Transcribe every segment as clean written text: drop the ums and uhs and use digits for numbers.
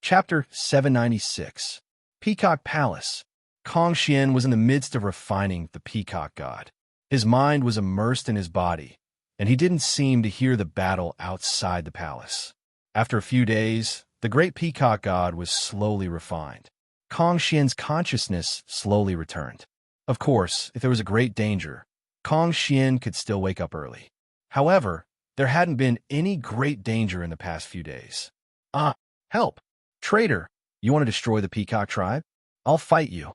Chapter 796. Peacock Palace. Kong Xian was in the midst of refining the peacock god. His mind was immersed in his body, and he didn't seem to hear the battle outside the palace. After a few days, the great peacock god was slowly refined. Kong Xian's consciousness slowly returned. Of course, if there was a great danger, Kong Xian could still wake up early. However, there hadn't been any great danger in the past few days. Help! Traitor, you want to destroy the peacock tribe? I'll fight you.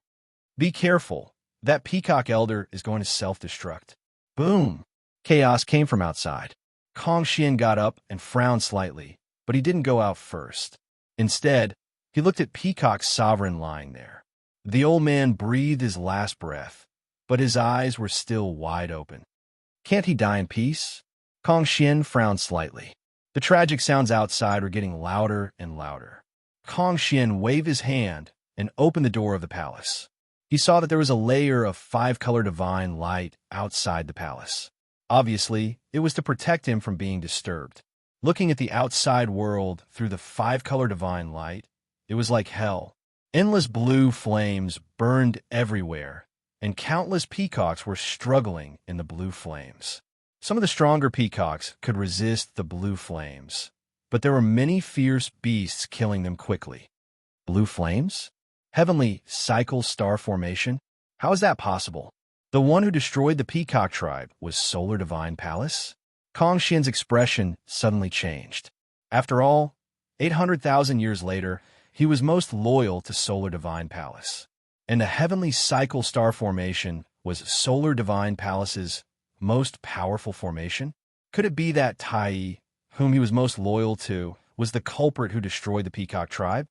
Be careful. That peacock elder is going to self-destruct. Boom! Chaos came from outside. Kong Xian got up and frowned slightly, but he didn't go out first. Instead, he looked at Peacock's sovereign lying there. The old man breathed his last breath, but his eyes were still wide open. Can't he die in peace? Kong Xian frowned slightly. The tragic sounds outside were getting louder and louder. Kong Xian waved his hand and opened the door of the palace. He saw that there was a layer of five-color divine light outside the palace. Obviously, it was to protect him from being disturbed. Looking at the outside world through the five-color divine light, it was like hell. Endless blue flames burned everywhere, and countless peacocks were struggling in the blue flames. Some of the stronger peacocks could resist the blue flames, but there were many fierce beasts killing them quickly. Blue flames? Heavenly cycle star formation? How is that possible? The one who destroyed the peacock tribe was Solar Divine Palace? Kong Xian's expression suddenly changed. After all, 800,000 years later, he was most loyal to Solar Divine Palace. And the heavenly cycle star formation was Solar Divine Palace's most powerful formation? Could it be that Tai, whom he was most loyal to, was the culprit who destroyed the peacock tribe?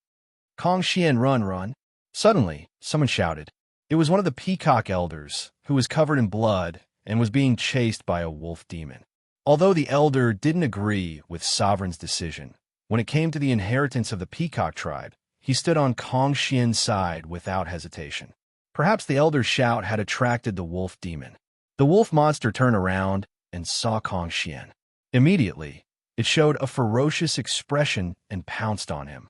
Kong Xian, run! Suddenly, someone shouted. It was one of the peacock elders, who was covered in blood and was being chased by a wolf demon. Although the elder didn't agree with Sovereign's decision, when it came to the inheritance of the peacock tribe, he stood on Kong Xian's side without hesitation. Perhaps the elder's shout had attracted the wolf demon. The wolf monster turned around and saw Kong Xian. Immediately, it showed a ferocious expression and pounced on him.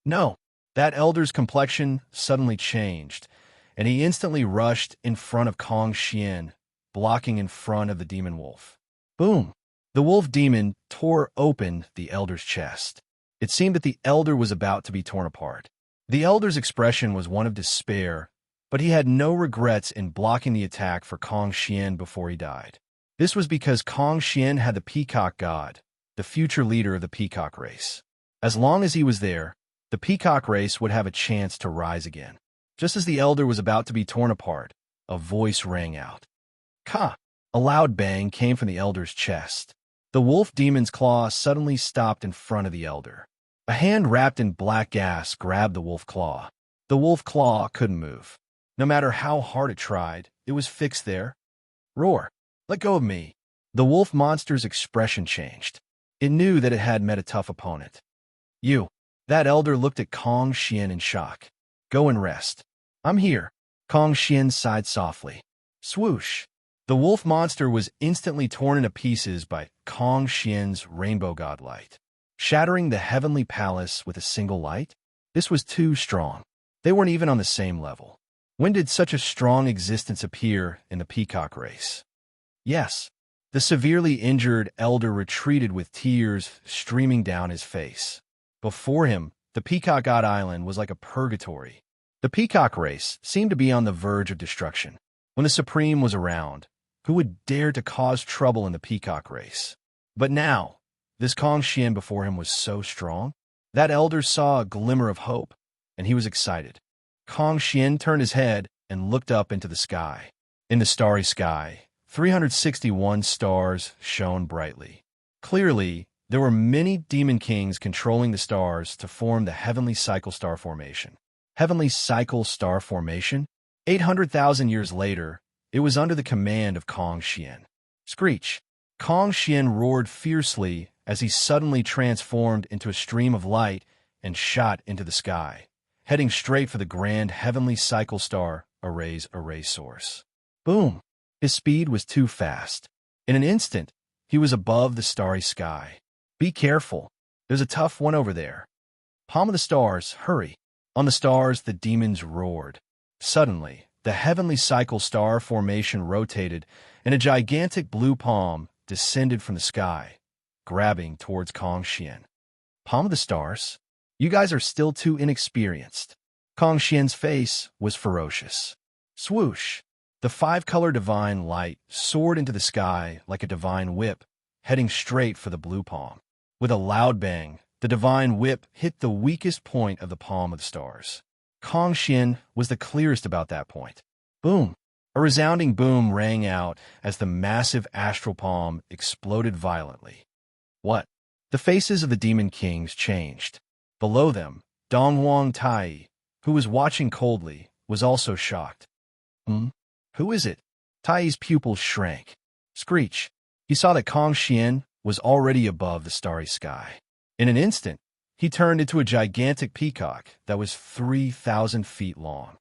No, that elder's complexion suddenly changed, and he instantly rushed in front of Kong Xian, blocking in front of the demon wolf. Boom! The wolf demon tore open the elder's chest. It seemed that the elder was about to be torn apart. The elder's expression was one of despair, but he had no regrets in blocking the attack for Kong Xian before he died. This was because Kong Xian had the peacock god, the future leader of the peacock race. As long as he was there, the peacock race would have a chance to rise again. Just as the elder was about to be torn apart, a voice rang out. Ka! A loud bang came from the elder's chest. The wolf demon's claw suddenly stopped in front of the elder. A hand wrapped in black gas grabbed the wolf claw. The wolf claw couldn't move. No matter how hard it tried, it was fixed there. Roar! Let go of me! The wolf monster's expression changed. It knew that it had met a tough opponent. You! That elder looked at Kong Xian in shock. Go and rest. I'm here. Kong Xian sighed softly. Swoosh! The wolf monster was instantly torn into pieces by Kong Xian's rainbow god light, shattering the heavenly palace with a single light. This was too strong. They weren't even on the same level. When did such a strong existence appear in the peacock race? Yes, the severely injured elder retreated with tears streaming down his face. Before him, the Peacock God Island was like a purgatory. The peacock race seemed to be on the verge of destruction. When the Supreme was around, who would dare to cause trouble in the peacock race? But now, this Kong Xian before him was so strong. That elder saw a glimmer of hope, and he was excited. Kong Xian turned his head and looked up into the sky. In the starry sky, 361 stars shone brightly. Clearly, there were many demon kings controlling the stars to form the heavenly cycle star formation. Heavenly cycle star formation? 800,000 years later, it was under the command of Kong Xian. Screech! Kong Xian roared fiercely as he suddenly transformed into a stream of light and shot into the sky, heading straight for the grand heavenly cycle star array's array source. Boom! His speed was too fast. In an instant, he was above the starry sky. Be careful. There's a tough one over there. Palm of the stars, hurry. On the stars, the demons roared. Suddenly, the heavenly cycle star formation rotated, and a gigantic blue palm descended from the sky, grabbing towards Kong Xian. Palm of the stars? You guys are still too inexperienced. Kong Xian's face was ferocious. Swoosh! The five-color divine light soared into the sky like a divine whip, heading straight for the blue palm. With a loud bang, the divine whip hit the weakest point of the palm of the stars. Kong Xian was the clearest about that point. Boom! A resounding boom rang out as the massive astral palm exploded violently. What? The faces of the demon kings changed. Below them, Donghuang Tai, who was watching coldly, was also shocked. Who is it? Tai's pupils shrank. Screech! He saw that Kong Xian was already above the starry sky. In an instant, he turned into a gigantic peacock that was 3,000 feet long.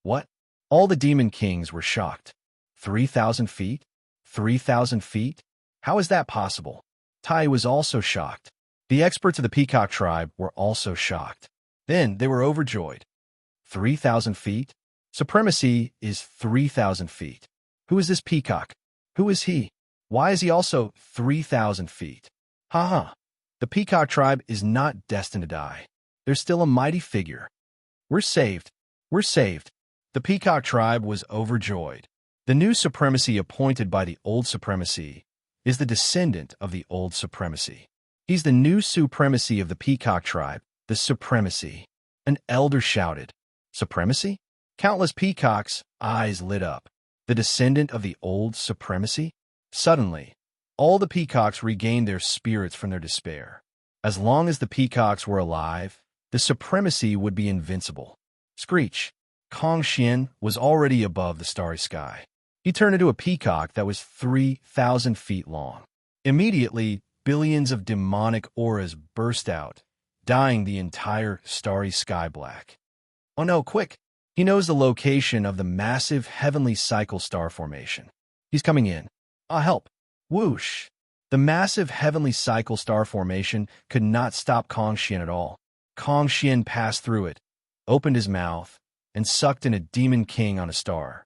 What? All the demon kings were shocked. 3,000 feet? 3,000 feet? How is that possible? Tai was also shocked. The experts of the peacock tribe were also shocked. Then they were overjoyed. 3,000 feet? Supremacy is 3,000 feet. Who is this peacock? Who is he? Why is he also 3,000 feet? Ha. The peacock tribe is not destined to die. They're still a mighty figure. We're saved. We're saved. The peacock tribe was overjoyed. The new supremacy appointed by the old supremacy is the descendant of the old supremacy. He's the new supremacy of the peacock tribe, the supremacy. An elder shouted. Supremacy? Countless peacocks' eyes lit up. The descendant of the old supremacy? Suddenly, all the peacocks regained their spirits from their despair. As long as the peacocks were alive, the supremacy would be invincible. Screech! Kong Xian was already above the starry sky. He turned into a peacock that was 3,000 feet long. Immediately, billions of demonic auras burst out, dyeing the entire starry sky black. Oh no, quick! He knows the location of the massive heavenly cycle star formation. He's coming in. Help! Whoosh! The massive heavenly cycle star formation could not stop Kong Xian at all. Kong Xian passed through it, opened his mouth, and sucked in a demon king on a star.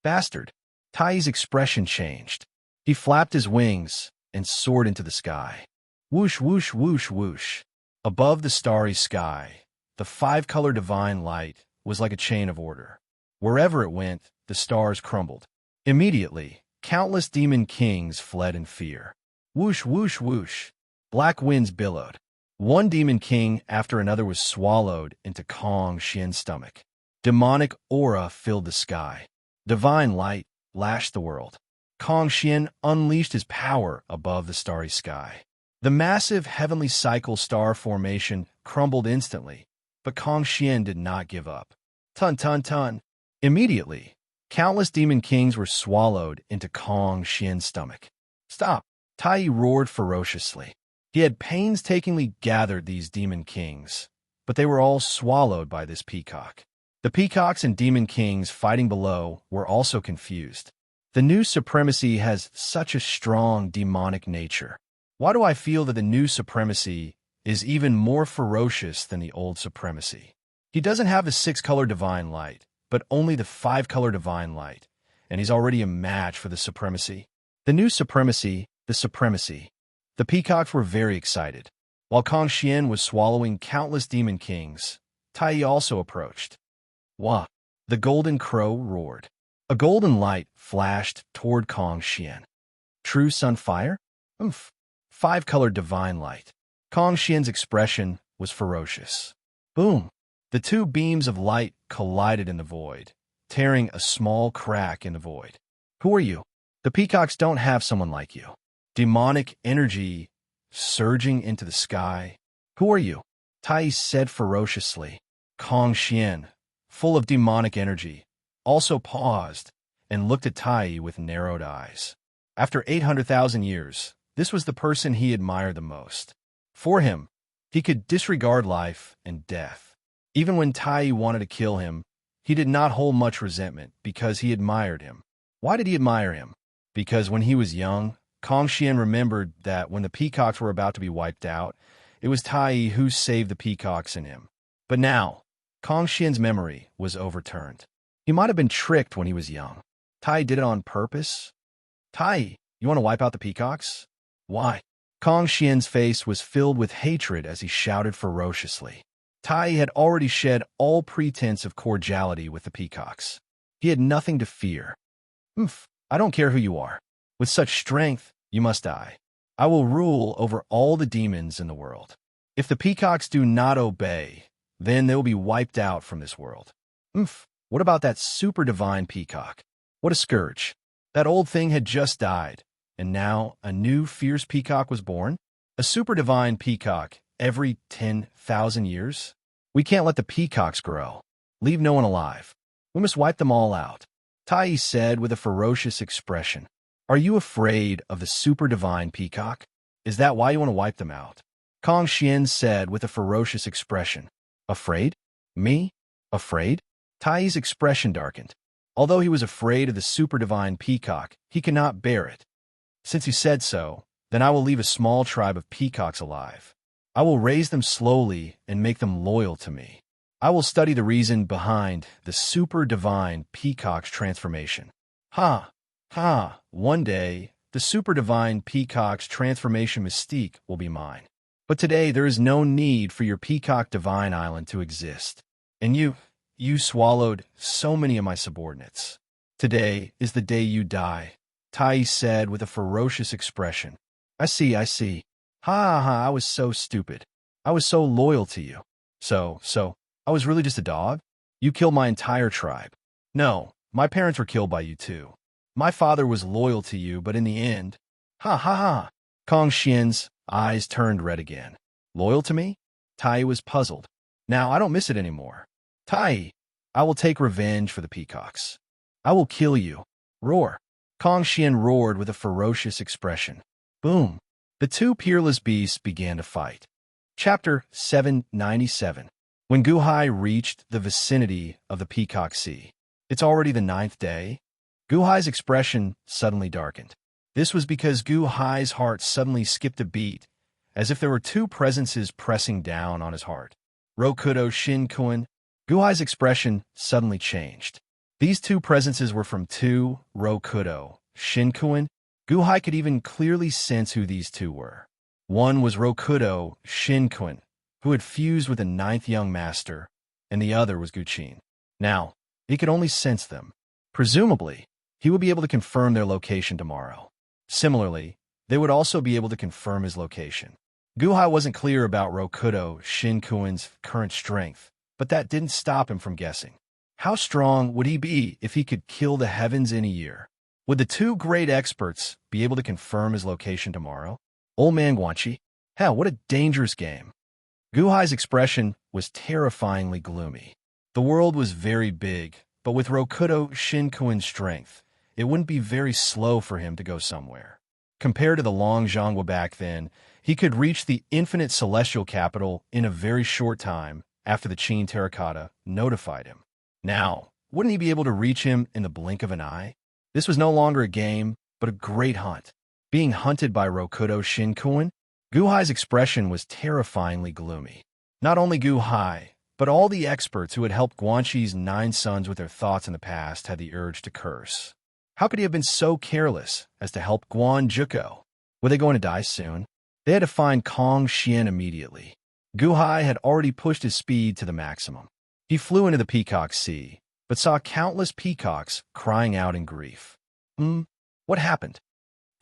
Bastard! Tai's expression changed. He flapped his wings and soared into the sky. Whoosh, whoosh, whoosh, whoosh. Above the starry sky, the five-color divine light was like a chain of order. Wherever it went, the stars crumbled. Immediately, countless demon kings fled in fear. Whoosh, whoosh, whoosh. Black winds billowed. One demon king after another was swallowed into Kong Xian's stomach. Demonic aura filled the sky. Divine light lashed the world. Kong Xian unleashed his power above the starry sky. The massive heavenly cycle star formation crumbled instantly, but Kong Xian did not give up. Tun, tun, tun. Immediately, countless demon kings were swallowed into Kong Xian's stomach. Stop! Tai roared ferociously. He had painstakingly gathered these demon kings, but they were all swallowed by this peacock. The peacocks and demon kings fighting below were also confused. The new supremacy has such a strong demonic nature. Why do I feel that the new supremacy is even more ferocious than the old supremacy? He doesn't have the six-color divine light, but only the five-color divine light, and he's already a match for the supremacy. The new supremacy, the supremacy. The peacocks were very excited. While Kong Xian was swallowing countless demon kings, Tai also approached. Wah! The golden crow roared. A golden light flashed toward Kong Xian. True sun fire? Oomph! Five-colored divine light. Kong Xian's expression was ferocious. Boom! The two beams of light collided in the void, tearing a small crack in the void. Who are you? The peacocks don't have someone like you. Demonic energy surging into the sky. Who are you? Tai said ferociously. Kong Xian, full of demonic energy, also paused and looked at Tai with narrowed eyes. After 800,000 years, this was the person he admired the most. For him, he could disregard life and death. Even when Tai wanted to kill him, he did not hold much resentment because he admired him. Why did he admire him? Because when he was young, Kong Xian remembered that when the peacocks were about to be wiped out, It was Tai who saved the peacocks in him. But now, Kong Xian's memory was overturned. He might have been tricked when he was young. Tai did it on purpose. Tai, you want to wipe out the peacocks? Why? Kong Xian's face was filled with hatred as he shouted ferociously. Tai had already shed all pretense of cordiality with the peacocks. He had nothing to fear. I don't care who you are. With such strength, you must die. I will rule over all the demons in the world. If the peacocks do not obey, then they will be wiped out from this world. What about that super divine peacock? What a scourge. That old thing had just died, and now a new fierce peacock was born? A super divine peacock every 10,000 years? We can't let the peacocks grow. Leave no one alive. We must wipe them all out. Tai said with a ferocious expression. Are you afraid of the super divine peacock? Is that why you want to wipe them out? Kong Xian said with a ferocious expression. Afraid? Me? Afraid? Tai's expression darkened. Although he was afraid of the super divine peacock, he could not bear it. Since he said so, then I will leave a small tribe of peacocks alive. I will raise them slowly and make them loyal to me. I will study the reason behind the super divine peacock's transformation. One day, the super divine peacock's transformation mystique will be mine. But today there is no need for your peacock divine island to exist. And you swallowed so many of my subordinates. Today is the day you die, Tai said with a ferocious expression. I see. I was so stupid. I was so loyal to you. So, I was really just a dog? You killed my entire tribe. No, my parents were killed by you too. My father was loyal to you, but in the end... Kong Xian's eyes turned red again. Loyal to me? Tai was puzzled. Now I don't miss it anymore. Tai, I will take revenge for the peacocks. I will kill you. Roar. Kong Xian roared with a ferocious expression. Boom. The two peerless beasts began to fight. Chapter 797. When Guhai reached the vicinity of the Peacock Sea. It's already the 9th day. Guhai's expression suddenly darkened. This was because Guhai's heart suddenly skipped a beat, as if there were two presences pressing down on his heart. Rokudo Shin Kun. Guhai's expression suddenly changed. These two presences were from two Rokudo Shin Kun. Guhai could even clearly sense who these two were. One was Rokudo Shin Kun, who had fused with the 9th young master, and the other was Guqin. Now, he could only sense them. Presumably, he would be able to confirm their location tomorrow. Similarly, they would also be able to confirm his location. Guhai wasn't clear about Rokudo Shin Kun's current strength, but that didn't stop him from guessing. How strong would he be if he could kill the heavens in a year? Would the two great experts be able to confirm his location tomorrow? Old man Guanxi? Hell, what a dangerous game. Guhai's expression was terrifyingly gloomy. The world was very big, but with Rokudo Shin Kun's strength, it wouldn't be very slow for him to go somewhere. Compared to the long Zhongwa back then, he could reach the infinite celestial capital in a very short time after the Qin Terracotta notified him. Now, wouldn't he be able to reach him in the blink of an eye? This was no longer a game, but a great hunt. Being hunted by Rokudo Shin Kun, Guhai's expression was terrifyingly gloomy. Not only Guhai, but all the experts who had helped Guanxi's 9 sons with their thoughts in the past had the urge to curse. How could he have been so careless as to help Guan Zhuko? Were they going to die soon? They had to find Kong Xian immediately. Guhai had already pushed his speed to the maximum. He flew into the Peacock Sea, but saw countless peacocks crying out in grief. What happened?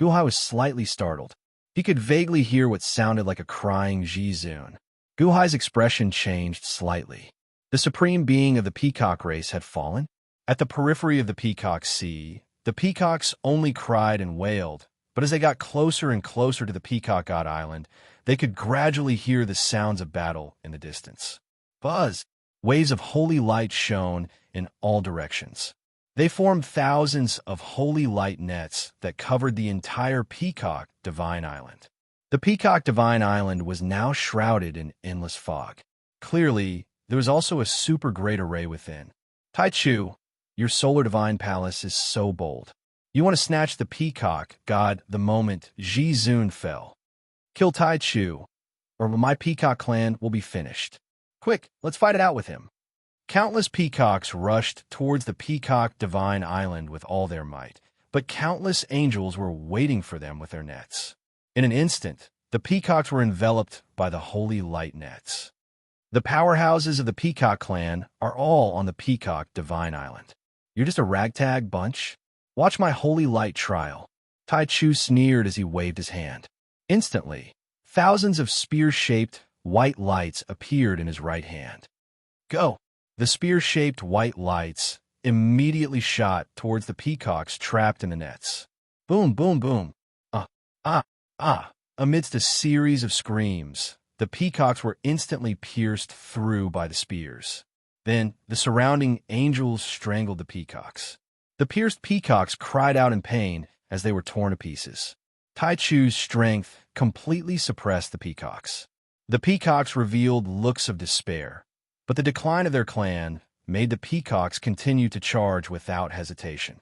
Guhai was slightly startled. He could vaguely hear what sounded like a crying Zhizun. Guhai's expression changed slightly. The supreme being of the peacock race had fallen. At the periphery of the Peacock Sea, the peacocks only cried and wailed, but as they got closer and closer to the Peacock God Island, they could gradually hear the sounds of battle in the distance. Buzz! Waves of holy light shone in all directions. They formed thousands of holy light nets that covered the entire Peacock Divine Island. The Peacock Divine Island was now shrouded in endless fog. Clearly, there was also a super great array within. Tai Chu, your solar divine palace is so bold. You want to snatch the peacock god the moment Zhizun fell. Kill Tai Chu. or my peacock clan will be finished. Quick, let's fight it out with him." Countless peacocks rushed towards the Peacock Divine Island with all their might, but countless angels were waiting for them with their nets. In an instant, the peacocks were enveloped by the holy light nets. The powerhouses of the Peacock clan are all on the Peacock Divine Island. You're just a ragtag bunch? Watch my holy light trial. Tai Chu sneered as he waved his hand. Instantly, thousands of spear-shaped white lights appeared in his right hand. Go! The spear-shaped white lights immediately shot towards the peacocks trapped in the nets. Boom, boom, boom. Amidst a series of screams, the peacocks were instantly pierced through by the spears. Then, the surrounding angels strangled the peacocks. The pierced peacocks cried out in pain as they were torn to pieces. Tai Chu's strength completely suppressed the peacocks. The peacocks revealed looks of despair, but the decline of their clan made the peacocks continue to charge without hesitation.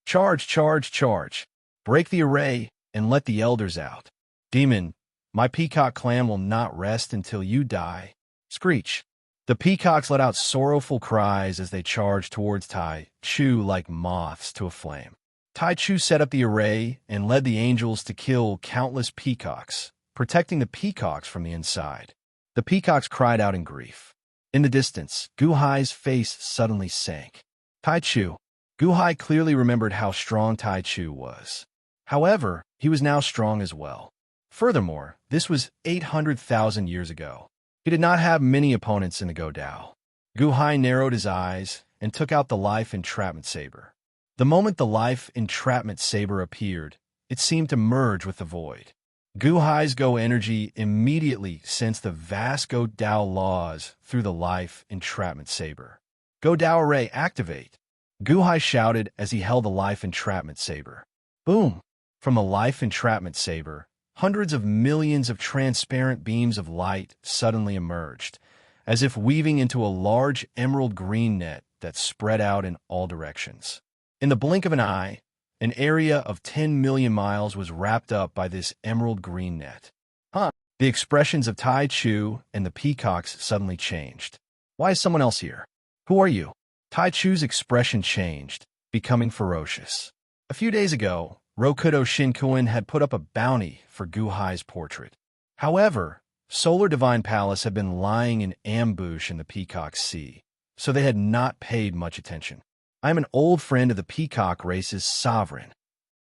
Charge, charge, charge! Break the array and let the elders out. Demon, my peacock clan will not rest until you die. Screech! The peacocks let out sorrowful cries as they charged towards Tai Chu like moths to a flame. Tai Chu set up the array and led the angels to kill countless peacocks, protecting the peacocks from the inside. The peacocks cried out in grief. In the distance, Gu Hai's face suddenly sank. Tai Chu. Gu Hai clearly remembered how strong Tai Chu was. However, he was now strong as well. Furthermore, this was 800,000 years ago. He did not have many opponents in the Go Dao. Gu Hai narrowed his eyes and took out the life entrapment saber. The moment the life entrapment saber appeared, it seemed to merge with the void. Gu Hai's Go energy immediately sensed the vast Go Dao laws through the life entrapment saber. Go Dao array activate! Gu Hai shouted as he held the life entrapment saber. Boom! From the life entrapment saber, hundreds of millions of transparent beams of light suddenly emerged, as if weaving into a large emerald green net that spread out in all directions. In the blink of an eye, an area of 10 million miles was wrapped up by this emerald green net. The expressions of Tai Chu and the peacocks suddenly changed. Why is someone else here? Who are you? Tai Chu's expression changed, becoming ferocious. A few days ago, Rokudo Shinkuin had put up a bounty for Gu Hai's portrait. However, Solar Divine Palace had been lying in ambush in the Peacock Sea, so they had not paid much attention. I am an old friend of the peacock race's sovereign,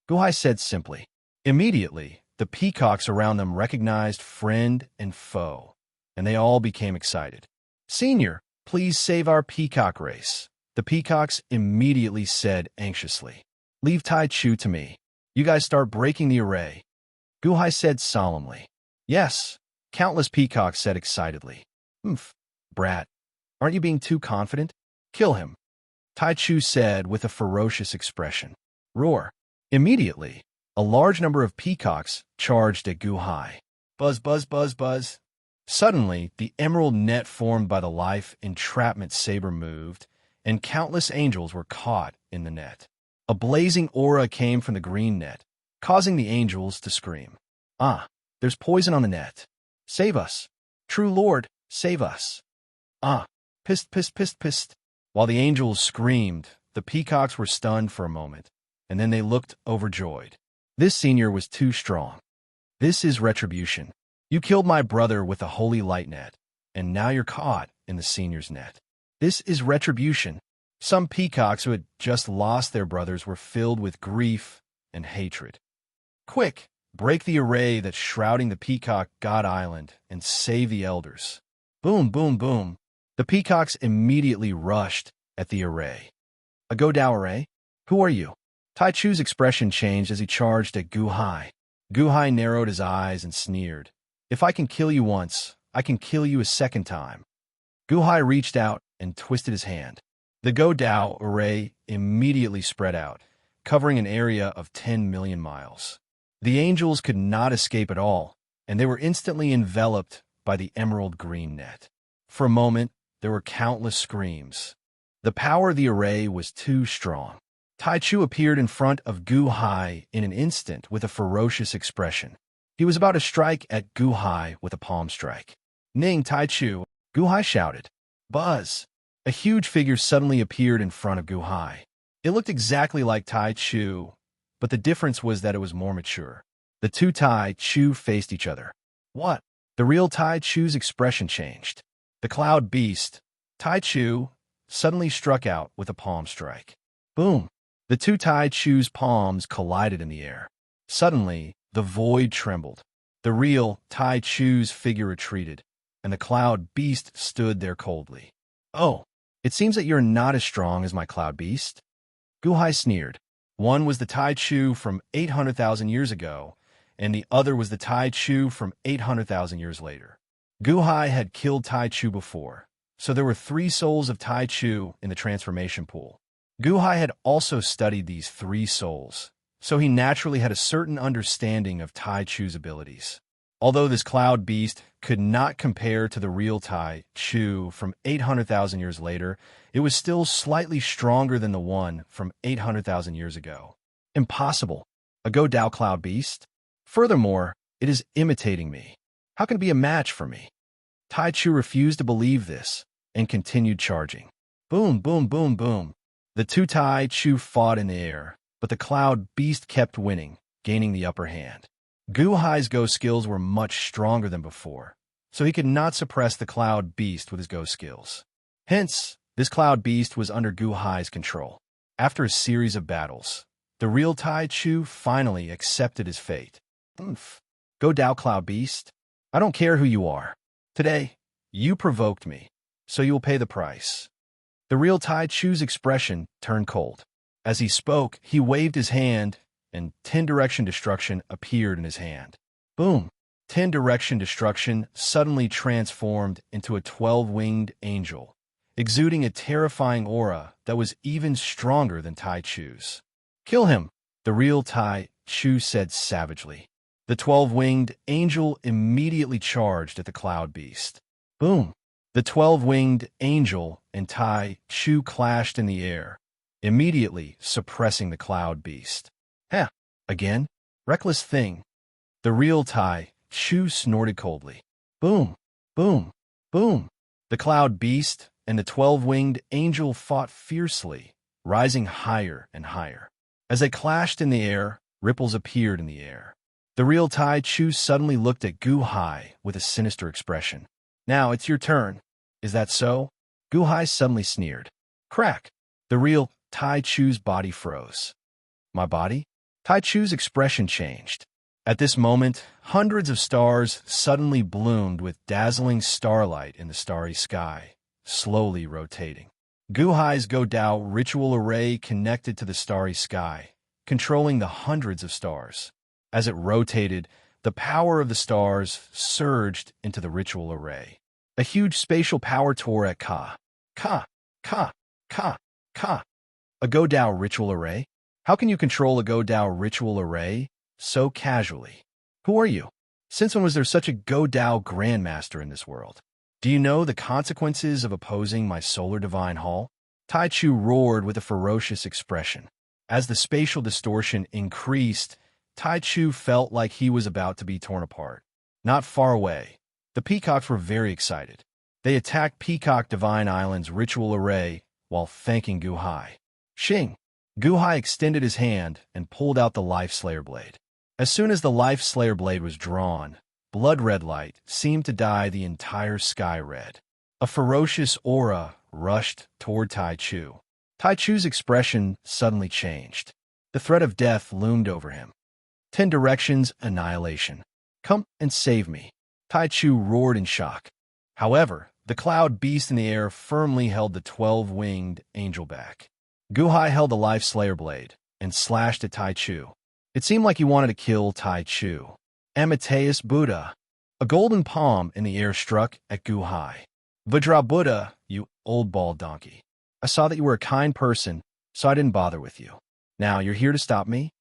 Gu Hai said simply. Immediately, the peacocks around them recognized friend and foe, and they all became excited. Senior, please save our peacock race, the peacocks immediately said anxiously. Leave Tai Chu to me. You guys start breaking the array, Gu Hai said solemnly. Yes, countless peacocks said excitedly. Brat, aren't you being too confident? Kill him, Tai Chu said with a ferocious expression. Roar. Immediately, a large number of peacocks charged at Gu Hai. Buzz, buzz, buzz, buzz. Suddenly, the emerald net formed by the life entrapment saber moved, and countless angels were caught in the net. A blazing aura came from the green net, causing the angels to scream. There's poison on the net. Save us. True Lord, save us. Pissed, pissed, pissed, pissed. While the angels screamed, the peacocks were stunned for a moment, and then they looked overjoyed. This senior was too strong. This is retribution. You killed my brother with a holy light net, and now you're caught in the senior's net. This is retribution. Some peacocks who had just lost their brothers were filled with grief and hatred. Quick, break the array that's shrouding the Peacock God Island and save the elders. Boom, boom, boom. The peacocks immediately rushed at the array. A Go Dao array? Who are you? Tai Chu's expression changed as he charged at Gu Hai. Gu Hai narrowed his eyes and sneered. If I can kill you once, I can kill you a second time. Gu Hai reached out and twisted his hand. The Go Dao array immediately spread out, covering an area of 10 million miles. The angels could not escape at all, and they were instantly enveloped by the emerald green net. For a moment, there were countless screams. The power of the array was too strong. Tai Chu appeared in front of Gu Hai in an instant with a ferocious expression. He was about to strike at Gu Hai with a palm strike. Ning Tai Chu, Gu Hai shouted. Buzz! A huge figure suddenly appeared in front of Gu Hai. It looked exactly like Tai Chu, but the difference was that it was more mature. The two Tai Chu faced each other. What? The real Tai Chu's expression changed. The cloud beast, Tai Chu, suddenly struck out with a palm strike. Boom! The two Tai Chu's palms collided in the air. Suddenly, the void trembled. The real Tai Chu's figure retreated, and the cloud beast stood there coldly. Oh, it seems that you're not as strong as my cloud beast. Gu Hai sneered. One was the Tai Chu from 800,000 years ago, and the other was the Tai Chu from 800,000 years later. Gu Hai had killed Tai Chu before, so there were 3 souls of Tai Chu in the transformation pool. Gu Hai had also studied these 3 souls, so he naturally had a certain understanding of Tai Chu's abilities. Although this cloud beast could not compare to the real Tai Chu from 800,000 years later, it was still slightly stronger than the one from 800,000 years ago. Impossible. A Go Dao cloud beast? Furthermore, it is imitating me. How can it be a match for me? Tai Chu refused to believe this and continued charging. Boom, boom, boom, boom. The two Tai Chu fought in the air, but the cloud beast kept winning, gaining the upper hand. Gu Hai's Go skills were much stronger than before, so he could not suppress the cloud beast with his Go skills. Hence, this cloud beast was under Gu Hai's control. After a series of battles, the real Tai Chu finally accepted his fate. Go Dao cloud beast, I don't care who you are. Today, you provoked me, so you will pay the price. The real Tai Chu's expression turned cold. As he spoke, he waved his hand, and 10-direction destruction appeared in his hand. Boom! 10-direction destruction suddenly transformed into a 12-winged angel, exuding a terrifying aura that was even stronger than Tai Chu's. Kill him, the real Tai Chu said savagely. The 12-winged angel immediately charged at the cloud beast. Boom! The 12-winged angel and Tai Chu clashed in the air, immediately suppressing the cloud beast. Heh! Again? Reckless thing. The real Tai Chu snorted coldly. Boom! Boom! Boom! The cloud beast and the 12-winged angel fought fiercely, rising higher and higher. As they clashed in the air, ripples appeared in the air. The real Tai Chu suddenly looked at Gu Hai with a sinister expression. Now it's your turn. Is that so? Gu Hai suddenly sneered. Crack! The real Tai Chu's body froze. My body? Tai Chu's expression changed. At this moment, hundreds of stars suddenly bloomed with dazzling starlight in the starry sky, slowly rotating. Gu Hai's Go Dao ritual array connected to the starry sky, controlling the hundreds of stars. As it rotated, the power of the stars surged into the ritual array. A huge spatial power tore at Ka. Ka, Ka, Ka, Ka. A Go Dao ritual array? How can you control a Go Dao ritual array so casually? Who are you? Since when was there such a Go Dao grandmaster in this world? Do you know the consequences of opposing my solar divine hall? Tai Chu roared with a ferocious expression. As the spatial distortion increased, Tai Chu felt like he was about to be torn apart. Not far away, the peacocks were very excited. They attacked Peacock Divine Island's ritual array while thanking Gu Hai. Shing! Gu Hai extended his hand and pulled out the Life Slayer blade. As soon as the Life Slayer blade was drawn, blood-red light seemed to dye the entire sky red. A ferocious aura rushed toward Tai Chu. Tai Chu's expression suddenly changed. The threat of death loomed over him. 10 directions, annihilation. Come and save me. Tai Chu roared in shock. However, the cloud beast in the air firmly held the 12-winged angel back. Gu Hai held the Life Slayer blade and slashed at Tai Chu. It seemed like he wanted to kill Tai Chu. Amateus Buddha. A golden palm in the air struck at Gu Hai. Vajra Buddha, you old bald donkey. I saw that you were a kind person, so I didn't bother with you. Now you're here to stop me?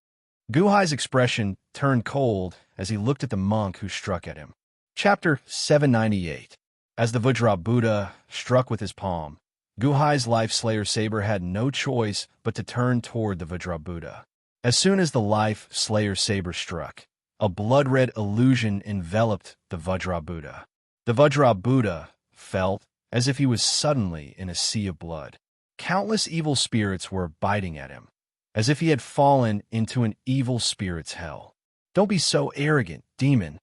Gu Hai's expression turned cold as he looked at the monk who struck at him. Chapter 798. As the Vajra Buddha struck with his palm, Gu Hai's Life Slayer saber had no choice but to turn toward the Vajra Buddha. As soon as the Life Slayer saber struck, A blood-red illusion enveloped the Vajra Buddha. The Vajra Buddha felt as if he was suddenly in a sea of blood. Countless evil spirits were biting at him, as if he had fallen into an evil spirit's hell. "Don't be so arrogant, demon."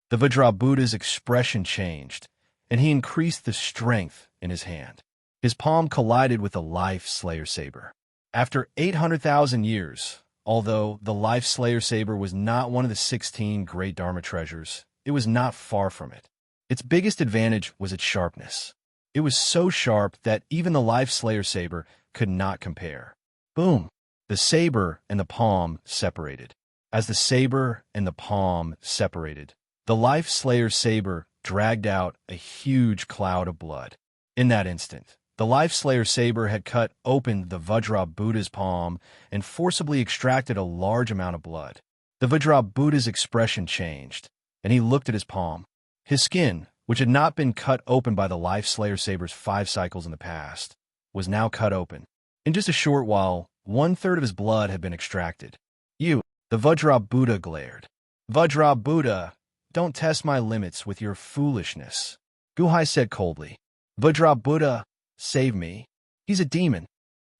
The Vajra Buddha's expression changed, and he increased the strength in his hand. His palm collided with the Life Slayer saber. After 800,000 years, although the Life Slayer saber was not one of the 16 great Dharma treasures, it was not far from it. Its biggest advantage was its sharpness. It was so sharp that even the Life Slayer saber could not compare. Boom! The saber and the palm separated. As the saber and the palm separated, the Life Slayer saber dragged out a huge cloud of blood. In that instant, the Life Slayer saber had cut open the Vajra Buddha's palm and forcibly extracted a large amount of blood. The Vajra Buddha's expression changed, and he looked at his palm. His skin, which had not been cut open by the Life Slayer saber's 5 cycles in the past, was now cut open. In just a short while, 1/3 of his blood had been extracted. "You," the Vajra Buddha glared. "Vajra Buddha, don't test my limits with your foolishness," Guhai said coldly. "Vajra Buddha, save me. He's a demon."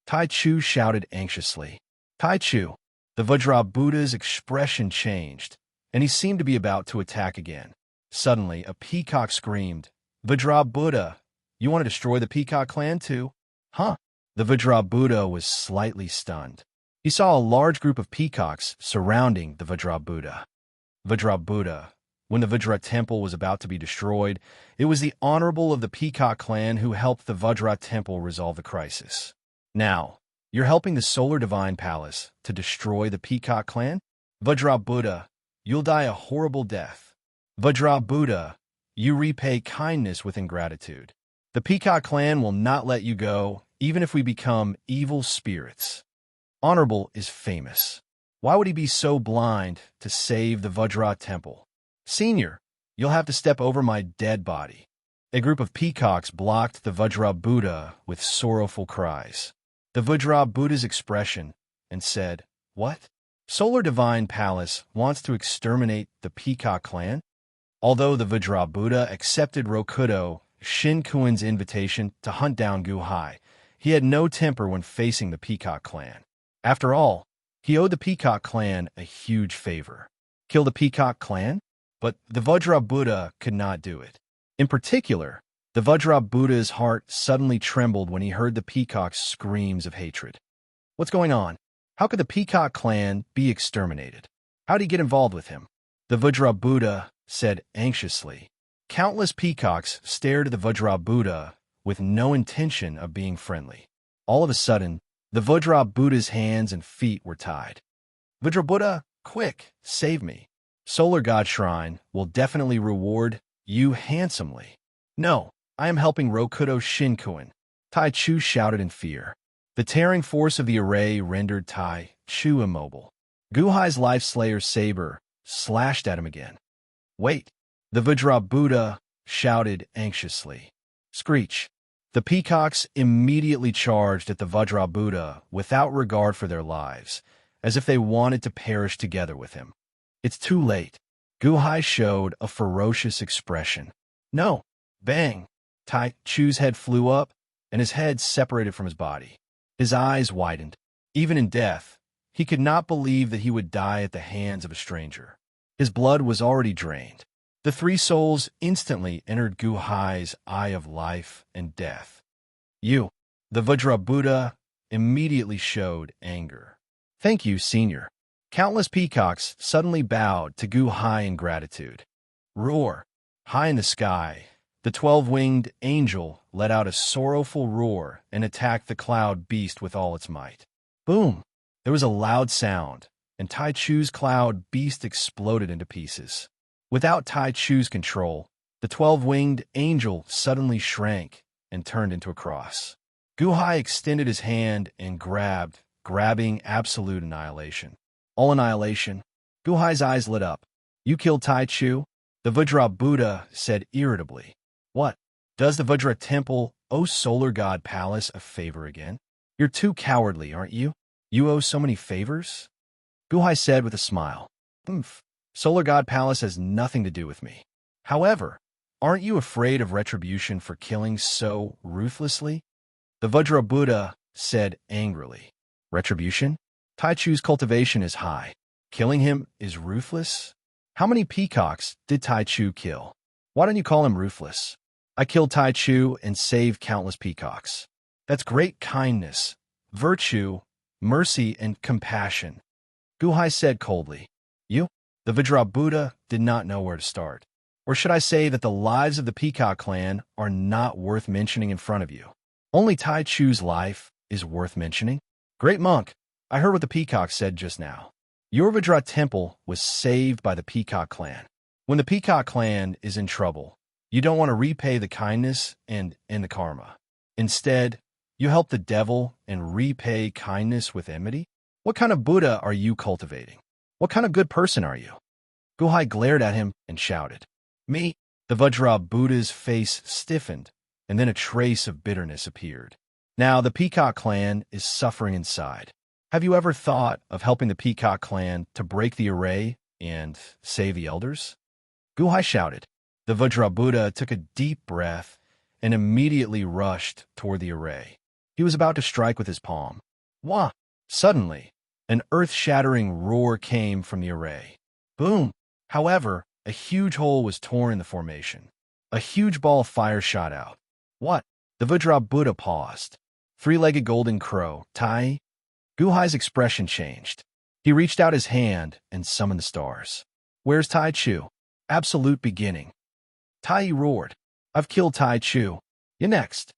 Tai Chu shouted anxiously. Tai Chu. The Vajra Buddha's expression changed, and he seemed to be about to attack again. Suddenly, a peacock screamed, "Vajra Buddha, you want to destroy the Peacock clan too? Huh?" The Vajra Buddha was slightly stunned. He saw a large group of peacocks surrounding the Vajra Buddha. Vajra Buddha. When the Vajra temple was about to be destroyed, it was the honorable of the Peacock clan who helped the Vajra temple resolve the crisis. Now, you're helping the Solar Divine Palace to destroy the Peacock clan? Vajra Buddha, you'll die a horrible death. Vajra Buddha, you repay kindness with ingratitude. The Peacock clan will not let you go, even if we become evil spirits. Honorable is famous. Why would he be so blind to save the Vajra temple? Senior, you'll have to step over my dead body. A group of peacocks blocked the Vajra Buddha with sorrowful cries. The Vajra Buddha's expression and said, "What? Solar Divine Palace wants to exterminate the Peacock clan?" Although the Vajra Buddha accepted Rokudo Shinkuin's invitation to hunt down Guhai, he had no temper when facing the Peacock clan. After all, he owed the Peacock clan a huge favor. Kill the Peacock clan? But the Vajra Buddha could not do it. In particular, the Vajra Buddha's heart suddenly trembled when he heard the peacock's screams of hatred. What's going on? How could the Peacock clan be exterminated? How did he get involved with him? The Vajra Buddha said anxiously. Countless peacocks stared at the Vajra Buddha with no intention of being friendly. All of a sudden, the Vajra Buddha's hands and feet were tied. "Vajra Buddha, quick, save me. Solar God Shrine will definitely reward you handsomely." "No, I am helping Rokudo Shinkuin," Tai Chu shouted in fear. The tearing force of the array rendered Tai Chu immobile. Guhai's Life Slayer saber slashed at him again. "Wait," the Vajra Buddha shouted anxiously. Screech. The peacocks immediately charged at the Vajra Buddha without regard for their lives, as if they wanted to perish together with him. "It's too late." Guhai showed a ferocious expression. "No!" Bang! Tai Chu's head flew up, and his head separated from his body. His eyes widened. Even in death, he could not believe that he would die at the hands of a stranger. His blood was already drained. The 3 souls instantly entered Guhai's eye of life and death. "You!" The Vajra Buddha immediately showed anger. "Thank you, Senior." Countless peacocks suddenly bowed to Guhai in gratitude. Roar! High in the sky, the 12-winged angel let out a sorrowful roar and attacked the cloud beast with all its might. Boom! There was a loud sound, and Tai Chu's cloud beast exploded into pieces. Without Tai Chu's control, the 12-winged angel suddenly shrank and turned into a cross. Guhai extended his hand and grabbing absolute annihilation. All annihilation. Guhai's eyes lit up. "You killed Tai Chu?" The Vajra Buddha said irritably. "What? Does the Vajra Temple owe Solar God Palace a favor again? You're too cowardly, aren't you? You owe so many favors?" Guhai said with a smile. Solar God Palace has nothing to do with me. However, aren't you afraid of retribution for killing so ruthlessly? The Vajra Buddha said angrily. Retribution? Taichu's cultivation is high. Killing him is ruthless? How many peacocks did Taichu kill? Why don't you call him ruthless? I killed Taichu and saved countless peacocks. That's great kindness, virtue, mercy, and compassion. Guhai said coldly. You? The Vajra Buddha did not know where to start. Or should I say that the lives of the Peacock clan are not worth mentioning in front of you? Only Taichu's life is worth mentioning? Great monk, I heard what the Peacock said just now. Your Vajra temple was saved by the Peacock clan. When the Peacock clan is in trouble, you don't want to repay the kindness and end the karma. Instead, you help the devil and repay kindness with enmity? What kind of Buddha are you cultivating? What kind of good person are you? Guhai glared at him and shouted. Me? The Vajra Buddha's face stiffened, and then a trace of bitterness appeared. Now the Peacock clan is suffering inside. Have you ever thought of helping the Peacock clan to break the array and save the elders? Guhai shouted. The Vajra Buddha took a deep breath and immediately rushed toward the array. He was about to strike with his palm. Wah! Suddenly, an earth-shattering roar came from the array. Boom! However, a huge hole was torn in the formation. A huge ball of fire shot out. What? The Vajra Buddha paused. Three-legged golden crow, Tai? Guhai's expression changed. He reached out his hand and summoned the stars. Where's Taichu? Absolute beginning. Tai roared. I've killed Taichu. You next.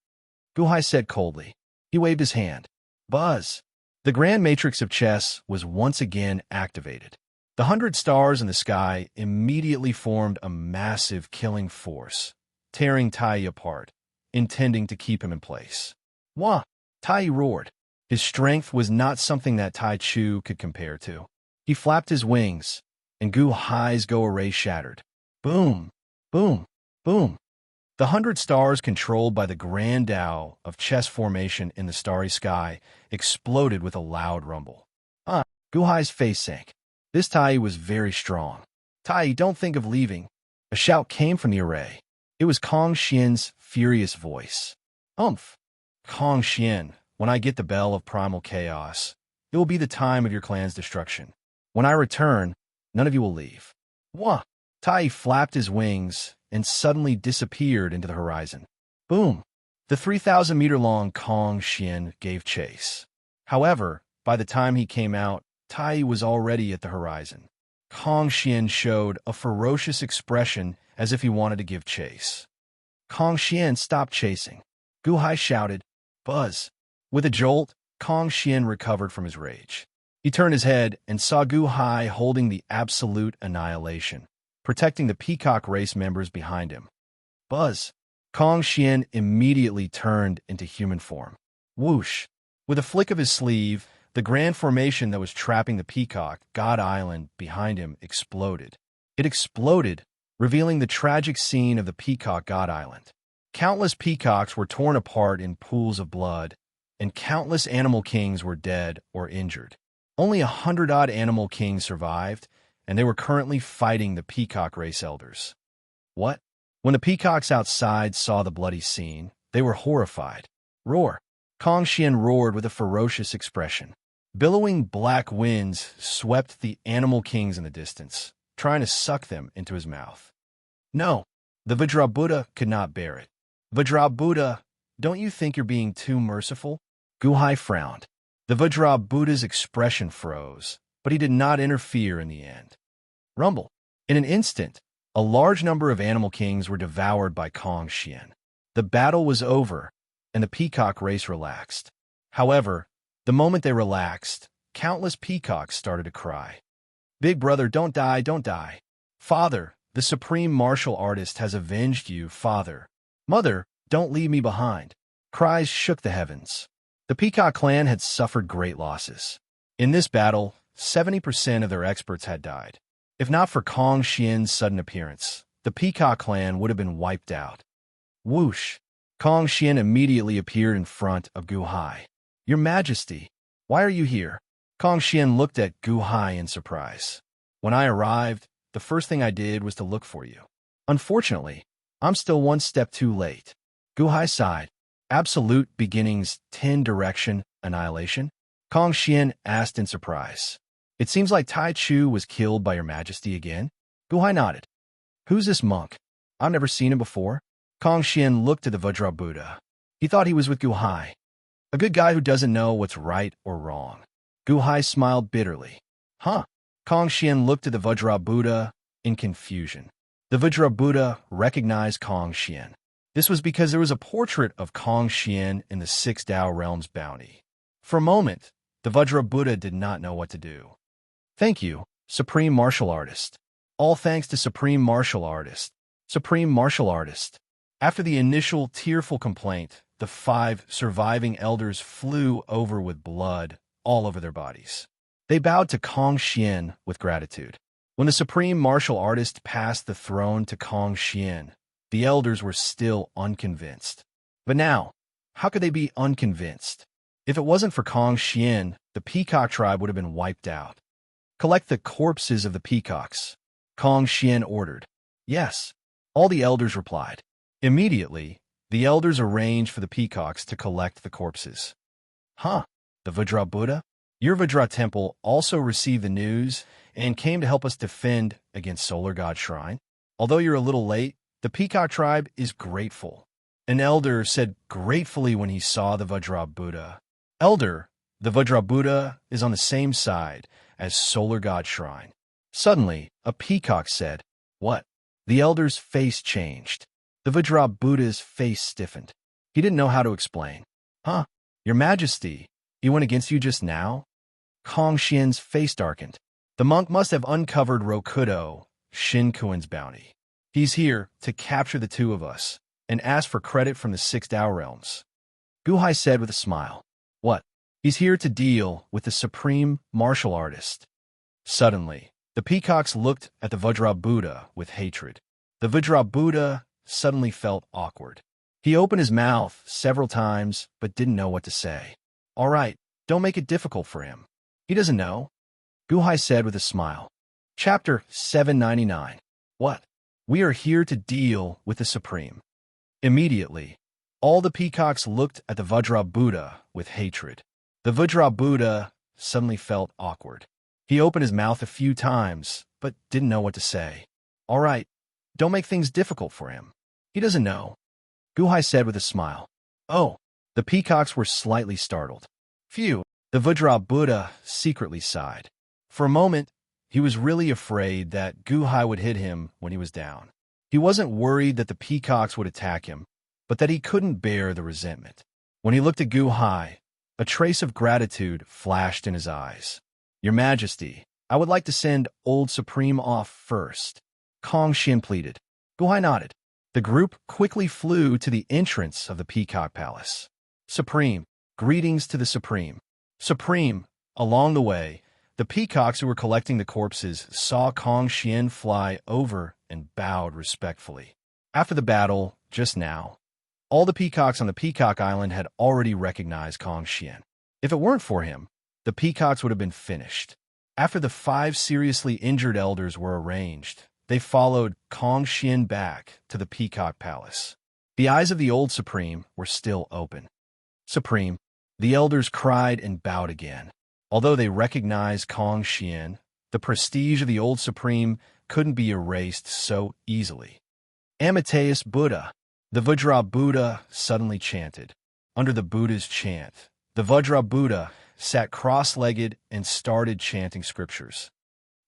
Guhai said coldly. He waved his hand. Buzz. The grand matrix of chess was once again activated. The 100 stars in the sky immediately formed a massive killing force, tearing Tai apart, intending to keep him in place. Wah! Tai roared. His strength was not something that Taichu could compare to. He flapped his wings, and Guhai's Go array shattered. Boom! Boom! Boom! The 100 stars controlled by the grand Tao of chess formation in the starry sky exploded with a loud rumble. Guhai's face sank. This Tai was very strong. Tai, don't think of leaving. A shout came from the array. It was Kong Xian's furious voice. Umph! Kong Xian, when I get the bell of primal chaos, it will be the time of your clan's destruction. When I return, none of you will leave. Wah! Tai flapped his wings and suddenly disappeared into the horizon. Boom! The 3,000-meter-long Kong Xian gave chase. However, by the time he came out, Tai was already at the horizon. Kong Xian showed a ferocious expression as if he wanted to give chase. Kong Xian stopped chasing. Guhai shouted, Buzz! With a jolt, Kong Xian recovered from his rage. He turned his head and saw Guhai holding the absolute annihilation, protecting the Peacock race members behind him. Buzz! Kong Xian immediately turned into human form. Whoosh! With a flick of his sleeve, the grand formation that was trapping the Peacock God Island behind him exploded. It exploded, revealing the tragic scene of the Peacock God Island. Countless peacocks were torn apart in pools of blood, and countless animal kings were dead or injured. Only 100-odd animal kings survived, and they were currently fighting the Peacock race elders. What? When the peacocks outside saw the bloody scene, they were horrified. Roar! Kong Xian roared with a ferocious expression. Billowing black winds swept the animal kings in the distance, trying to suck them into his mouth. No, the Vajra Buddha could not bear it. Vajra Buddha, don't you think you're being too merciful? Guhai frowned. The Vajra Buddha's expression froze, but he did not interfere in the end. Rumble. In an instant, a large number of animal kings were devoured by Kong Xian. The battle was over, and the peacock race relaxed. However, the moment they relaxed, countless peacocks started to cry. Big brother, don't die, don't die. Father, the supreme martial artist has avenged you, father. Mother, don't leave me behind. Cries shook the heavens. The Peacock clan had suffered great losses. In this battle, 70% of their experts had died. If not for Kong Xian's sudden appearance, the Peacock clan would have been wiped out. Whoosh! Kong Xian immediately appeared in front of Guhai. Your Majesty, why are you here? Kong Xian looked at Guhai in surprise. When I arrived, the first thing I did was to look for you. Unfortunately, I'm still one step too late. Guhai sighed. Absolute beginnings, 10 direction, annihilation? Kong Xian asked in surprise. It seems like Tai Chu was killed by your majesty again? Guhai nodded. Who's this monk? I've never seen him before. Kong Xian looked at the Vajra Buddha. He thought he was with Guhai. A good guy who doesn't know what's right or wrong. Guhai smiled bitterly. Huh? Kong Xian looked at the Vajra Buddha in confusion. The Vajra Buddha recognized Kong Xian. This was because there was a portrait of Kong Xian in the Six Dao Realms bounty. For a moment, the Vajra Buddha did not know what to do. Thank you, Supreme Martial Artist. All thanks to Supreme Martial Artist. Supreme Martial Artist. After the initial tearful complaint, the 5 surviving elders flew over with blood all over their bodies. They bowed to Kong Xian with gratitude. When the Supreme Martial Artist passed the throne to Kong Xian, the elders were still unconvinced. But now, how could they be unconvinced? If it wasn't for Kong Xian, the peacock tribe would have been wiped out. Collect the corpses of the peacocks, Kong Xian ordered. Yes, all the elders replied. Immediately, the elders arranged for the peacocks to collect the corpses. Huh, the Vajra Buddha? Your Vajra temple also received the news and came to help us defend against Solar God Shrine. Although you're a little late, the peacock tribe is grateful. An elder said gratefully when he saw the Vajra Buddha. Elder, the Vajra Buddha is on the same side as Solar God Shrine. Suddenly, a peacock said, What? The elder's face changed. The Vajra Buddha's face stiffened. He didn't know how to explain. Huh? Your Majesty, he went against you just now? Kong Xian's face darkened. The monk must have uncovered Rokudo, Shin Kuan's bounty. He's here to capture the 2 of us and ask for credit from the 6 Dao Realms. Guhai said with a smile. What? He's here to deal with the Supreme Martial Artist. Suddenly, the peacocks looked at the Vajra Buddha with hatred. The Vajra Buddha suddenly felt awkward. He opened his mouth several times but didn't know what to say. All right, don't make it difficult for him. He doesn't know. Guhai said with a smile. Chapter 799. What? We are here to deal with the Supreme. Immediately, all the peacocks looked at the Vajra Buddha with hatred. The Vajra Buddha suddenly felt awkward. He opened his mouth a few times, but didn't know what to say. All right, don't make things difficult for him. He doesn't know. Guhai said with a smile. Oh, the peacocks were slightly startled. Phew, the Vajra Buddha secretly sighed. For a moment, he was really afraid that Guhai would hit him when he was down. He wasn't worried that the peacocks would attack him, but that he couldn't bear the resentment. When he looked at Guhai, a trace of gratitude flashed in his eyes. Your Majesty, I would like to send Old Supreme off first. Kong Xian pleaded. Guhai nodded. The group quickly flew to the entrance of the Peacock Palace. Supreme, greetings to the Supreme. Supreme, along the way, the peacocks who were collecting the corpses saw Kong Xian fly over and bowed respectfully. After the battle, just now, all the peacocks on the Peacock Island had already recognized Kong Xian. If it weren't for him, the peacocks would have been finished. After the 5 seriously injured elders were arranged, they followed Kong Xian back to the Peacock Palace. The eyes of the old Supreme were still open. Supreme, the elders cried and bowed again. Although they recognized Kong Xian, the prestige of the old Supreme couldn't be erased so easily. Amateus Buddha, the Vajra Buddha suddenly chanted. Under the Buddha's chant, the Vajra Buddha sat cross-legged and started chanting scriptures.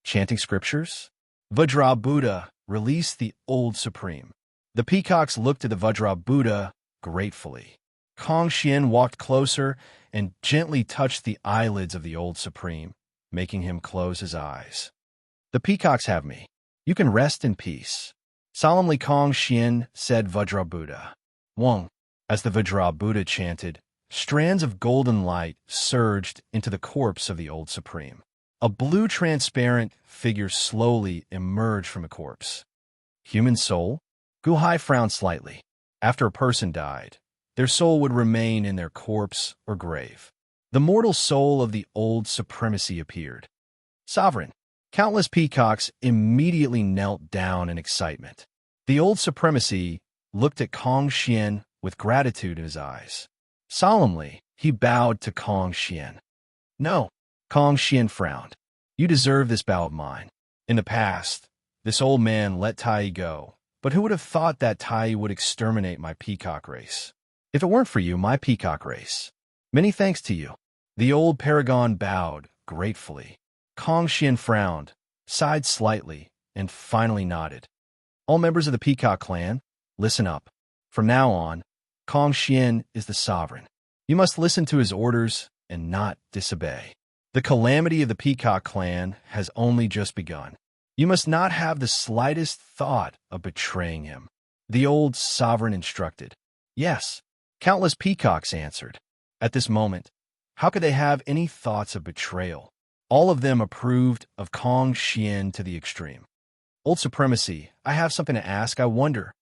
Chanting scriptures? Vajra Buddha released the old Supreme. The peacocks looked at the Vajra Buddha gratefully. Kong Xian walked closer and gently touched the eyelids of the old Supreme, making him close his eyes. The peacocks have me. You can rest in peace. Solemnly Kong Xian said Vajra Buddha. Wong, as the Vajra Buddha chanted, strands of golden light surged into the corpse of the old Supreme. A blue transparent figure slowly emerged from a corpse. Human soul? Guhai frowned slightly. After a person died, their soul would remain in their corpse or grave. The mortal soul of the old supremacy appeared. Sovereign, Countless peacocks immediately knelt down in excitement. The old supremacy looked at Kong Xian with gratitude in his eyes. Solemnly, he bowed to Kong Xian. No, Kong Xian frowned. You deserve this bow of mine. In the past, this old man let Tai go, but who would have thought that Tai would exterminate my peacock race? If it weren't for you, my peacock race. Many thanks to you. The old paragon bowed gratefully. Kong Xian frowned, sighed slightly, and finally nodded. All members of the Peacock clan, listen up. From now on, Kong Xian is the sovereign. You must listen to his orders and not disobey. The calamity of the Peacock clan has only just begun. You must not have the slightest thought of betraying him. The old sovereign instructed. Yes, countless peacocks answered. At this moment, how could they have any thoughts of betrayal? All of them approved of Kong Xian to the extreme. Old Supremacy, I have something to ask, I wonder.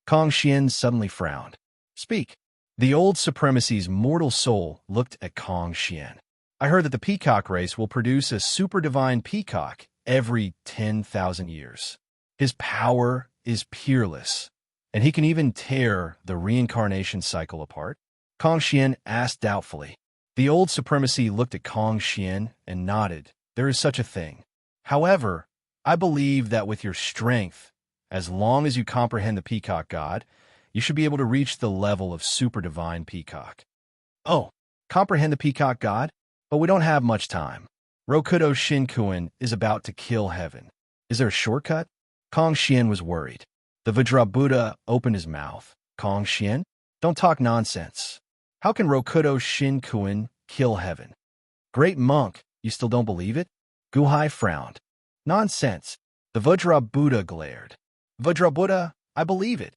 Kong Xian suddenly frowned. Speak. The Old Supremacy's mortal soul looked at Kong Xian. I heard that the peacock race will produce a super divine peacock every 10,000 years. His power is peerless, and he can even tear the reincarnation cycle apart. Kong Xian asked doubtfully. The Old Supremacy looked at Kong Xian and nodded. There is such a thing. However, I believe that with your strength, as long as you comprehend the Peacock God, you should be able to reach the level of super divine peacock. Oh, comprehend the Peacock God? But we don't have much time. Rokudo Shinkuin is about to kill heaven. Is there a shortcut? Kong Xian was worried. The Vajra Buddha opened his mouth. Kong Xian, don't talk nonsense. How can Rokudo Shinkuin kill heaven? Great monk, you still don't believe it? Guhai frowned. Nonsense. The Vajra Buddha glared. Vajra Buddha, I believe it.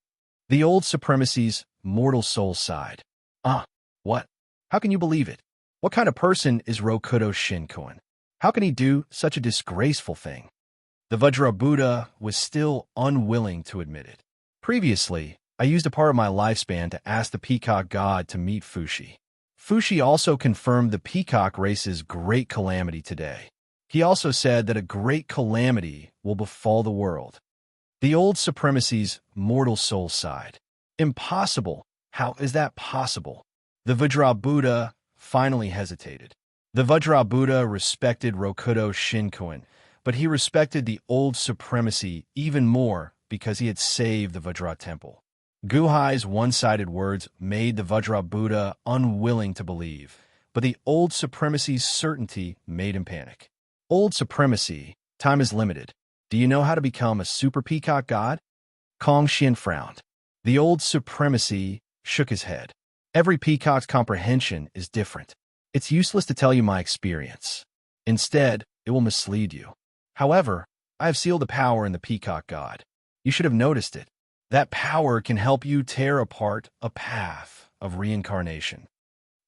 The Old Supremacy's mortal soul sighed. What? How can you believe it? What kind of person is Rokudo Shinkuin? How can he do such a disgraceful thing? The Vajra Buddha was still unwilling to admit it. Previously, I used a part of my lifespan to ask the Peacock God to meet Fushi. Fushi also confirmed the Peacock race's great calamity today. He also said that a great calamity will befall the world. The Old Supremacy's mortal soul sighed. Impossible. How is that possible? The Vajra Buddha finally hesitated. The Vajra Buddha respected Rokudo Shinkuin, but he respected the Old Supremacy even more because he had saved the Vajra Temple. Guhai's one-sided words made the Vajra Buddha unwilling to believe, but the Old Supremacy's certainty made him panic. Old Supremacy, time is limited. Do you know how to become a super peacock god? Kong Xian frowned. The Old Supremacy shook his head. Every peacock's comprehension is different. It's useless to tell you my experience. Instead, it will mislead you. However, I have sealed the power in the peacock god. You should have noticed it. That power can help you tear apart a path of reincarnation.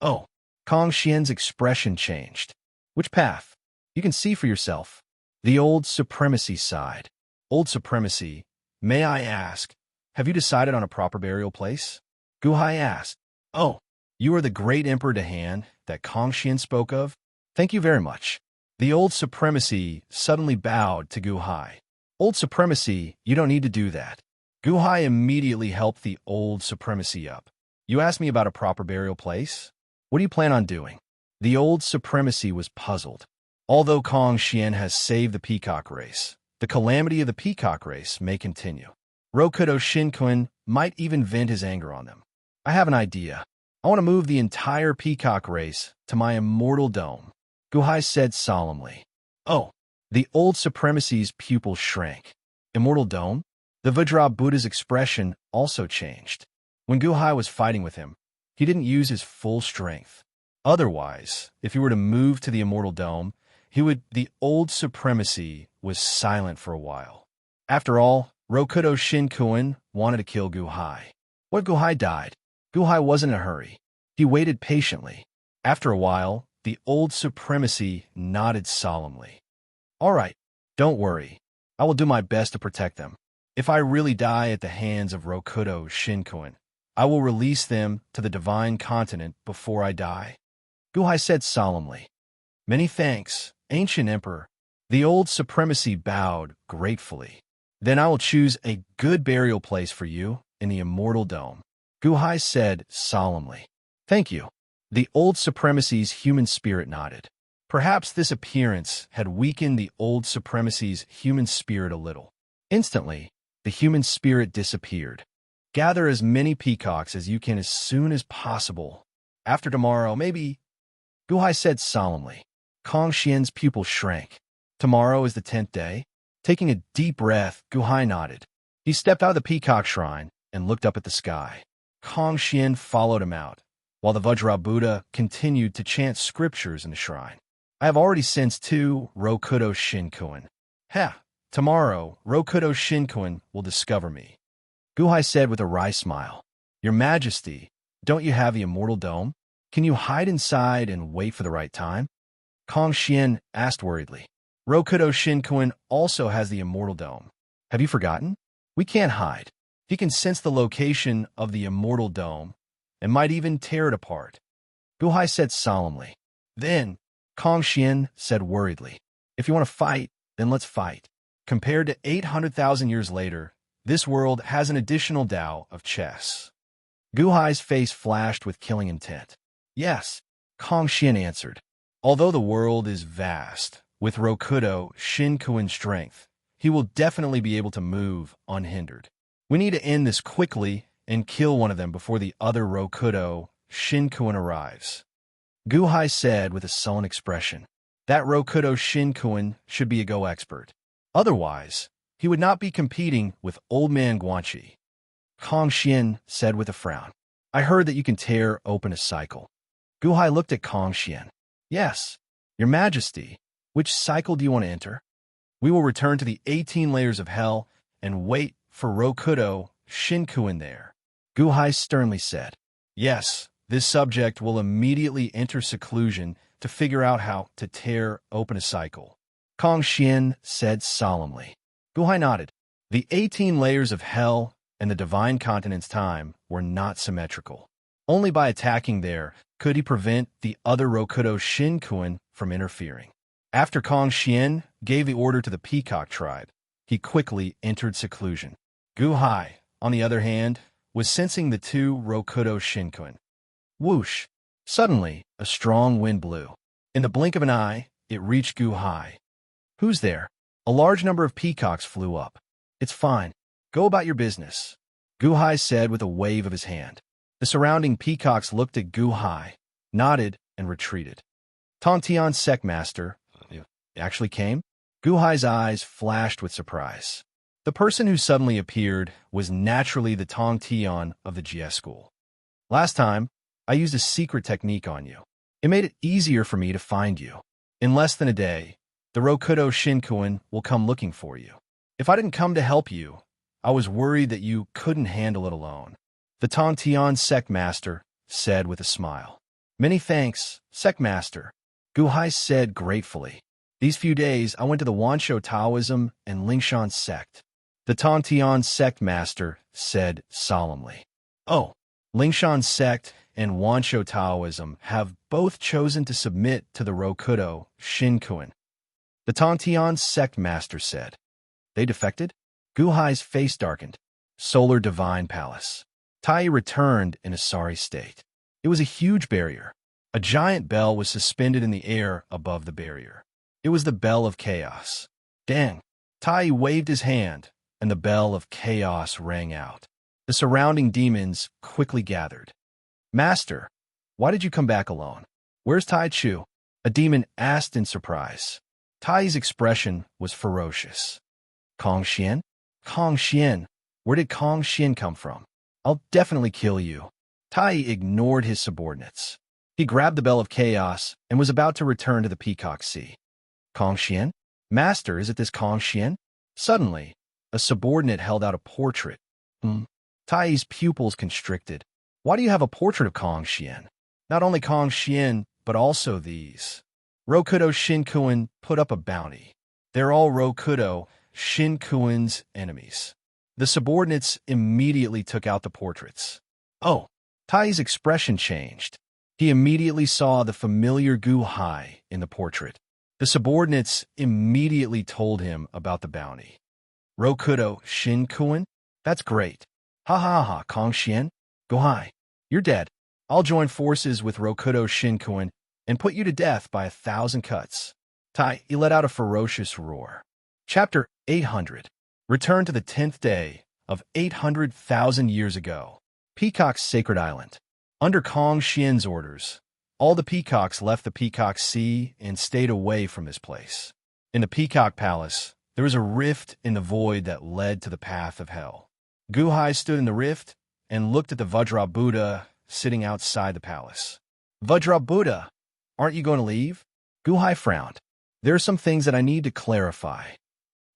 Oh, Kong Xian's expression changed. Which path? You can see for yourself. The Old Supremacy sighed. Old Supremacy, may I ask, have you decided on a proper burial place? Guhai asked. Oh, you are the great Emperor Dahan that Kong Xian spoke of? Thank you very much. The Old Supremacy suddenly bowed to Guhai. Old Supremacy, you don't need to do that. Guhai immediately helped the Old Supremacy up. You asked me about a proper burial place? What do you plan on doing? The Old Supremacy was puzzled. Although Kong Xian has saved the peacock race, the calamity of the peacock race may continue. Rokudo Shinkuin might even vent his anger on them. I have an idea. I want to move the entire peacock race to my immortal dome, Guhai said solemnly. Oh, the Old Supremacy's pupil shrank. Immortal dome? The Vajra Buddha's expression also changed. When Guhai was fighting with him, he didn't use his full strength. Otherwise, if he were to move to the immortal dome, the Old Supremacy was silent for a while. After all, Rokudo Shinkuin wanted to kill Guhai. What if Guhai died? Guhai wasn't in a hurry. He waited patiently. After a while, the Old Supremacy nodded solemnly. All right, don't worry. I will do my best to protect them. If I really die at the hands of Rokudo Shinkuin, I will release them to the divine continent before I die. Guhai said solemnly. Many thanks, Ancient Emperor. The old supremacy bowed gratefully. Then I will choose a good burial place for you in the Immortal Dome, Guhai said solemnly. Thank you. The old supremacy's human spirit nodded. Perhaps this appearance had weakened the old supremacy's human spirit a little. Instantly, the human spirit disappeared. Gather as many peacocks as you can as soon as possible. After tomorrow, maybe, Guhai said solemnly. Kong Xian's pupil shrank. Tomorrow is the 10th day. Taking a deep breath, Guhai nodded. He stepped out of the peacock shrine and looked up at the sky. Kong Xian followed him out, while the Vajra Buddha continued to chant scriptures in the shrine. I have already sensed 2 Rokudo Shinkuin. Tomorrow, Rokudo Shinkuin will discover me, Guhai said with a wry smile. Your Majesty, don't you have the Immortal Dome? Can you hide inside and wait for the right time? Kong Xian asked worriedly. Rokudo Shinkuin also has the Immortal Dome. Have you forgotten? We can't hide. He can sense the location of the Immortal Dome and might even tear it apart, Guhai said solemnly. Then, Kong Xian said worriedly, if you want to fight, then let's fight. Compared to 800,000 years later, this world has an additional Tao of chess. Guhai's face flashed with killing intent. Yes, Kong Xian answered. Although the world is vast, with Rokudo Shinkuin's strength, he will definitely be able to move unhindered. We need to end this quickly and kill one of them before the other Rokudo Shinkuin arrives, Guhai said with a sullen expression. That Rokudo Shinkuin should be a Go expert. Otherwise, he would not be competing with Old Man Guanxi. Kong Xian said with a frown. I heard that you can tear open a cycle. Guhai looked at Kong Xian. Yes, Your Majesty, which cycle do you want to enter? We will return to the 18 layers of hell and wait for Rokudo Shinkuin there, Guhai sternly said. Yes, this subject will immediately enter seclusion to figure out how to tear open a cycle, Kong Xian said solemnly. Guhai nodded. The 18 layers of hell and the divine continent's time were not symmetrical. Only by attacking there could he prevent the other Rokudo Shinkuin from interfering. After Kong Xian gave the order to the Peacock tribe, he quickly entered seclusion. Guhai, on the other hand, was sensing the 2 Rokudo Shinkuin. Whoosh! Suddenly, a strong wind blew. In the blink of an eye, it reached Guhai. Who's there? A large number of peacocks flew up. It's fine. Go about your business, Guhai said with a wave of his hand. The surrounding peacocks looked at Guhai, nodded, and retreated. Tongtian Sectmaster actually came? Guhai's eyes flashed with surprise. The person who suddenly appeared was naturally the Tongtian of the GS school. Last time, I used a secret technique on you. It made it easier for me to find you. In less than a day, the Rokudo Shinkuin will come looking for you. If I didn't come to help you, I was worried that you couldn't handle it alone, the Tongtian Sectmaster said with a smile. Many thanks, Sectmaster, Guhai said gratefully. These few days, I went to the Wansho Taoism and Lingshan sect, the Tongtian Sectmaster said solemnly. Oh, Lingshan sect and Wansho Taoism have both chosen to submit to the Rokudo Shinkuin, the Tongtian Sectmaster said. They defected? Guhai's face darkened. Solar Divine Palace. Tai returned in a sorry state. It was a huge barrier. A giant bell was suspended in the air above the barrier. It was the bell of chaos. Dang! Tai waved his hand, and the bell of chaos rang out. The surrounding demons quickly gathered. Master, why did you come back alone? Where's Tai Chu? A demon asked in surprise. Tai's expression was ferocious. Kong Xian? Kong Xian? Where did Kong Xian come from? I'll definitely kill you. Tai ignored his subordinates. He grabbed the bell of chaos and was about to return to the Peacock Sea. Kong Xian? Master, is it this Kong Xian? Suddenly, a subordinate held out a portrait. Tai's pupils constricted. Why do you have a portrait of Kong Xian? Not only Kong Xian, but also these. Rokudo Shinkuin put up a bounty. They're all Rokudo Shinkuin's enemies. The subordinates immediately took out the portraits. Oh, Tai's expression changed. He immediately saw the familiar Guhai in the portrait. The subordinates immediately told him about the bounty. Rokudo Shinkuin? That's great. Ha ha ha, Kongxian. Guhai, you're dead. I'll join forces with Rokudo Shinkuin and put you to death by 1,000 cuts. Tai, he let out a ferocious roar. Chapter 800. Return to the 10th day of 800,000 years ago. Peacock's Sacred Island. Under Kong Xian's orders, all the peacocks left the Peacock Sea and stayed away from this place. In the Peacock Palace, there was a rift in the void that led to the path of hell. Guhai stood in the rift and looked at the Vajra Buddha sitting outside the palace. Vajra Buddha, aren't you going to leave? Guhai frowned. There are some things that I need to clarify.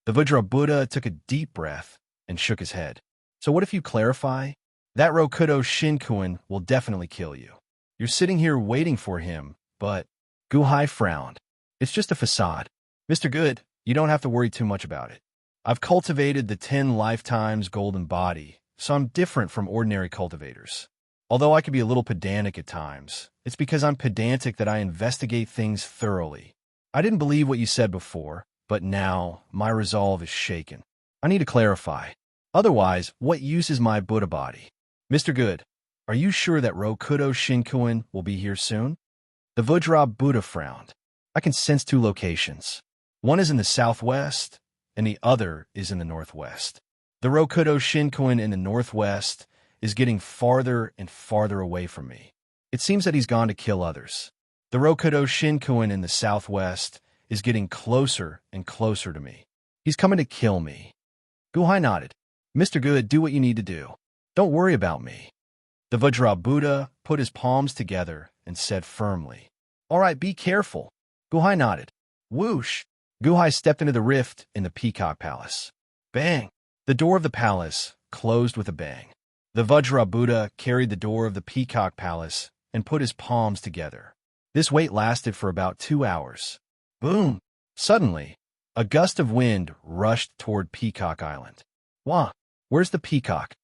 The Vajra Buddha took a deep breath and shook his head. So what if you clarify? That Rokudo Shinkuin will definitely kill you. You're sitting here waiting for him, but Guhai frowned. It's just a facade. Mr. Good, you don't have to worry too much about it. I've cultivated the 10 lifetimes golden body, so I'm different from ordinary cultivators. Although I can be a little pedantic at times, it's because I'm pedantic that I investigate things thoroughly. I didn't believe what you said before, but now my resolve is shaken. I need to clarify. Otherwise, what use is my Buddha body? Mr. Good, are you sure that Rokudo Shinkuin will be here soon? The Vajra Buddha frowned. I can sense 2 locations. One is in the southwest, and the other is in the northwest. The Rokudo Shinkuin in the northwest is getting farther and farther away from me. It seems that he's gone to kill others. The Rokudo Shinkuin in the southwest is getting closer and closer to me. He's coming to kill me. Guhai nodded. Mr. Good, do what you need to do. Don't worry about me. The Vajra Buddha put his palms together and said firmly, All right, be careful. Guhai nodded. Whoosh! Guhai stepped into the rift in the Peacock Palace. Bang! The door of the palace closed with a bang. The Vajra Buddha carried the door of the Peacock Palace and put his palms together. This wait lasted for about 2 hours. Boom! Suddenly, a gust of wind rushed toward Peacock Island. Wah! Where's the peacock?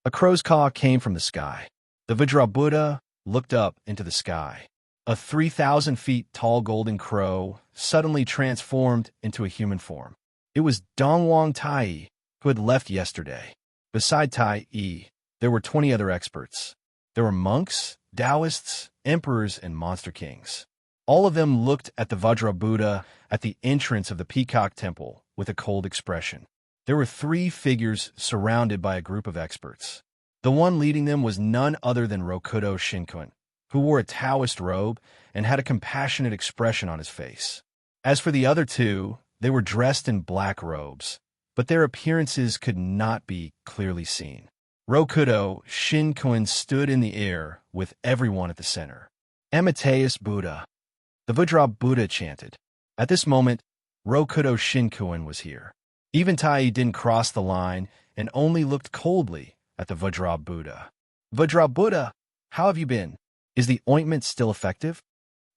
A crow's caw came from the sky. The Vajra Buddha looked up into the sky. A 3,000 feet tall golden crow suddenly transformed into a human form. It was Dongwang Tai, who had left yesterday. Beside Tai, there were 20 other experts. There were monks, Taoists, emperors, and monster kings. All of them looked at the Vajra Buddha at the entrance of the Peacock Temple with a cold expression. There were 3 figures surrounded by a group of experts. The one leading them was none other than Rokudo Shinkuin, who wore a Taoist robe and had a compassionate expression on his face. As for the other 2, they were dressed in black robes, but their appearances could not be clearly seen. Rokudo Shinkuin stood in the air with everyone at the center. Amateus Buddha. The Vajra Buddha chanted. At this moment, Rokudo Shinkuin was here. Even Tai didn't cross the line and only looked coldly at the Vajra Buddha. Vajra Buddha, how have you been? Is the ointment still effective?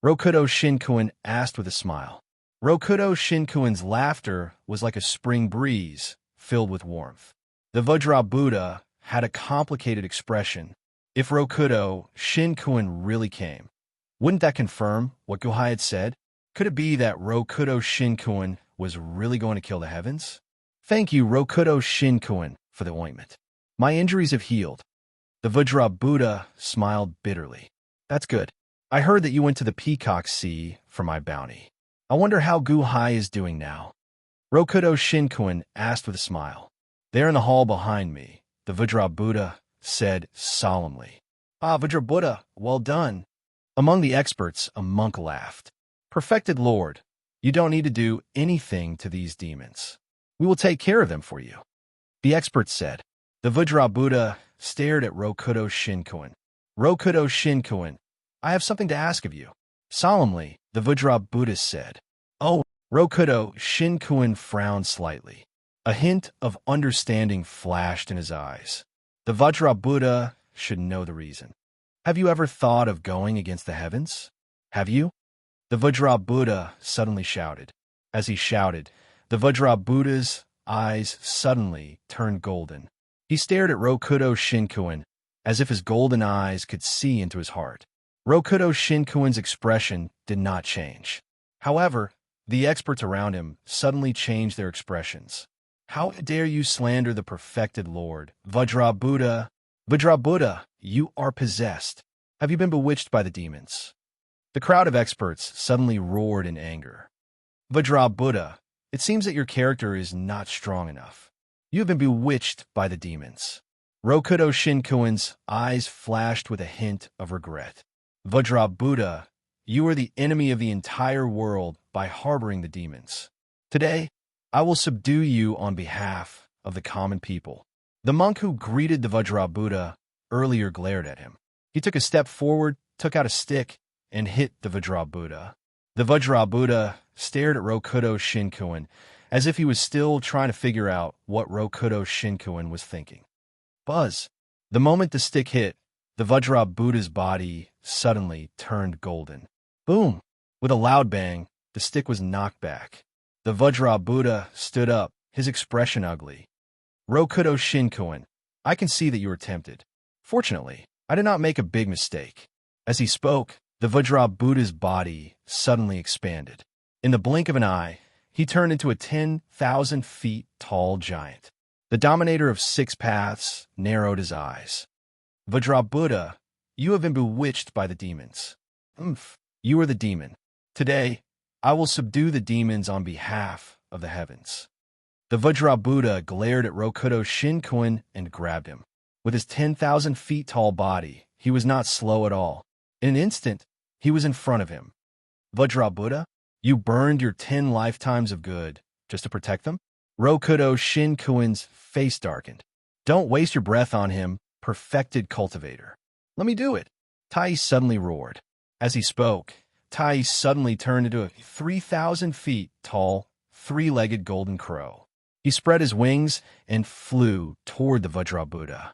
Rokudo Shinkuin asked with a smile. Rokudo Shinkuin's laughter was like a spring breeze filled with warmth. The Vajra Buddha had a complicated expression. If Rokudo Shinkuin really came, wouldn't that confirm what Guhai had said? Could it be that Rokudo Shinkuin was really going to kill the heavens? Thank you, Rokudo Shinkuin, for the ointment. My injuries have healed. The Vajra Buddha smiled bitterly. That's good. I heard that you went to the Peacock Sea for my bounty. I wonder how Guhai is doing now. Rokudo Shinkuin asked with a smile. There in the hall behind me, the Vajra Buddha said solemnly. Ah, Vajra Buddha, well done. Among the experts, a monk laughed. Perfected Lord, you don't need to do anything to these demons. We will take care of them for you. The expert said. The Vajra Buddha stared at Rokudo Shinkuin. Rokudo Shinkuin, I have something to ask of you. Solemnly, the Vajra Buddha said. Oh, Rokudo Shinkuin frowned slightly. A hint of understanding flashed in his eyes. The Vajra Buddha should know the reason. Have you ever thought of going against the heavens? Have you? The Vajra Buddha suddenly shouted. As he shouted, the Vajra Buddha's eyes suddenly turned golden. He stared at Rokudo Shinkuin as if his golden eyes could see into his heart. Rokudo Shinkuin's expression did not change. However, The experts around him suddenly changed their expressions. How dare you slander the perfected Lord? Vajrabuddha, Vajrabuddha, you are possessed. Have you been bewitched by the demons? The crowd of experts suddenly roared in anger. Vajrabuddha, it seems that your character is not strong enough. You have been bewitched by the demons. Rokudo Shinkuin's eyes flashed with a hint of regret. Vajrabuddha, you are the enemy of the entire world by harboring the demons. Today, I will subdue you on behalf of the common people. The monk who greeted the Vajrabuddha earlier glared at him. He took a step forward, took out a stick, and hit the Vajrabuddha. The Vajrabuddha stared at Rokudo Shinkuin as if he was still trying to figure out what Rokudo Shinkuin was thinking. Buzz! The moment the stick hit, the Vajrabuddha's body suddenly turned golden. Boom! With a loud bang, the stick was knocked back. The Vajrabuddha stood up, his expression ugly. Rokudo Shinkuin, I can see that you were tempted. Fortunately, I did not make a big mistake. As he spoke, the Vajrabuddha's body suddenly expanded. In the blink of an eye, he turned into a 10,000 feet tall giant. The dominator of 6 paths narrowed his eyes. Vajrabuddha, you have been bewitched by the demons. You are the demon. Today, I will subdue the demons on behalf of the heavens. The Vajrabuddha glared at Rokudo Shinkuin and grabbed him. With his 10,000 feet tall body, he was not slow at all. In an instant, he was in front of him. Vajrabuddha, you burned your 10 lifetimes of good just to protect them? Rokudo Shinkuin's face darkened. Don't waste your breath on him, perfected cultivator. Let me do it. Tai suddenly roared. As he spoke, Tai suddenly turned into a 3,000 feet tall, 3-legged golden crow. He spread his wings and flew toward the Vajrabuddha.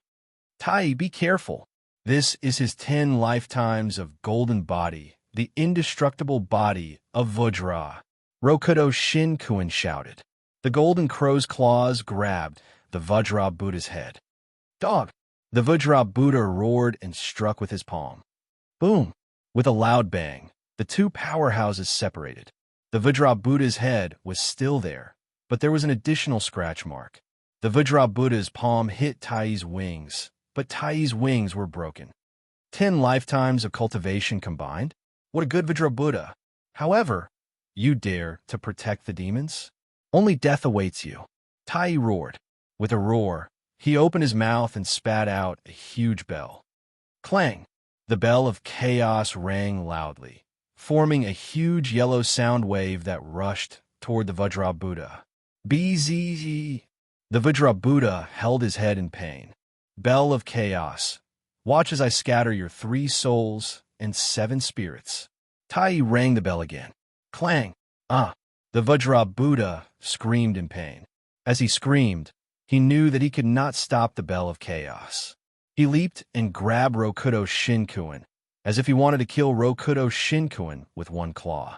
Tai, be careful. This is his 10 lifetimes of golden body, the indestructible body of Vajra. Rokudo Shinkuin shouted. The golden crow's claws grabbed the Vajrabuddha's head. Dog! The Vajrabuddha roared and struck with his palm. Boom! With a loud bang, the two powerhouses separated. The Vajrabuddha's head was still there, but there was an additional scratch mark. The Vajrabuddha's palm hit Tai's wings, but Tai's wings were broken. 10 lifetimes of cultivation combined? What a good Vajrabuddha! However, you dare to protect the demons? Only death awaits you. Tai roared. With a roar, he opened his mouth and spat out a huge bell. Clang! The bell of chaos rang loudly, forming a huge yellow sound wave that rushed toward the Vajrabuddha. BZZ! The Vajrabuddha held his head in pain. Bell of chaos, watch as I scatter your 3 souls and 7 spirits. Tai rang the bell again. Clang! The Vajrabuddha screamed in pain. As he screamed, he knew that he could not stop the bell of chaos. He leaped and grabbed Rokudo Shinkuin, as if he wanted to kill Rokudo Shinkuin with one claw.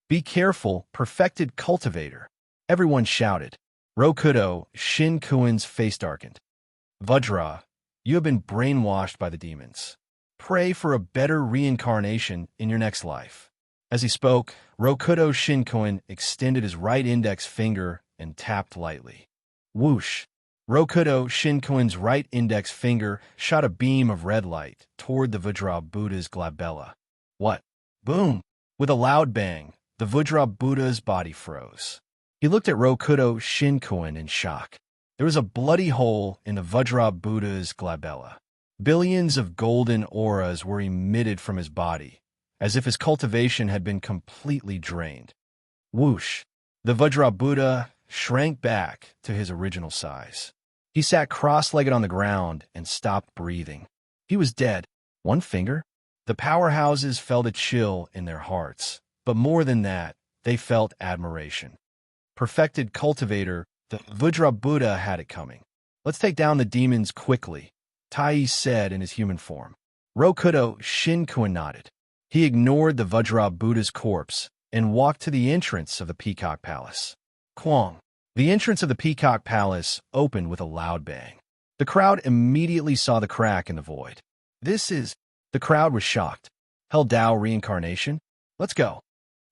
Be careful, perfected cultivator! Everyone shouted. Rokudo Shinkuin's face darkened. Vajra, you have been brainwashed by the demons. Pray for a better reincarnation in your next life. As he spoke, Rokudo Shinkuin extended his right index finger and tapped lightly. Whoosh! Rokudo Shinkuin's right index finger shot a beam of red light toward the Vajrabuddha's glabella. What? Boom! With a loud bang, the Vajrabuddha's body froze. He looked at Rokudo Shinkuin in shock. There was a bloody hole in the Vajrabuddha's glabella. Billions of golden auras were emitted from his body, as if his cultivation had been completely drained. Whoosh! The Vajrabuddha shrank back to his original size. He sat cross-legged on the ground and stopped breathing. He was dead. One finger? The powerhouses felt a chill in their hearts, but more than that, they felt admiration. Perfected cultivator, the Vajrabuddha had it coming. Let's take down the demons quickly, Tai said in his human form. Rokudo Shinkuin nodded. He ignored the Vajrabuddha's corpse and walked to the entrance of the Peacock Palace. Quang! The entrance of the Peacock Palace opened with a loud bang. The crowd immediately saw the crack in the void. The crowd was shocked. Hell Dao reincarnation? Let's go.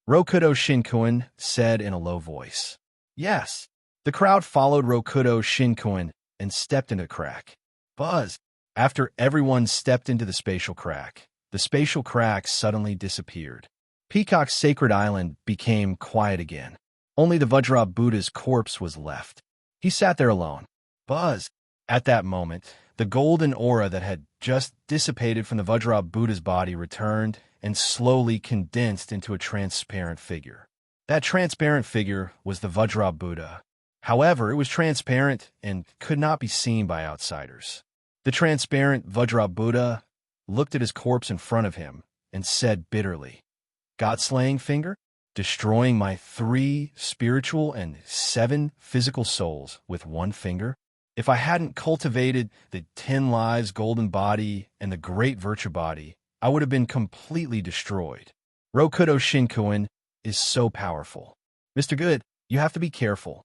Rokudo Shinkuin said in a low voice. Yes. The crowd followed Rokudo Shinkuin and stepped into the crack. Buzz. After everyone stepped into the spatial crack, the spatial crack suddenly disappeared. Peacock's sacred island became quiet again. Only the Vajra Buddha's corpse was left. He sat there alone. Buzz. At that moment, the golden aura that had just dissipated from the Vajra Buddha's body returned and slowly condensed into a transparent figure. That transparent figure was the Vajra Buddha. However, it was transparent and could not be seen by outsiders. The transparent Vajra Buddha looked at his corpse in front of him and said bitterly, God-slaying finger? Destroying my 3 spiritual and 7 physical souls with 1 finger? If I hadn't cultivated the 10 lives golden body and the great virtue body, I would have been completely destroyed. Rokudo Shinkuin is so powerful. Mr. Good, you have to be careful.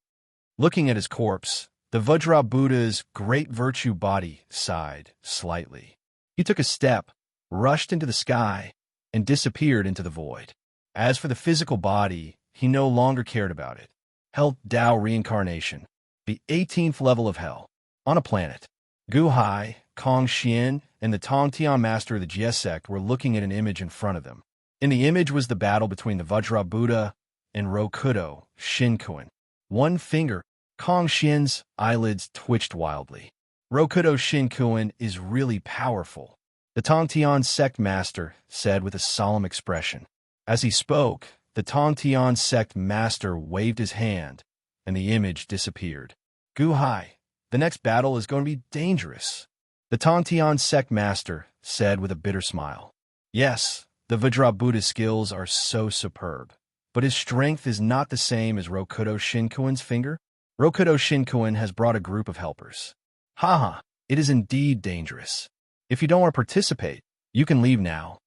Looking at his corpse, the Vajra Buddha's great virtue body sighed slightly. He took a step, rushed into the sky, and disappeared into the void. As for the physical body, he no longer cared about it. Hell Tao reincarnation. The 18th level of hell. On a planet. Gu Hai, Kong Xian, and the Tong Tian master of the Jie sect were looking at an image in front of them. In the image was the battle between the Vajra Buddha and Rokudo Shinkuin. 1 finger. Kong Xian's eyelids twitched wildly. Rokudo Shinkuin is really powerful, the Tong Tian sect master said with a solemn expression. As he spoke, the Tong Tian sect master waved his hand, and the image disappeared. Gu Hai, the next battle is going to be dangerous, the Tong Tian sect master said with a bitter smile. Yes, the Vajra Buddha's skills are so superb, but his strength is not the same as Rokudo Shinkuin's finger. Rokudo Shinkuin has brought a group of helpers. Haha, it is indeed dangerous. If you don't want to participate, you can leave now.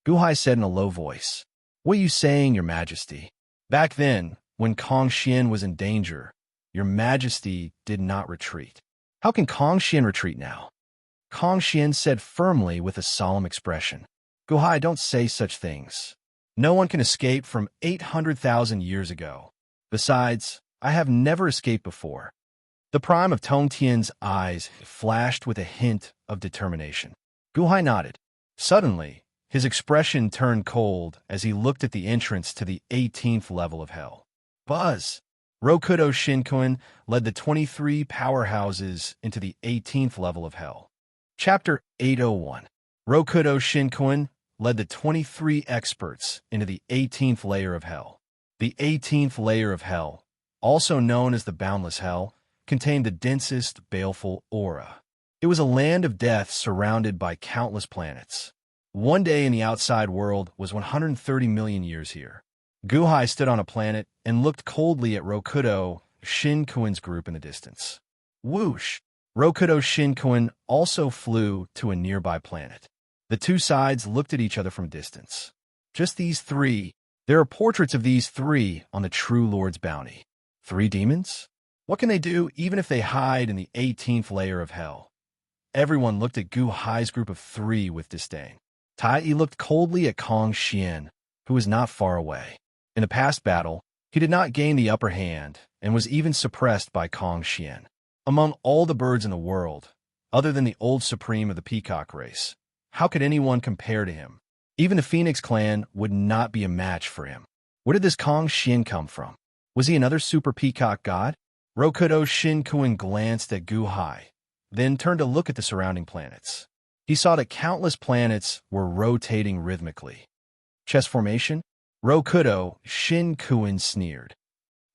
Gu Hai said in a low voice. What are you saying, Your Majesty? Back then, when Kong Xian was in danger, Your Majesty did not retreat. How can Kong Xian retreat now? Kong Xian said firmly with a solemn expression. Gu Hai, don't say such things. No one can escape from 800,000 years ago. Besides, I have never escaped before. The prime of Tong Tian's eyes flashed with a hint of determination. Gu Hai nodded. Suddenly, his expression turned cold as he looked at the entrance to the 18th level of hell. Buzz! Rokudo Shinkuin led the 23 powerhouses into the 18th level of hell. Chapter 801. Rokudo Shinkuin led the 23 experts into the 18th layer of hell. The 18th layer of hell, also known as the boundless hell, contained the densest, baleful aura. It was a land of death surrounded by countless planets. One day in the outside world was 130 million years here. Gu Hai stood on a planet and looked coldly at Rokudo Shinkuin's group in the distance. Whoosh! Rokudo Shinkuin also flew to a nearby planet. The 2 sides looked at each other from a distance. Just these 3. There are portraits of these 3 on the True Lord's bounty. 3 demons? What can they do even if they hide in the 18th layer of hell? Everyone looked at Gu Hai's group of 3 with disdain. Tai looked coldly at Kong Xian, who was not far away. In the past battle, he did not gain the upper hand and was even suppressed by Kong Xian. Among all the birds in the world, other than the old supreme of the peacock race, how could anyone compare to him? Even the Phoenix clan would not be a match for him. Where did this Kong Xian come from? Was he another super peacock god? Rokudo Shinkuin glanced at Gu Hai, then turned to look at the surrounding planets. He saw that countless planets were rotating rhythmically. Chess formation? Rokudo Shinkuin sneered.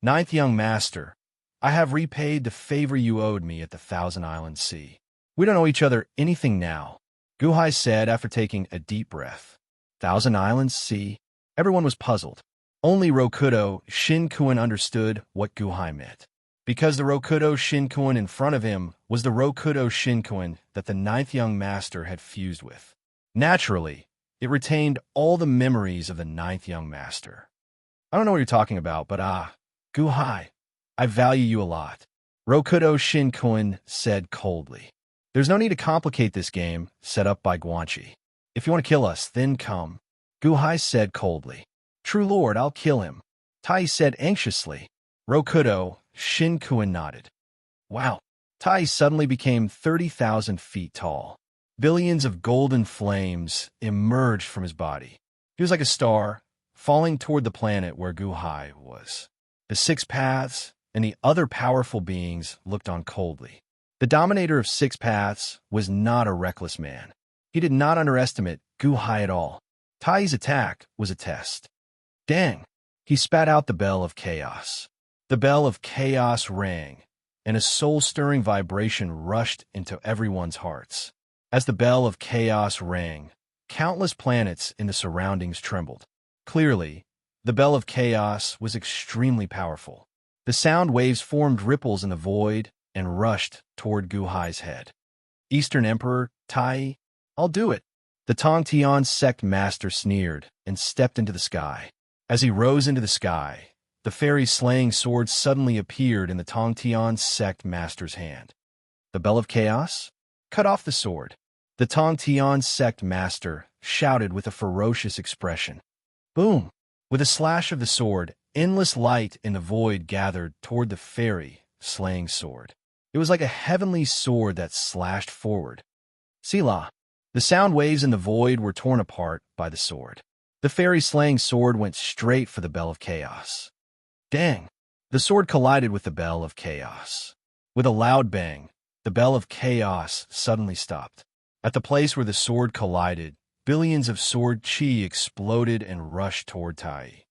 9th young master, I have repaid the favor you owed me at the Thousand Islands Sea. We don't owe each other anything now, Gu Hai said after taking a deep breath. Thousand Islands Sea? Everyone was puzzled. Only Rokudo Shinkuin understood what Gu Hai meant. Because the Rokudo Shinkuin in front of him was the Rokudo Shinkuin that the 9th young master had fused with. Naturally, it retained all the memories of the 9th young master. I don't know what you're talking about, but Gu Hai, I value you a lot, Rokudo Shinkuin said coldly. There's no need to complicate this game set up by Guanxi. If you want to kill us, then come, Gu Hai said coldly. True lord, I'll kill him, Tai said anxiously. Rokudo, Shinkuin nodded. Wow. Tai suddenly became 30,000 feet tall. Billions of golden flames emerged from his body. He was like a star, falling toward the planet where Guhai was. The six paths and the other powerful beings looked on coldly. The dominator of six paths was not a reckless man. He did not underestimate Guhai at all. Tai's attack was a test. Dang! He spat out the bell of chaos. The bell of chaos rang, and a soul-stirring vibration rushed into everyone's hearts. As the bell of chaos rang, countless planets in the surroundings trembled. Clearly, the bell of chaos was extremely powerful. The sound waves formed ripples in the void and rushed toward Guhai's head. Eastern Emperor, Tai, I'll do it. The Tongtian sect master sneered and stepped into the sky. As he rose into the sky, the fairy's slaying sword suddenly appeared in the Tongtian sect master's hand. The bell of chaos? Cut off the sword. The Tongtian sect master shouted with a ferocious expression. Boom! With a slash of the sword, endless light in the void gathered toward the fairy slaying sword. It was like a heavenly sword that slashed forward. Selah. The sound waves in the void were torn apart by the sword. The fairy slaying sword went straight for the bell of chaos. Dang! The sword collided with the bell of chaos. With a loud bang, the bell of chaos suddenly stopped. At the place where the sword collided, billions of sword chi exploded and rushed toward Tai.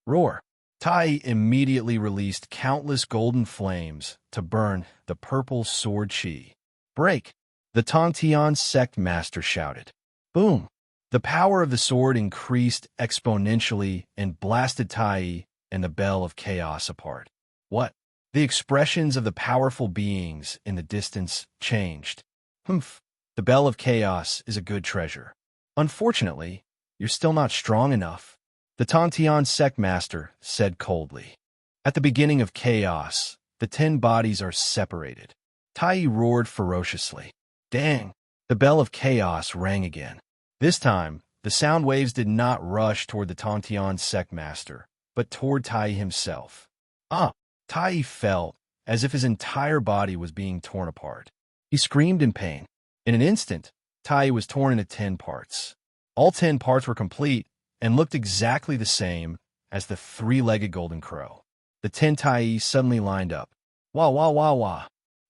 Roar! Tai immediately released countless golden flames to burn the purple sword chi. Break! The Tongtian sect master shouted. Boom! The power of the sword increased exponentially and blasted Tai and the bell of chaos apart. What? The expressions of the powerful beings in the distance changed. Humph! The bell of chaos is a good treasure. Unfortunately, you're still not strong enough, the Tongtian sect master said coldly. At the beginning of chaos, the 10 bodies are separated. Tai roared ferociously. Dang! The bell of chaos rang again. This time, the sound waves did not rush toward the Tongtian sect master, but toward Tai himself. Tai felt as if his entire body was being torn apart. He screamed in pain. In an instant, Tai was torn into 10 parts. All 10 parts were complete and looked exactly the same as the 3-legged golden crow. The 10 Tai suddenly lined up. Wah, wah, wah, wah.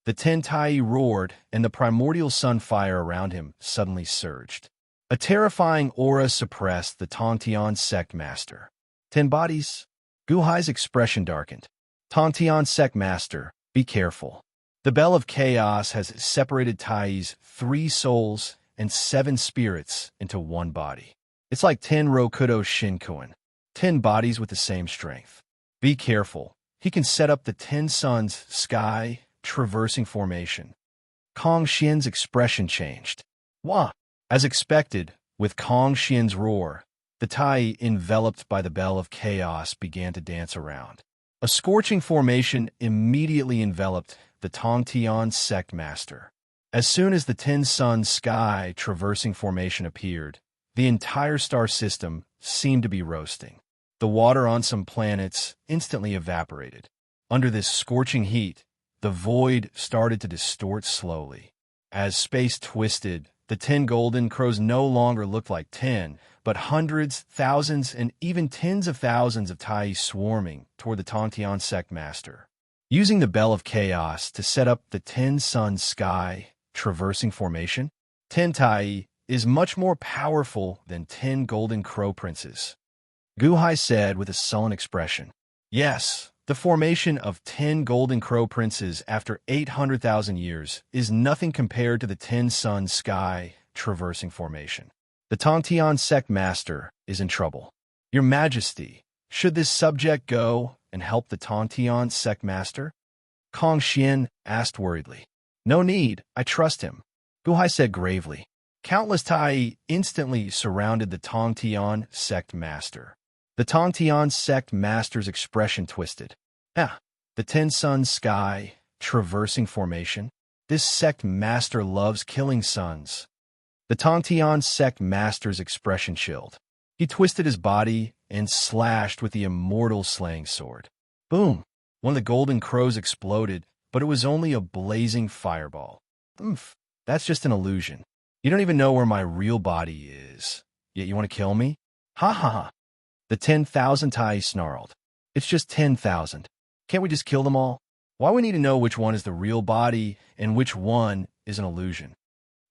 The 10 Tai roared, and the primordial sunfire around him suddenly surged. A terrifying aura suppressed the Tongtian sect master. 10 bodies? Guhai's expression darkened. Tongtian sect master, be careful. The bell of chaos has separated Tai's 3 souls and 7 spirits into 1 body. It's like 10 Rokudo Shinkuin, 10 bodies with the same strength. Be careful. He can set up the 10 suns sky traversing formation. Kong Xian's expression changed. Wah! As expected, with Kong Xian's roar, the Tai enveloped by the bell of chaos began to dance around. A scorching formation immediately enveloped the Tongtian sect master. As soon as the 10 sun sky traversing formation appeared, the entire star system seemed to be roasting. The water on some planets instantly evaporated. Under this scorching heat, the void started to distort slowly. As space twisted, the 10 golden crows no longer looked like 10, but hundreds, thousands, and even tens of thousands of Tai swarming toward the Tongtian sect master. Using the bell of chaos to set up the 10 sun sky traversing formation, 10 Tai is much more powerful than 10 golden crow princes. Guhai said with a sullen expression. Yes, the formation of 10 golden crow princes after 800,000 years is nothing compared to the 10 sun sky traversing formation. The Tongtian sect master is in trouble. Your Majesty, should this subject go and help the Tongtian sect master? Kong Xian asked worriedly. No need, I trust him, Guhai said gravely. Countless Tai instantly surrounded the Tongtian sect master. The Tongtian sect master's expression twisted. The 10 sun sky traversing formation? This sect master loves killing suns. The Tongtian sect master's expression chilled. He twisted his body and slashed with the immortal slaying sword. Boom! One of the golden crows exploded, but it was only a blazing fireball. Oomph! That's just an illusion. You don't even know where my real body is. Yet you want to kill me? Ha ha ha! The 10,000 Tai snarled. It's just 10,000. Can't we just kill them all? Why we need to know which one is the real body and which one is an illusion?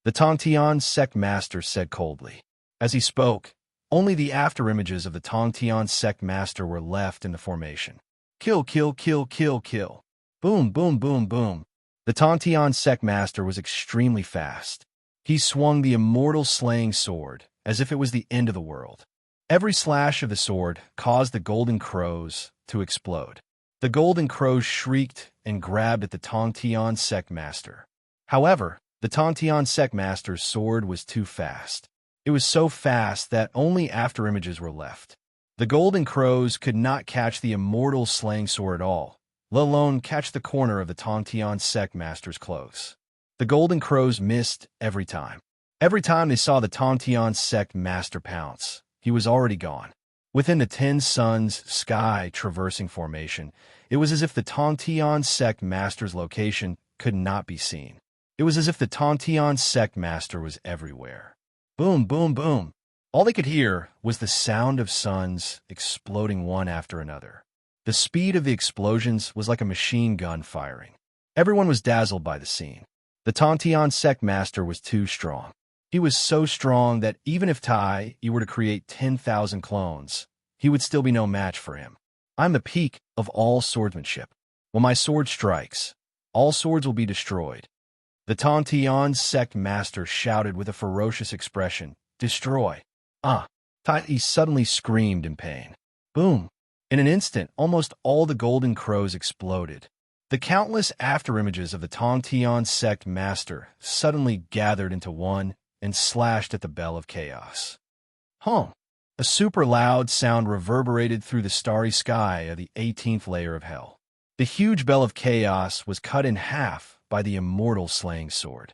The Tongtian sect master said coldly. As he spoke, only the afterimages of the Tongtian sect master were left in the formation. Kill, kill, kill, kill, kill. Boom, boom, boom, boom. The Tongtian sect master was extremely fast. He swung the immortal slaying sword as if it was the end of the world. Every slash of the sword caused the golden crows to explode. The golden crows shrieked and grabbed at the Tongtian sect master. However, the Tongtian sect master's sword was too fast. It was so fast that only afterimages were left. The golden crows could not catch the immortal slaying sword at all, let alone catch the corner of the Tongtian sect master's clothes. The golden crows missed every time. Every time they saw the Tongtian sect master pounce, he was already gone. Within the 10 suns sky traversing formation, it was as if the Tongtian sect master's location could not be seen. It was as if the Tongtian sect master was everywhere. Boom, boom, boom. All they could hear was the sound of suns exploding one after another. The speed of the explosions was like a machine gun firing. Everyone was dazzled by the scene. The Tongtian sect master was too strong. He was so strong that even if Tai were to create 10,000 clones, he would still be no match for him. I'm the peak of all swordsmanship. When my sword strikes, all swords will be destroyed. The Tongtian sect master shouted with a ferocious expression, "Destroy!" Tai suddenly screamed in pain. Boom! In an instant, almost all the golden crows exploded. The countless afterimages of the Tongtian sect master suddenly gathered into one and slashed at the bell of chaos. Hum! A super loud sound reverberated through the starry sky of the 18th layer of hell. The huge bell of chaos was cut in half by the immortal slaying sword.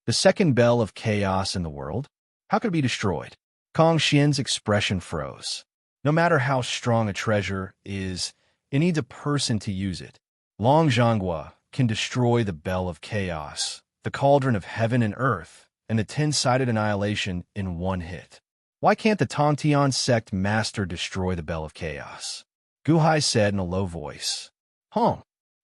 The second bell of chaos in the world? How could it be destroyed? Kong Xian's expression froze. No matter how strong a treasure is, it needs a person to use it. Long Zhanghua can destroy the bell of chaos, the cauldron of heaven and earth, and the 10-sided annihilation in one hit. Why can't the Tongtian sect master destroy the bell of chaos? Guhai said in a low voice.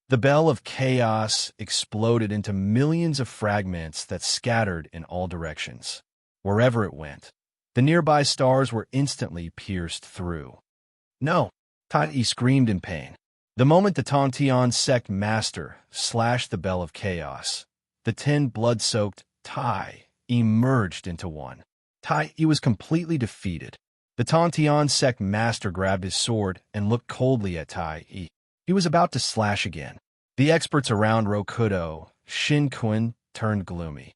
The bell of chaos exploded into millions of fragments that scattered in all directions. Wherever it went, the nearby stars were instantly pierced through. No! Tai screamed in pain. The moment the Tongtian sect master slashed the bell of chaos, the 10 blood-soaked Tai emerged into one. Tai was completely defeated. The Tongtian sect master grabbed his sword and looked coldly at Tai. He was about to slash again. The experts around Rokudo, Shin Kun, turned gloomy.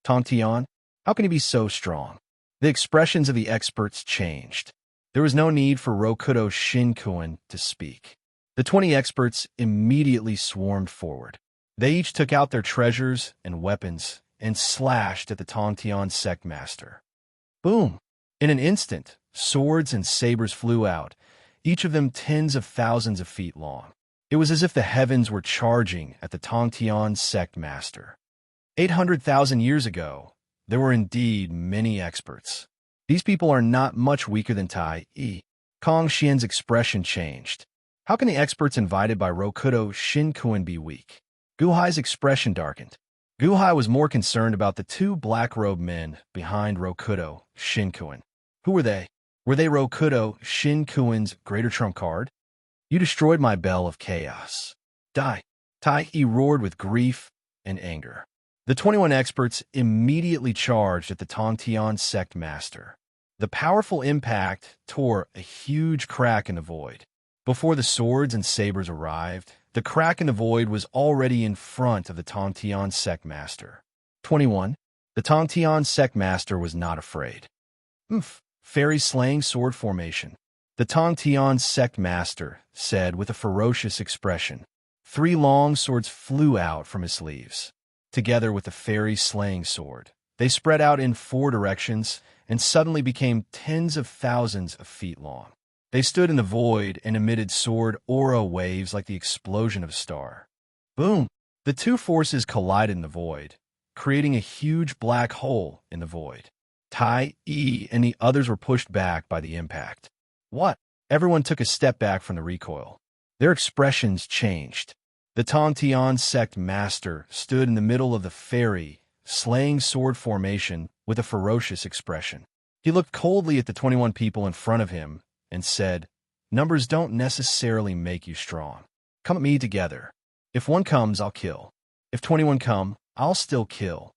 Tongtian, how can he be so strong? The expressions of the experts changed. There was no need for Rokudo Shin Kun to speak. The 20 experts immediately swarmed forward. They each took out their treasures and weapons and slashed at the Tongtian sect master. Boom! In an instant, swords and sabers flew out, each of them tens of thousands of feet long. It was as if the heavens were charging at the Tongtian sect master. 800,000 years ago, there were indeed many experts. These people are not much weaker than Tai. Kong Xian's expression changed. How can the experts invited by Rokudo Shin Kun be weak? Guhai's expression darkened. Guhai was more concerned about the 2 black-robed men behind Rokudo Shin Kun. Who were they? Were they Rokudo Shin Kun's greater trump card? You destroyed my bell of chaos. Die! Tai roared with grief and anger. The 21 experts immediately charged at the Tongtian sect master. The powerful impact tore a huge crack in the void. Before the swords and sabers arrived, the crack in the void was already in front of the Tongtian sect master. 21. The Tongtian sect master was not afraid. Fairy slaying sword formation. The Tongtian sect master said with a ferocious expression. 3 long swords flew out from his sleeves. Together with the fairy slaying sword, they spread out in 4 directions and suddenly became tens of thousands of feet long. They stood in the void and emitted sword aura waves like the explosion of a star. Boom! The two forces collided in the void, creating a huge black hole in the void. Tai, E, and the others were pushed back by the impact. What? Everyone took a step back from the recoil. Their expressions changed. The Tongtian sect master stood in the middle of the fairy, slaying sword formation with a ferocious expression. He looked coldly at the 21 people in front of him and said, "Numbers don't necessarily make you strong. Come at me together. If one comes, I'll kill. If 21 come, I'll still kill."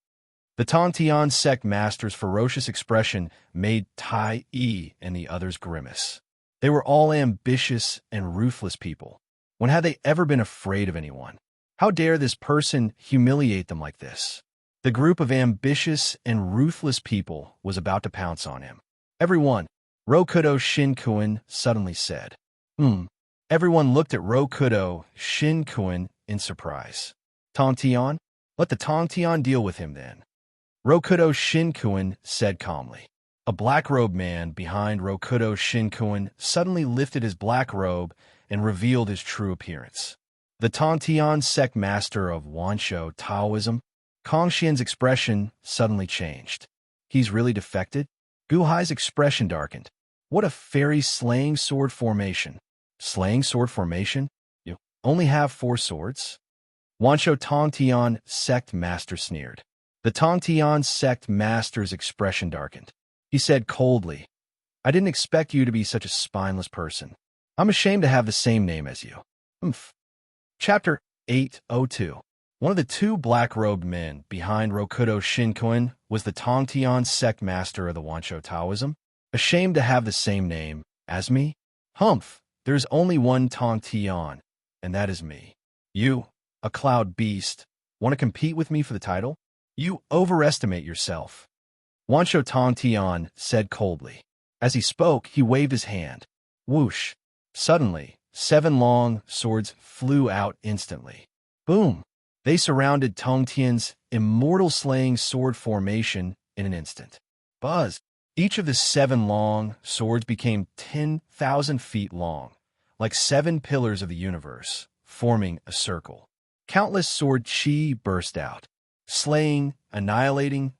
The Tongtian sect master's ferocious expression made Tai E and the others grimace. They were all ambitious and ruthless people. When had they ever been afraid of anyone? How dare this person humiliate them like this? The group of ambitious and ruthless people was about to pounce on him. "Everyone," Rokudo Shinkuin suddenly said. Everyone looked at Rokudo Shinkuin in surprise. "Tongtian? Let the Tongtian deal with him then," Rokudo Shinkuin said calmly. A black-robed man behind Rokudo Shinkuin suddenly lifted his black robe and revealed his true appearance. The Tongtian sect master of Wansho Taoism, Kongxian's expression suddenly changed. "He's really defected?" Guhai's expression darkened. "What a fairy slaying sword formation." "Slaying sword formation? You only have 4 swords?" Wansho Tongtian sect master sneered. The Tongtian sect master's expression darkened. He said coldly, "I didn't expect you to be such a spineless person. I'm ashamed to have the same name as you." Chapter 802. One of the 2 black-robed men behind Rokudo Shinkuin was the Tongtian sect master of the Wansho Taoism. "Ashamed to have the same name as me? There's only one Tongtian, and that is me. You, a cloud beast, want to compete with me for the title? You overestimate yourself." Wansho Tongtian said coldly. As he spoke, he waved his hand. Whoosh! Suddenly, 7 long swords flew out instantly. Boom! They surrounded Tongtian's immortal slaying sword formation in an instant. Buzz! Each of the 7 long swords became 10,000 feet long, like 7 pillars of the universe, forming a circle. Countless sword chi burst out, slaying, annihilating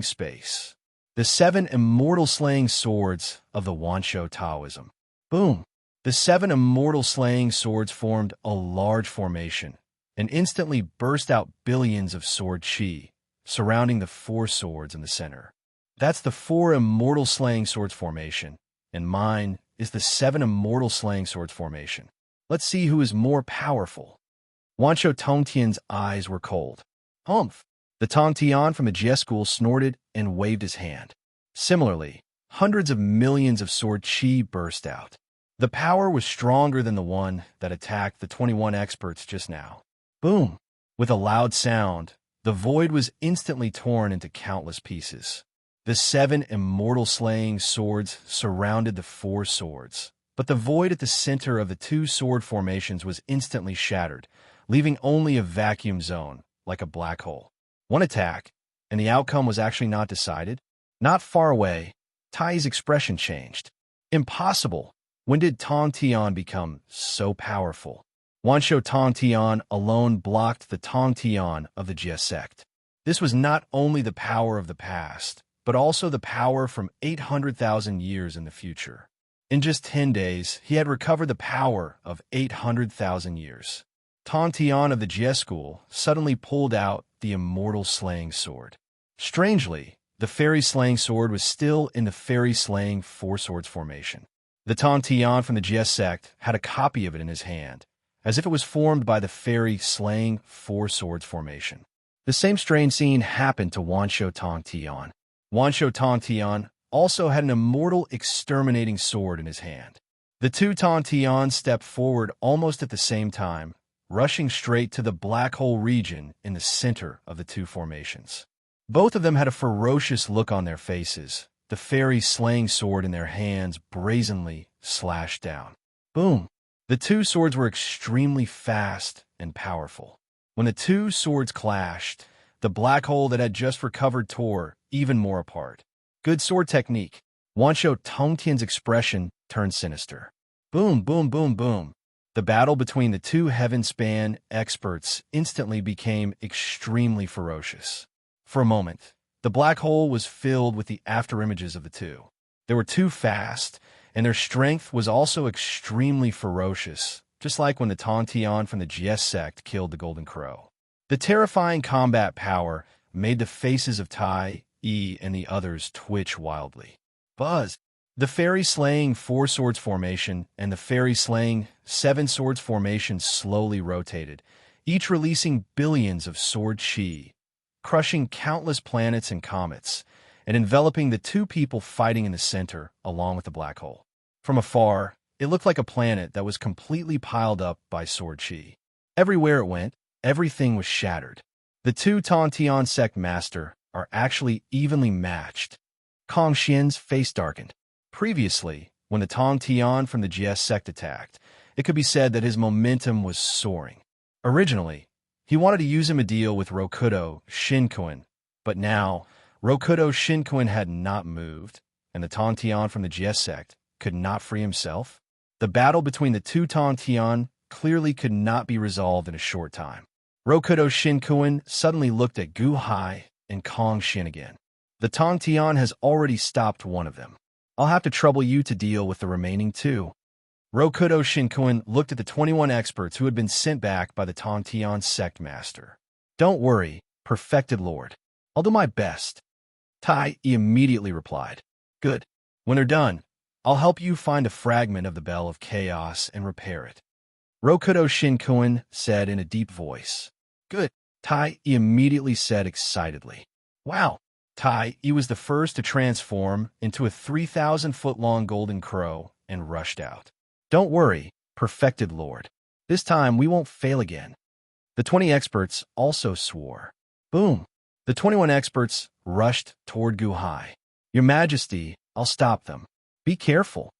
space. The 7 immortal slaying swords of the Wansho Taoism. Boom! The 7 immortal slaying swords formed a large formation and instantly burst out billions of sword chi, surrounding the 4 swords in the center. That's the 4 immortal slaying swords formation, and mine is the 7 immortal slaying swords formation. Let's see who is more powerful. Wansho Tongtian's eyes were cold. The Tongtian from the Jie school snorted and waved his hand. Similarly, hundreds of millions of sword chi burst out. The power was stronger than the one that attacked the 21 experts just now. Boom! With a loud sound, the void was instantly torn into countless pieces. The 7 immortal slaying swords surrounded the 4 swords, but the void at the center of the 2 sword formations was instantly shattered, leaving only a vacuum zone, like a black hole. One attack, and the outcome was actually not decided. Not far away, Tai's expression changed. Impossible! When did Tongtian become so powerful? Wansho Tongtian alone blocked the Tongtian of the Jie sect. This was not only the power of the past, but also the power from 800,000 years in the future. In just 10 days, he had recovered the power of 800,000 years. Tongtian of the Jie school suddenly pulled out the immortal slaying sword. Strangely, the fairy slaying sword was still in the fairy slaying 4 swords formation. The Tongtian from the Jie sect had a copy of it in his hand, as if it was formed by the fairy slaying 4 swords formation. The same strange scene happened to Wansho Tongtian. Wansho Tongtian also had an immortal exterminating sword in his hand. The 2 Tongtian stepped forward almost at the same time, rushing straight to the black hole region in the center of the 2 formations. Both of them had a ferocious look on their faces, the fairy slaying sword in their hands brazenly slashed down. Boom! The 2 swords were extremely fast and powerful. When the 2 swords clashed, the black hole that had just recovered tore even more apart. Good sword technique. Wansho Tongtian's expression turned sinister. Boom, boom, boom, boom. The battle between the two heaven-span experts instantly became extremely ferocious. For a moment, the black hole was filled with the afterimages of the two. They were too fast, and their strength was also extremely ferocious, just like when the Tongtian from the GS sect killed the Golden Crow. The terrifying combat power made the faces of Tai, E, and the others twitch wildly. Buzz! The fairy slaying 4 swords formation and the fairy slaying 7 swords formation slowly rotated, each releasing billions of sword chi, crushing countless planets and comets, and enveloping the two people fighting in the center along with the black hole. From afar, it looked like a planet that was completely piled up by sword chi. Everywhere it went, everything was shattered. The two Tongtian sect master are actually evenly matched. Kong Xian's face darkened. Previously, when the Tongtian from the GS sect attacked, it could be said that his momentum was soaring. Originally, he wanted to use him a deal with Rokudo Shinkuin, but now, Rokudo Shinkuin had not moved, and the Tongtian from the GS sect could not free himself. The battle between the two Tongtian clearly could not be resolved in a short time. Rokudo Shinkuin suddenly looked at Gu Hai and Kong Xian again. The Tongtian has already stopped one of them. I'll have to trouble you to deal with the remaining 2. Rokudo Shinkuin looked at the 21 experts who had been sent back by the Tongtian sect master. Don't worry, perfected lord. I'll do my best. Tai immediately replied. Good. When they're done, I'll help you find a fragment of the Bell of Chaos and repair it. Rokudo Shinkuin said in a deep voice. Good. Tai immediately said excitedly. Wow. Tai was the first to transform into a 3,000-foot-long golden crow and rushed out. Don't worry, perfected lord. This time we won't fail again. The 20 experts also swore. Boom! The 21 experts rushed toward Gu Hai. Your Majesty, I'll stop them. Be careful.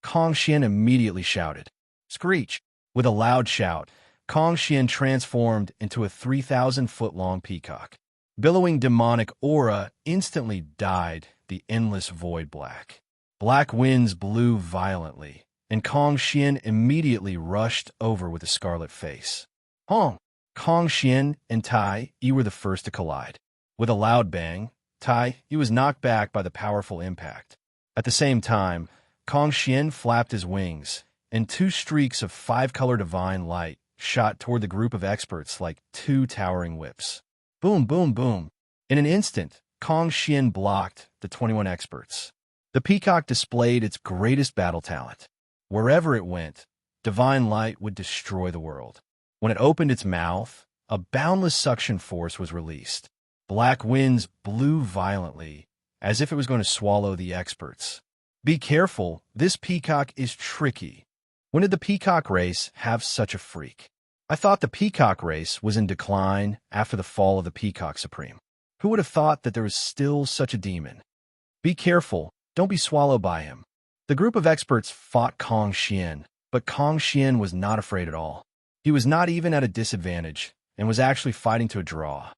Kong Xian immediately shouted. Screech! With a loud shout, Kong Xian transformed into a 3,000-foot-long peacock. Billowing demonic aura instantly dyed the endless void black. Black winds blew violently, and Kong Xian immediately rushed over with a scarlet face. Hong! Kong Xian and Tai were the first to collide. With a loud bang, Tai was knocked back by the powerful impact. At the same time, Kong Xian flapped his wings, and 2 streaks of 5-color divine light shot toward the group of experts like 2 towering whips. Boom, boom, boom. In an instant, Kong Xian blocked the 21 experts. The peacock displayed its greatest battle talent. Wherever it went, divine light would destroy the world. When it opened its mouth, a boundless suction force was released. Black winds blew violently, as if it was going to swallow the experts. Be careful, this peacock is tricky. When did the peacock race have such a freak? I thought the peacock race was in decline after the fall of the Peacock Supreme. Who would have thought that there was still such a demon? Be careful, don't be swallowed by him. The group of experts fought Kong Xian, but Kong Xian was not afraid at all. He was not even at a disadvantage, and was actually fighting to a draw.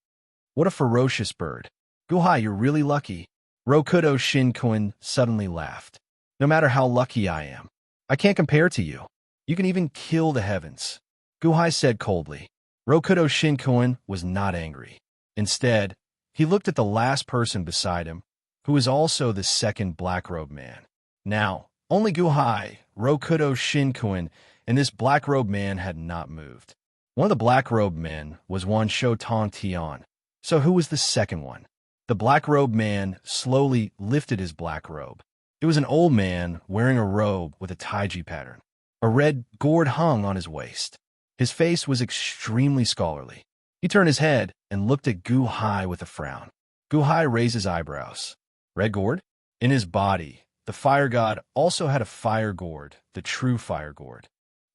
What a ferocious bird. Gu Hai, you're really lucky. Rokudo Shinkuin suddenly laughed. No matter how lucky I am, I can't compare to you. You can even kill the heavens. Gu Hai said coldly. Rokudo Shinkuin was not angry. Instead, he looked at the last person beside him, who was also the second black-robed man. Now, only Gu Hai, Rokudo Shinkuin, and this black-robed man had not moved. One of the black-robed men was Wansho Tongtian. So who was the second one? The black-robed man slowly lifted his black robe. It was an old man wearing a robe with a taiji pattern. A red gourd hung on his waist. His face was extremely scholarly. He turned his head and looked at Gu Hai with a frown. Gu Hai raised his eyebrows. Red gourd? In his body, the fire god also had a fire gourd, the true fire gourd.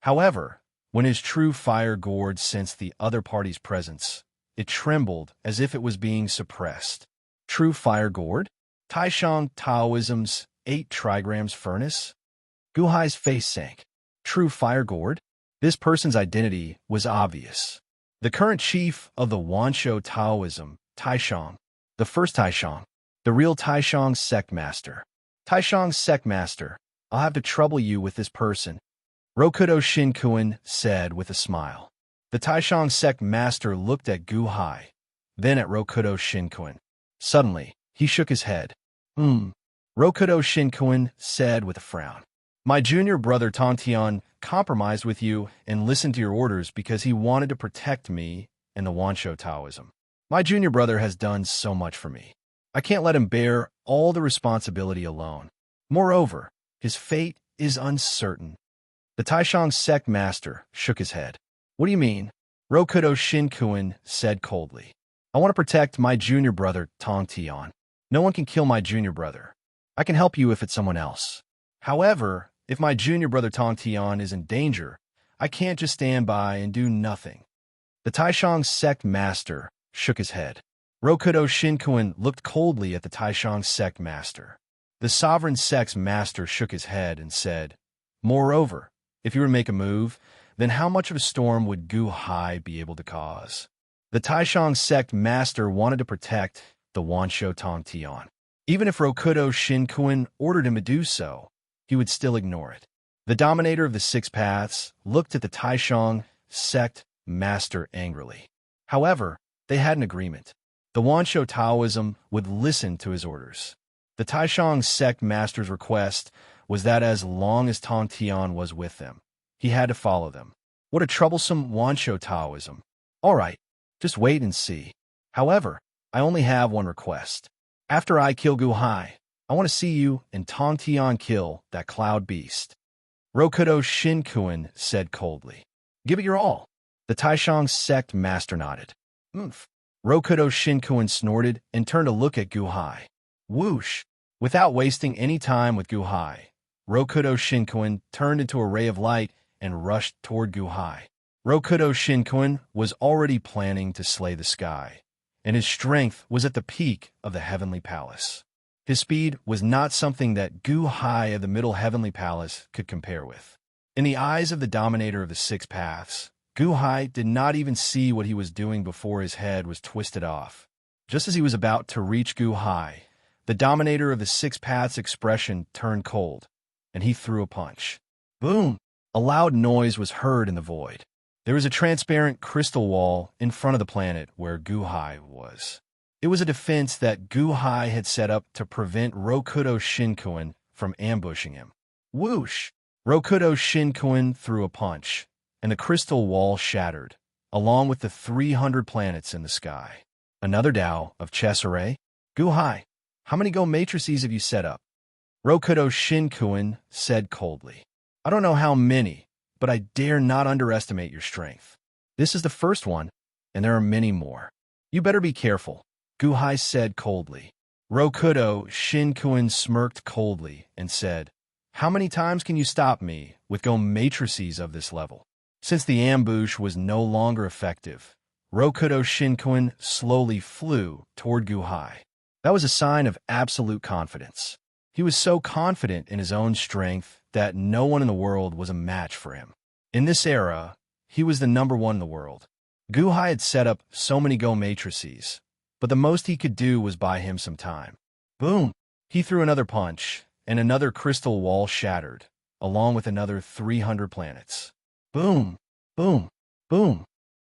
However, when his true fire gourd sensed the other party's presence, it trembled as if it was being suppressed. True fire gourd? Taishang Taoism's 8 trigrams furnace? Gu Hai's face sank. True fire gourd? This person's identity was obvious. The current chief of the Wansho Taoism, Taishang, the first Taishang. The real Taishang sect master. Taishang sect master, I'll have to trouble you with this person, Rokudo Shinkuin said with a smile. The Taishang sect master looked at Gu Hai, then at Rokudo Shinkuin. Suddenly, he shook his head. Rokudo Shinkuin said with a frown. My junior brother Tongtian compromised with you and listened to your orders because he wanted to protect me and the Wansho Taoism. My junior brother has done so much for me. I can't let him bear all the responsibility alone. Moreover, his fate is uncertain. The Taishang sect master shook his head. What do you mean? Rokudo Shinkuin said coldly. I want to protect my junior brother Tongtian. No one can kill my junior brother. I can help you if it's someone else. However, if my junior brother Tongtian is in danger, I can't just stand by and do nothing. The Taishang sect master shook his head. Rokudo Shinkuin looked coldly at the Taishang sect master. The sovereign sect's master shook his head and said, Moreover, if you were to make a move, then how much of a storm would Gu Hai be able to cause? The Taishang sect master wanted to protect the Wansho Tongtian. Even if Rokudo Shinkuin ordered him to do so, he would still ignore it. The dominator of the Six Paths looked at the Taishang sect master angrily. However, they had an agreement. The Wansho Taoism would listen to his orders. The Taishang sect master's request was that as long as Tongtian was with them, he had to follow them. What a troublesome Wansho Taoism. All right, just wait and see. However, I only have one request. After I kill Gu Hai, I want to see you and Tongtian kill that cloud beast. Rokudo Shinkuin said coldly. Give it your all. The Taishang sect master nodded. Rokudo Shinkuin snorted and turned to look at Gu Hai. Whoosh! Without wasting any time with Gu Hai, Rokudo Shinkuin turned into a ray of light and rushed toward Gu Hai. Rokudo Shinkuin was already planning to slay the sky, and his strength was at the peak of the heavenly palace. His speed was not something that Gu Hai of the Middle Heavenly Palace could compare with. In the eyes of the dominator of the Six Paths, Gu Hai did not even see what he was doing before his head was twisted off. Just as he was about to reach Gu Hai, the dominator of the Six Paths' expression turned cold, and he threw a punch. Boom! A loud noise was heard in the void. There was a transparent crystal wall in front of the planet where Gu Hai was. It was a defense that Gu Hai had set up to prevent Rokudo Shinkuin from ambushing him. Whoosh! Rokudo Shinkuin threw a punch, and the crystal wall shattered, along with the 300 planets in the sky. Another Tao of chess array? Gu Hai, how many Go matrices have you set up? Rokudo Shinkuin said coldly. I don't know how many, but I dare not underestimate your strength. This is the first one, and there are many more. You better be careful, Gu Hai said coldly. Rokudo Shinkuin smirked coldly and said, How many times can you stop me with Go matrices of this level? Since the ambush was no longer effective, Rokudo Shinkuin slowly flew toward Gu Hai. That was a sign of absolute confidence. He was so confident in his own strength that no one in the world was a match for him. In this era, he was the number one in the world. Gu Hai had set up so many Go matrices, but the most he could do was buy him some time. Boom! He threw another punch, and another crystal wall shattered, along with another 300 planets. Boom! Boom! Boom!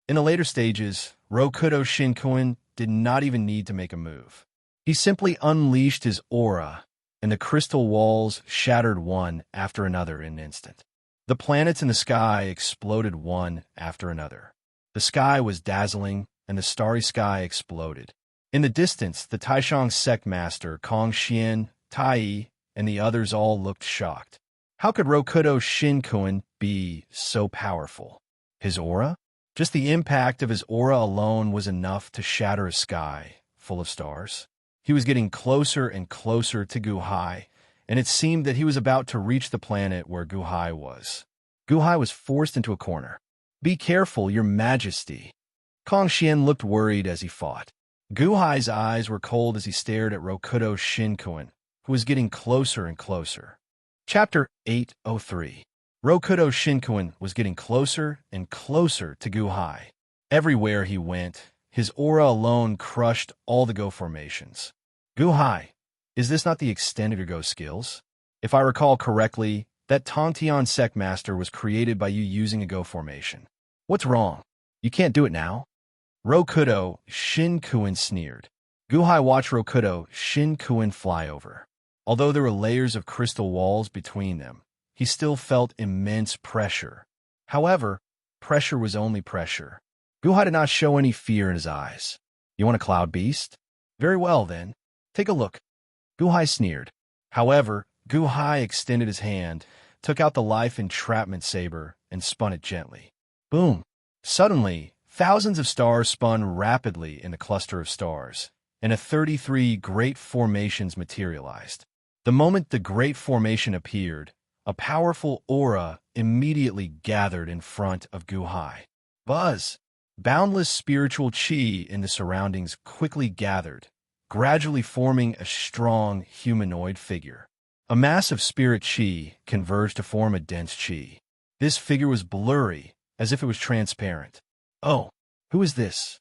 In the later stages, Rokudo Shinkuin did not even need to make a move. He simply unleashed his aura, and the crystal walls shattered one after another in an instant. The planets in the sky exploded one after another. The sky was dazzling, and the starry sky exploded. In the distance, the Taishang sect master, Kong Xian, Tai, and the others all looked shocked. How could Rokudo Shinkuin be so powerful? His aura? Just the impact of his aura alone was enough to shatter a sky full of stars. He was getting closer and closer to Gu Hai, and it seemed that he was about to reach the planet where Gu Hai was. Gu Hai was forced into a corner. Be careful, your majesty. Kong Xian looked worried as he fought. Gu Hai's eyes were cold as he stared at Rokudo Shinkuin, who was getting closer and closer. Chapter 803. Rokudo Shinkuin was getting closer and closer to Gu Hai. Everywhere he went, his aura alone crushed all the Go formations. Gu-hai, is this not the extent of your Go skills? If I recall correctly, that Tongtian Sect Master was created by you using a Go formation. What's wrong? You can't do it now? Rokudo Shin Kuin sneered. Gu-hai watched Rokudo Shin Kuin fly over. Although there were layers of crystal walls between them, he still felt immense pressure. However, pressure was only pressure. Gu-hai did not show any fear in his eyes. You want a cloud beast? Very well, then. Take a look. Gu-hai sneered. However, Gu-hai extended his hand, took out the life entrapment saber, and spun it gently. Boom! Suddenly, thousands of stars spun rapidly in the cluster of stars, and 33 great formations materialized. The moment the great formation appeared, a powerful aura immediately gathered in front of Gu-hai. Buzz! Boundless spiritual chi in the surroundings quickly gathered, gradually forming a strong humanoid figure. A mass of spirit chi converged to form a dense chi. This figure was blurry, as if it was transparent. Oh, who is this?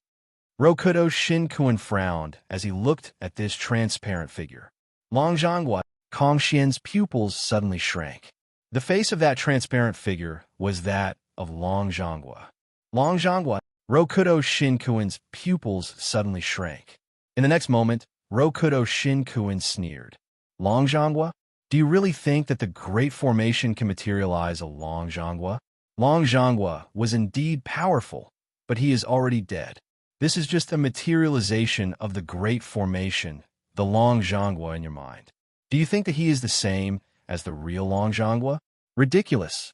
Rokudo Shin-kun frowned as he looked at this transparent figure. Long Zhanghua, Kong Xian's pupils suddenly shrank. The face of that transparent figure was that of Long Zhanghua. Long Zhanghua, Rokudo Shin-kun's pupils suddenly shrank. In the next moment, Rokudo Shin-kun sneered. Long Zhanghua? Do you really think that the Great Formation can materialize a Long Zhanghua? Long Zhanghua was indeed powerful, but he is already dead. This is just a materialization of the Great Formation, the Long Zhanghua in your mind. Do you think that he is the same as the real Long Zhanghua? Ridiculous.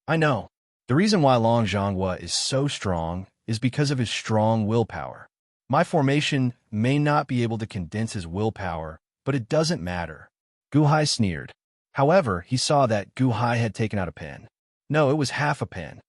I know. The reason why Long Zhanghua is so strong is because of his strong willpower. My formation may not be able to condense his willpower, but it doesn't matter. Gu-hai sneered. However, he saw that Gu-hai had taken out a pen. No, it was half a pen.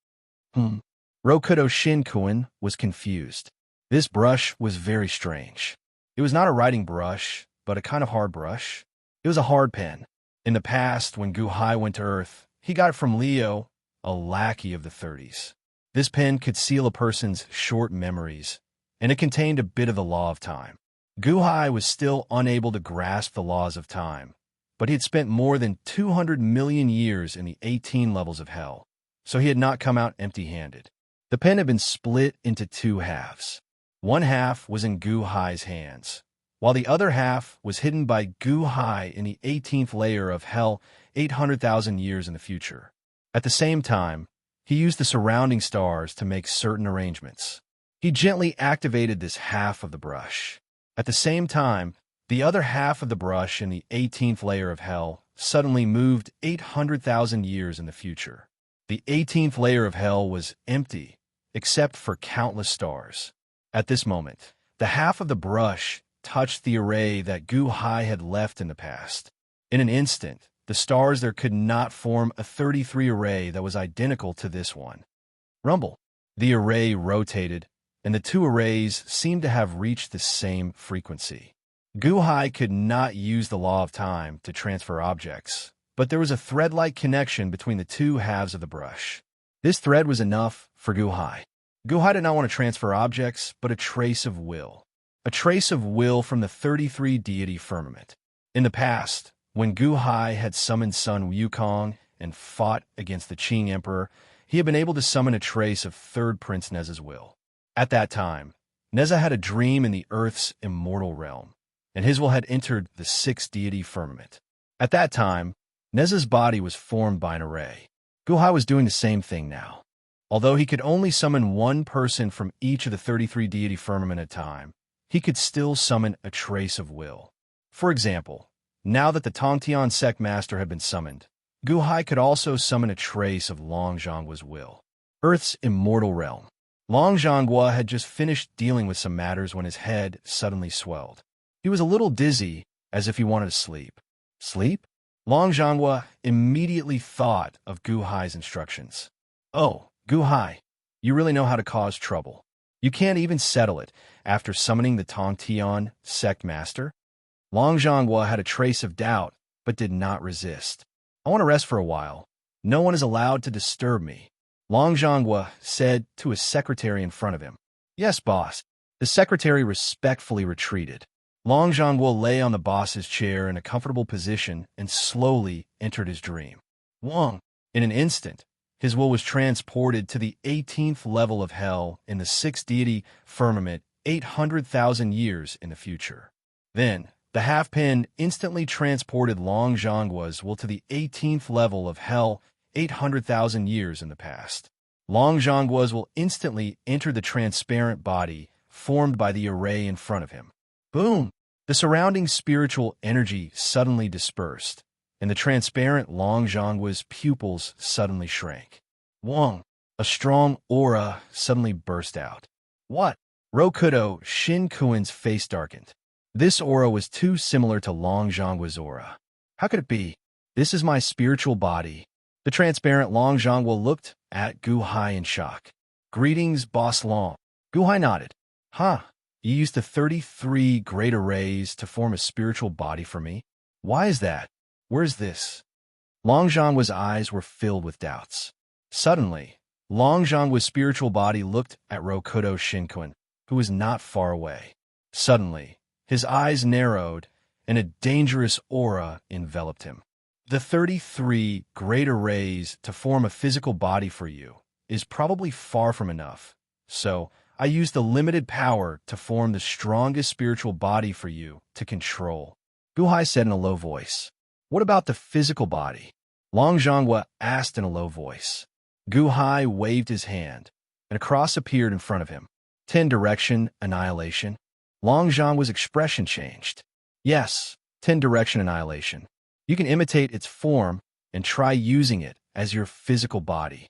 Rokudo Shin-kun was confused. This brush was very strange. It was not a writing brush, but a kind of hard brush. It was a hard pen. In the past, when Gu-hai went to Earth, he got it from Leo, a lackey of the 30s. This pen could seal a person's short memories, and it contained a bit of the law of time. Gu-hai was still unable to grasp the laws of time, but he had spent more than 200 million years in the 18 levels of hell, so he had not come out empty-handed. The pen had been split into two halves. One half was in Gu-hai's hands, while the other half was hidden by Gu-hai in the 18th layer of hell 800,000 years in the future. At the same time, he used the surrounding stars to make certain arrangements. He gently activated this half of the brush. At the same time, the other half of the brush in the 18th layer of hell suddenly moved 800,000 years in the future. The 18th layer of hell was empty, except for countless stars. At this moment, the half of the brush touched the array that Gu-hai had left in the past. In an instant, the stars there could not form a 33 array that was identical to this one. Rumble. The array rotated, and the two arrays seemed to have reached the same frequency. Gu-hai could not use the law of time to transfer objects, but there was a thread-like connection between the two halves of the brush. This thread was enough for Gu-hai. Gu-hai did not want to transfer objects, but a trace of will. A trace of will from the 33 deity firmament. In the past, when Gu-hai had summoned Sun Wukong and fought against the Qing Emperor, he had been able to summon a trace of third Prince Neza's will. At that time, Neza had a dream in the Earth's immortal realm, and his will had entered the sixth deity firmament. At that time, Neza's body was formed by an array. Gu-hai was doing the same thing now. Although he could only summon one person from each of the 33 deity firmament at a time, he could still summon a trace of will. For example, now that the Tongtian Sect Master had been summoned, Gu-hai could also summon a trace of Long Zhanghua's will. Earth's immortal realm. Long Zhanghua had just finished dealing with some matters when his head suddenly swelled. He was a little dizzy, as if he wanted to sleep. Sleep? Long Zhanghua immediately thought of Gu-hai's instructions. Oh, Gu-hai, you really know how to cause trouble. You can't even settle it after summoning the Tongtian Sect Master? Long Zhanghua had a trace of doubt, but did not resist. I want to rest for a while. No one is allowed to disturb me. Long Zhanghua said to his secretary in front of him. Yes, boss. The secretary respectfully retreated. Long Zhongguo lay on the boss's chair in a comfortable position and slowly entered his dream. Wong. In an instant, his will was transported to the 18th level of hell in the sixth deity firmament 800,000 years in the future. Then, the half-pin instantly transported Long Zhongguo's will to the 18th level of hell 800,000 years in the past. Long Zhongguo's will instantly enter the transparent body formed by the array in front of him. Boom! The surrounding spiritual energy suddenly dispersed, and the transparent Long Zhongguo's pupils suddenly shrank. Wong, a strong aura suddenly burst out. What? Rokudo Shin Kuin's face darkened. This aura was too similar to Long Zhongguo's aura. How could it be? This is my spiritual body. The transparent Long Zhongguo looked at Gu Hai in shock. Greetings, Boss Long. Gu Hai nodded. Huh? You used the 33 great arrays to form a spiritual body for me? Why is that? Where's this? Long Zhongguo's eyes were filled with doubts. Suddenly, Long Zhongguo's spiritual body looked at Rokudo Shinkuin, who was not far away. Suddenly, his eyes narrowed, and a dangerous aura enveloped him. The 33 great arrays to form a physical body for you is probably far from enough, so I used the limited power to form the strongest spiritual body for you to control. Gu Hai said in a low voice. What about the physical body? Long Zhongguo asked in a low voice. Gu Hai waved his hand, and a cross appeared in front of him. 10 direction annihilation. Long Zhongguo's expression changed. Yes, 10 direction annihilation. You can imitate its form and try using it as your physical body.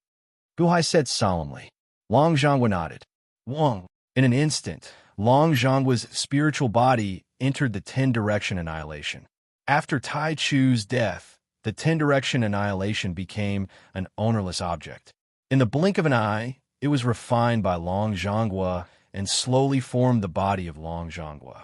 Gu Hai said solemnly. Long Zhongguo nodded. Wong. In an instant, Long Zhongguo's spiritual body entered the 10 direction annihilation. After Tai Chu's death, the 10 direction annihilation became an ownerless object. In the blink of an eye, it was refined by Long Zhongguo and slowly formed the body of Long Zhongguo.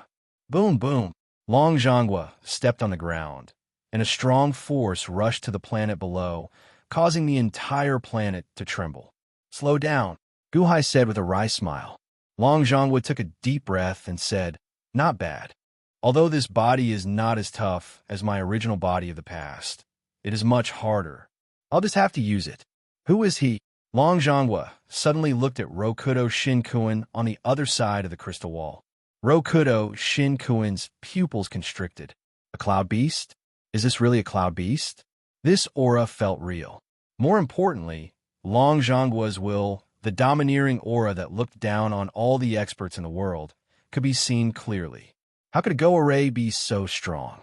Boom, boom. Long Zhongguo stepped on the ground, and a strong force rushed to the planet below, causing the entire planet to tremble. Slow down, Gu Hai said with a wry smile. Long Zhongguo took a deep breath and said, Not bad. Although this body is not as tough as my original body of the past, it is much harder. I'll just have to use it. Who is he? Long Zhongguo suddenly looked at Rokudo Shinkuin on the other side of the crystal wall. Rokudo Shinkuin's pupils constricted. A cloud beast? Is this really a cloud beast? This aura felt real. More importantly, Long Zhongguo's will, the domineering aura that looked down on all the experts in the world, could be seen clearly. How could a Go Array be so strong?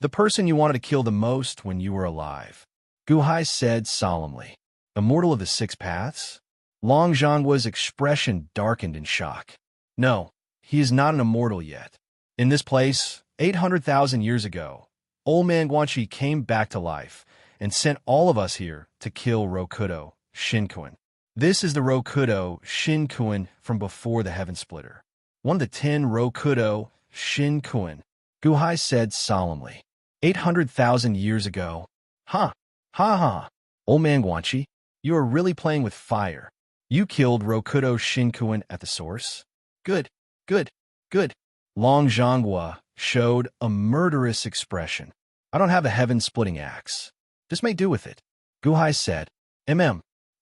The person you wanted to kill the most when you were alive. Gu Hai said solemnly. Immortal of the Six Paths? Long Zhongguo's expression darkened in shock. No, he is not an immortal yet. In this place, 800,000 years ago, Old Man Guanxi came back to life and sent all of us here to kill Rokudo Shinkuin. This is the Rokudo Shinkuin from before the Heaven Splitter. One of the 10 Rokudo Shinkuin, Gu Hai said solemnly. 800,000 years ago. Ha! Ha ha! Old Man Guanxi, you are really playing with fire. You killed Rokudo Shinkuin at the source? Good, good, good. Long Zhongguo showed a murderous expression. I don't have a heaven-splitting axe. Just make do with it. Gu Hai said.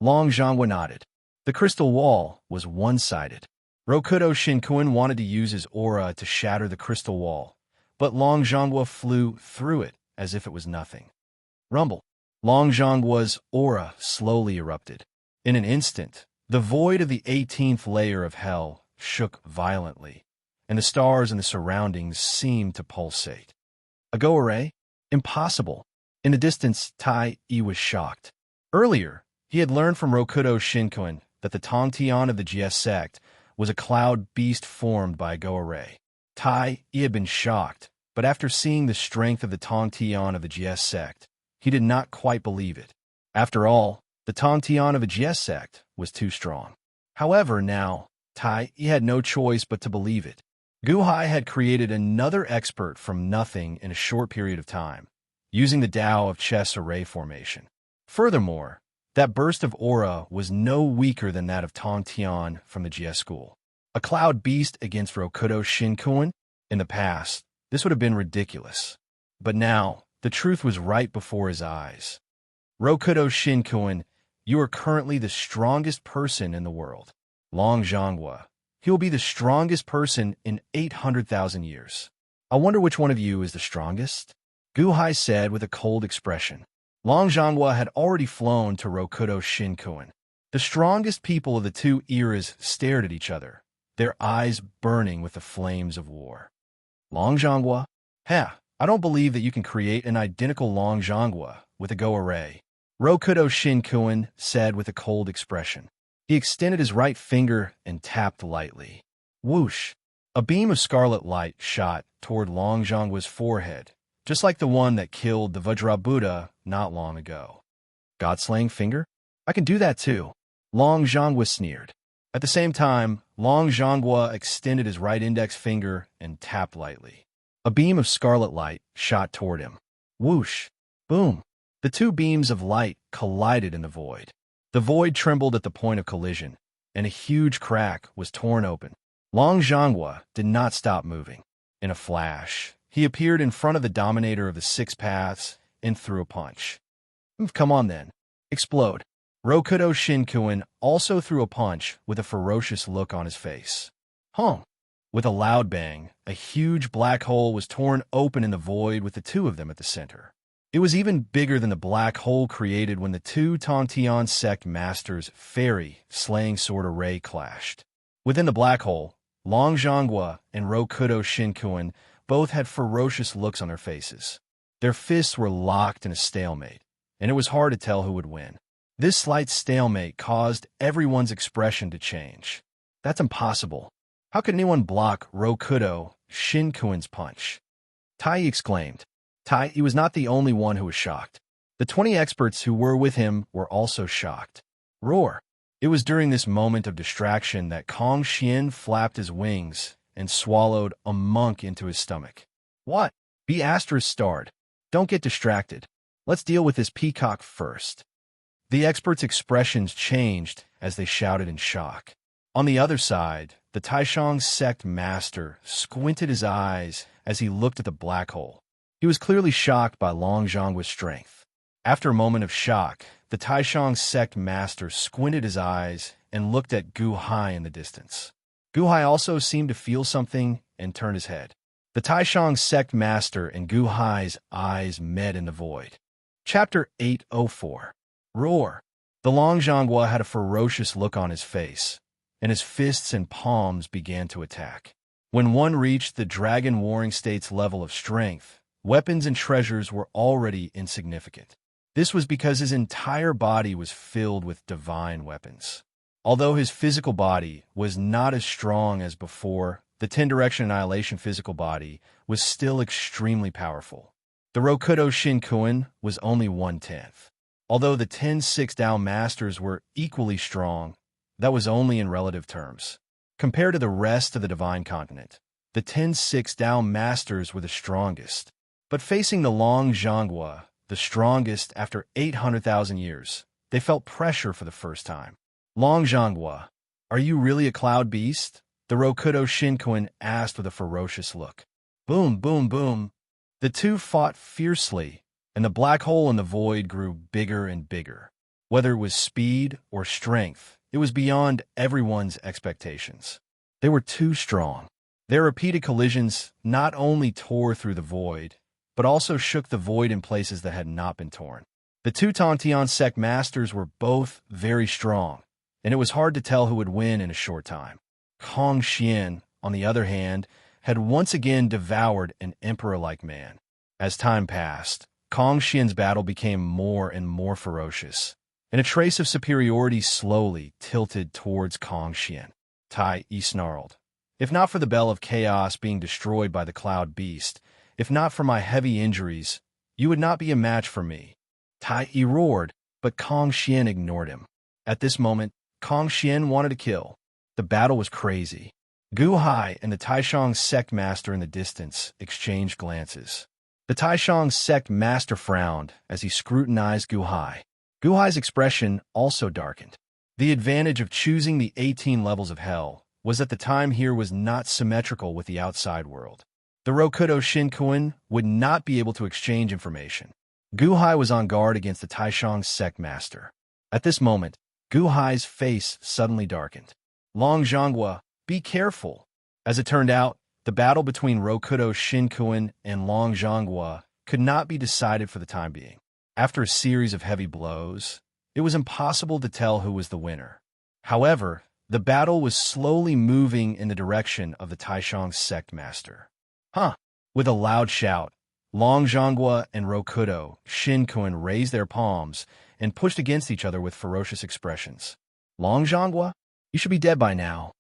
Long Zhongguo nodded. The crystal wall was one-sided. Rokudo Shinkuin wanted to use his aura to shatter the crystal wall, but Long Zhongguo flew through it as if it was nothing. Rumble. Long Zhongguo's aura slowly erupted. In an instant, the void of the 18th layer of hell shook violently, and the stars in the surroundings seemed to pulsate. A Go Array? Impossible. In the distance, Tai Yi was shocked. Earlier, he had learned from Rokudo Shinkuin that the Tongtian of the GS sect was a cloud beast formed by a Go Array. Tai Yi had been shocked, but after seeing the strength of the Tongtian of the GS sect, he did not quite believe it. After all, the Tongtian of a GS sect was too strong. However, now, Tai Yi had no choice but to believe it. Gu Hai had created another expert from nothing in a short period of time, using the Tao of chess array formation. Furthermore, that burst of aura was no weaker than that of Tongtian from the GS school. A cloud beast against Rokudo Shinkuin? In the past, this would have been ridiculous. But now, the truth was right before his eyes. Rokudo Shinkuin, you are currently the strongest person in the world. Long Zhonghua, he will be the strongest person in 800,000 years. I wonder which one of you is the strongest? Gu Hai said with a cold expression. Long Zhonghua had already flown to Rokudo Shinkuin. The strongest people of the two eras stared at each other, their eyes burning with the flames of war. Long Zhonghua? I don't believe that you can create an identical Long Zhonghua with a Go array. Rokudo Shinkuin said with a cold expression. He extended his right finger and tapped lightly. Whoosh! A beam of scarlet light shot toward Long Zhonghua's forehead, just like the one that killed the Vajra Buddha not long ago. God-slaying finger? I can do that too. Long Zhonghua sneered. At the same time, Long Zhonghua extended his right index finger and tapped lightly. A beam of scarlet light shot toward him. Whoosh! Boom! The two beams of light collided in the void. The void trembled at the point of collision, and a huge crack was torn open. Long Zhonghua did not stop moving. In a flash, he appeared in front of the dominator of the six paths and threw a punch. Come on then. Explode. Rokudo Shinkuin also threw a punch with a ferocious look on his face. With a loud bang, a huge black hole was torn open in the void with the two of them at the center. It was even bigger than the black hole created when the two Tontian sect masters' fairy slaying sword array clashed. Within the black hole, Long Zhonghua and Rokudo Shinkuin both had ferocious looks on their faces. Their fists were locked in a stalemate, and it was hard to tell who would win. This slight stalemate caused everyone's expression to change. That's impossible. How could anyone block Rokudo Shinkuin's punch? Tai exclaimed. Tai was not the only one who was shocked. The 20 experts who were with him were also shocked. Roar! It was during this moment of distraction that Kong Xian flapped his wings and swallowed a monk into his stomach. What? Be **starred. Don't get distracted. Let's deal with this peacock first. The experts' expressions changed as they shouted in shock. On the other side, the Taishang sect master squinted his eyes as he looked at the black hole. He was clearly shocked by Long Zhonghua's strength. After a moment of shock, the Taishang sect master squinted his eyes and looked at Gu Hai in the distance. Gu Hai also seemed to feel something and turned his head. The Taishang sect master and Gu Hai's eyes met in the void. Chapter 804. Roar! The Long Zhonghua had a ferocious look on his face, and his fists and palms began to attack. When one reached the Dragon Warring State's level of strength, weapons and treasures were already insignificant. This was because his entire body was filled with divine weapons. Although his physical body was not as strong as before, the 10-direction annihilation physical body was still extremely powerful. The Rokudo Shinkuin was only 1/10. Although the 10-6 Dao Masters were equally strong, that was only in relative terms. Compared to the rest of the Divine Continent, the 10-6 Dao Masters were the strongest. But facing the Long Zhonghua, the strongest after 800,000 years, they felt pressure for the first time. Long Zhonghua, are you really a cloud beast? The Rokudo Shinkuin asked with a ferocious look. Boom, boom, boom. The two fought fiercely, and the black hole in the void grew bigger and bigger. Whether it was speed or strength, it was beyond everyone's expectations. They were too strong. Their repeated collisions not only tore through the void, but also shook the void in places that had not been torn. The two Tontian sect masters were both very strong, and it was hard to tell who would win in a short time. Kong Xian, on the other hand, had once again devoured an emperor-like man. As time passed, Kong Xian's battle became more and more ferocious, and a trace of superiority slowly tilted towards Kong Xian. Tai snarled. If not for the Bell of Chaos being destroyed by the Cloud Beast, if not for my heavy injuries, you would not be a match for me. Tai roared, but Kong Xian ignored him. At this moment, Kong Xian wanted to kill. The battle was crazy. Gu Hai and the Taishang sect master in the distance exchanged glances. The Taishang sect master frowned as he scrutinized Gu Hai. Gu Hai's expression also darkened. The advantage of choosing the 18 levels of hell was that the time here was not symmetrical with the outside world. The Rokudo Shinkuin would not be able to exchange information. Guhai was on guard against the Taishang sect master. At this moment, Guhai's face suddenly darkened. Long Zhonghua, be careful. As it turned out, the battle between Rokudo Shinkuin and Long Zhonghua could not be decided for the time being. After a series of heavy blows, it was impossible to tell who was the winner. However, the battle was slowly moving in the direction of the Taishang sect master. With a loud shout, Long Zhonghua and Rokudo Shinkuin raised their palms and pushed against each other with ferocious expressions. Long Zhonghua, you should be dead by now.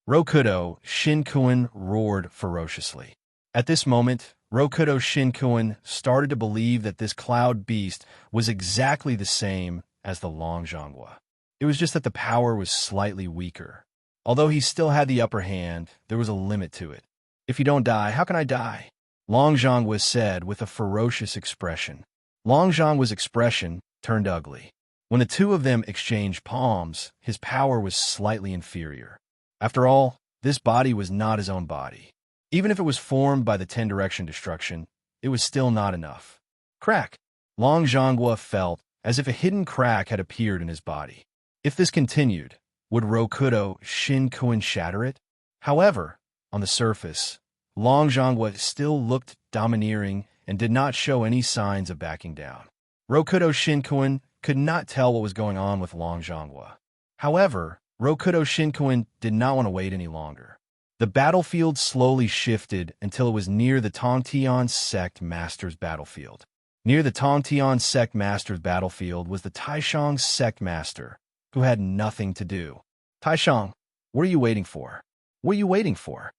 Rokudo Shinkuin roared ferociously. At this moment, Rokudo Shinkuin started to believe that this cloud beast was exactly the same as the Long Zhonghua. It was just that the power was slightly weaker. Although he still had the upper hand, there was a limit to it. If you don't die, how can I die? Long Zhonghua said with a ferocious expression. Long Zhonghua's expression turned ugly. When the two of them exchanged palms, his power was slightly inferior. After all, this body was not his own body. Even if it was formed by the 10-direction destruction, it was still not enough. Crack! Long Zhonghua felt as if a hidden crack had appeared in his body. If this continued, would Rokudo Shinkuin shatter it? However, on the surface, Long Zhonghua still looked domineering and did not show any signs of backing down. Rokudo Shinkuin could not tell what was going on with Long Zhonghua. However, Rokudo Shinkuin did not want to wait any longer. The battlefield slowly shifted until it was near the Tongtian sect master's battlefield. Near the Tongtian sect master's battlefield was the Taishang sect master, who had nothing to do. Taishang, what are you waiting for? What are you waiting for?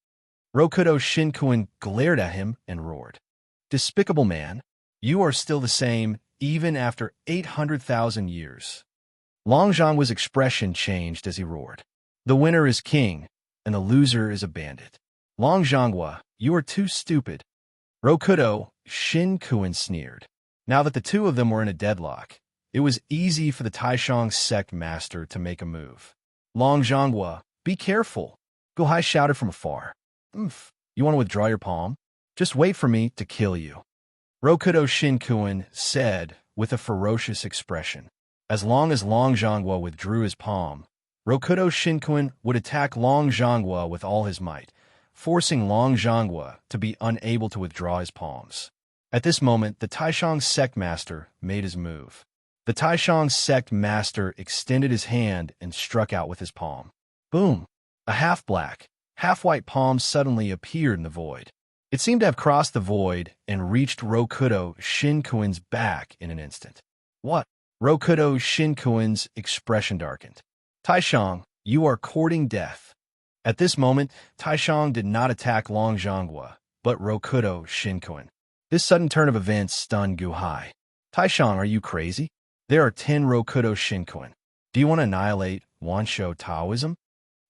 Rokudo Shinkuin glared at him and roared. Despicable man, you are still the same even after 800,000 years. Long Zhonghua's expression changed as he roared. The winner is king, and the loser is a bandit. Long Zhonghua, you are too stupid. Rokudo Shinkuin sneered. Now that the two of them were in a deadlock, it was easy for the Taishang sect master to make a move. Long Zhonghua, be careful. Guhai shouted from afar. You want to withdraw your palm? Just wait for me to kill you. Rokudo Shinkuin said with a ferocious expression. As long as Long Zhonghua withdrew his palm, Rokudo Shinkuin would attack Long Zhonghua with all his might, forcing Long Zhonghua to be unable to withdraw his palms. At this moment, the Taishang sect master made his move. The Taishang sect master extended his hand and struck out with his palm. Boom! A half-black, half-white palm suddenly appeared in the void. It seemed to have crossed the void and reached Rokudo Shinkuin's back in an instant. What? Rokudo Shinkuin's expression darkened. Taishang, you are courting death. At this moment, Taishang did not attack Long Zhonghua, but Rokudo Shinkuin. This sudden turn of events stunned Guhai. Taishang, are you crazy? There are 10 Rokudo Shinkuin. Do you want to annihilate Wansho Taoism?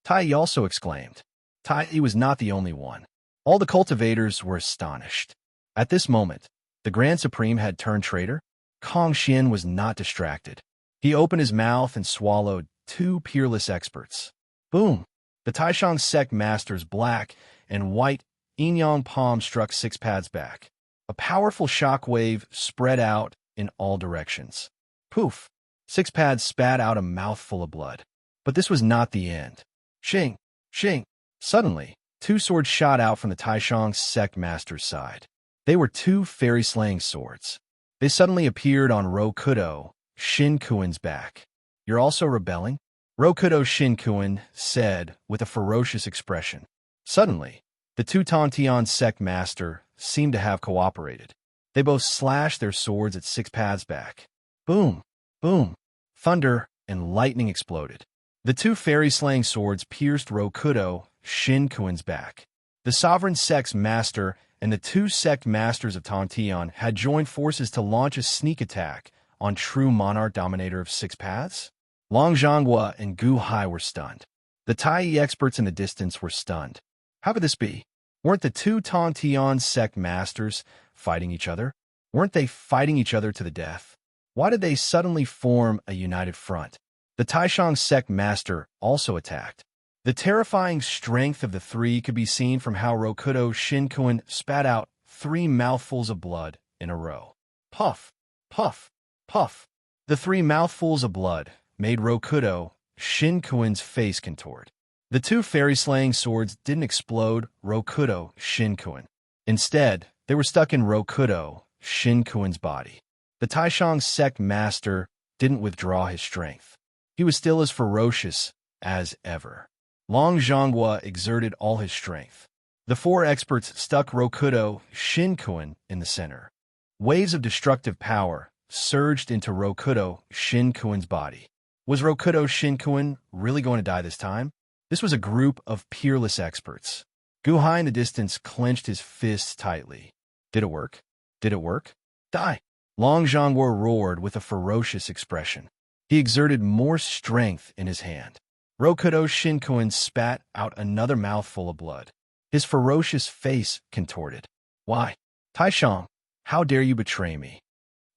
Tai also exclaimed. Tai was not the only one. All the cultivators were astonished. At this moment, the Grand Supreme had turned traitor. Kong Xian was not distracted. He opened his mouth and swallowed 2 peerless experts. Boom! The Taishang sect master's black and white yin-yang palm struck 6 pads back. A powerful shockwave spread out in all directions. Poof! 6 pads spat out a mouthful of blood. But this was not the end. Shing! Shing! Suddenly, 2 swords shot out from the Taishang sect master's side. They were 2 fairy-slaying swords. They suddenly appeared on Rokudo Shinkuin's back. You're also rebelling? Rokudo Shinkuin said with a ferocious expression. Suddenly, the 2 Tongtian sect master seemed to have cooperated. They both slashed their swords at 6 paths back. Boom! Boom! Thunder and lightning exploded. The 2 fairy-slaying swords pierced Rokudo Shinkuin's back. The sovereign sect's master and the 2 sect masters of Tongtian had joined forces to launch a sneak attack on true monarch dominator of 6 paths. Long Zhonghua and Guhai were stunned. The Tai experts in the distance were stunned. How could this be? Weren't the 2 Tongtian sect masters fighting each other? Weren't they fighting each other to the death? Why did they suddenly form a united front? The Taishang sect master also attacked. The terrifying strength of the three could be seen from how Rokudo Shinkuin spat out 3 mouthfuls of blood in a row. Puff, puff, puff. The 3 mouthfuls of blood made Rokudo Shinkuin's face contort. The 2 fairy-slaying swords didn't explode Rokudo Shinkuin. Instead, they were stuck in Rokudo Shinkuin's body. The Taishang sect master didn't withdraw his strength. He was still as ferocious as ever. Long Zhonghua exerted all his strength. The 4 experts stuck Rokudo Shinkuin in the center. Waves of destructive power surged into Rokudo Shinkuin's body. Was Rokudo Shinkuin really going to die this time? This was a group of peerless experts. Guhai in the distance clenched his fists tightly. Did it work? Did it work? Die! Long Zhonghua roared with a ferocious expression. He exerted more strength in his hand. Rokudo Shinkuin spat out another mouthful of blood. His ferocious face contorted. Why? Taishang, how dare you betray me?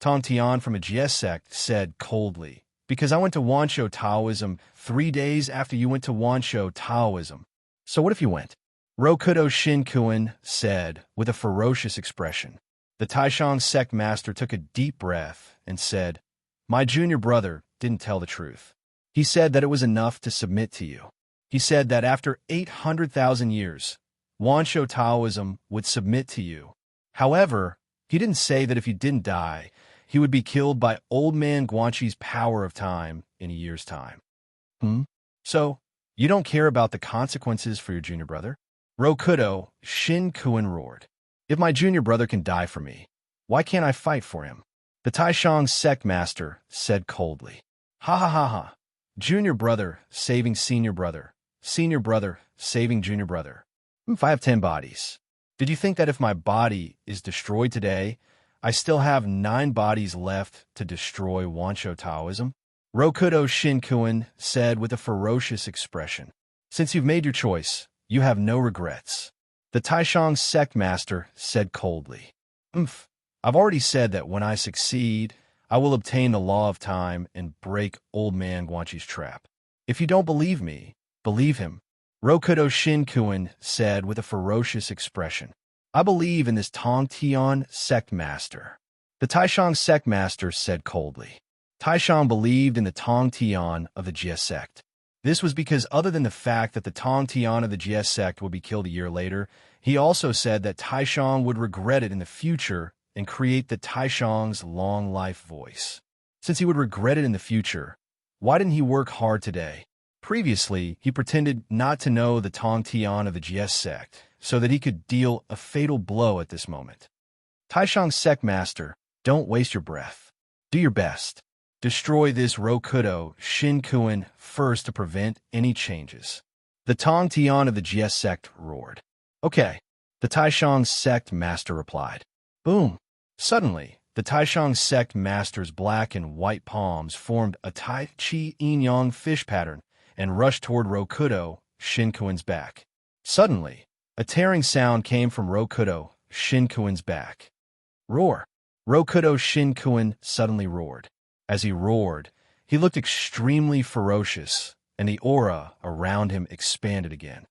Tong Tian from a GS sect said coldly, because I went to Wanshou Taoism 3 days after you went to Wanshou Taoism. So what if you went? Rokudo Shinkuin said with a ferocious expression. The Taishang sect master took a deep breath and said, My junior brother didn't tell the truth. He said that it was enough to submit to you. He said that after 800,000 years, Wanshou Taoism would submit to you. However, he didn't say that if you didn't die, he would be killed by old man Guanxi's power of time in a year's time. So, you don't care about the consequences for your junior brother? Rokudo Shinkuin roared. If my junior brother can die for me, why can't I fight for him? The Taishang sect master said coldly. Ha ha ha ha. Junior brother saving senior brother saving junior brother. If I have 10 bodies, did you think that if my body is destroyed today, I still have 9 bodies left to destroy Wanshou Taoism? Rokudo Shinkuin said with a ferocious expression. Since you've made your choice, you have no regrets. The Taishang sect master said coldly. I've already said that when I succeed, I will obtain the law of time and break old man Guanxi's trap. If you don't believe me, believe him. Rokudo Shinkuin said with a ferocious expression. I believe in this Tong Tian sect master. The Taishang sect master said coldly. Taishang believed in the Tong Tian of the Jie sect. This was because other than the fact that the Tong Tian of the Jie sect would be killed a year later, he also said that Taishang would regret it in the future and create the Taishang's long life voice. Since he would regret it in the future, why didn't he work hard today? Previously, he pretended not to know the Tong Tian of the Jie sect so that he could deal a fatal blow at this moment. Taishang sect master, don't waste your breath. Do your best. Destroy this Rokudo Shinkuin first to prevent any changes. The Tong Tian of the Jie sect roared. Okay, the Taishang sect master replied. Boom! Suddenly, the Taishang sect master's black and white palms formed a Tai Chi Yin-Yang fish pattern and rushed toward Rokudo Shinkuin's back. Suddenly, a tearing sound came from Rokudo Shinkuin's back. Roar! Rokudo Shinkuin suddenly roared. As he roared, he looked extremely ferocious, and the aura around him expanded again.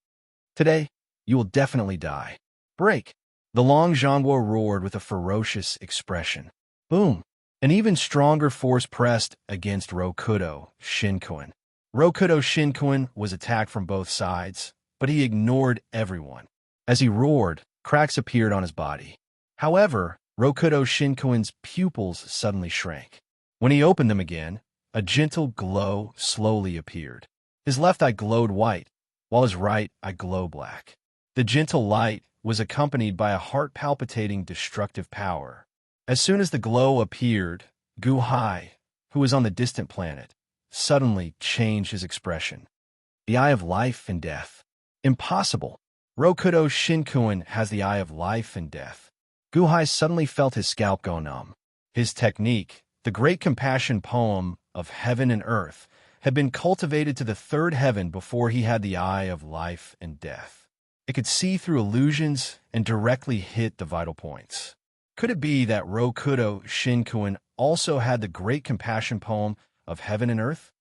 Today, you will definitely die. Break! The Long Zhonghua roared with a ferocious expression. Boom! An even stronger force pressed against Rokudo Shinkuin. Rokudo Shinkuin was attacked from both sides, but he ignored everyone. As he roared, cracks appeared on his body. However, Rokudo Shinkuin's pupils suddenly shrank. When he opened them again, a gentle glow slowly appeared. His left eye glowed white, while his right eye glowed black. The gentle light was accompanied by a heart-palpitating destructive power. As soon as the glow appeared, Gu Hai, who was on the distant planet, suddenly changed his expression. The eye of life and death. Impossible! Rokudo Shinkuin has the eye of life and death. Gu Hai suddenly felt his scalp go numb. His technique, the great compassion poem of heaven and earth, had been cultivated to the 3rd heaven before he had the eye of life and death. It could see through illusions and directly hit the vital points. Could it be that Rokudo Shinkuin also had the great compassion poem of heaven and earth?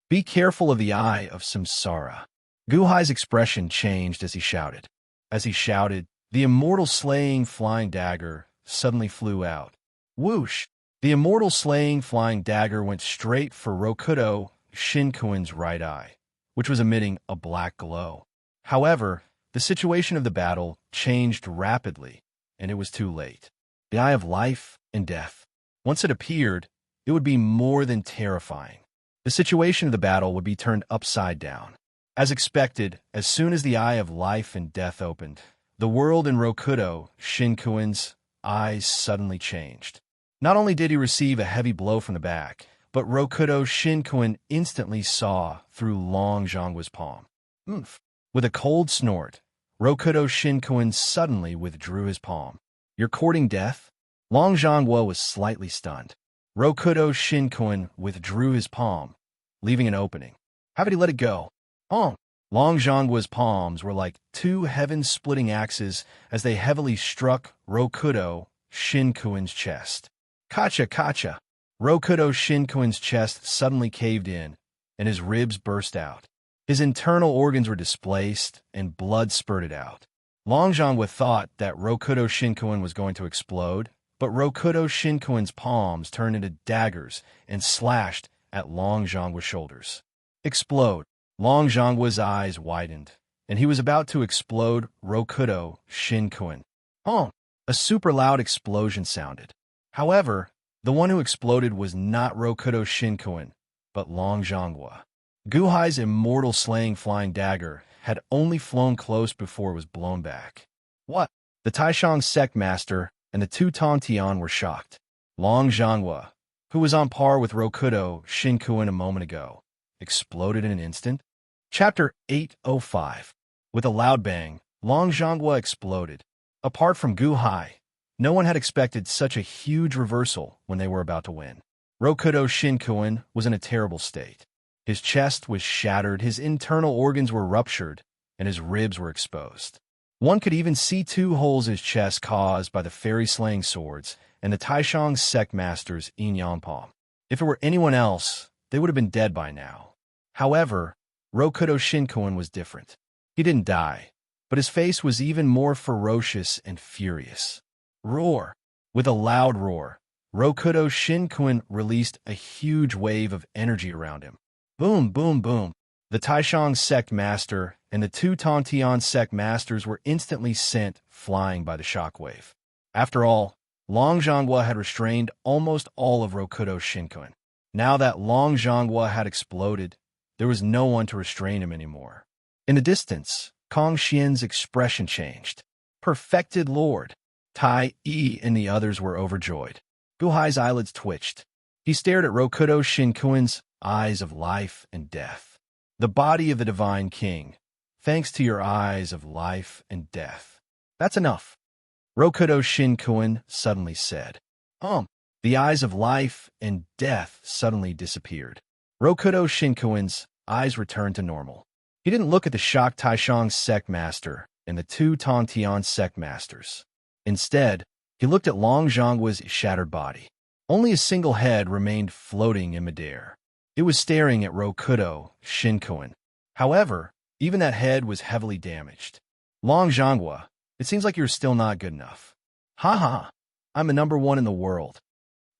Be careful of the eye of samsara. Guhai's expression changed as he shouted. The immortal slaying flying dagger suddenly flew out. Whoosh! The immortal slaying flying dagger went straight for Rokudo Shinkuin's right eye, which was emitting a black glow. However, the situation of the battle changed rapidly, and it was too late. The eye of life and death. Once it appeared, it would be more than terrifying. The situation of the battle would be turned upside down. As expected, as soon as the eye of life and death opened, the world in Rokudo Shinkuin's eyes suddenly changed. Not only did he receive a heavy blow from the back, but Rokudo Shinkuin instantly saw through Long Zhongguo's palm. Oomph! With a cold snort, Rokudo Shinkuin suddenly withdrew his palm. You're courting death? Long Zhongguo was slightly stunned. Rokudo Shinkuin withdrew his palm, leaving an opening. How did he let it go? Long Zhongguo's palms were like two heaven-splitting axes as they heavily struck Rokudo Shinkuin's chest. Kacha, kacha! Rokudo Shinkuin's chest suddenly caved in, and his ribs burst out. His internal organs were displaced, and blood spurted out. Long Zhongguo thought that Rokudo Shinkuin was going to explode, but Rokudo Shinkuin's palms turned into daggers and slashed at Long Zhongguo's shoulders. Explode! Long Zhongguo's eyes widened, and he was about to explode Rokudo Shinkuin. A super loud explosion sounded. However, the one who exploded was not Rokudo Shinkuin, but Long Zhongguo. Guhai's immortal slaying flying dagger had only flown close before it was blown back. What? The Taishang sect master and the two Tontian were shocked. Long Zhongguo, who was on par with Rokudo Shinkuin a moment ago, exploded in an instant. Chapter 805. With a loud bang, Long Zhongguo exploded. Apart from Guhai, no one had expected such a huge reversal when they were about to win. Rokudo Shinkuin was in a terrible state. His chest was shattered, his internal organs were ruptured, and his ribs were exposed. One could even see two holes in his chest caused by the fairy-slaying swords and the Taishang sect master's yin-yang palm. If it were anyone else, they would have been dead by now. However, Rokudo Shinkuin was different. He didn't die, but his face was even more ferocious and furious. Roar! With a loud roar, Rokudo Shinkuin released a huge wave of energy around him. Boom, boom, boom. The Taishang sect master and the two Tontian sect masters were instantly sent flying by the shockwave. After all, Long Zhongguo had restrained almost all of Rokudo Shinkuin. Now that Long Zhongguo had exploded, there was no one to restrain him anymore. In the distance, Kong Xian's expression changed. Perfected Lord! Tai Yi and the others were overjoyed. Guhai's eyelids twitched. He stared at Rokudo Shinkuin's eyes of life and death. The body of the divine king, thanks to your eyes of life and death. That's enough. Rokudo Shinkuin suddenly said. The eyes of life and death suddenly disappeared. Rokudo Shinkuin's eyes returned to normal. He didn't look at the shocked Taishang sect master and the two Tontian sect masters. Instead, he looked at Long Zhongguo's shattered body. Only a single head remained floating in midair. It was staring at Rokudo Shinkuin. However, even that head was heavily damaged. Long Zhongguo, it seems like you're still not good enough. Ha ha! I'm the #1 in the world.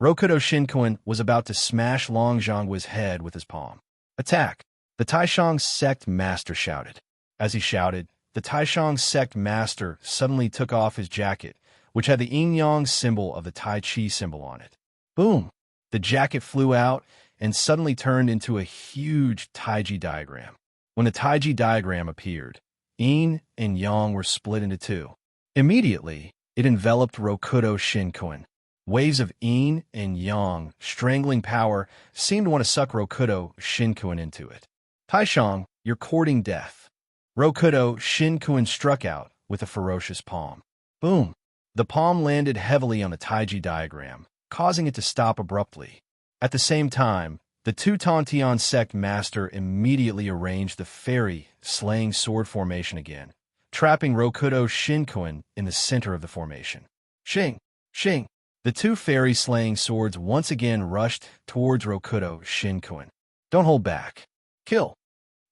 Rokudo Shinkuin was about to smash Long Zhongguo's head with his palm. Attack! The Taishang sect master shouted. As he shouted, the Taishang sect master suddenly took off his jacket, which had the yin-yang symbol of the Tai Chi symbol on it. Boom! The jacket flew out and suddenly turned into a huge Taiji diagram. When the Taiji diagram appeared, yin and yang were split into two. Immediately, it enveloped Rokudo Shinkuin. Waves of yin and yang, strangling power, seemed to want to suck Rokudo Shinkuin into it. Taishang, you're courting death. Rokudo Shinkuin struck out with a ferocious palm. Boom! The palm landed heavily on the Taiji diagram, causing it to stop abruptly. At the same time, the two Tontian sect master immediately arranged the fairy-slaying sword formation again, trapping Rokudo Shinkuin in the center of the formation. Shing! Shing! The two fairy-slaying swords once again rushed towards Rokudo Shinkuin. Don't hold back. Kill!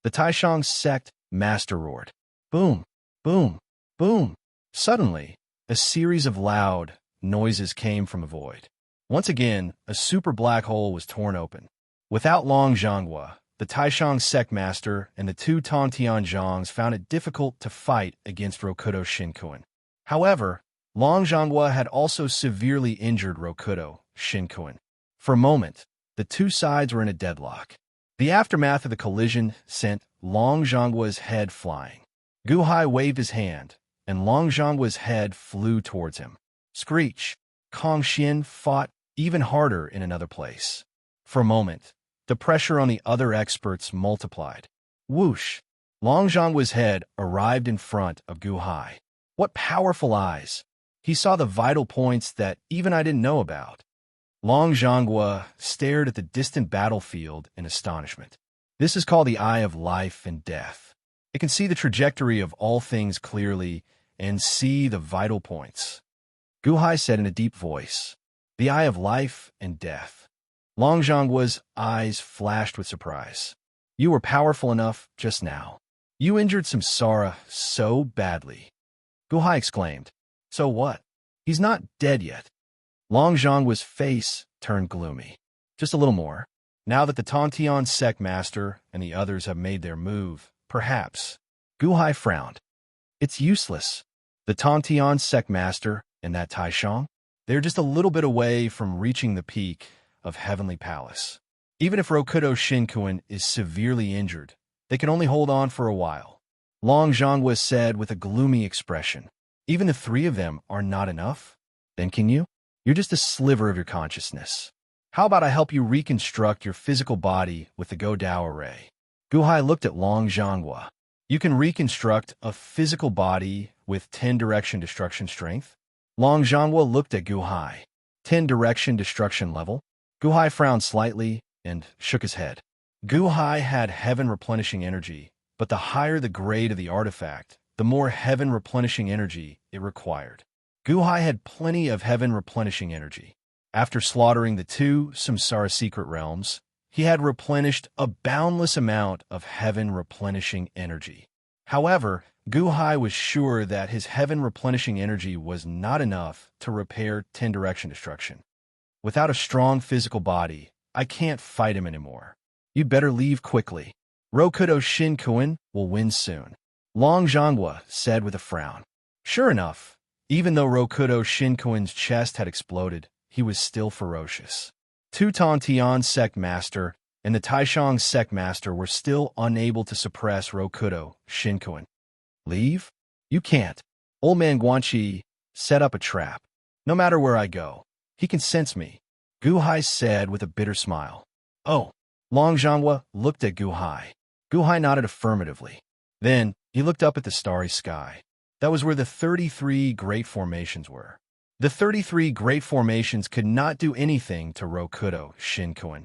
The Taishang sect Master roared. Boom, boom, boom. Suddenly, a series of loud noises came from the void. Once again, a super black hole was torn open. Without Long Zhanghua, the Taishang sect master and the two Tongtian Zhangs found it difficult to fight against Rokudo Shinkuin. However, Long Zhanghua had also severely injured Rokudo Shinkuin. For a moment, the two sides were in a deadlock. The aftermath of the collision sent Long Zhanghua's head flying. Gu Hai waved his hand, and Long Zhanghua's head flew towards him. Screech! Kong Xian fought even harder in another place. For a moment, the pressure on the other experts multiplied. Whoosh! Long Zhanghua's head arrived in front of Gu Hai. What powerful eyes! He saw the vital points that even I didn't know about. Long Zhanghua stared at the distant battlefield in astonishment. This is called the Eye of Life and Death. It can see the trajectory of all things clearly and see the vital points. Gu Hai said in a deep voice, the Eye of Life and Death. Long Zhanghua's eyes flashed with surprise. You were powerful enough just now. You injured Samsara so badly. Gu Hai exclaimed. So what? He's not dead yet. Long Zhanghua's face turned gloomy. Just a little more. Now that the Tongtian sect master and the others have made their move, perhaps. Gu Hai frowned. It's useless. The Tongtian sect master and that Taishang, they're just a little bit away from reaching the peak of Heavenly Palace. Even if Rokudo Shinkuin is severely injured, they can only hold on for a while. Long Zhanghua said with a gloomy expression. Even the three of them are not enough? Then can you? You're just a sliver of your consciousness. How about I help you reconstruct your physical body with the Godao array? Gu Hai looked at Long Zhanghua. You can reconstruct a physical body with 10-direction destruction strength? Long Zhanghua looked at Gu Hai. 10-direction destruction level? Gu Hai frowned slightly and shook his head. Gu Hai had heaven replenishing energy, but the higher the grade of the artifact, the more heaven replenishing energy it required. Gu Hai had plenty of heaven replenishing energy. After slaughtering the two Samsara secret realms, he had replenished a boundless amount of heaven replenishing energy. However, Gu Hai was sure that his heaven replenishing energy was not enough to repair 10-direction destruction. Without a strong physical body, I can't fight him anymore. You'd better leave quickly. Rokudo Shinkuin will win soon. Long Zhanghua said with a frown. Sure enough, even though Rokudo Shinkuin's chest had exploded, he was still ferocious. Two Tongtian sect master and the Taishang sect master were still unable to suppress Rokudo Shinkuin. Leave? You can't. Old man Guanxi set up a trap. No matter where I go, he can sense me. Gu Hai said with a bitter smile. Oh. Long Zhanghua looked at Gu Hai. Gu Hai nodded affirmatively. Then he looked up at the starry sky. That was where the 33 great formations were. The 33 great formations could not do anything to Rokudo Shinkuin.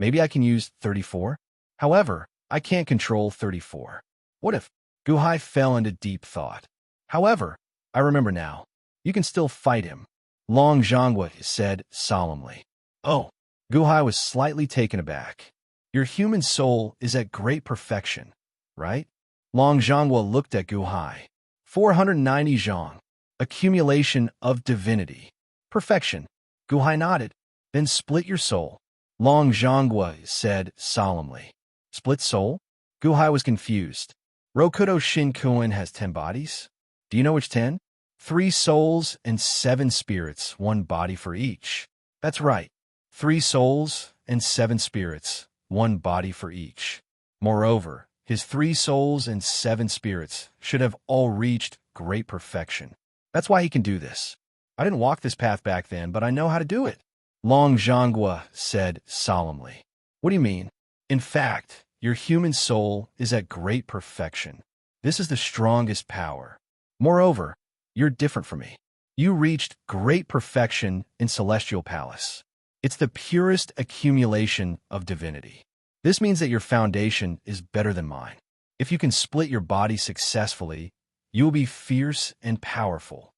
Maybe I can use 34? However, I can't control 34. What if? Gu Hai fell into deep thought. However, I remember now. You can still fight him. Long Zhanghua said solemnly. Oh. Gu Hai was slightly taken aback. Your human soul is at great perfection, right? Long Zhanghua looked at Gu Hai. 490 zhang. Accumulation of divinity. Perfection. Gu Hai nodded. Then split your soul. Long Zhanghua said solemnly. Split soul? Gu Hai was confused. Rokudo Shinkuin has 10 bodies? Do you know which 10? 3 souls and 7 spirits, 1 body for each. That's right. 3 souls and 7 spirits, 1 body for each. Moreover, his 3 souls and 7 spirits should have all reached great perfection. That's why he can do this. I didn't walk this path back then, but I know how to do it. Long Zhanghua said solemnly. What do you mean? In fact, your human soul is at great perfection. This is the strongest power. Moreover, you're different from me. You reached great perfection in Celestial Palace. It's the purest accumulation of divinity. This means that your foundation is better than mine. If you can split your body successfully, you will be fierce and powerful.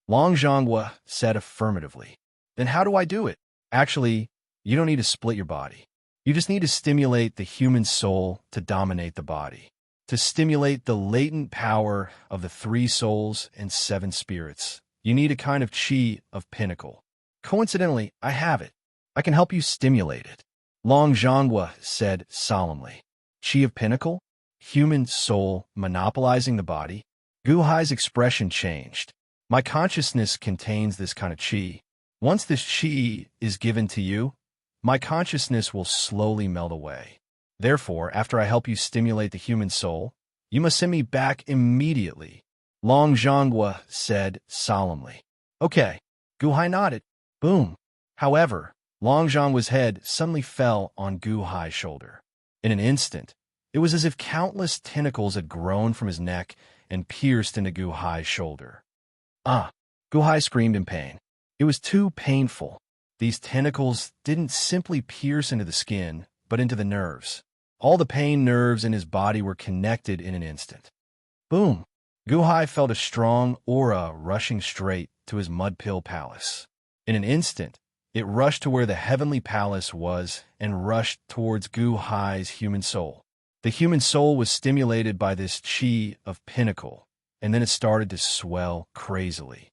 Long Zhanghua said affirmatively. Then how do I do it? Actually, you don't need to split your body. You just need to stimulate the human soul to dominate the body. To stimulate the latent power of the 3 souls and 7 spirits, you need a kind of chi of pinnacle. Coincidentally, I have it. I can help you stimulate it. Long Zhonghua said solemnly. Chi of pinnacle? Human soul monopolizing the body? Gu Hai's expression changed. My consciousness contains this kind of chi. Once this chi is given to you, my consciousness will slowly melt away. Therefore, after I help you stimulate the human soul, you must send me back immediately. Long Zhonghua said solemnly. Okay. Gu Hai nodded. Boom. However, Long Zhonghua's head suddenly fell on Gu Hai's shoulder. In an instant, it was as if countless tentacles had grown from his neck and pierced into Gu Hai's shoulder. Ah! Gu Hai screamed in pain. It was too painful. These tentacles didn't simply pierce into the skin, but into the nerves. All the pain nerves in his body were connected in an instant. Boom! Gu Hai felt a strong aura rushing straight to his mud pill palace. In an instant, it rushed to where the heavenly palace was and rushed towards Gu Hai's human soul. The human soul was stimulated by this chi of pinnacle, and then it started to swell crazily.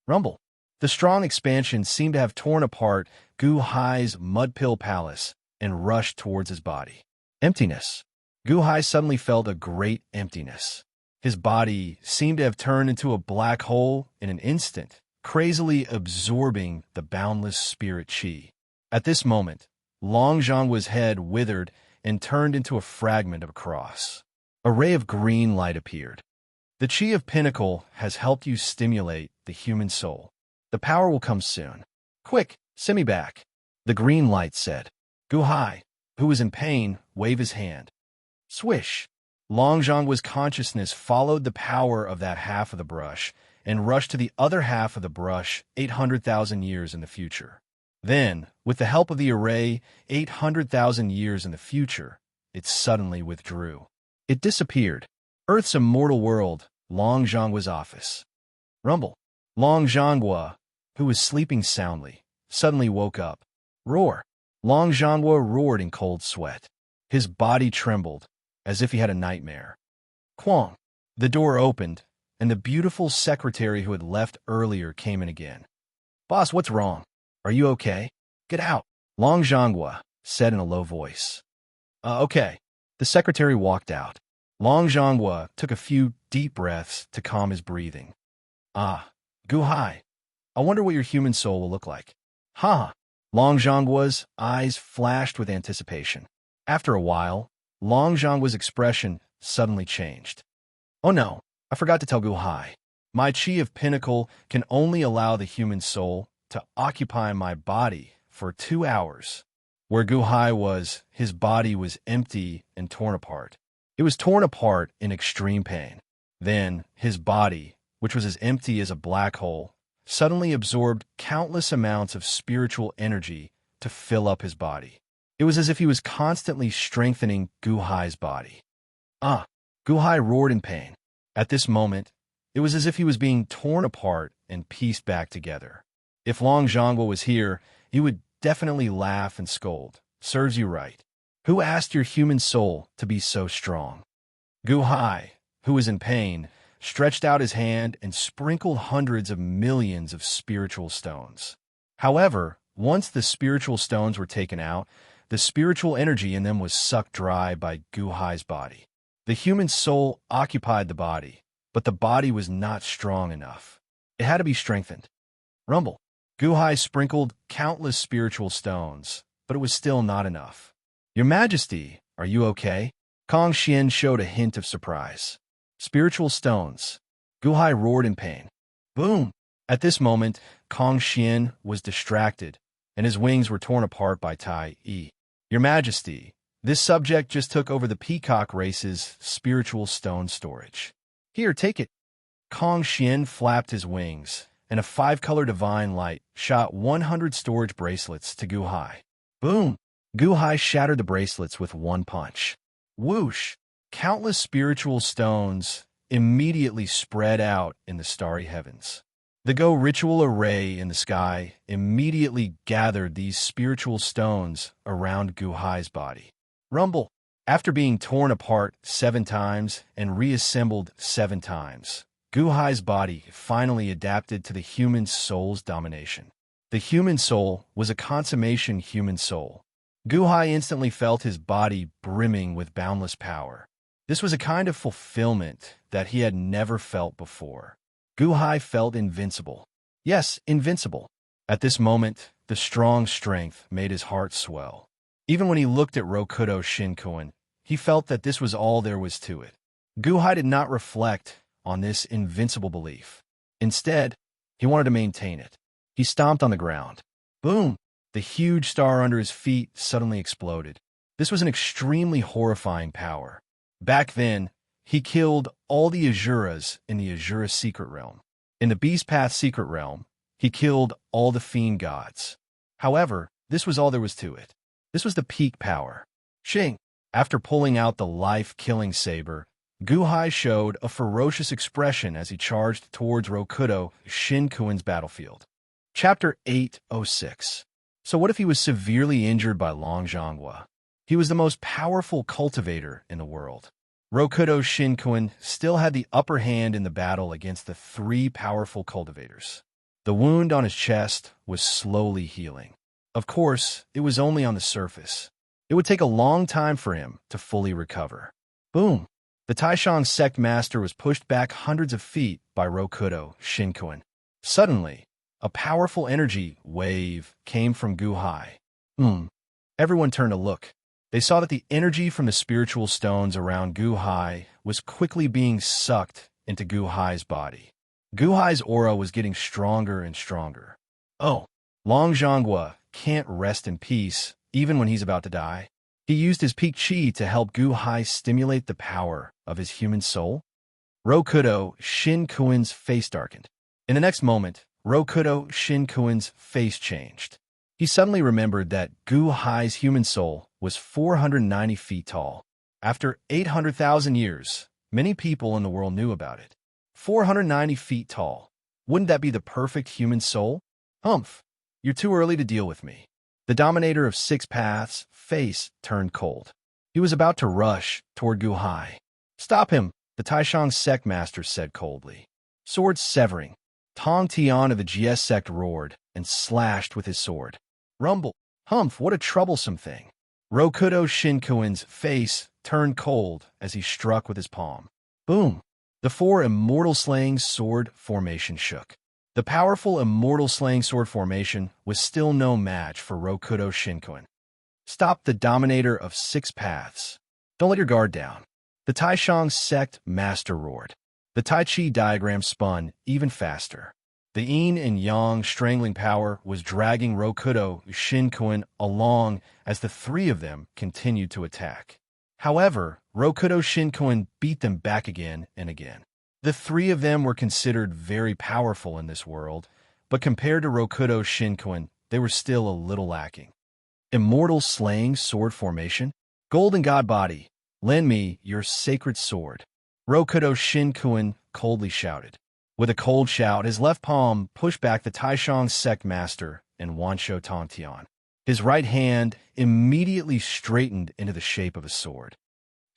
Rumble. The strong expansion seemed to have torn apart Gu Hai's mud pill palace and rushed towards his body. Emptiness. Gu Hai suddenly felt a great emptiness. His body seemed to have turned into a black hole in an instant, crazily absorbing the boundless spirit chi. At this moment, Long Zhonghua's head withered and turned into a fragment of a cross. A ray of green light appeared. The chi of pinnacle has helped you stimulate the human soul. The power will come soon. Quick, send me back. The green light said. Gu Hai, who was in pain, waved his hand. Swish! Long Zhonghua's consciousness followed the power of that half of the brush and rushed to the other half of the brush 800,000 years in the future. Then, with the help of the array 800,000 years in the future, it suddenly withdrew. It disappeared. Earth's immortal world, Long Zhonghua's office. Rumble. Long Zhonghua, who was sleeping soundly, suddenly woke up. Roar. Long Zhonghua roared in cold sweat. His body trembled, as if he had a nightmare. Quang. The door opened, and the beautiful secretary who had left earlier came in again. Boss, what's wrong? Are you okay? Get out. Long Zhonghua said in a low voice. Okay. The secretary walked out. Long Zhonghua took a few deep breaths to calm his breathing. Ah, Gu Hai. I wonder what your human soul will look like. Ha! Long Zhonghua's eyes flashed with anticipation. After a while, Long Zhonghua's expression suddenly changed. Oh no, I forgot to tell Gu Hai. My chi of pinnacle can only allow the human soul to occupy my body for 2 hours. Where Gu Hai was, his body was empty and torn apart. It was torn apart in extreme pain. Then, his body, which was as empty as a black hole, suddenly absorbed countless amounts of spiritual energy to fill up his body. It was as if he was constantly strengthening Gu Hai's body. Ah! Gu Hai roared in pain. At this moment, it was as if he was being torn apart and pieced back together. If Long Zhonghua was here, he would definitely laugh and scold. Serves you right. Who asked your human soul to be so strong? Gu Hai, who was in pain, stretched out his hand and sprinkled hundreds of millions of spiritual stones. However, once the spiritual stones were taken out, the spiritual energy in them was sucked dry by Gu Hai's body. The human soul occupied the body, but the body was not strong enough. It had to be strengthened. Rumble. Gu Hai sprinkled countless spiritual stones, but it was still not enough. Your Majesty, are you okay? Kong Xian showed a hint of surprise. Spiritual stones. Gu Hai roared in pain. Boom! At this moment, Kong Xian was distracted, and his wings were torn apart by Tai Yi. Your Majesty, this subject just took over the peacock race's spiritual stone storage. Here, take it. Kong Xian flapped his wings, and a 5-color divine light shot 100 storage bracelets to Gu Hai. Boom! Gu Hai shattered the bracelets with one punch. Whoosh! Countless spiritual stones immediately spread out in the starry heavens. The Go ritual array in the sky immediately gathered these spiritual stones around Gu Hai's body. Rumble! After being torn apart 7 times and reassembled 7 times, Gu Hai's body finally adapted to the human soul's domination. The human soul was a consummation human soul. Gu Hai instantly felt his body brimming with boundless power. This was a kind of fulfillment that he had never felt before. Gu Hai felt invincible. Yes, invincible. At this moment, the strong strength made his heart swell. Even when he looked at Rokudo Shinkuin, he felt that this was all there was to it. Gu Hai did not reflect on this invincible belief. Instead, he wanted to maintain it. He stomped on the ground. Boom! The huge star under his feet suddenly exploded. This was an extremely horrifying power. Back then, he killed all the Asuras in the Asura secret realm. In the Beast Path secret realm, he killed all the fiend gods. However, this was all there was to it. This was the peak power. Xing, after pulling out the life-killing saber, Gu Hai showed a ferocious expression as he charged towards Rokudo Shinkuin's battlefield. Chapter 806. So what if he was severely injured by Long Zhonghua? He was the most powerful cultivator in the world. Rokudo Shinkuin still had the upper hand in the battle against the 3 powerful cultivators. The wound on his chest was slowly healing. Of course, it was only on the surface. It would take a long time for him to fully recover. Boom! The Taishan sect master was pushed back hundreds of feet by Rokudo Shinkuin. Suddenly, a powerful energy wave came from Gu Hai. Everyone turned to look. They saw that the energy from the spiritual stones around Gu Hai was quickly being sucked into Gu Hai's body. Gu Hai's aura was getting stronger and stronger. Oh, Long Zhonghua can't rest in peace even when he's about to die. He used his peak chi to help Gu Hai stimulate the power of his human soul. Rokudo Shinkuin's face darkened. In the next moment, Rokudo Shinkuin's face changed. He suddenly remembered that Gu Hai's human soul was 490 feet tall. After 800,000 years, many people in the world knew about it. 490 feet tall. Wouldn't that be the perfect human soul? Humph, you're too early to deal with me. The dominator of 6 paths' face turned cold. He was about to rush toward Gu Hai. Stop him, the Taishan sect master said coldly. Sword severing. Tong Tian of the GS sect roared and slashed with his sword. Rumble. Humph, what a troublesome thing. Rokudo Shinkuin's face turned cold as he struck with his palm. Boom! The 4 immortal slaying sword formation shook. The powerful immortal slaying sword formation was still no match for Rokudo Shinkuin. Stop the dominator of 6 paths. Don't let your guard down. The Taishan sect master roared. The Tai Chi diagram spun even faster. The yin and yang strangling power was dragging Rokudo Shinkuin along as the 3 of them continued to attack. However, Rokudo Shinkuin beat them back again and again. The 3 of them were considered very powerful in this world, but compared to Rokudo Shinkuin, they were still a little lacking. Immortal slaying sword formation? Golden God body, lend me your sacred sword. Rokudo Shinkuin coldly shouted. With a cold shout, his left palm pushed back the Taishan sect master and Wansho Tongtian. His right hand immediately straightened into the shape of a sword.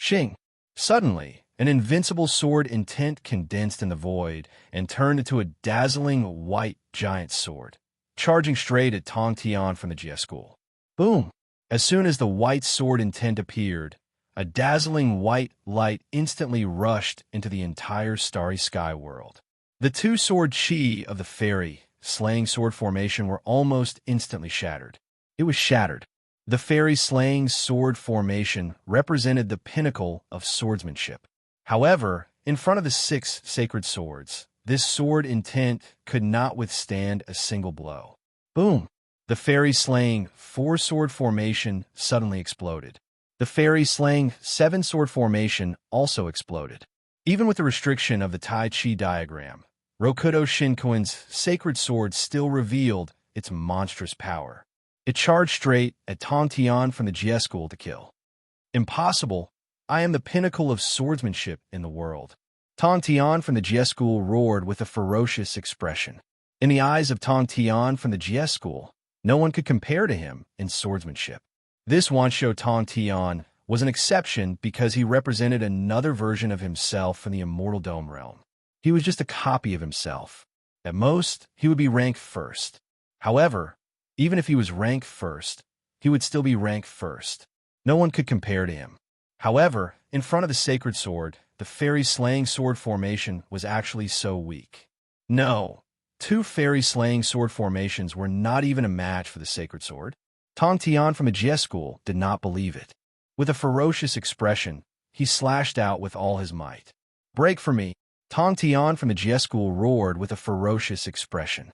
Xing! Suddenly, an invincible sword intent condensed in the void and turned into a dazzling white giant sword, charging straight at Tongtian from the GS school. Boom! As soon as the white sword intent appeared, a dazzling white light instantly rushed into the entire starry sky world. The 2-sword chi of the fairy slaying sword formation were almost instantly shattered. It was shattered. The fairy slaying sword formation represented the pinnacle of swordsmanship. However, in front of the 6 sacred swords, this sword intent could not withstand a single blow. Boom! The fairy slaying 4-sword formation suddenly exploded. The fairy slaying 7-sword formation also exploded. Even with the restriction of the Tai Chi diagram, Rokudo Shinkuin's sacred sword still revealed its monstrous power. It charged straight at Tongtian from the GS school to kill. Impossible! I am the pinnacle of swordsmanship in the world. Tongtian from the GS school roared with a ferocious expression. In the eyes of Tongtian from the GS school, no one could compare to him in swordsmanship. This Wansho Tongtian was an exception because he represented another version of himself from the Immortal Dome realm. He was just a copy of himself. At most, he would be ranked first. However, even if he was ranked first, he would still be ranked first. No one could compare to him. However, in front of the sacred sword, the fairy slaying sword formation was actually so weak. No, two fairy slaying sword formations were not even a match for the sacred sword. Tong Tian from Aegis School did not believe it. With a ferocious expression, he slashed out with all his might. "Break for me!" Tong Tian from Aegis School roared with a ferocious expression.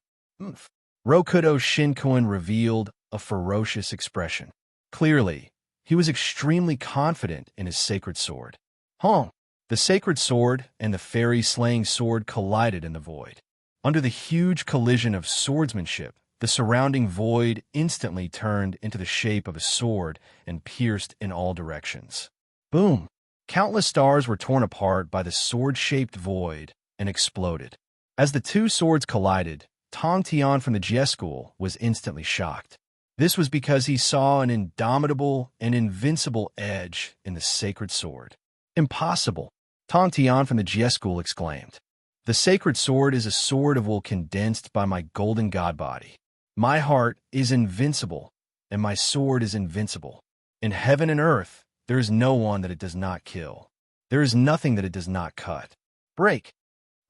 Rokudo Shinkoin revealed a ferocious expression. Clearly, he was extremely confident in his sacred sword. The sacred sword and the fairy slaying sword collided in the void. Under the huge collision of swordsmanship, the surrounding void instantly turned into the shape of a sword and pierced in all directions. Boom! Countless stars were torn apart by the sword-shaped void and exploded. As the two swords collided, Tong Tian from the Jie School was instantly shocked. This was because he saw an indomitable and invincible edge in the sacred sword. "Impossible!" Tong Tian from the Jie School exclaimed. "The sacred sword is a sword of wool condensed by my golden god body. My heart is invincible, and my sword is invincible. In heaven and earth, there is no one that it does not kill. There is nothing that it does not cut. Break!"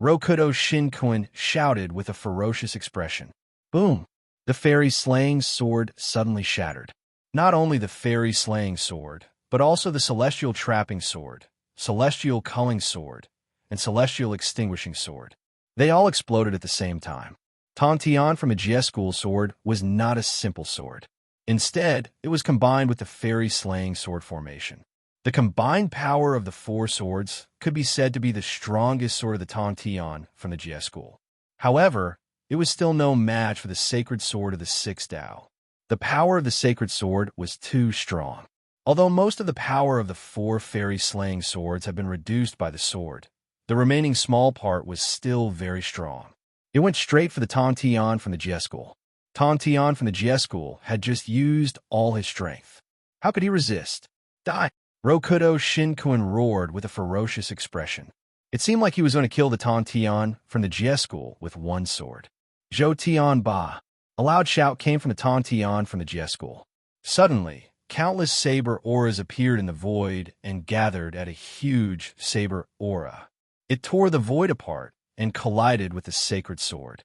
Rokudo Shinkoin shouted with a ferocious expression. Boom! The fairy slaying sword suddenly shattered. Not only the fairy slaying sword, but also the celestial trapping sword, celestial culling sword, and celestial extinguishing sword. They all exploded at the same time. Tong Tian from Aegis School sword was not a simple sword. Instead, it was combined with the fairy slaying sword formation. The combined power of the four swords could be said to be the strongest sword of the Tong Tian from the Jie School. However, it was still no match for the sacred sword of the Six Dao. The power of the sacred sword was too strong. Although most of the power of the four fairy slaying swords had been reduced by the sword, the remaining small part was still very strong. It went straight for the Tong Tian from the Jie School. Tong Tian from the Jie School had just used all his strength. How could he resist? Die! Rokudo Shinkoin roared with a ferocious expression. It seemed like he was going to kill the Tong Tian from the Jie School with one sword. Zhou Tian Ba! A loud shout came from the Tong Tian from the Jie School. Suddenly, countless saber auras appeared in the void and gathered at a huge saber aura. It tore the void apart and collided with the sacred sword.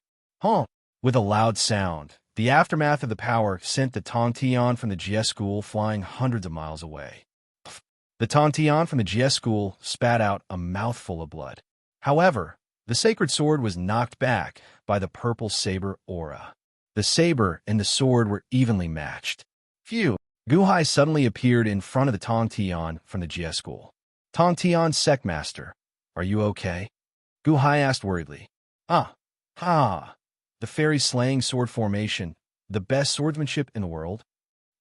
With a loud sound, the aftermath of the power sent the Tong Tian from the Jie School flying hundreds of miles away. The Tong Tian from the Jie School spat out a mouthful of blood. However, the sacred sword was knocked back by the purple saber aura. The saber and the sword were evenly matched. Phew! Guhai suddenly appeared in front of the Tong Tian from the Jie School. "Tong Tian Secmaster, are you okay?" Guhai asked worriedly. The fairy slaying sword formation, the best swordsmanship in the world?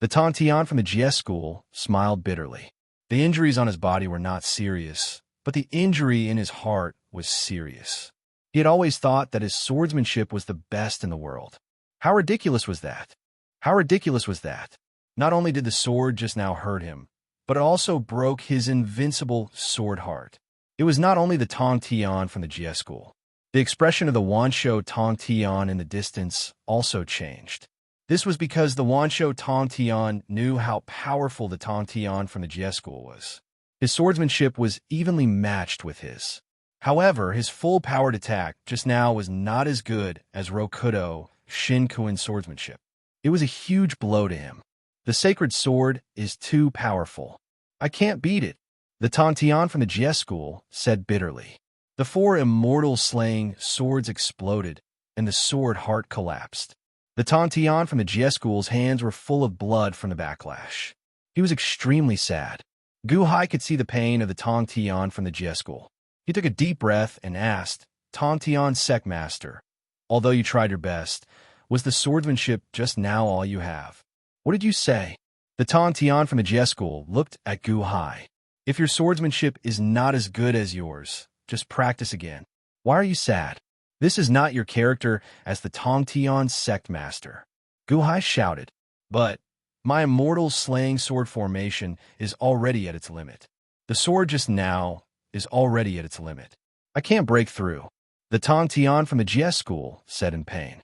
The Tong Tian from the Jie School smiled bitterly. The injuries on his body were not serious, but the injury in his heart was serious. He had always thought that his swordsmanship was the best in the world. How ridiculous was that? How ridiculous was that? Not only did the sword just now hurt him, but it also broke his invincible sword heart. It was not only the Tong Tian from the Jie School. The expression of the Wanshou Tong Tian in the distance also changed. This was because the Wanshou Tong Tian knew how powerful the Tong Tian from the Jie School was. His swordsmanship was evenly matched with his. However, his full-powered attack just now was not as good as Rokudo Shinkoin's swordsmanship. It was a huge blow to him. The sacred sword is too powerful. I can't beat it, the Tong Tian from the Jie School said bitterly. The four immortal slaying swords exploded, and the sword heart collapsed. The Tong Tian from the Jie School's hands were full of blood from the backlash. He was extremely sad. Guhai could see the pain of the Tong Tian from the Jie School. He took a deep breath and asked, "Tong Tian Secmaster, although you tried your best, was the swordsmanship just now all you have?" "What did you say?" The Tong Tian from the Jie School looked at Guhai. "If your swordsmanship is not as good as yours, just practice again. Why are you sad? This is not your character as the Tong Tian Sect Master." Guhai shouted. "But My immortal slaying sword formation is already at its limit. The sword just now is already at its limit. I can't break through. The Tong Tian from the GS school said in pain.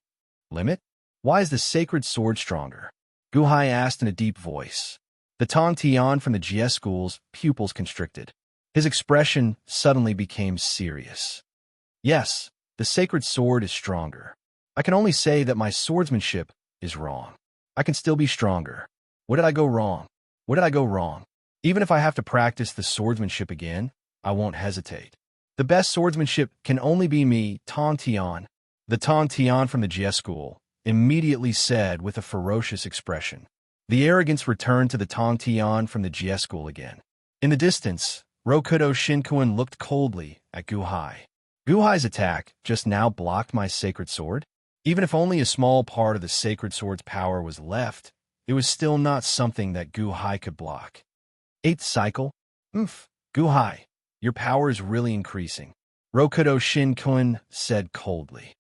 Limit? Why is the sacred sword stronger? Gu Hai asked in a deep voice. The Tong Tian from the GS school's pupils constricted. His expression suddenly became serious. Yes, the sacred sword is stronger. I can only say that my swordsmanship is wrong. I can still be stronger. What did I go wrong? What did I go wrong? Even if I have to practice the swordsmanship again, I won't hesitate. The best swordsmanship can only be me, Tong Tian. The Tong Tian from the GS school immediately said with a ferocious expression. The arrogance returned to the Tong Tian from the GS school again. In the distance, Rokudo Shinkuin looked coldly at Gu Hai. Gu Hai's attack just now blocked my sacred sword? Even if only a small part of the sacred sword's power was left, it was still not something that Gu Hai could block. 8th cycle? Gu Hai, your power is really increasing, Rokudo Shinkuin said coldly.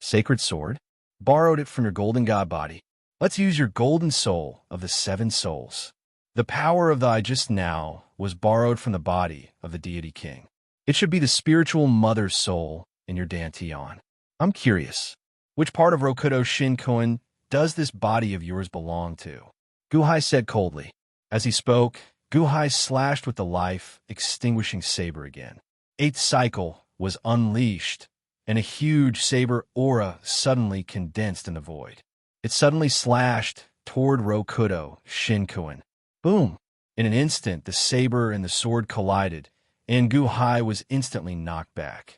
Sacred sword? Borrowed it from your golden god body. Let's use your golden soul of the 7 souls. The power of the I just now was borrowed from the body of the deity king. It should be the spiritual mother's soul in your Dantian. I'm curious, which part of Rokudo Shinkuin does this body of yours belong to? Gu Hai said coldly. As he spoke, Gu Hai slashed with the life-extinguishing saber again. 8th cycle was unleashed, and a huge saber aura suddenly condensed in the void. It suddenly slashed toward Rokudo Shinkuin. Boom! In an instant, the saber and the sword collided, and Gu Hai was instantly knocked back.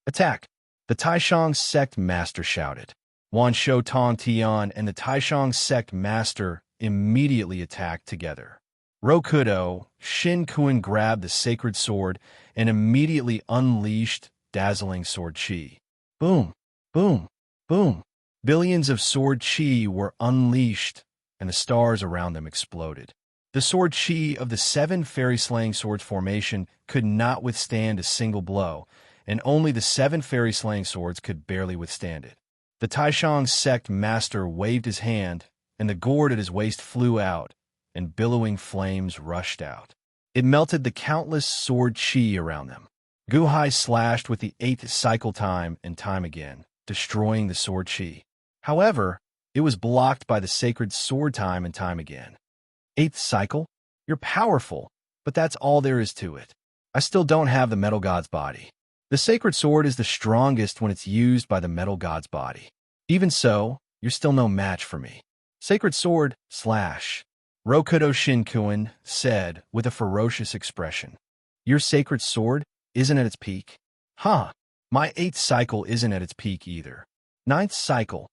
Attack! The Taishang sect master shouted. Wan Shou Tong Tian and the Taishang sect master immediately attacked together. Rokudo Shinkuin grabbed the sacred sword and immediately unleashed dazzling sword chi. Boom! Boom! Boom! Billions of sword chi were unleashed, and the stars around them exploded. The sword chi of the 7 fairy-slaying swords formation could not withstand a single blow, and only the 7 fairy-slaying swords could barely withstand it. The Taishang sect master waved his hand, and the gourd at his waist flew out, and billowing flames rushed out. It melted the countless sword chi around them. Gu Hai slashed with the 8th cycle time and time again, destroying the sword chi. However, it was blocked by the sacred sword time and time again. 8th cycle? You're powerful, but that's all there is to it. I still don't have the metal god's body. The sacred sword is the strongest when it's used by the metal god's body. Even so, you're still no match for me. Sacred sword, slash. Rokudo Shinkuin said with a ferocious expression. Your sacred sword isn't at its peak? Huh, my 8th cycle isn't at its peak either. 9th cycle.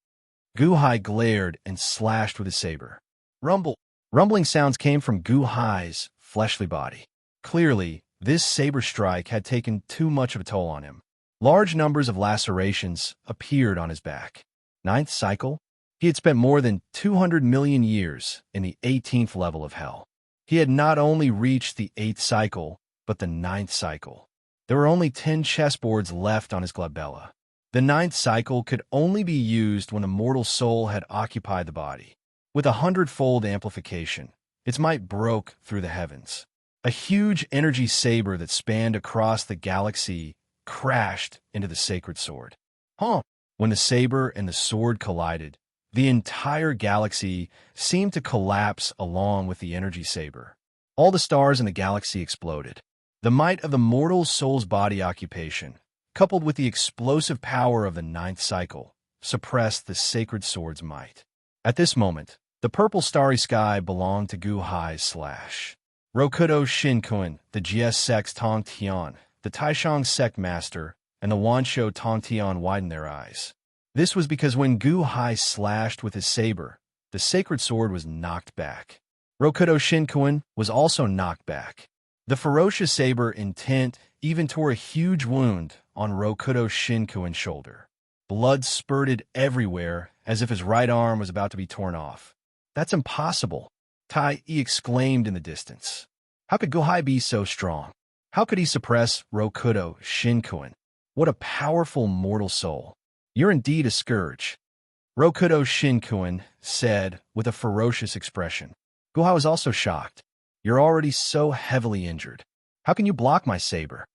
Gu Hai glared and slashed with his saber. Rumble. Rumbling sounds came from Gu Hai's fleshly body. Clearly, this saber strike had taken too much of a toll on him. Large numbers of lacerations appeared on his back. 9th cycle? He had spent more than 200 million years in the 18th level of hell. He had not only reached the 8th cycle, but the 9th cycle. There were only 10 chessboards left on his glabella. The 9th cycle could only be used when a mortal soul had occupied the body. With 100-fold amplification, its might broke through the heavens. A huge energy saber that spanned across the galaxy crashed into the sacred sword. When the saber and the sword collided, the entire galaxy seemed to collapse along with the energy saber. All the stars in the galaxy exploded. The might of the mortal soul's body occupation, coupled with the explosive power of the 9th cycle, suppressed the sacred sword's might. At this moment, the purple starry sky belonged to Gu Hai's slash. Rokudo Shinkuin, the GS sect's Tong Tian, the Taishang sect master, and the Wan Shou Tong Tian widened their eyes. This was because when Gu Hai slashed with his saber, the sacred sword was knocked back. Rokudo Shinkuin was also knocked back. The ferocious saber intent even tore a huge wound on Rokudo Shinkuin's shoulder. Blood spurted everywhere as if his right arm was about to be torn off. That's impossible, Tai exclaimed in the distance. How could Gu Hai be so strong? How could he suppress Rokudo Shinkuin? What a powerful mortal soul. You're indeed a scourge. Rokudo Shinkuen said with a ferocious expression. Guhai was also shocked. You're already so heavily injured. How can you block my saber?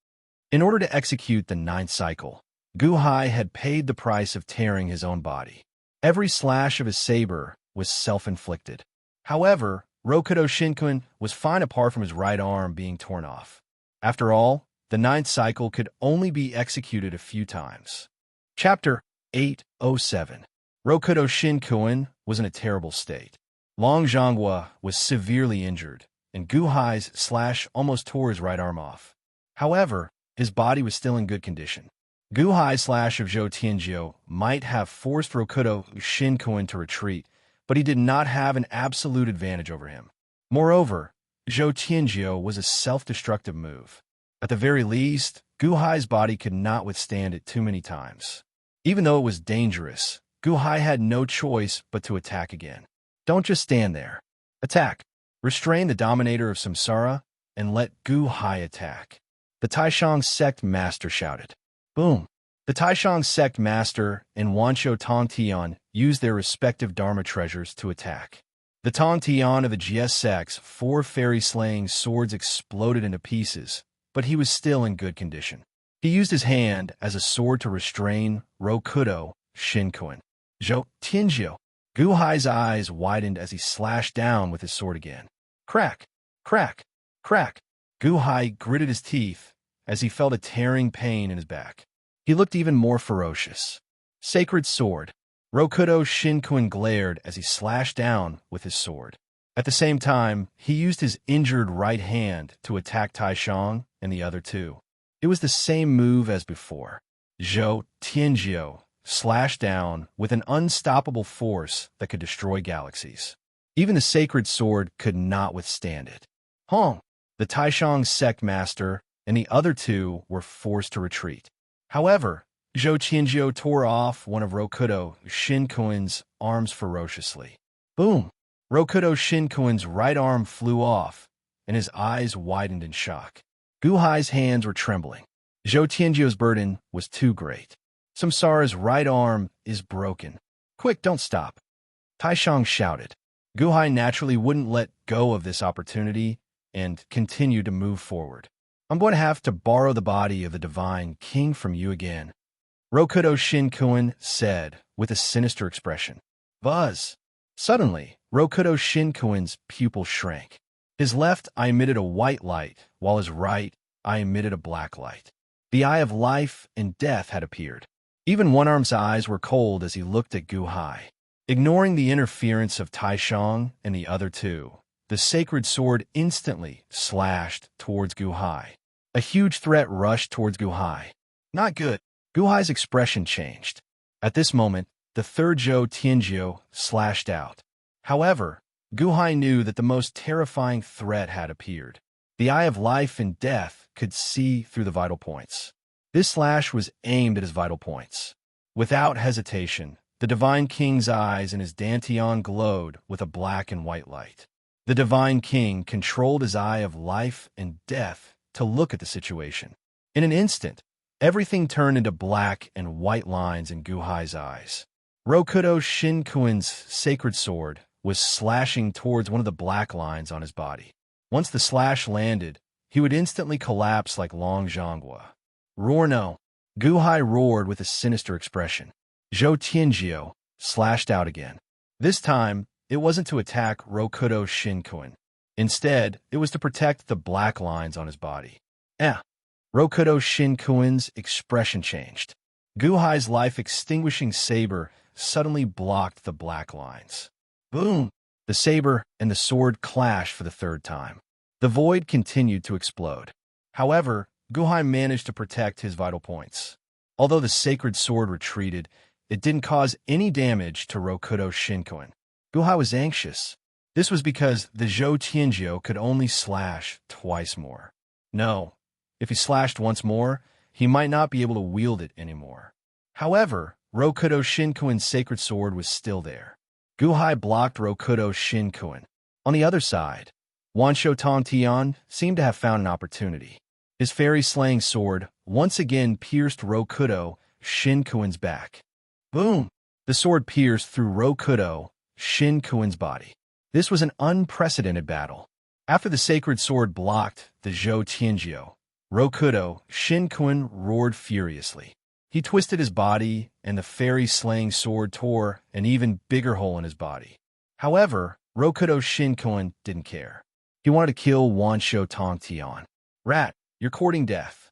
In order to execute the ninth cycle, Guhai had paid the price of tearing his own body. Every slash of his saber was self-inflicted. However, Rokudo Shinkuen was fine apart from his right arm being torn off. After all, the ninth cycle could only be executed a few times. Chapter 807. Rokudo Shinkuen was in a terrible state. Long Zhonghua was severely injured, and Guhai's slash almost tore his right arm off. However, his body was still in good condition. Guhai's slash of Zhou Tianjiu might have forced Rokudo Shinkuen to retreat, but he did not have an absolute advantage over him. Moreover, Zhou Tianjiu was a self-destructive move. At the very least, Guhai's body could not withstand it too many times. Even though it was dangerous, Guhai had no choice but to attack again. Don't just stand there. Attack. Restrain the dominator of Samsara and let Guhai attack. The Taishang sect master shouted. Boom. The Taishang sect master and Wanshou Tongtian used their respective dharma treasures to attack. The Tongtian of the GS sect's 4 fairy-slaying swords exploded into pieces, but he was still in good condition. He used his hand as a sword to restrain Rokudo Shinkuen. Zhou Tianjiu. Guhai's eyes widened as he slashed down with his sword again. Crack! Crack! Crack! Guhai gritted his teeth as he felt a tearing pain in his back. He looked even more ferocious. Sacred sword. Rokudo Shinkuen glared as he slashed down with his sword. At the same time, he used his injured right hand to attack Taishang and the other two. It was the same move as before. Zhou Tianjiu slashed down with an unstoppable force that could destroy galaxies. Even the sacred sword could not withstand it. Hong, the Taishang sect master, and the other two were forced to retreat. However, Zhou Tianjiu tore off one of Rokudo Shinkuen's arms ferociously. Boom! Rokudo Shinkuen's right arm flew off, and his eyes widened in shock. Guhai's hands were trembling. Zhou Tianjiu's burden was too great. Samsara's right arm is broken. Quick, don't stop. Taishang shouted. Guhai naturally wouldn't let go of this opportunity and continued to move forward. I'm going to have to borrow the body of the Divine King from you again, Rokudo Shinkuen said with a sinister expression. Buzz! Suddenly, Rokudo Shinkuen's pupil shrank. His left eye emitted a white light, while his right eye emitted a black light. The eye of life and death had appeared. Even One Arm's eyes were cold as he looked at Guhai. Ignoring the interference of Taishang and the other two, the sacred sword instantly slashed towards Guhai. A huge threat rushed towards Guhai. Not good. Guhai's expression changed. At this moment, the third Zhou Tianjiu slashed out. However, Guhai knew that the most terrifying threat had appeared. The eye of life and death could see through the vital points. This slash was aimed at his vital points. Without hesitation, the Divine King's eyes and his dantian glowed with a black and white light. The Divine King controlled his eye of life and death to look at the situation. In an instant, everything turned into black and white lines in Guhai's eyes. Rokudo Shinkuen's sacred sword was slashing towards one of the black lines on his body. Once the slash landed, he would instantly collapse like Long Zhonghua. Roar no! Guhai roared with a sinister expression. Zhou Tianjiu slashed out again. This time, it wasn't to attack Rokudo Shinkuen. Instead, it was to protect the black lines on his body. Rokudo Shinkuen's expression changed. Guhai's life-extinguishing saber suddenly blocked the black lines. Boom! The saber and the sword clashed for the third time. The void continued to explode. However, Guhai managed to protect his vital points. Although the sacred sword retreated, it didn't cause any damage to Rokudo Shinkuen. Guhai was anxious. This was because the Zhou Tianjiu could only slash twice more. No, if he slashed once more, he might not be able to wield it anymore. However, Rokudo Shinkuen's sacred sword was still there. Guhai blocked Rokudo Shinkuen. On the other side, Wanshou Tongtian seemed to have found an opportunity. His fairy-slaying sword once again pierced Rokudo Shinkuen's back. Boom! The sword pierced through Rokudo Shinkuin's body. This was an unprecedented battle. After the sacred sword blocked the Zhou Tianjiu, Rokudo Shinkuin roared furiously. He twisted his body, and the fairy-slaying sword tore an even bigger hole in his body. However, Rokudo Shinkuin didn't care. He wanted to kill Wanshou Tongtian. Rat, you're courting death.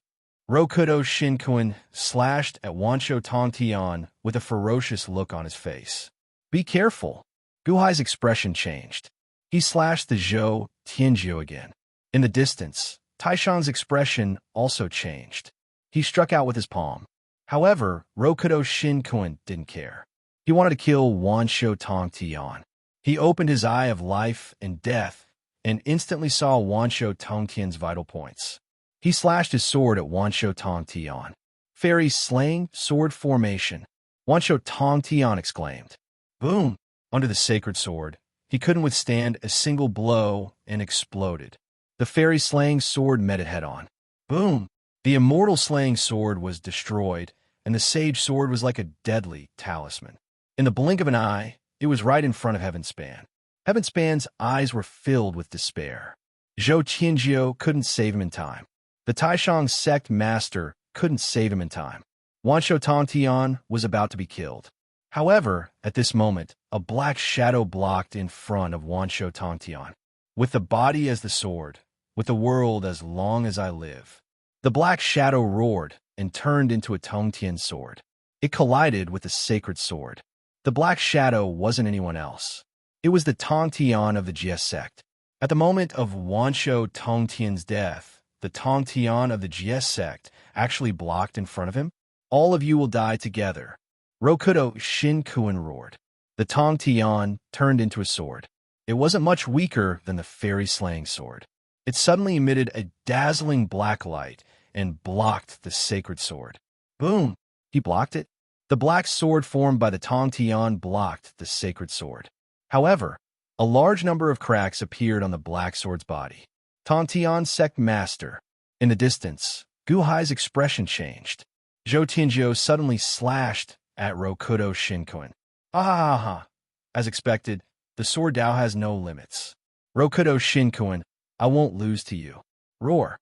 Rokudo Shinkuin slashed at Wanshou Tongtian with a ferocious look on his face. Be careful. Guhai's expression changed. He slashed the Zhou Tianjiu again. In the distance, Taishan's expression also changed. He struck out with his palm. However, Rokudo Shinkuin didn't care. He wanted to kill Wanshou Tongtian. He opened his eye of life and death and instantly saw Wanshou Tongtian's vital points. He slashed his sword at Wanshou Tongtian. Fairy slaying sword formation. Wanshou Tongtian exclaimed. Boom! Under the sacred sword, he couldn't withstand a single blow and exploded. The fairy slaying sword met it head-on. Boom! The immortal slaying sword was destroyed, and the sage sword was like a deadly talisman. In the blink of an eye, it was right in front of Heavenspan. Heavenspan's eyes were filled with despair. Zhou Tianjiu couldn't save him in time. The Taishang sect master couldn't save him in time. Wanshou Tongtian was about to be killed. However, at this moment, a black shadow blocked in front of Wanshou Tongtian. With the body as the sword, with the world as long as I live. The black shadow roared and turned into a Tongtian sword. It collided with the sacred sword. The black shadow wasn't anyone else. It was the Tongtian of the Jie sect. At the moment of Wanshou Tongtian's death, the Tongtian of the Jie sect actually blocked in front of him. All of you will die together. Rokudo Shinkuin roared. The Tongtian turned into a sword. It wasn't much weaker than the fairy-slaying sword. It suddenly emitted a dazzling black light and blocked the sacred sword. Boom! He blocked it. The black sword formed by the Tongtian blocked the sacred sword. However, a large number of cracks appeared on the black sword's body. Tongtian sect master. In the distance, Guhai's expression changed. Zhou Tianjiu suddenly slashed at Rokudo Shinkuin. Ha ha ha ha. As expected, the sword Dao has no limits. Rokudo Shinkuin, I won't lose to you. Roar.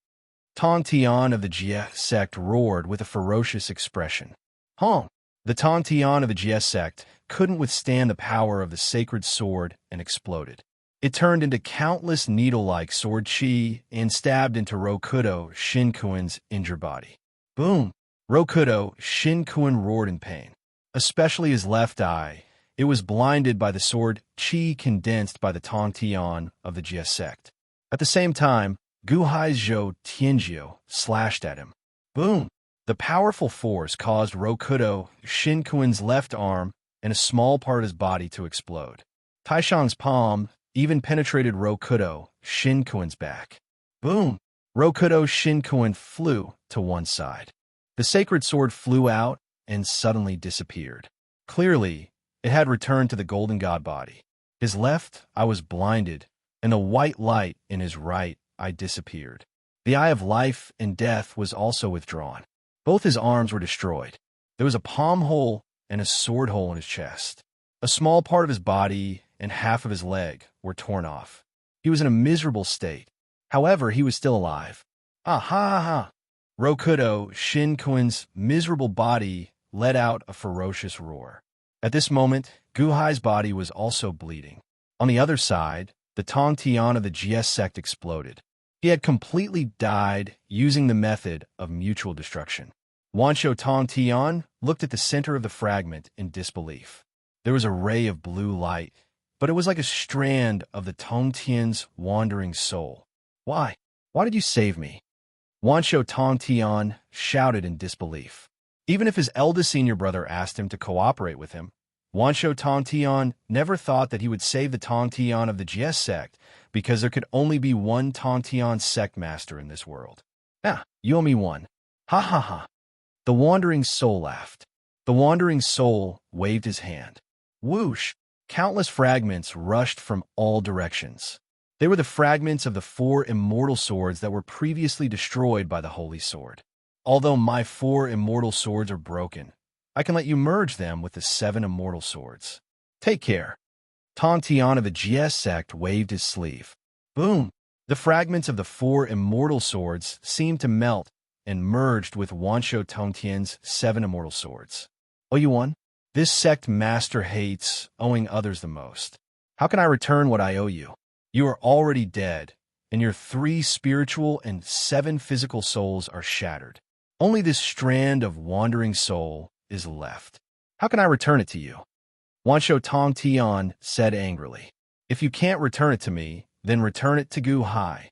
Tongtian of the Jie sect roared with a ferocious expression. Huh. The Tongtian of the Jie sect couldn't withstand the power of the sacred sword and exploded. It turned into countless needle-like sword chi and stabbed into Rokudo Shinkuin's injured body. Boom! Rokudo Shinkuin roared in pain. Especially his left eye, it was blinded by the sword chi condensed by the Tongtian of the Jie sect. At the same time, Guhai's Zhou Tianjiu slashed at him. Boom! The powerful force caused Rokudo Shinkuin's left arm and a small part of his body to explode. Taishang's palm even penetrated Rokudo Shinkuin's back. Boom! Rokudo Shinkuin flew to one side. The sacred sword flew out and suddenly disappeared. Clearly, it had returned to the golden god body. His left eye was blinded, and the white light in his right eye disappeared. The eye of life and death was also withdrawn. Both his arms were destroyed. There was a palm hole and a sword hole in his chest. A small part of his body and half of his leg were torn off. He was in a miserable state. However, he was still alive. Ah ha ha ha! Rokudo Shinkuin's miserable body let out a ferocious roar. At this moment, Guhai's body was also bleeding. On the other side, the Tongtian of the Jie sect exploded. He had completely died using the method of mutual destruction. Wanshou Tongtian looked at the center of the fragment in disbelief. There was a ray of blue light, but it was like a strand of the Tongtian's wandering soul. Why? Why did you save me? Wanshou Tongtian shouted in disbelief. Even if his eldest senior brother asked him to cooperate with him, Wanshou Tongtian never thought that he would save the Tongtian of the Jie sect because there could only be one Tongtian sect master in this world. Ah, you owe me one. Ha ha ha. The wandering soul laughed. The wandering soul waved his hand. Whoosh! Countless fragments rushed from all directions. They were the fragments of the 4 immortal swords that were previously destroyed by the Holy Sword. Although my 4 immortal swords are broken, I can let you merge them with the 7 immortal swords. Take care. Tong Tian of the GS sect waved his sleeve. Boom! The fragments of the 4 immortal swords seemed to melt and merged with Wansho Tongtian's 7 immortal swords. Oh, you won? This sect master hates owing others the most. How can I return what I owe you? You are already dead, and your 3 spiritual and 7 physical souls are shattered. Only this strand of wandering soul is left. How can I return it to you? Wansho Tongtian said angrily. If you can't return it to me, then return it to Gu Hai.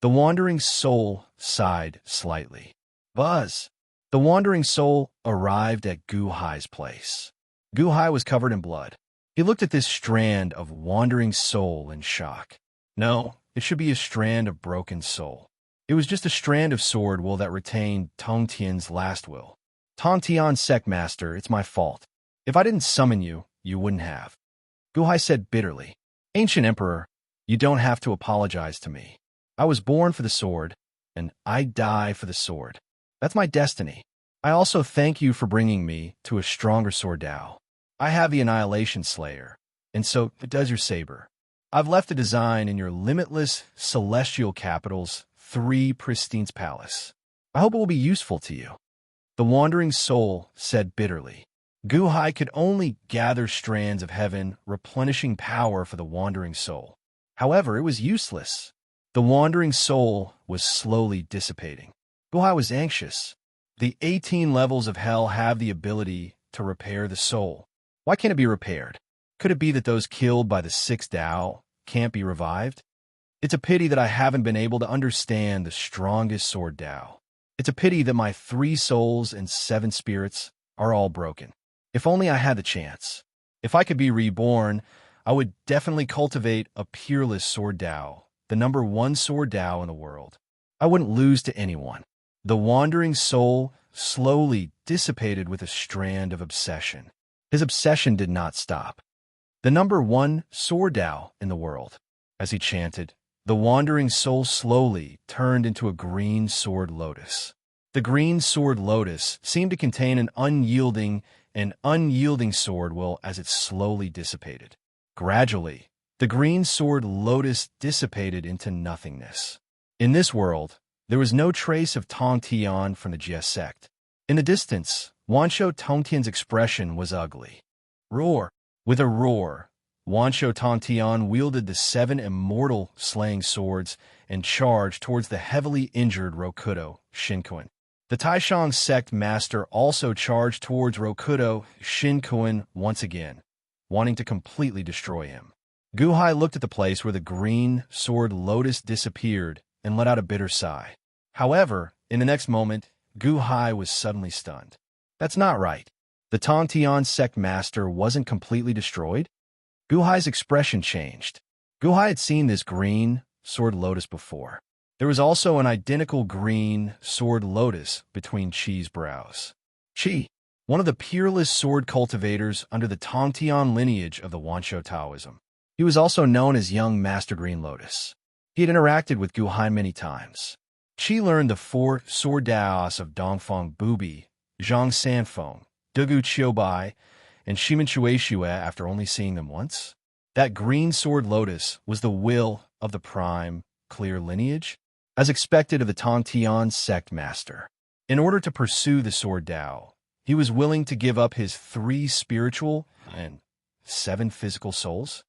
The wandering soul sighed slightly. Buzz! The wandering soul arrived at Gu Hai's place. Gu Hai was covered in blood. He looked at this strand of wandering soul in shock. No, it should be a strand of broken soul. It was just a strand of sword will that retained Tong Tian's last will. Tong Tian sect master, it's my fault. If I didn't summon you, you wouldn't have. Gu Hai said bitterly. Ancient Emperor, you don't have to apologize to me. I was born for the sword, and I die for the sword. That's my destiny. I also thank you for bringing me to a stronger sword Dao. I have the Annihilation Slayer, and so does your saber. I've left a design in your limitless celestial capital's 3 pristine palace. I hope it will be useful to you. The wandering soul said bitterly. Gu Hai could only gather strands of heaven, replenishing power for the wandering soul. However, it was useless. The wandering soul was slowly dissipating. Gu Hai was anxious. The 18 levels of hell have the ability to repair the soul. Why can't it be repaired? Could it be that those killed by the 6 Dao can't be revived? It's a pity that I haven't been able to understand the strongest sword Dao. It's a pity that my 3 souls and 7 spirits are all broken. If only I had the chance. If I could be reborn, I would definitely cultivate a peerless sword Dao, the number 1 sword Dao in the world. I wouldn't lose to anyone. The wandering soul slowly dissipated with a strand of obsession. His obsession did not stop. The number 1 sword Dao in the world. As he chanted, the wandering soul slowly turned into a green sword lotus. The green sword lotus seemed to contain an unyielding sword will as it slowly dissipated. Gradually, the green sword lotus dissipated into nothingness. In this world, there was no trace of Tong Tian from the Jie sect. In the distance, Wansho Tongtian's expression was ugly. Roar! With a roar, Wansho Tongtian wielded the 7 immortal slaying swords and charged towards the heavily injured Rokudo Shinkuin. The Taishang sect master also charged towards Rokudo Shinkuin once again, wanting to completely destroy him. Gu Hai looked at the place where the green sword lotus disappeared and let out a bitter sigh. However, in the next moment, Gu Hai was suddenly stunned. That's not right. The Tong Tian sect master wasn't completely destroyed? Gu Hai's expression changed. Gu Hai had seen this green sword lotus before. There was also an identical green sword lotus between Qi's brows. Qi, one of the peerless sword cultivators under the Tongtian lineage of the Wansho Taoism. He was also known as Young Master Green Lotus. He had interacted with Gu Hai many times. Qi learned the 4 sword daos of Dongfeng Bubi, Zhang Sanfeng, Dugu Qiubai, and Shimen Shueishue after only seeing them once. That green sword lotus was the will of the prime, clear lineage, as expected of the Tongtian sect master. In order to pursue the sword Dao, he was willing to give up his 3 spiritual and 7 physical souls.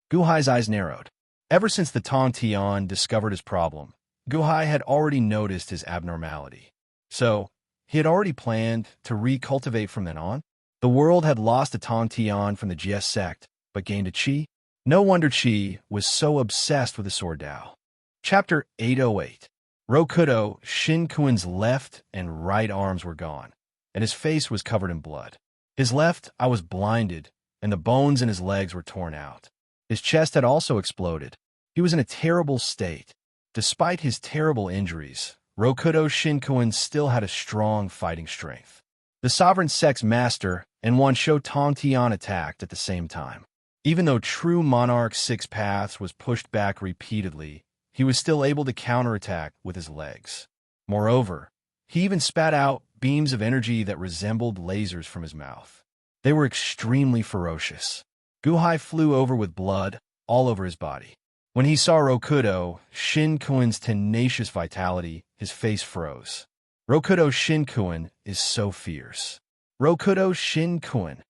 Gu Hai's eyes narrowed. Ever since the Tongtian discovered his problem, Gu Hai had already noticed his abnormality. So, he had already planned to recultivate from then on. The world had lost a Tongtian from the Jie sect, but gained a Qi. No wonder Qi was so obsessed with the sword Dao. Chapter 808. Rokudo Shinkuin's left and right arms were gone, and his face was covered in blood. His left eye was blinded, and the bones in his legs were torn out. His chest had also exploded. He was in a terrible state. Despite his terrible injuries, Rokudo Shinkuin still had a strong fighting strength. The Sovereign Sect's master and Wansho Tongtian attacked at the same time. Even though true Monarch 6 paths was pushed back repeatedly, he was still able to counterattack with his legs. Moreover, he even spat out beams of energy that resembled lasers from his mouth. They were extremely ferocious. Guhai flew over with blood all over his body. When he saw Rokudo Shinkuin's tenacious vitality, his face froze. Rokudo Shinkuin is so fierce. Rokudo Shinkuin.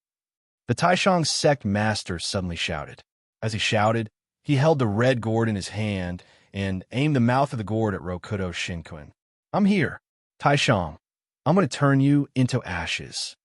The Taishang sect master suddenly shouted. As he shouted, he held the red gourd in his hand and aimed the mouth of the gourd at Rokudo Shinkuin. I'm here, Taishang. I'm going to turn you into ashes.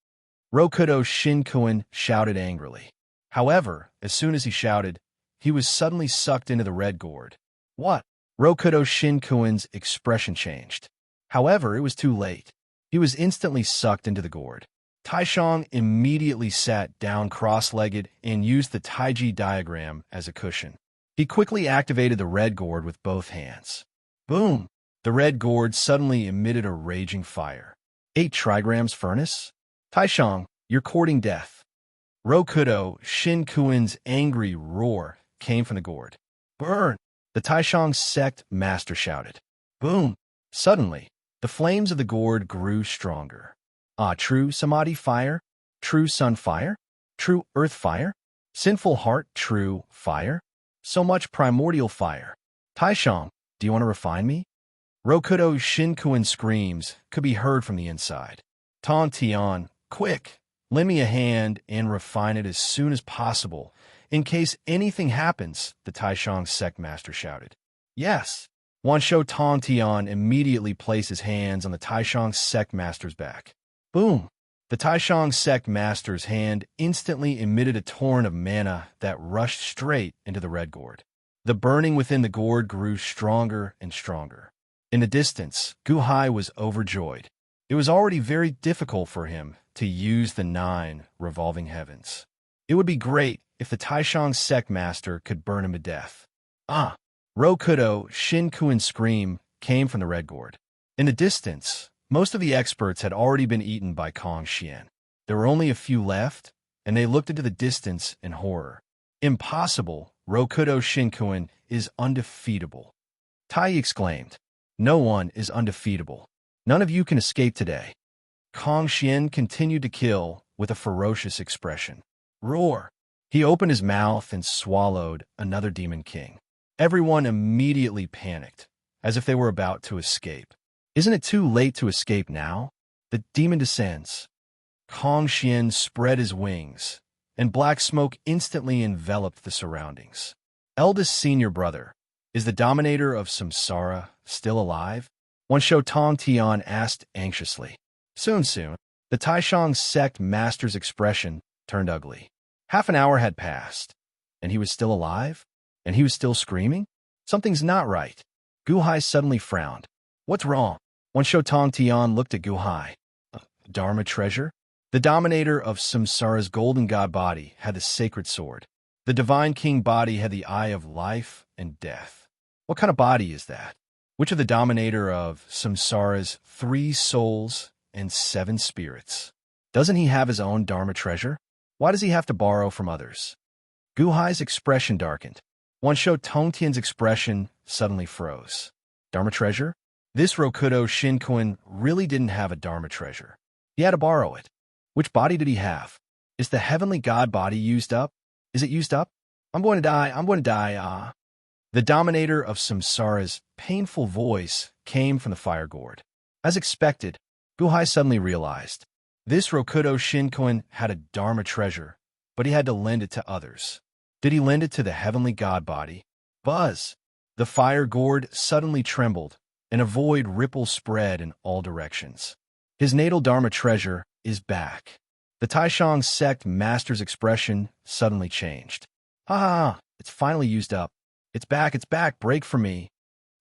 Rokudo Shinkuin shouted angrily. However, as soon as he shouted, he was suddenly sucked into the red gourd. What? Rokudo Shinkuin's expression changed. However, it was too late. He was instantly sucked into the gourd. Taishang immediately sat down cross-legged and used the Taiji diagram as a cushion. He quickly activated the red gourd with both hands. Boom! The red gourd suddenly emitted a raging fire. 8 trigrams furnace? Taishang, you're courting death. Rokudo Shinkuin's angry roar came from the gourd. Burn! The Taishang sect master shouted. Boom! Suddenly, the flames of the gourd grew stronger. Ah, true Samadhi fire? True sun fire? True earth fire? Sinful heart, true fire? So much primordial fire. Taishang, do you want to refine me? Rokudo Shinkuin's screams could be heard from the inside. Tong Tian, quick, lend me a hand and refine it as soon as possible. In case anything happens, the Taishang sect master shouted. Yes. Wansho Tong Tian immediately placed his hands on the Taishang sect master's back. Boom! The Taishang sect master's hand instantly emitted a torrent of mana that rushed straight into the red gourd. The burning within the gourd grew stronger and stronger. In the distance, Guhai was overjoyed. It was already very difficult for him to use the 9 revolving heavens. It would be great if the Taishang sect master could burn him to death. Ah! Rokudo Shinkuin's scream came from the red gourd. In the distance, most of the experts had already been eaten by Kong Xian. There were only a few left, and they looked into the distance in horror. Impossible! Rokudo Shinkuin is undefeatable. Tai exclaimed. No one is undefeatable. None of you can escape today. Kong Xian continued to kill with a ferocious expression. Roar! He opened his mouth and swallowed another demon king. Everyone immediately panicked, as if they were about to escape. Isn't it too late to escape now? The demon descends. Kong Xian spread his wings, and black smoke instantly enveloped the surroundings. Eldest senior brother, is the dominator of samsara still alive? Wansho Tong Tian asked anxiously. Soon. The Taishang sect master's expression turned ugly. Half an hour had passed, and he was still alive? And he was still screaming? Something's not right. Guhai suddenly frowned. What's wrong? Wansho Tong Tian looked at Guhai. Dharma treasure? The dominator of samsara's golden god body had the sacred sword. The divine king body had the eye of life and death. What kind of body is that? Which of the dominator of samsara's 3 souls and 7 spirits? Doesn't he have his own dharma treasure? Why does he have to borrow from others? Guhai's expression darkened. Wansho Tong Tian's expression suddenly froze. Dharma treasure? This Rokudo Shinkuin really didn't have a dharma treasure. He had to borrow it. Which body did he have? Is the heavenly god body used up? Is it used up? I'm going to die, The dominator of samsara's painful voice came from the fire gourd. As expected, Guhai suddenly realized. This Rokudo Shinkuin had a dharma treasure, but he had to lend it to others. Did he lend it to the heavenly god body? Buzz! The fire gourd suddenly trembled, and a void ripple spread in all directions. His natal dharma treasure is back. The Taishang sect master's expression suddenly changed. Ha! It's finally used up. It's back, break for me.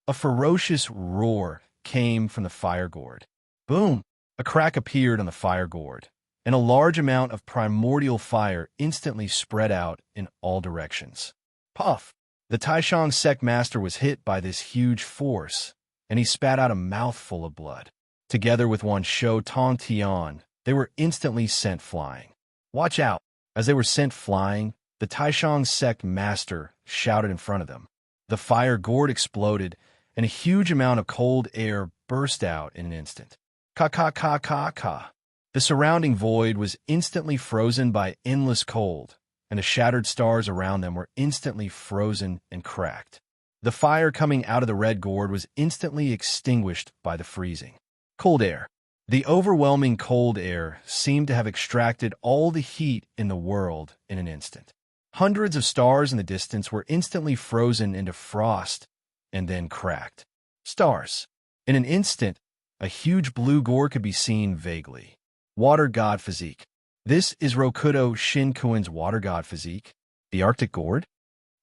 A ferocious roar came from the fire gourd. Boom! A crack appeared on the fire gourd, and a large amount of primordial fire instantly spread out in all directions. Puff! The Taishang sect master was hit by this huge force, and he spat out a mouthful of blood. Together with Wansho Tong Tian, they were instantly sent flying. Watch out! As they were sent flying, the Taishang sect master shouted in front of them. The fire gourd exploded, and a huge amount of cold air burst out in an instant. Ka ka ka ka ka. The surrounding void was instantly frozen by endless cold, and the shattered stars around them were instantly frozen and cracked. The fire coming out of the red gourd was instantly extinguished by the freezing cold air. The overwhelming cold air seemed to have extracted all the heat in the world in an instant. Hundreds of stars in the distance were instantly frozen into frost and then cracked. Stars. In an instant, a huge blue gourd could be seen vaguely. Water god physique. This is Rokudo Shinkuin's water god physique. The Arctic gourd?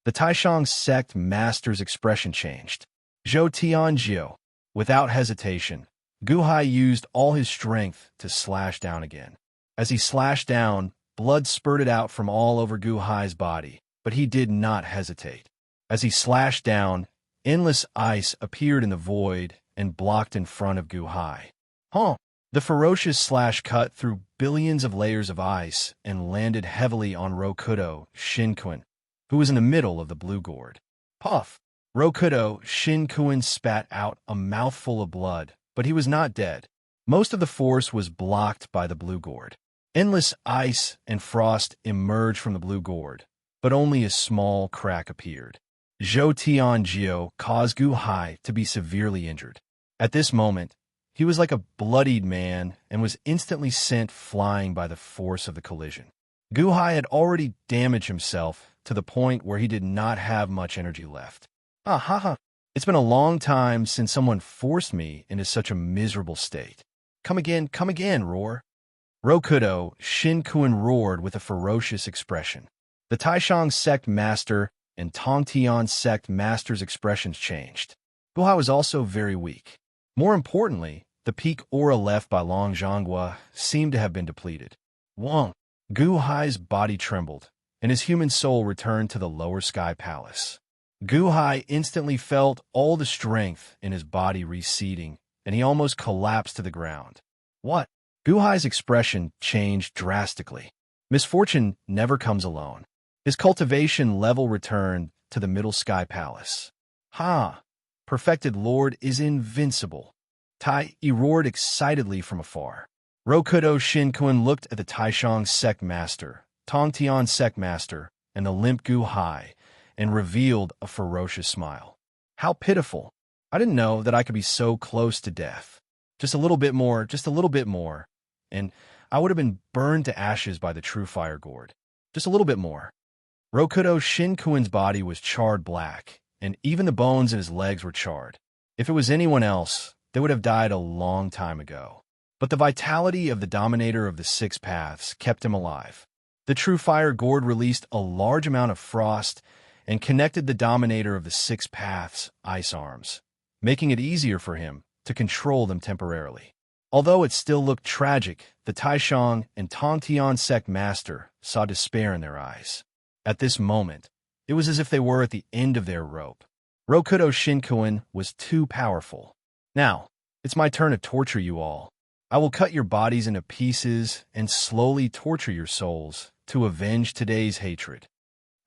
The Taishang sect master's expression changed. Zhou Tianjiu. Without hesitation, Guhai used all his strength to slash down again. As he slashed down, blood spurted out from all over Guhai's body, but he did not hesitate. As he slashed down, endless ice appeared in the void and blocked in front of Guhai. The ferocious slash cut through billions of layers of ice and landed heavily on Rokudo Shinkuin, who was in the middle of the blue gourd. Puff! Rokudo Shinkuin spat out a mouthful of blood, but he was not dead. Most of the force was blocked by the blue gourd. Endless ice and frost emerged from the blue gourd, but only a small crack appeared. Zhou Tianjiu caused Guhai to be severely injured. At this moment, he was like a bloodied man and was instantly sent flying by the force of the collision. Guhai had already damaged himself to the point where he did not have much energy left. It's been a long time since someone forced me into such a miserable state. Come again, roar. Rokudo Shinkuin roared with a ferocious expression. The Taishang sect master and Tongtian sect master's expressions changed. Guhai was also very weak. More importantly, the peak aura left by Long Zhonghua seemed to have been depleted. Wong. Guhai's body trembled, and his human soul returned to the lower sky palace. Guhai instantly felt all the strength in his body receding, and he almost collapsed to the ground. What? Guhai's expression changed drastically. Misfortune never comes alone. His cultivation level returned to the middle sky palace. Perfected Lord is invincible. Tai roared excitedly from afar. Rokudo Shinkuin looked at the Taishang sect master, Tongtian sect master, and the limp Guhai, and revealed a ferocious smile. How pitiful. I didn't know that I could be so close to death. Just a little bit more, and I would have been burned to ashes by the true fire gourd. Just a little bit more. Rokudo Shinkuin's body was charred black, and even the bones in his legs were charred. If it was anyone else, they would have died a long time ago. But the vitality of the dominator of the six paths kept him alive. The true fire gourd released a large amount of frost and connected the dominator of the six paths' ice arms, making it easier for him to control them temporarily. Although it still looked tragic, the Taishang and Tongtian sect master saw despair in their eyes. At this moment, it was as if they were at the end of their rope. Rokudo Shinkuin was too powerful. Now, it's my turn to torture you all. I will cut your bodies into pieces and slowly torture your souls to avenge today's hatred.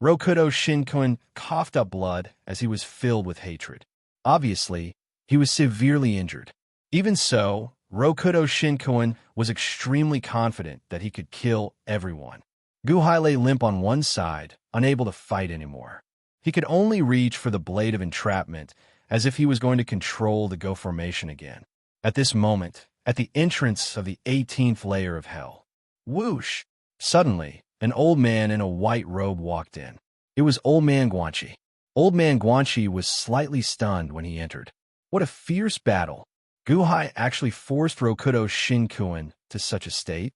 Rokudo Shinkuin coughed up blood as he was filled with hatred. Obviously, he was severely injured. Even so, Rokudo Shinkuin was extremely confident that he could kill everyone. Guhai lay limp on one side, unable to fight anymore. He could only reach for the blade of entrapment, as if he was going to control the Go formation again. At this moment, at the entrance of the 18th layer of hell. Whoosh! Suddenly, an old man in a white robe walked in. It was Old Man Guanxi. Old Man Guanxi was slightly stunned when he entered. What a fierce battle! Guhai actually forced Rokudo Shinkuin to such a state.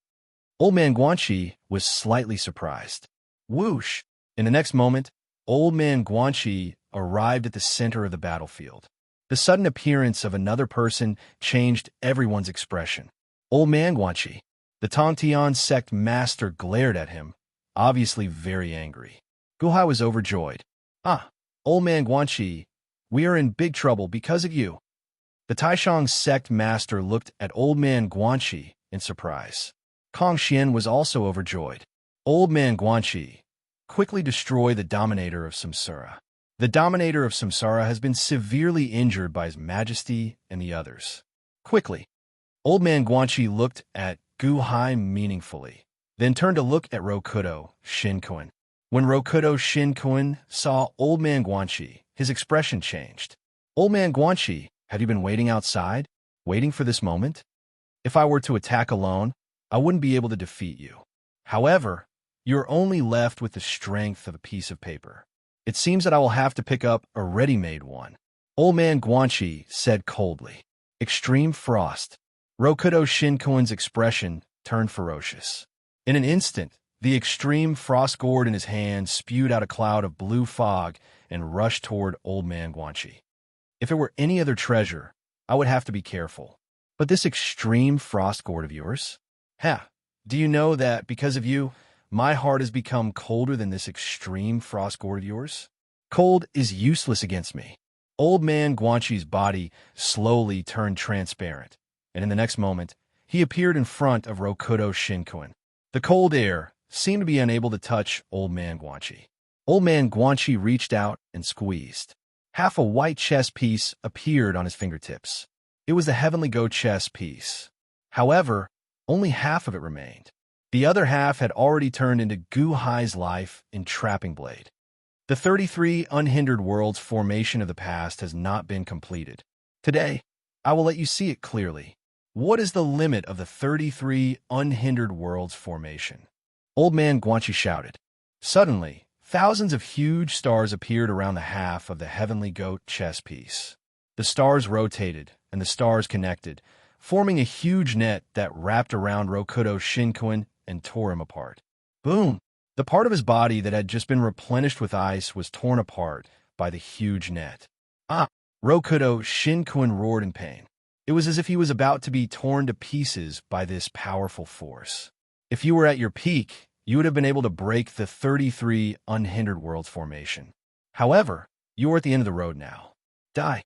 Old Man Guanxi was slightly surprised. Whoosh! In the next moment, Old Man Guanxi arrived at the center of the battlefield. The sudden appearance of another person changed everyone's expression. Old Man Guanxi. The Tongtian sect master glared at him, obviously very angry. Guhai was overjoyed. Old Man Guanxi, we are in big trouble because of you. The Taishang sect master looked at Old Man Guanxi in surprise. Kong Xian was also overjoyed. Old Man Guanxi, quickly destroy the dominator of Samsara. The dominator of Samsara has been severely injured by His Majesty and the others. Quickly. Old Man Guanxi looked at Guhai meaningfully, then turned to look at Rokudo Shinkoin. When Rokudo Shinkoin saw Old Man Guanxi, his expression changed. Old Man Guanxi, have you been waiting outside? Waiting for this moment? If I were to attack alone, I wouldn't be able to defeat you. However, you're only left with the strength of a piece of paper. It seems that I will have to pick up a ready-made one. Old Man Guanxi said coldly. Extreme frost. Rokudo Shinkoin's expression turned ferocious. In an instant, the extreme frost gourd in his hand spewed out a cloud of blue fog and rushed toward Old Man Guanxi. If it were any other treasure, I would have to be careful. But this extreme frost gourd of yours? Do you know that because of you, my heart has become colder than this extreme frost gourd of yours? Cold is useless against me. Old Man Guanxi's body slowly turned transparent, and in the next moment, he appeared in front of Rokudo Shinkoin. The cold air seemed to be unable to touch Old Man Guanxi. Old Man Guanxi reached out and squeezed. Half a white chess piece appeared on his fingertips. It was the Heavenly Go chess piece. However, only half of it remained. The other half had already turned into Guhai's life in Trapping Blade. The 33 unhindered worlds formation of the past has not been completed. Today, I will let you see it clearly. What is the limit of the 33 unhindered worlds formation? Old Man Guanxi shouted. Suddenly, thousands of huge stars appeared around the half of the Heavenly Goat chess piece. The stars rotated, and the stars connected, forming a huge net that wrapped around Rokudo Shinkoin and tore him apart. Boom! The part of his body that had just been replenished with ice was torn apart by the huge net. Rokudo Shinkoin roared in pain. It was as if he was about to be torn to pieces by this powerful force. If you were at your peak, you would have been able to break the 33 unhindered worlds formation. However, you are at the end of the road now. Die.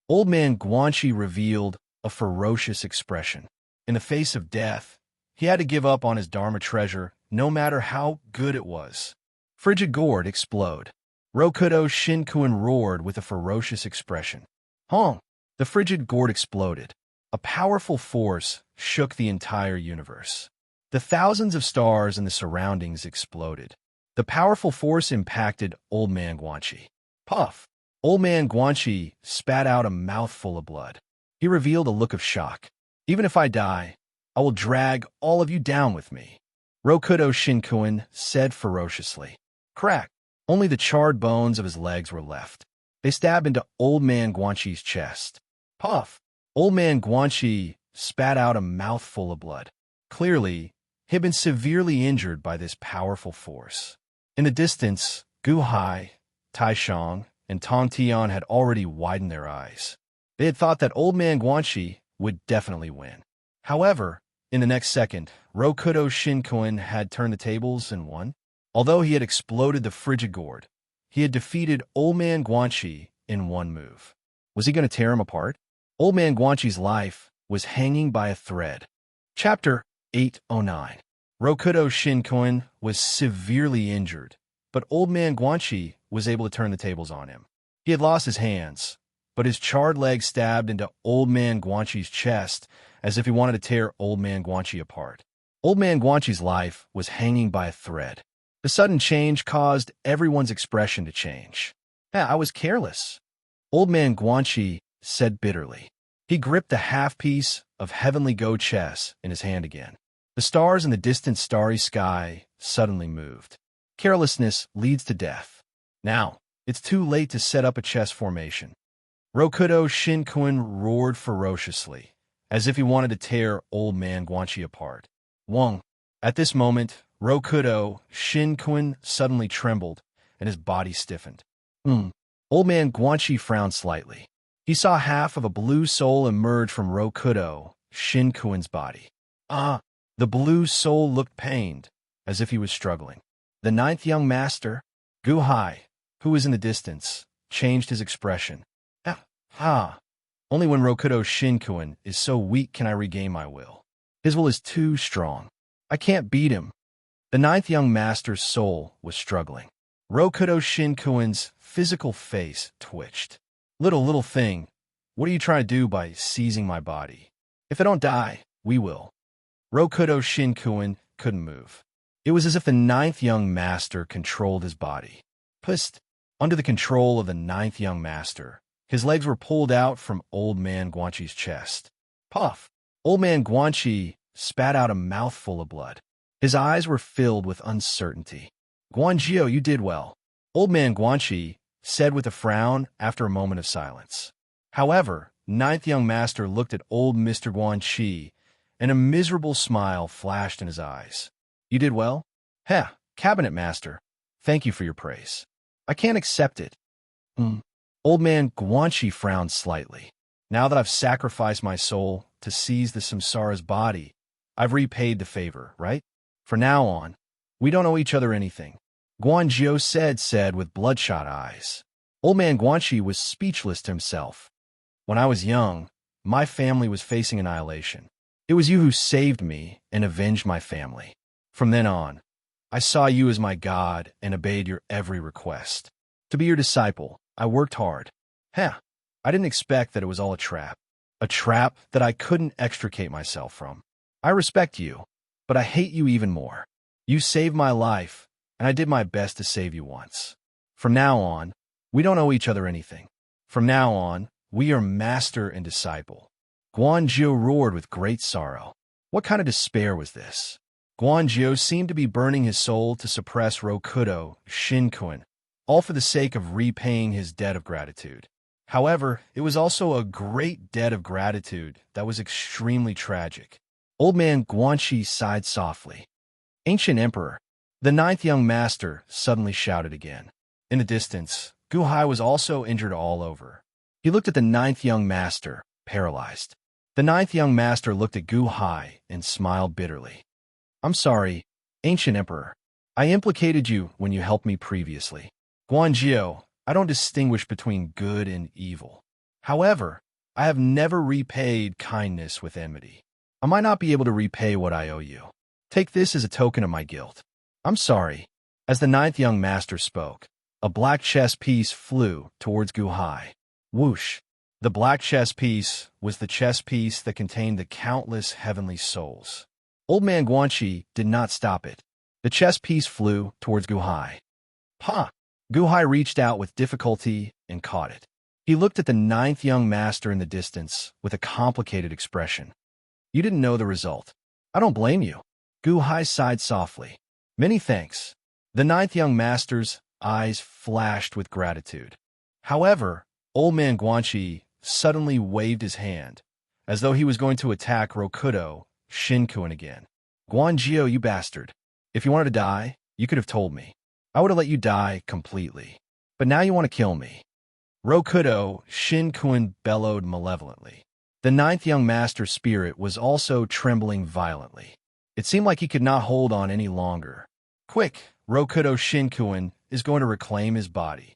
Old Man Guanxi revealed a ferocious expression. In the face of death, he had to give up on his Dharma treasure, no matter how good it was. Frigid gourd explode. Rokudo Shinkoin roared with a ferocious expression. Honk! The frigid gourd exploded. A powerful force shook the entire universe. The thousands of stars in the surroundings exploded. The powerful force impacted Old Man Guanxi. Puff! Old Man Guanxi spat out a mouthful of blood. He revealed a look of shock. Even if I die, I will drag all of you down with me. Rokudo Shinkoin said ferociously. Crack! Only the charred bones of his legs were left. They stabbed into Old Man Guanxi's chest. Puff! Old Man Guanxi spat out a mouthful of blood. Clearly, he had been severely injured by this powerful force. In the distance, Guhai, Taishang, and Tong Tian had already widened their eyes. They had thought that Old Man Guanxi would definitely win. However, in the next second, Rokudo Shinkoin had turned the tables and won. Although he had exploded the frigid gourd, he had defeated Old Man Guanxi in one move. Was he going to tear him apart? Old Man Guanxi's life was hanging by a thread. Chapter 809. Rokudo Shinkoin was severely injured, but Old Man Guanxi was able to turn the tables on him. He had lost his hands, but his charred leg stabbed into Old Man Guanxi's chest as if he wanted to tear Old Man Guanxi apart. Old Man Guanxi's life was hanging by a thread. The sudden change caused everyone's expression to change. I was careless. Old Man Guanxi said bitterly. He gripped the half-piece of Heavenly Go chess in his hand again. The stars in the distant starry sky suddenly moved. Carelessness leads to death. Now, it's too late to set up a chess formation. Rokudo Shinkoin roared ferociously, as if he wanted to tear Old Man Guanxi apart. Wong. At this moment, Rokudo Shinkoin suddenly trembled, and his body stiffened. Old Man Guanxi frowned slightly. He saw half of a blue soul emerge from Rokudo Shinkoin's body. The blue soul looked pained, as if he was struggling. The ninth young master, Guhai, who was in the distance, changed his expression. Only when Rokudo Shinkoin is so weak can I regain my will. His will is too strong. I can't beat him. The ninth young master's soul was struggling. Rokudo Shinkoin's physical face twitched. Little thing, what are you trying to do by seizing my body? If I don't die, we will. Rokudo Shinkuin couldn't move. It was as if the ninth young master controlled his body. Pust, under the control of the ninth young master, his legs were pulled out from Old Man Guanchi's chest. Puff! Old Man Guanchi spat out a mouthful of blood. His eyes were filled with uncertainty. Guanjio, you did well, Old Man Guanchi said with a frown after a moment of silence. However, ninth young master looked at old Mr. Guanchi, and a miserable smile flashed in his eyes. You did well? Heh, cabinet master. Thank you for your praise. I can't accept it. Old Man Guanchi frowned slightly. Now that I've sacrificed my soul to seize the samsara's body, I've repaid the favor, right? For now on, we don't owe each other anything. Guanjio said with bloodshot eyes. Old Man Guanchi was speechless to himself. When I was young, my family was facing annihilation. It was you who saved me and avenged my family. From then on, I saw you as my God and obeyed your every request. To be your disciple, I worked hard. Heh, I didn't expect that it was all a trap that I couldn't extricate myself from. I respect you, but I hate you even more. You saved my life, and I did my best to save you once. From now on, we don't owe each other anything. From now on, we are master and disciple. Guanjio roared with great sorrow. What kind of despair was this? Guanjio seemed to be burning his soul to suppress Rokudo Shinkuin, all for the sake of repaying his debt of gratitude. However, it was also a great debt of gratitude that was extremely tragic. Old Man Guanchi sighed softly. Ancient Emperor, the ninth young master suddenly shouted again. In the distance, Guhai was also injured all over. He looked at the ninth young master, paralyzed. The ninth young master looked at Guhai and smiled bitterly. I'm sorry, Ancient Emperor. I implicated you when you helped me previously. Guanjio, I don't distinguish between good and evil. However, I have never repaid kindness with enmity. I might not be able to repay what I owe you. Take this as a token of my guilt. I'm sorry. As the ninth young master spoke, a black chess piece flew towards Guhai. Whoosh! The black chess piece was the chess piece that contained the countless heavenly souls. Old Man Guanchi did not stop it. The chess piece flew towards Guhai. Pa! Guhai reached out with difficulty and caught it. He looked at the ninth young master in the distance with a complicated expression. You didn't know the result. I don't blame you. Guhai sighed softly. Many thanks. The ninth young master's eyes flashed with gratitude. However, Old Man Guanchi suddenly waved his hand, as though he was going to attack Rokudo Shinkuin again. Guanjio, you bastard. If you wanted to die, you could have told me. I would have let you die completely. But now you want to kill me. Rokudo Shinkuin bellowed malevolently. The ninth young master's spirit was also trembling violently. It seemed like he could not hold on any longer. Quick, Rokudo Shinkuin is going to reclaim his body.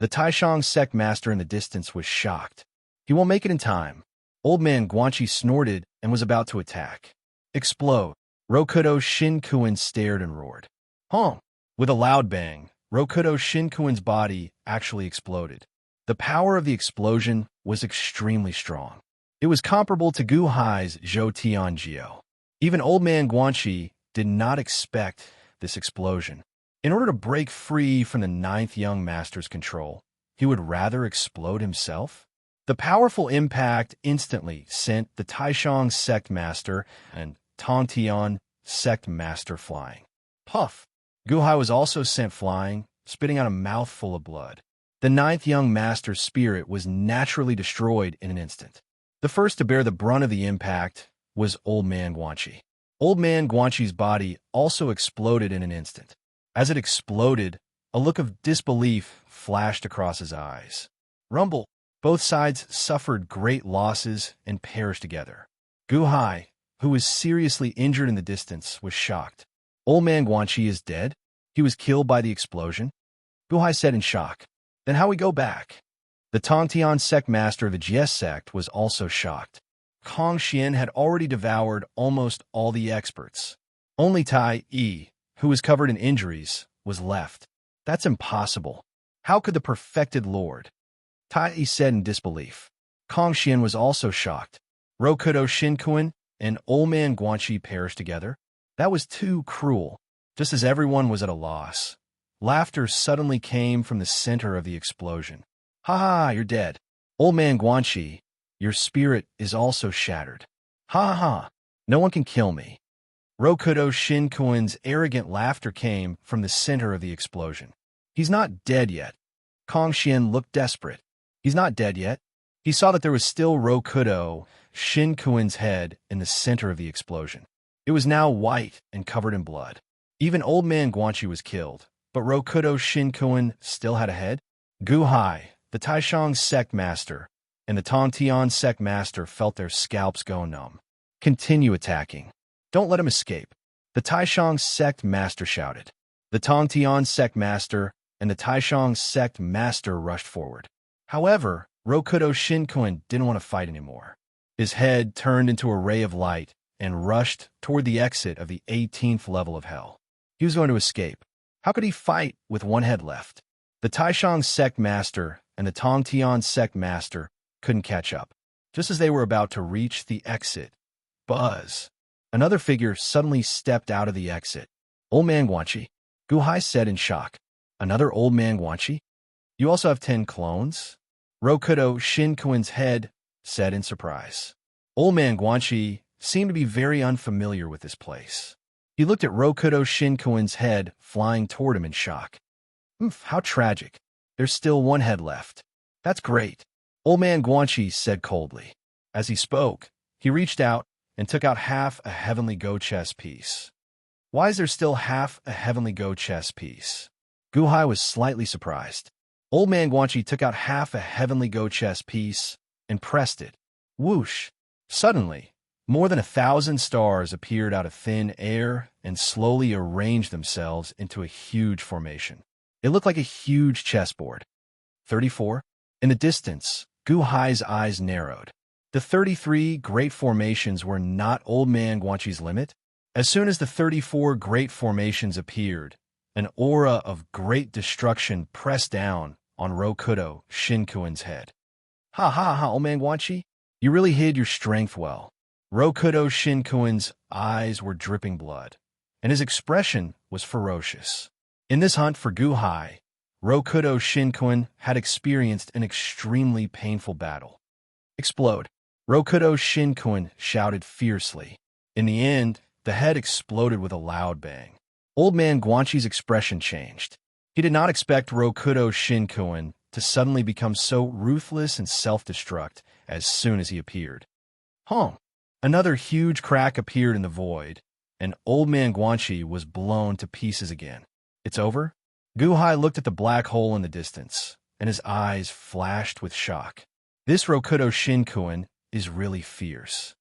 The Taishang sect master in the distance was shocked. He won't make it in time. Old Man Guanchi snorted and was about to attack. Explode. Rokudo Shinkuin stared and roared. Honk! With a loud bang, Rokudo Shinkuin's body actually exploded. The power of the explosion was extremely strong. It was comparable to Guhai's Zhou Tianjiu. Even Old Man Guanchi did not expect this explosion. In order to break free from the ninth young master's control, he would rather explode himself? The powerful impact instantly sent the Taishang sect master and Tongtian sect master flying. Puff! Guhai was also sent flying, spitting out a mouthful of blood. The ninth young master's spirit was naturally destroyed in an instant. The first to bear the brunt of the impact was Old Man Guanchi. Old Man Guanchi's body also exploded in an instant. As it exploded, a look of disbelief flashed across his eyes. Rumble! Both sides suffered great losses and perished together. Guhai, who was seriously injured in the distance, was shocked. Old Man Guanchi is dead? He was killed by the explosion? Guhai said in shock. Then how we go back? The Tongtian sect master of the Jie sect was also shocked. Kong Xian had already devoured almost all the experts. Only Tai Yi, who was covered in injuries, was left. That's impossible. How could the perfected lord? Tai Yi said in disbelief. Kong Xian was also shocked. Rokudo Shinkuin and Old Man Guanxi perished together? That was too cruel. Just as everyone was at a loss, laughter suddenly came from the center of the explosion. Ha ha, you're dead. Old Man Guanxi, your spirit is also shattered. Ha ha ha, no one can kill me. Rokudo Shinkuin's arrogant laughter came from the center of the explosion. He's not dead yet. Kong Xian looked desperate. He's not dead yet. He saw that there was still Rokudo Shinkuin's head in the center of the explosion. It was now white and covered in blood. Even Old Man Guanxi was killed, but Rokudo Shinkuin still had a head. Gu Hai, the Taishang sect master, and the Tongtian sect master felt their scalps go numb. Continue attacking. Don't let him escape. The Taishang sect master shouted. The Tongtian sect master and the Taishang sect master rushed forward. However, Rokudo Shinkuin didn't want to fight anymore. His head turned into a ray of light and rushed toward the exit of the 18th level of hell. He was going to escape. How could he fight with one head left? The Taishang sect master and the Tongtian sect master couldn't catch up. Just as they were about to reach the exit, buzz! Another figure suddenly stepped out of the exit. Old Man Guanxi, Gu Hai said in shock. Another Old Man Guanxi? You also have 10 clones? Rokudo Shinkuin's head said in surprise. Old Man Guanxi seemed to be very unfamiliar with this place. He looked at Rokudo Shinkuin's head flying toward him in shock. How tragic. There's still one head left. That's great. Old Man Guanxi said coldly. As he spoke, he reached out and took out half a heavenly go chess piece. Why is there still half a heavenly go chess piece? Gu Hai was slightly surprised. Old Man Guanxi took out half a heavenly go chess piece and pressed it. Whoosh! Suddenly, more than 1,000 stars appeared out of thin air and slowly arranged themselves into a huge formation. It looked like a huge chessboard. 34? In the distance, Gu Hai's eyes narrowed. The 33 great formations were not Old Man Guanxi's limit. As soon as the 34 great formations appeared, an aura of great destruction pressed down on Rokudo Shinkuin's head. Ha ha ha, Old Man Guanxi, you really hid your strength well. Rokudo Shinkuin's eyes were dripping blood, and his expression was ferocious. In this hunt for Gu Hai, Rokudo Shinkuin had experienced an extremely painful battle. Explode! Rokudo Shinkuin shouted fiercely. In the end, the head exploded with a loud bang. Old Man Guanxi's expression changed. He did not expect Rokudo Shinkuin to suddenly become so ruthless and self-destruct as soon as he appeared. Another huge crack appeared in the void, and Old Man Guanxi was blown to pieces again. It's over? Gu Hai looked at the black hole in the distance, and his eyes flashed with shock. This Rokudo Shinkuin is really fierce.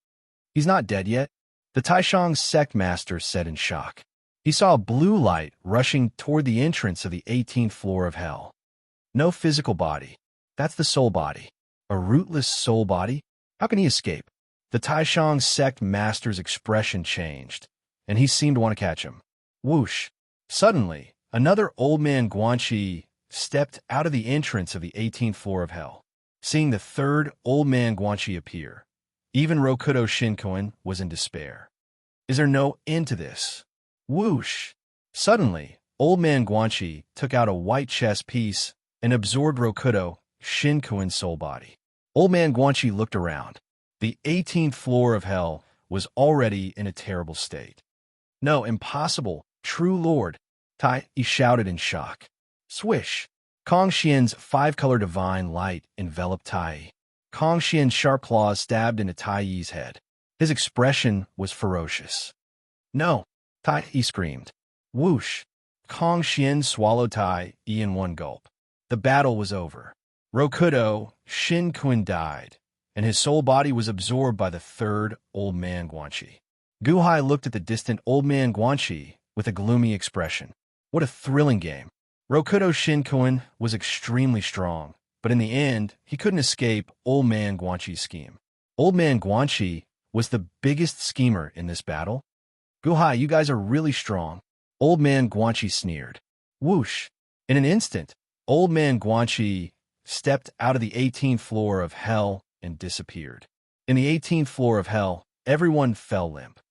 He's not dead yet, the Taishang sect master said in shock. He saw a blue light rushing toward the entrance of the 18th floor of hell. No physical body. That's the soul body. A rootless soul body? How can he escape? The Taishang sect master's expression changed, and he seemed to want to catch him. Whoosh! Suddenly, another Old Man Guanxi stepped out of the entrance of the 18th floor of hell. Seeing the third Old Man Guanxi appear, even Rokudo Shinkuin was in despair. Is there no end to this? Whoosh! Suddenly, Old Man Guanxi took out a white chess piece and absorbed Rokudo Shinkuin's soul body. Old Man Guanxi looked around. The 18th floor of hell was already in a terrible state. No, impossible, true lord, Tai, he shouted in shock. Swish! Kong Xian's 5-color divine light enveloped Tai. Kong Xian's sharp claws stabbed into Tai Yi's head. His expression was ferocious. No! Tai Yi screamed. Whoosh! Kong Xian swallowed Tai Yi in one gulp. The battle was over. Rokudo Shinkuin died, and his soul body was absorbed by the third Old Man Guanxi. Gu Hai looked at the distant Old Man Guanxi with a gloomy expression. What a thrilling game. Rokudo Shinkuin was extremely strong, but in the end, he couldn't escape Old Man Guanxi's scheme. Old Man Guanxi was the biggest schemer in this battle. Gu Hai, you guys are really strong. Old Man Guanxi sneered. Whoosh! In an instant, Old Man Guanxi stepped out of the 18th floor of hell and disappeared. In the 18th floor of hell, everyone fell limp.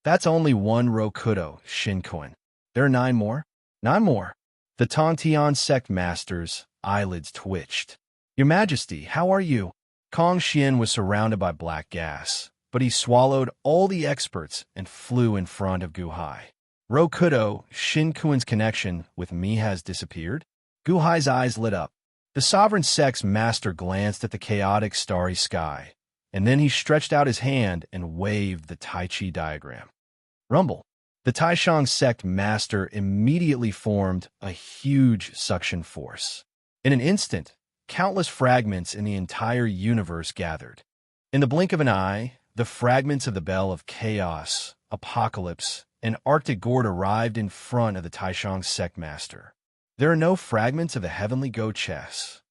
That's only one Rokudo Shinkoin. There are 9 more? 9 more. The Tongtian sect master's eyelids twitched. Your Majesty, how are you? Kong Xian was surrounded by black gas, but he swallowed all the experts and flew in front of Gu Hai. Rokudo Shinkuin's connection with me has disappeared? Gu Hai's eyes lit up. The sovereign sect's master glanced at the chaotic starry sky, and then he stretched out his hand and waved the Tai Chi diagram. Rumble. The Taishang sect master immediately formed a huge suction force. In an instant, countless fragments in the entire universe gathered. In the blink of an eye, the fragments of the Bell of Chaos, Apocalypse, and Arctic Gourd arrived in front of the Taishang sect master. There are no fragments of the heavenly Go chess.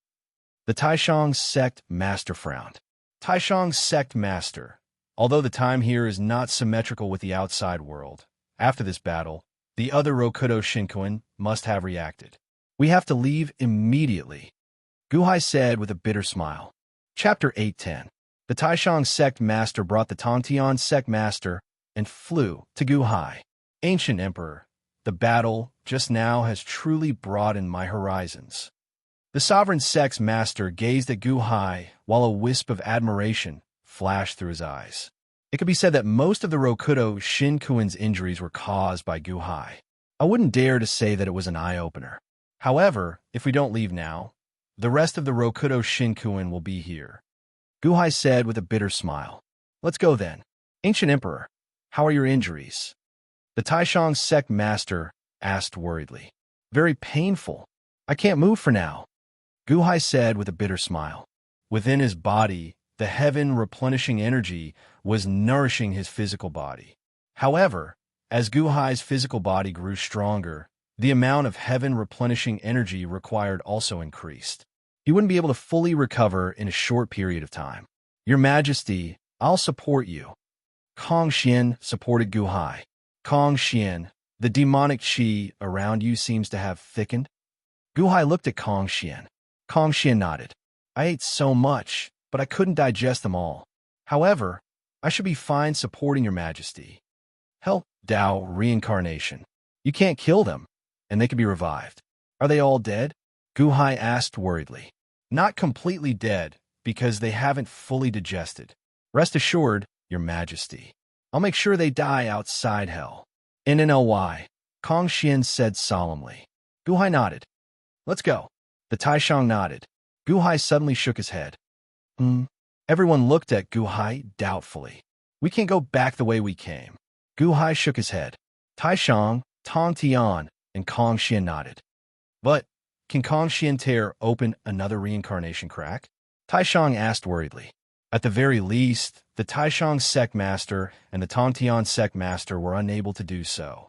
The Taishang sect master frowned. Taishang sect master, although the time here is not symmetrical with the outside world, after this battle, the other Rokudo Shinkuin must have reacted. We have to leave immediately, Gu Hai said with a bitter smile. Chapter 810. The Taishang sect master brought the Tongtian sect master and flew to Gu Hai. Ancient Emperor, the battle just now has truly broadened my horizons. The sovereign sect's master gazed at Gu Hai while a wisp of admiration flashed through his eyes. It could be said that most of the Rokudo Shinkuin's injuries were caused by Gu Hai. I wouldn't dare to say that it was an eye-opener. However, if we don't leave now, the rest of the Rokudo Shinkuin will be here. Gu Hai said with a bitter smile. Let's go then. Ancient Emperor, how are your injuries? The Taishang sect master asked worriedly. Very painful. I can't move for now, Gu Hai said with a bitter smile. Within his body, the heaven-replenishing energy was nourishing his physical body. However, as Gu Hai's physical body grew stronger, the amount of heaven-replenishing energy required also increased. He wouldn't be able to fully recover in a short period of time. Your Majesty, I'll support you. Kong Xian supported Gu Hai. Kong Xian, the demonic qi around you seems to have thickened. Gu Hai looked at Kong Xian. Kong Xian nodded. I ate so much, but I couldn't digest them all. However, I should be fine supporting your Majesty. Hell, Dao reincarnation. You can't kill them, and they can be revived. Are they all dead? Gu Hai asked worriedly. Not completely dead, because they haven't fully digested. Rest assured, your Majesty. I'll make sure they die outside hell. NNLY, Kong Xian said solemnly. Gu Hai nodded. Let's go. The Taishang nodded. Gu Hai suddenly shook his head. Everyone looked at Gu Hai doubtfully. We can't go back the way we came. Gu Hai shook his head. Taishang, Tong Tian, and Kong Xian nodded. But, can Kong Xian tear open another reincarnation crack? Taishang asked worriedly. At the very least, the Taishang sect master and the Tongtian sect master were unable to do so.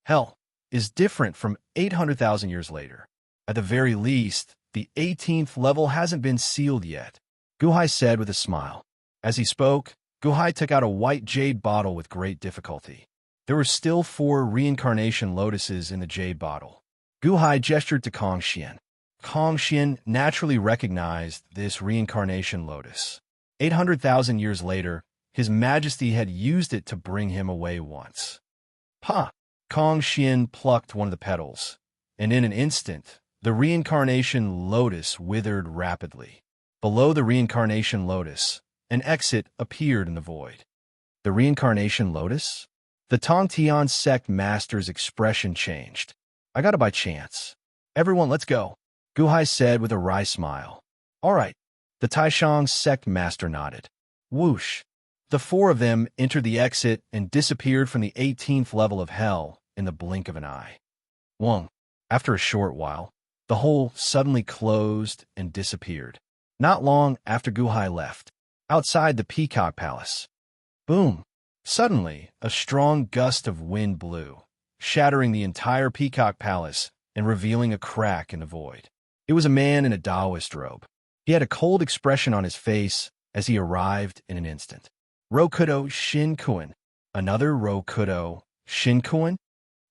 Hell is different from 800,000 years later. At the very least, the 18th level hasn't been sealed yet, Gu Hai said with a smile. As he spoke, Gu Hai took out a white jade bottle with great difficulty. There were still 4 reincarnation lotuses in the jade bottle. Gu Hai gestured to Kong Xian. Kong Xian naturally recognized this reincarnation lotus. 800,000 years later, His Majesty had used it to bring him away once. Ha! Kong Xian plucked one of the petals, and in an instant, the reincarnation lotus withered rapidly. Below the reincarnation lotus, an exit appeared in the void. The reincarnation lotus? The Tongtian sect master's expression changed. I got it by chance. Everyone, let's go, Gu Hai said with a wry smile. All right. The Taishang sect master nodded. Whoosh. The 4 of them entered the exit and disappeared from the 18th level of hell in the blink of an eye. Wong. After a short while, the hole suddenly closed and disappeared. Not long after Gu Hai left, outside the Peacock Palace. Boom. Suddenly, a strong gust of wind blew, shattering the entire Peacock Palace and revealing a crack in the void. It was a man in a Taoist robe. He had a cold expression on his face as he arrived in an instant. Rokudo Shinkuin. Another Rokudo Shinkuin?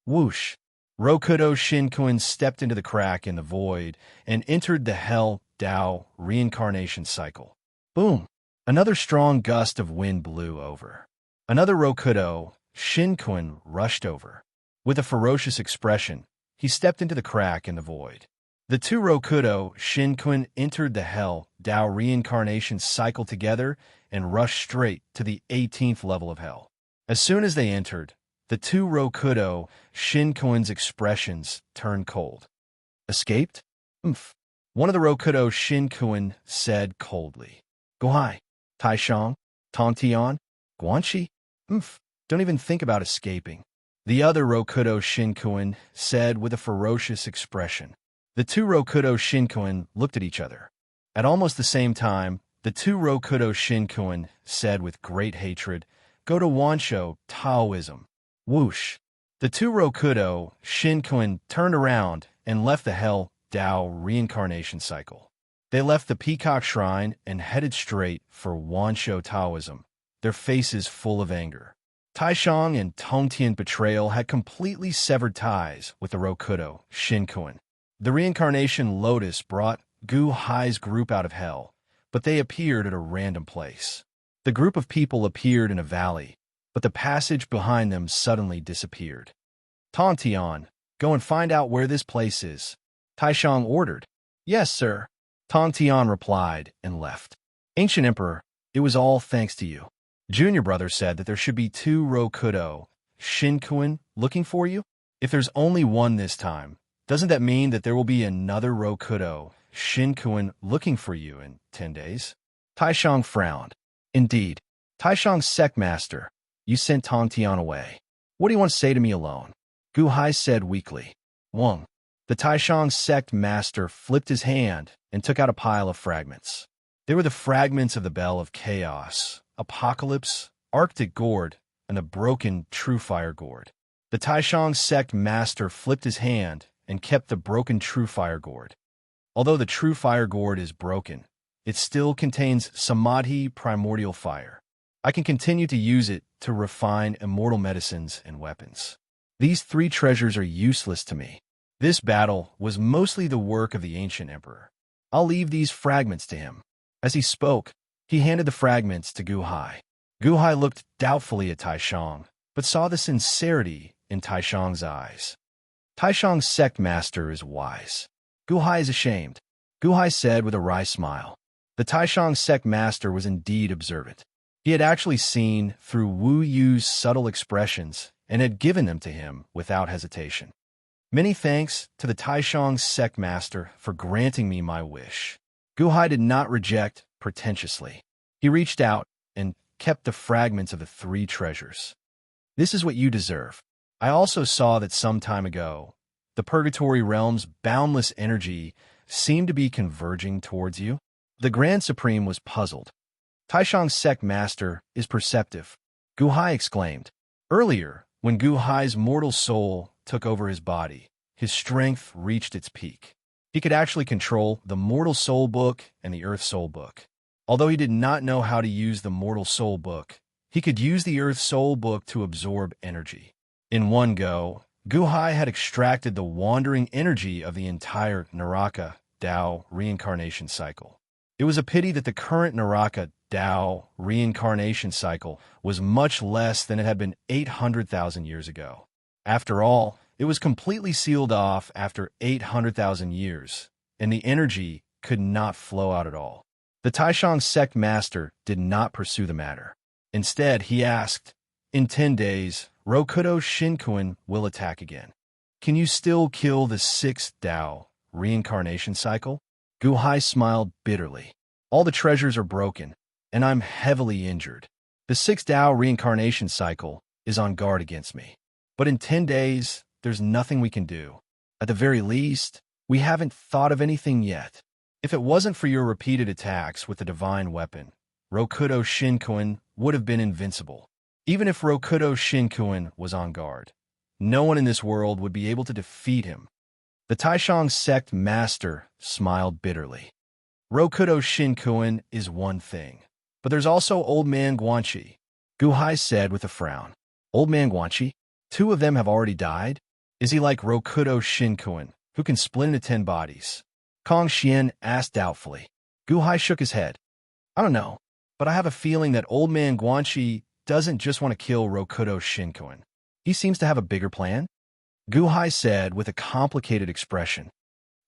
Whoosh. Rokudo Shinkuin stepped into the crack in the void and entered the Hell Dao reincarnation cycle. Boom. Another strong gust of wind blew over. Another Rokudo, Shinkuin, rushed over. With a ferocious expression, he stepped into the crack in the void. The two Rokudo, Shinkuin, entered the Hell Dao reincarnation cycle together and rushed straight to the 18th level of Hell. As soon as they entered, the two Rokudo, Shinkuin's expressions turned cold. Escaped? Umph. One of the Rokudo, Shinkuin, said coldly. Gohai, Taishang, Tontian, Guanxi? Umph. Don't even think about escaping. The other Rokudo, Shinkuin, said with a ferocious expression. The two Rokudo, Shinkuin, looked at each other. At almost the same time, the two Rokudo, Shinkuin, said with great hatred, Go to Wansho, Taoism. Whoosh. The two Rokudo, Shinkuin, turned around and left the Hell Dao reincarnation cycle. They left the Peacock Shrine and headed straight for Wansho Taoism, their faces full of anger. Taishang and Tongtian betrayal had completely severed ties with the Rokudo, Shinkuin. The reincarnation Lotus brought Gu Hai's group out of hell, but they appeared at a random place. The group of people appeared in a valley, but the passage behind them suddenly disappeared. Tontian, go and find out where this place is, Taishang ordered. Yes, sir. Tontian replied and left. Ancient Emperor, it was all thanks to you. Junior brother said that there should be two Rokudo, Shinkuin, looking for you. If there's only one this time, doesn't that mean that there will be another Rokudo, Shinkuin, looking for you in 10 days? Taishang frowned. Indeed. Taishang's sect master, you sent Tongtian away. What do you want to say to me alone? Gu Hai said weakly. Wang. The Taishang sect master flipped his hand and took out a pile of fragments. They were the fragments of the Bell of Chaos, Apocalypse, Arctic Gourd, and the broken True Fire Gourd. The Taishang sect master flipped his hand and kept the broken True Fire Gourd. Although the True Fire Gourd is broken, it still contains Samadhi primordial fire. I can continue to use it to refine immortal medicines and weapons. These three treasures are useless to me. This battle was mostly the work of the ancient emperor. I'll leave these fragments to him. As he spoke, he handed the fragments to Gu Hai. Gu Hai looked doubtfully at Taishang, but saw the sincerity in Taishang's eyes. Taishang's sect master is wise. Gu Hai is ashamed, Gu Hai said with a wry smile. The Taishang sect master was indeed observant. He had actually seen through Wu Yu's subtle expressions and had given them to him without hesitation. Many thanks to the Taishang sect master for granting me my wish. Gu Hai did not reject pretentiously. He reached out and kept the fragments of the three treasures. This is what you deserve. I also saw that some time ago, the Purgatory Realm's boundless energy seemed to be converging towards you. The Grand Supreme was puzzled. Taishang's sect master is perceptive, Gu Hai exclaimed. Earlier, when Gu Hai's mortal soul took over his body, his strength reached its peak. He could actually control the Mortal Soul Book and the Earth Soul Book. Although he did not know how to use the Mortal Soul Book, he could use the Earth Soul Book to absorb energy. In one go, Gu Hai had extracted the wandering energy of the entire Naraka Dao reincarnation cycle. It was a pity that the current Naraka Dao reincarnation cycle was much less than it had been 800,000 years ago. After all, it was completely sealed off after 800,000 years, and the energy could not flow out at all. The Taishang sect master did not pursue the matter. Instead, he asked, in 10 days, Rokudo Shinkuin will attack again. Can you still kill the 6th Dao reincarnation cycle? Gu Hai smiled bitterly. All the treasures are broken, and I'm heavily injured. The 6th Dao reincarnation cycle is on guard against me. But in 10 days, there's nothing we can do. At the very least, we haven't thought of anything yet. If it wasn't for your repeated attacks with the divine weapon, Rokudo Shinkuin would have been invincible. Even if Rokudo Shinkuin was on guard, no one in this world would be able to defeat him. The Taishang sect master smiled bitterly. Rokudo Shinkuin is one thing, but there's also Old Man Guanxi, Gu Hai said with a frown. Old Man Guanxi? 2 of them have already died? Is he like Rokudo Shinkuin, who can split into 10 bodies? Kong Xian asked doubtfully. Gu Hai shook his head. I don't know. but I have a feeling that old man Guanxi doesn't just want to kill Rokudo Shinkoin. He seems to have a bigger plan, Guhai said with a complicated expression.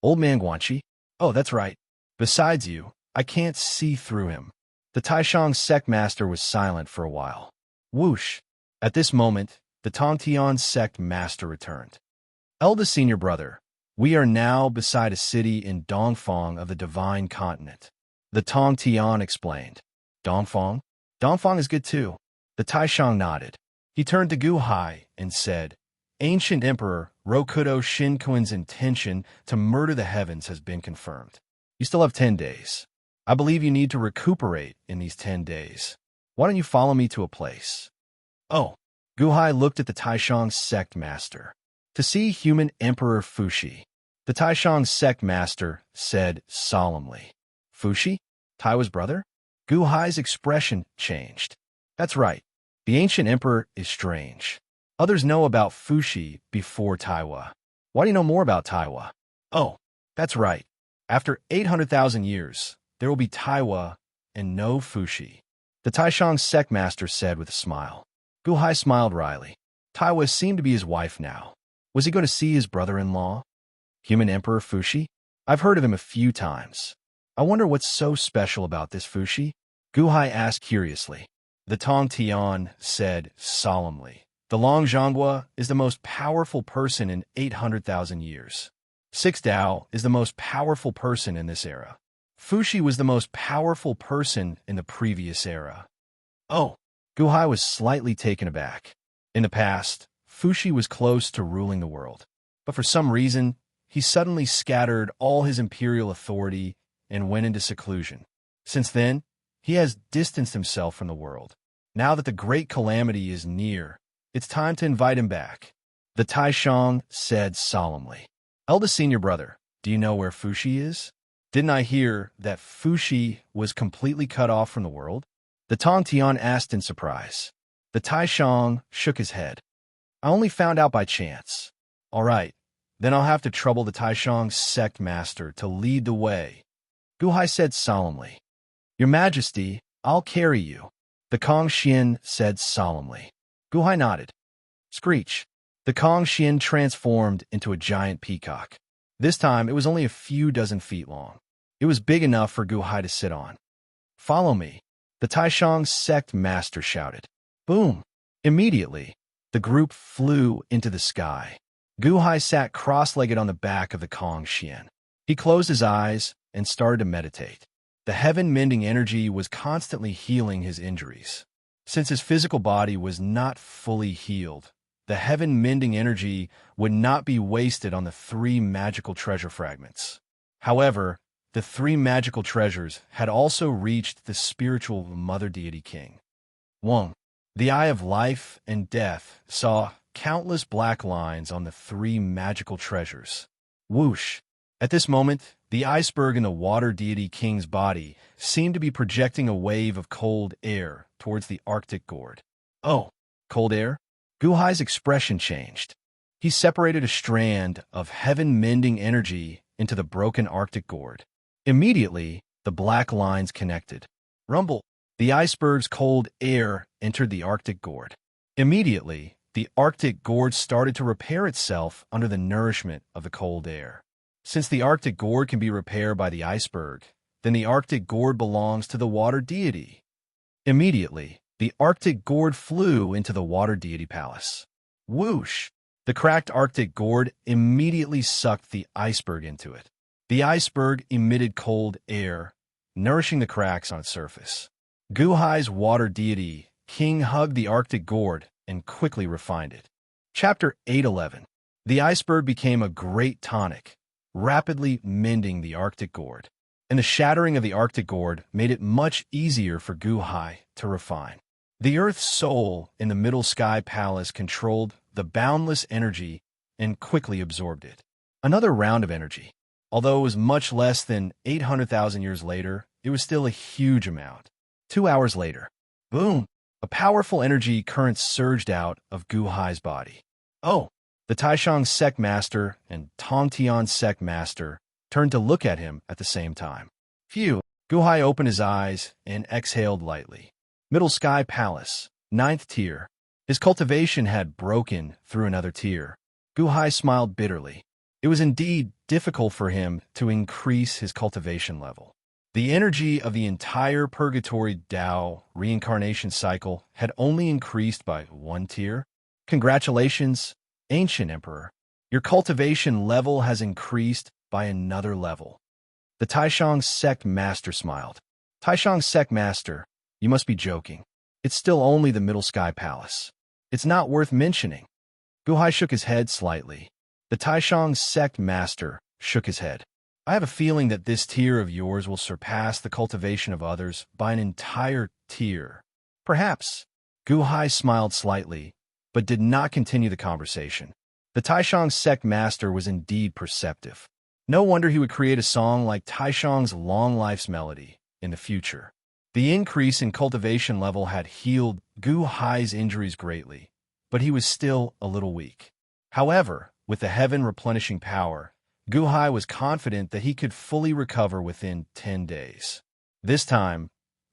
Old man Guanxi? Oh, that's right. Besides you, I can't see through him. The Taishang sect master was silent for a while. Whoosh! At this moment, the Tongtian sect master returned. Eldest senior brother, we are now beside a city in Dongfang of the Divine Continent. The Tongtian explained. Dongfang? Dongfang is good too. The Taishang nodded. He turned to Guhai and said, Ancient Emperor Rokudo Shinkoin's intention to murder the heavens has been confirmed. You still have 10 days. I believe you need to recuperate in these 10 days. Why don't you follow me to a place? Oh, Guhai looked at the Taishang sect master. To see human Emperor Fushi. The Taishang sect master said solemnly. Fushi? Taiwa's brother? Guhai's expression changed. That's right. The ancient emperor is strange. Others know about Fushi before Taiwa. Why do you know more about Taiwa? Oh, that's right. After 800,000 years, there will be Taiwa and no Fushi. The Taishang sect master said with a smile. Guhai smiled wryly. Taiwa seemed to be his wife now. Was he going to see his brother-in-law? Human Emperor Fushi? I've heard of him a few times. I wonder what's so special about this Fushi? Guhai asked curiously. The Tongtian said solemnly. The Long Zhonghua is the most powerful person in 800,000 years. Six Dao is the most powerful person in this era. Fushi was the most powerful person in the previous era. Oh, Guhai was slightly taken aback. In the past, Fushi was close to ruling the world. But for some reason, he suddenly scattered all his imperial authority and went into seclusion. Since then, he has distanced himself from the world. Now that the great calamity is near, it's time to invite him back. The Taishang said solemnly. Eldest senior brother, do you know where Fushi is? Didn't I hear that Fushi was completely cut off from the world? The Tongtian asked in surprise. The Taishang shook his head. I only found out by chance. All right, then I'll have to trouble the Taishang sect master to lead the way. Guhai said solemnly. Your Majesty, I'll carry you. The Kongxian said solemnly. Guhai nodded. Screech. The Kongxian transformed into a giant peacock. This time, it was only a few dozen feet long. It was big enough for Guhai to sit on. Follow me. The Taishang sect master shouted. Boom! Immediately, the group flew into the sky. Guhai sat cross-legged on the back of the Kongxian. He closed his eyes and started to meditate. The heaven-mending energy was constantly healing his injuries. Since his physical body was not fully healed, the heaven-mending energy would not be wasted on the 3 magical treasure fragments. However, the 3 magical treasures had also reached the spiritual Mother Deity King. 1. The Eye of Life and Death saw countless black lines on the 3 magical treasures. Whoosh! At this moment, the iceberg in the Water Deity King's body seemed to be projecting a wave of cold air towards the Arctic gourd. Oh, cold air? Guhai's expression changed. He separated a strand of heaven-mending energy into the broken Arctic gourd. Immediately, the black lines connected. Rumble! The iceberg's cold air entered the Arctic gourd. Immediately, the Arctic gourd started to repair itself under the nourishment of the cold air. Since the Arctic gourd can be repaired by the iceberg, then the Arctic gourd belongs to the water deity. Immediately, the Arctic gourd flew into the water deity palace. Whoosh! The cracked Arctic gourd immediately sucked the iceberg into it. The iceberg emitted cold air, nourishing the cracks on its surface. Guhai's water deity, King, hugged the Arctic gourd and quickly refined it. Chapter 811. The iceberg became a great tonic, rapidly mending the Arctic gourd. And the shattering of the Arctic gourd made it much easier for Guhai to refine. The Earth's soul in the Middle Sky Palace controlled the boundless energy and quickly absorbed it. Another round of energy. Although it was much less than 800,000 years later, it was still a huge amount. 2 hours later, boom! A powerful energy current surged out of Guhai's body. Oh! The Taishang sect master and Tongtian sect master turned to look at him at the same time. Phew! Guhai opened his eyes and exhaled lightly. Middle Sky Palace, 9th tier. His cultivation had broken through another tier. Guhai smiled bitterly. It was indeed difficult for him to increase his cultivation level. The energy of the entire Purgatory Tao reincarnation cycle had only increased by 1 tier. Congratulations, Ancient Emperor. Your cultivation level has increased by another level. The Taishang Sect Master smiled. Taishang Sect Master, you must be joking. It's still only the Middle Sky Palace. It's not worth mentioning. Guhai shook his head slightly. The Taishang Sect Master shook his head. I have a feeling that this tier of yours will surpass the cultivation of others by an entire tier. Perhaps. Guhai smiled slightly, but did not continue the conversation. The Taishang Sect Master was indeed perceptive. No wonder he would create a song like Taishang's Long Life's Melody in the future. The increase in cultivation level had healed Guhai's injuries greatly, but he was still a little weak. However, with the heaven replenishing power, Guhai was confident that he could fully recover within 10 days. This time,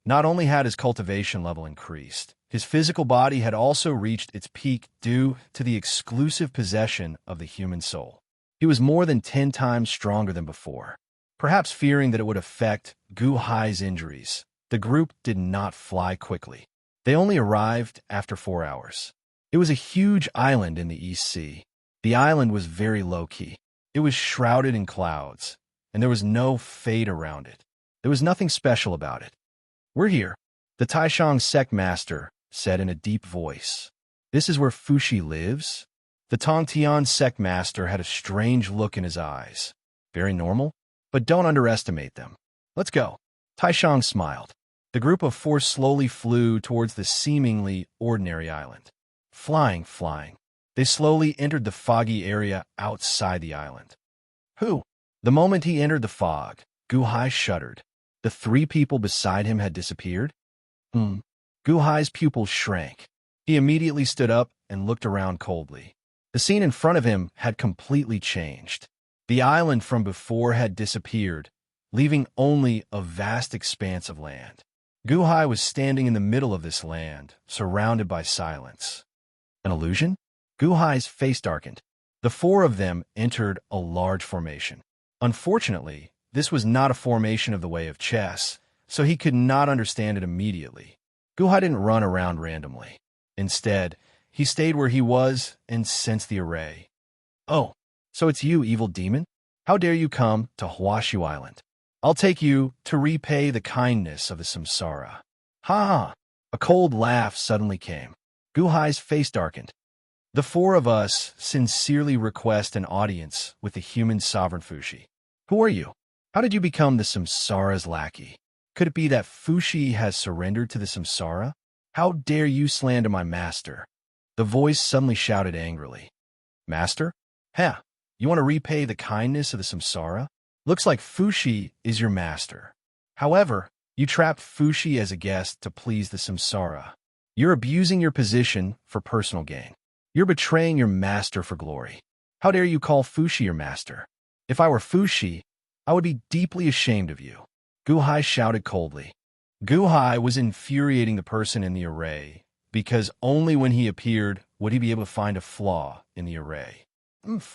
not only had his cultivation level increased, his physical body had also reached its peak due to the exclusive possession of the human soul. He was more than 10 times stronger than before. Perhaps fearing that it would affect Guhai's injuries, the group did not fly quickly. They only arrived after 4 hours. It was a huge island in the East Sea. The island was very low-key. It was shrouded in clouds, and there was no fade around it. There was nothing special about it. We're here, the Taishang Sect Master said in a deep voice. This is where Fushi lives? The Tongtian Sect Master had a strange look in his eyes. Very normal, but don't underestimate them. Let's go. Taishang smiled. The group of 4 slowly flew towards the seemingly ordinary island. Flying. They slowly entered the foggy area outside the island. Who? The moment he entered the fog, Guhai shuddered. The 3 people beside him had disappeared? Guhai's pupils shrank. He immediately stood up and looked around coldly. The scene in front of him had completely changed. The island from before had disappeared, leaving only a vast expanse of land. Guhai was standing in the middle of this land, surrounded by silence. An illusion? Guhai's face darkened. The 4 of them entered a large formation. Unfortunately, this was not a formation of the way of chess, so he could not understand it immediately. Guhai didn't run around randomly. Instead, he stayed where he was and sensed the array. Oh, so it's you, evil demon? How dare you come to Huashu Island? I'll take you to repay the kindness of the samsara. Ha! A cold laugh suddenly came. Guhai's face darkened. The 4 of us sincerely request an audience with the human sovereign Fushi. Who are you? How did you become the samsara's lackey? Could it be that Fushi has surrendered to the samsara? How dare you slander my master? The voice suddenly shouted angrily. Master? Heh, you want to repay the kindness of the samsara? Looks like Fushi is your master. However, you trapped Fushi as a guest to please the samsara. You're abusing your position for personal gain. You're betraying your master for glory. How dare you call Fushi your master? If I were Fushi, I would be deeply ashamed of you. Guhai shouted coldly. Guhai was infuriating the person in the array, because only when he appeared would he be able to find a flaw in the array.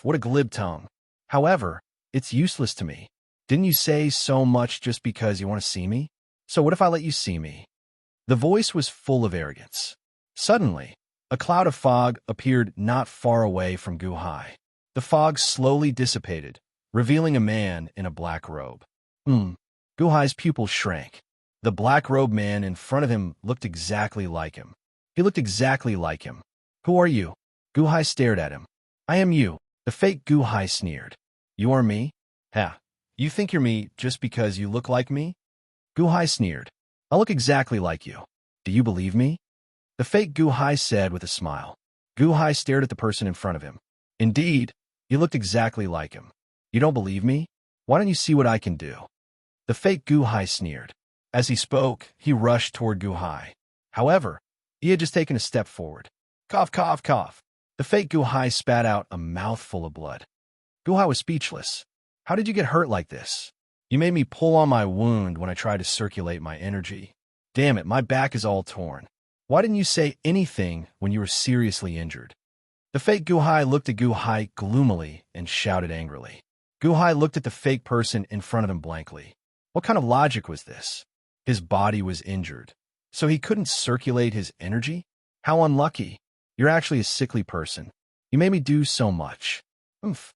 What a glib tongue. However, it's useless to me. Didn't you say so much just because you want to see me? So what if I let you see me? The voice was full of arrogance. Suddenly, a cloud of fog appeared not far away from Guhai. The fog slowly dissipated, revealing a man in a black robe. Guhai's pupils shrank. The black-robed man in front of him looked exactly like him. He looked exactly like him. Who are you? Guhai stared at him. I am you. The fake Guhai sneered. You are me? Ha! You think you're me just because you look like me? Guhai sneered. I look exactly like you. Do you believe me? The fake Guhai said with a smile. Guhai stared at the person in front of him. Indeed, you looked exactly like him. You don't believe me? Why don't you see what I can do? The fake Guhai sneered. As he spoke, he rushed toward Guhai. However, he had just taken a step forward. Cough, cough, cough. The fake Guhai spat out a mouthful of blood. Guhai was speechless. How did you get hurt like this? You made me pull on my wound when I tried to circulate my energy. Damn it, my back is all torn. Why didn't you say anything when you were seriously injured? The fake Guhai looked at Guhai gloomily and shouted angrily. Guhai looked at the fake person in front of him blankly. What kind of logic was this? His body was injured, so he couldn't circulate his energy? How unlucky. You're actually a sickly person. You made me do so much. Oomph.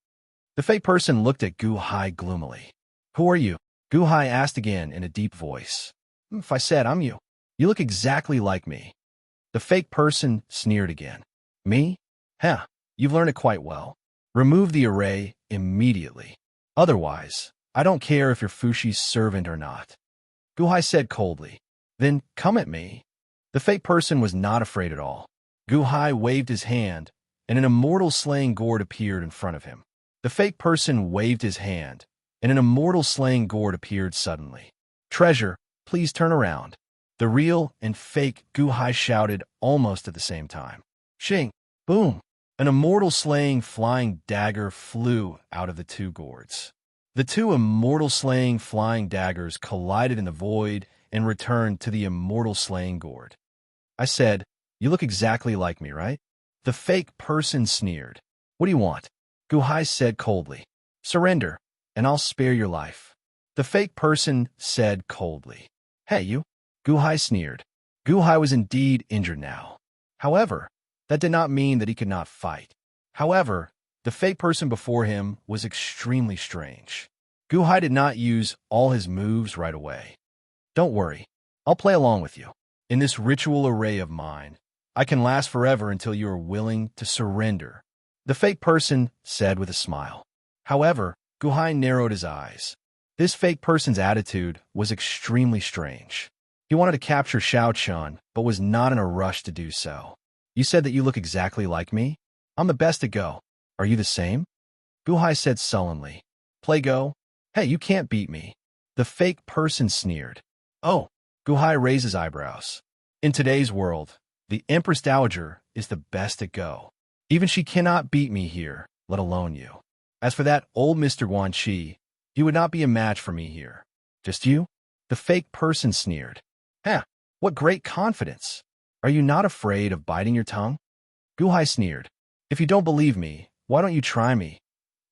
The fake person looked at Guhai gloomily. Who are you? Guhai asked again in a deep voice. Oomph, I said, I'm you. You look exactly like me. The fake person sneered again. Me? Huh, you've learned it quite well. Remove the array immediately. Otherwise, I don't care if you're Fushi's servant or not. Guhai said coldly. Then come at me. The fake person was not afraid at all. Guhai waved his hand, and an immortal slaying gourd appeared in front of him. The fake person waved his hand, and an immortal slaying gourd appeared suddenly. Treasure, please turn around. The real and fake Guhai shouted almost at the same time. Shing! Boom! An immortal slaying flying dagger flew out of the two gourds. The two immortal slaying flying daggers collided in the void and returned to the immortal slaying gourd. I said, you look exactly like me, right? The fake person sneered. What do you want? Guhai said coldly. Surrender, and I'll spare your life. The fake person said coldly. Hey, you. Guhai sneered. Guhai was indeed injured now. However, that did not mean that he could not fight. However, the fake person before him was extremely strange. Guhai did not use all his moves right away. Don't worry, I'll play along with you. In this ritual array of mine, I can last forever until you are willing to surrender, the fake person said with a smile. However, Guhai narrowed his eyes. This fake person's attitude was extremely strange. He wanted to capture Xiao Chun, but was not in a rush to do so. You said that you look exactly like me? I'm the best at Go. Are you the same? Guhai said sullenly. Play Go? Hey, you can't beat me. The fake person sneered. Oh, Guhai raised his eyebrows. In today's world, the Empress Dowager is the best at Go. Even she cannot beat me here, let alone you. As for that old Mr. Guanxi, he would not be a match for me here. Just you? The fake person sneered. Huh, what great confidence. Are you not afraid of biting your tongue? Guhai sneered. If you don't believe me, why don't you try me?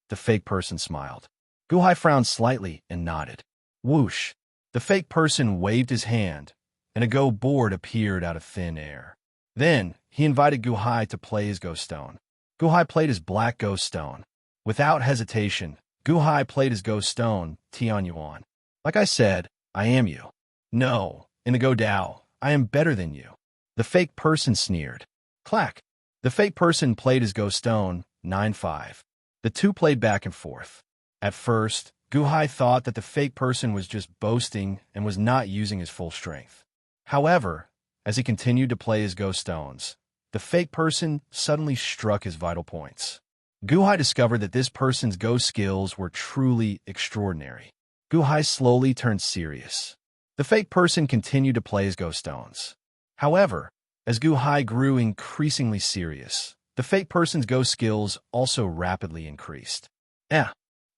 The fake person smiled. Guhai frowned slightly and nodded. Whoosh. The fake person waved his hand, and a Go board appeared out of thin air. Then, he invited Guhai to play his Go stone. Guhai played his black Go stone. Without hesitation, Guhai played his Go stone, Tian Yuan. Like I said, I am you. No, in the Go Dao, I am better than you. The fake person sneered. Clack. The fake person played his Go stone, 9-5. The two played back and forth. At first, Guhai thought that the fake person was just boasting and was not using his full strength. However, as he continued to play his Go stones, the fake person suddenly struck his vital points. Guhai discovered that this person's Go skills were truly extraordinary. Guhai slowly turned serious. The fake person continued to play his Go stones. However, as Guhai grew increasingly serious, the fake person's Go skills also rapidly increased.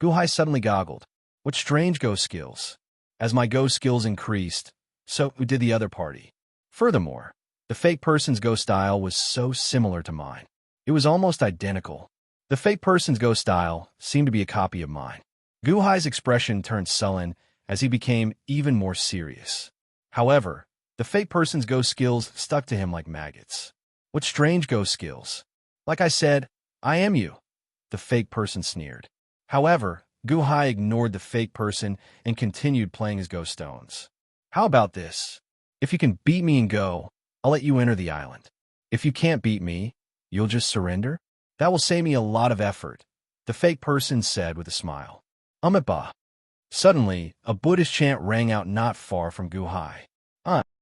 Guhai suddenly goggled. What strange Go skills. As my Go skills increased, so did the other party. Furthermore, the fake person's Go style was so similar to mine. It was almost identical. The fake person's Go style seemed to be a copy of mine. Guhai's expression turned sullen as he became even more serious. However, the fake person's Go skills stuck to him like maggots. What strange Go skills. Like I said, I am you. The fake person sneered. However, Guhai ignored the fake person and continued playing his Go stones. How about this? If you can beat me in Go, I'll let you enter the island. If you can't beat me, you'll just surrender? That will save me a lot of effort, the fake person said with a smile. Ba. Suddenly, a Buddhist chant rang out not far from Guhai.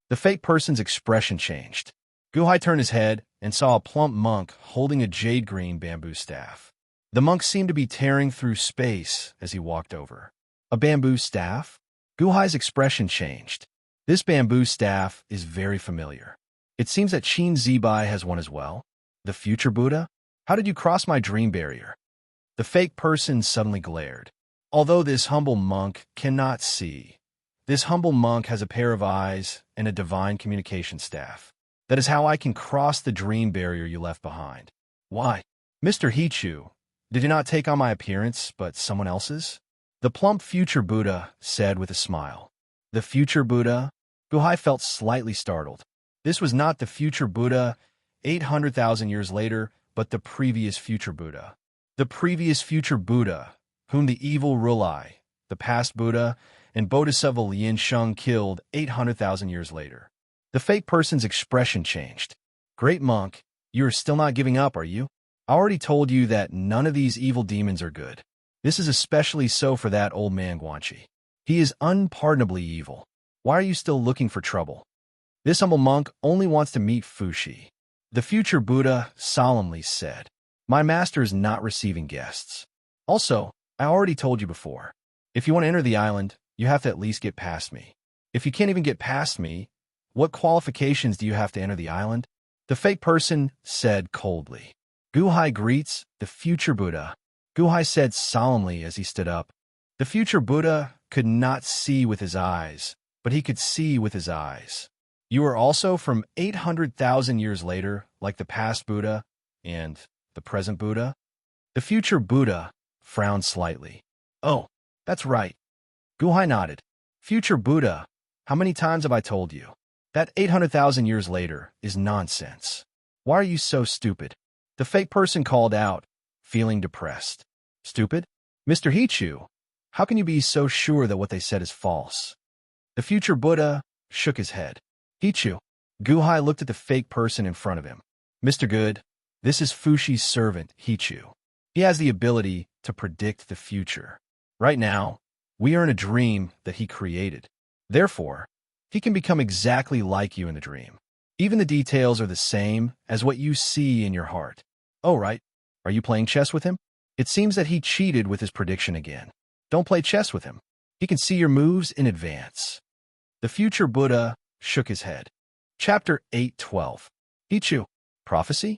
The fake person's expression changed. Guhai turned his head and saw a plump monk holding a jade-green bamboo staff. The monk seemed to be tearing through space as he walked over. A bamboo staff? Guhai's expression changed. This bamboo staff is very familiar. It seems that Qin Zibai has one as well. The future Buddha? How did you cross my dream barrier? The fake person suddenly glared. Although this humble monk cannot see, this humble monk has a pair of eyes and a divine communication staff. That is how I can cross the dream barrier you left behind. Why? Mr. Hichu, did you not take on my appearance, but someone else's? The plump future Buddha said with a smile. The future Buddha? Guhai felt slightly startled. This was not the future Buddha 800,000 years later, but the previous future Buddha. The previous future Buddha, whom the evil Rulai, the past Buddha, and Bodhisattva Lin Sheng killed 800,000 years later. The fake person's expression changed. Great monk, you are still not giving up, are you? I already told you that none of these evil demons are good. This is especially so for that old man Guanchi. He is unpardonably evil. Why are you still looking for trouble? This humble monk only wants to meet Fushi. The future Buddha solemnly said, My master is not receiving guests. Also, I already told you before, if you want to enter the island, you have to at least get past me. If you can't even get past me, what qualifications do you have to enter the island? The fake person said coldly. Guhai greets the future Buddha. Guhai said solemnly as he stood up. The future Buddha could not see with his eyes, but he could see with his eyes. You are also from 800,000 years later, like the past Buddha and the present Buddha? The future Buddha frowned slightly. Oh, that's right. Guhai nodded. Future Buddha, how many times have I told you? That 800,000 years later is nonsense. Why are you so stupid? The fake person called out, feeling depressed. Stupid? Mr. Hichu, how can you be so sure that what they said is false? The future Buddha shook his head. Hichu. Guhai looked at the fake person in front of him. Mr. Good, this is Fushi's servant, Hichu. He has the ability to predict the future. Right now, we are in a dream that he created. Therefore, he can become exactly like you in the dream. Even the details are the same as what you see in your heart. Oh, right. Are you playing chess with him? It seems that he cheated with his prediction again. Don't play chess with him. He can see your moves in advance. The future Buddha shook his head. Chapter 8:12. Hichu. Prophecy?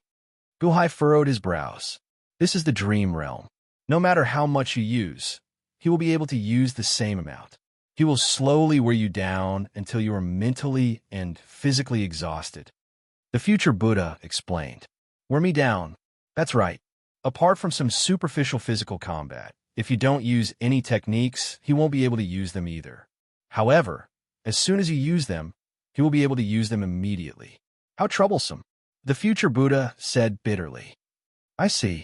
Guhai furrowed his brows. This is the dream realm. No matter how much you use, he will be able to use the same amount. He will slowly wear you down until you are mentally and physically exhausted. The future Buddha explained. Wear me down. That's right. Apart from some superficial physical combat, if you don't use any techniques, he won't be able to use them either. However, as soon as you use them, he will be able to use them immediately. How troublesome. The future Buddha said bitterly. I see.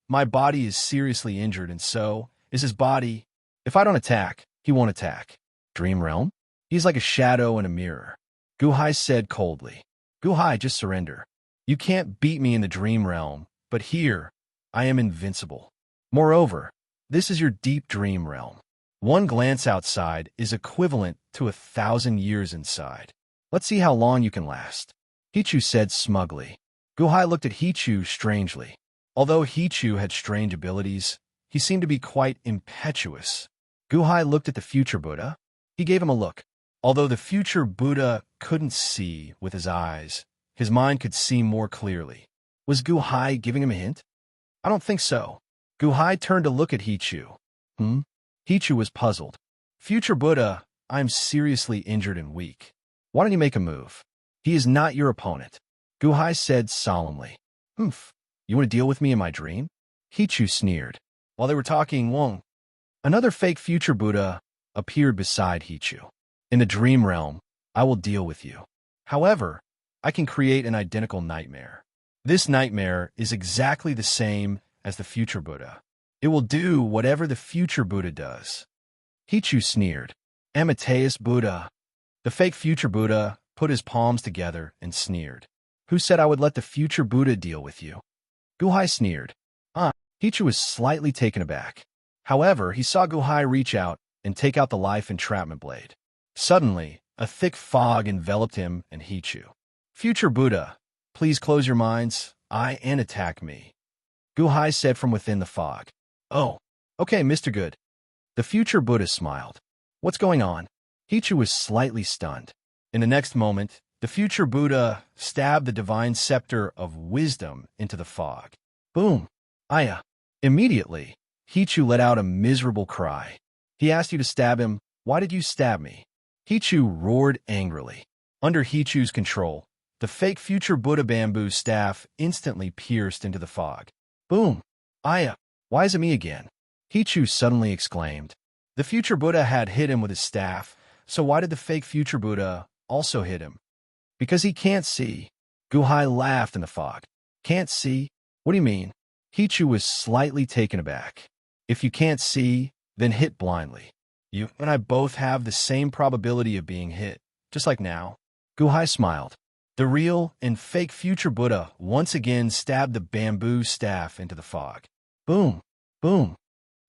My body is seriously injured and so is his body. If I don't attack, he won't attack. Dream realm? He's like a shadow in a mirror. Guhai said coldly. Guhai, just surrender. You can't beat me in the dream realm, but here, I am invincible. Moreover, this is your deep dream realm. One glance outside is equivalent to 1,000 years inside. Let's see how long you can last. Hichu said smugly. Guhai looked at Hichu strangely. Although Hichu had strange abilities, he seemed to be quite impetuous. Guhai looked at the future Buddha. He gave him a look. Although the future Buddha couldn't see with his eyes, his mind could see more clearly. Was Guhai giving him a hint? I don't think so. Guhai turned to look at Hichu. Hichu was puzzled. Future Buddha, I am seriously injured and weak. Why don't you make a move? He is not your opponent. Guhai said solemnly. You want to deal with me in my dream? Hichu sneered. While they were talking, another fake future Buddha appeared beside Hichu. In the dream realm, I will deal with you. However, I can create an identical nightmare. This nightmare is exactly the same as the future Buddha. It will do whatever the future Buddha does. Hichu sneered. Amateus Buddha. The fake future Buddha put his palms together and sneered. Who said I would let the future Buddha deal with you? Guhai sneered. Hichu was slightly taken aback. However, he saw Guhai reach out and take out the life entrapment blade. Suddenly, a thick fog enveloped him and Hichu. Future Buddha, please close your minds, and attack me. Guhai said from within the fog. Oh, okay, Mr. Good. The future Buddha smiled. What's going on? Hichu was slightly stunned. In the next moment, the future Buddha stabbed the divine scepter of wisdom into the fog. Boom! Immediately, Hichu let out a miserable cry. He asked you to stab him. Why did you stab me? Hichu roared angrily. Under Hichu's control, the fake future Buddha bamboo staff instantly pierced into the fog. Boom! Aya, why is it me again? Hichu suddenly exclaimed. The future Buddha had hit him with his staff, so why did the fake future Buddha also hit him? Because he can't see. Guhai laughed in the fog. Can't see? What do you mean? Hichu was slightly taken aback. If you can't see, then hit blindly. You and I both have the same probability of being hit, just like now. Guhai smiled. The real and fake future Buddha once again stabbed the bamboo staff into the fog. Boom! Boom!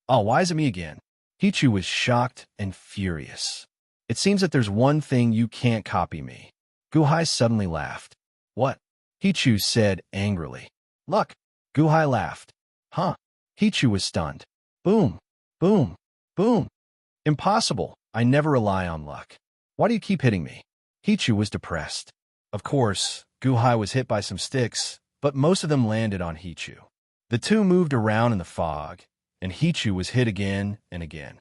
Oh, why is it me again? Hichu was shocked and furious. It seems that there's one thing you can't copy me. Guhai suddenly laughed. What? Hichu said angrily. Luck. Guhai laughed. Huh? Hichu was stunned. Boom! Boom! Boom! Impossible. I never rely on luck. Why do you keep hitting me? Hichu was depressed. Of course, Guhai was hit by some sticks, but most of them landed on Hichu. The two moved around in the fog, and Hichu was hit again and again.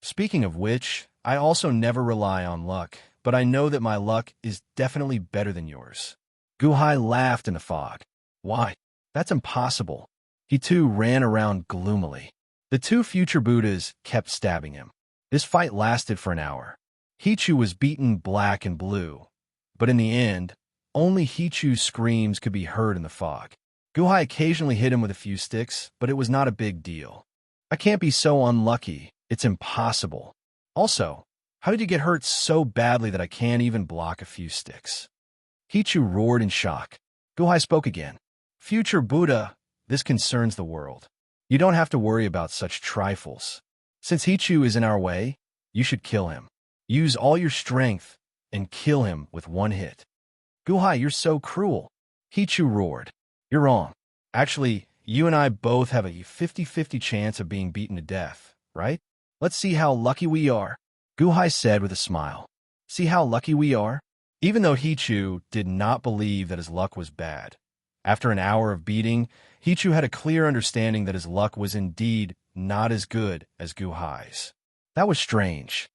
Speaking of which, I also never rely on luck, but I know that my luck is definitely better than yours. Guhai laughed in the fog. Why? That's impossible. He too ran around gloomily. The two future Buddhas kept stabbing him. This fight lasted for an hour. Hichu was beaten black and blue, but in the end, only Hichu's screams could be heard in the fog. Guhai occasionally hit him with a few sticks, but it was not a big deal. I can't be so unlucky. It's impossible. Also, how did you get hurt so badly that I can't even block a few sticks? Hichu roared in shock. Guhai spoke again. Future Buddha, this concerns the world. You don't have to worry about such trifles. Since Hichu is in our way, you should kill him. Use all your strength and kill him with one hit. Guhai, you're so cruel. Hichu roared. You're wrong. Actually, you and I both have a 50-50 chance of being beaten to death, right? Let's see how lucky we are. Guhai said with a smile. See how lucky we are? Even though Hichu did not believe that his luck was bad. After an hour of beating, Hichu had a clear understanding that his luck was indeed not as good as Guhai's. That was strange.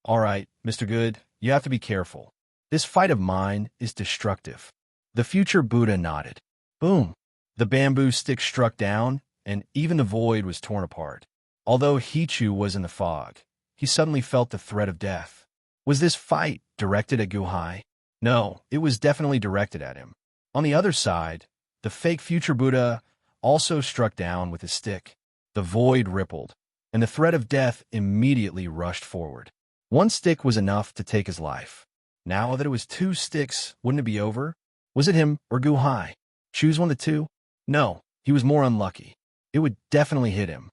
All right, Mr. Good, you have to be careful. This fight of mine is destructive. The future Buddha nodded. Boom! The bamboo stick struck down, and even the void was torn apart. Although Hichu was in the fog, he suddenly felt the threat of death. Was this fight directed at Guhai? No, it was definitely directed at him. On the other side, the fake future Buddha also struck down with his stick. The void rippled, and the threat of death immediately rushed forward. One stick was enough to take his life. Now that it was two sticks, wouldn't it be over? Was it him or Guhai? Choose one of the two? No, he was more unlucky. It would definitely hit him.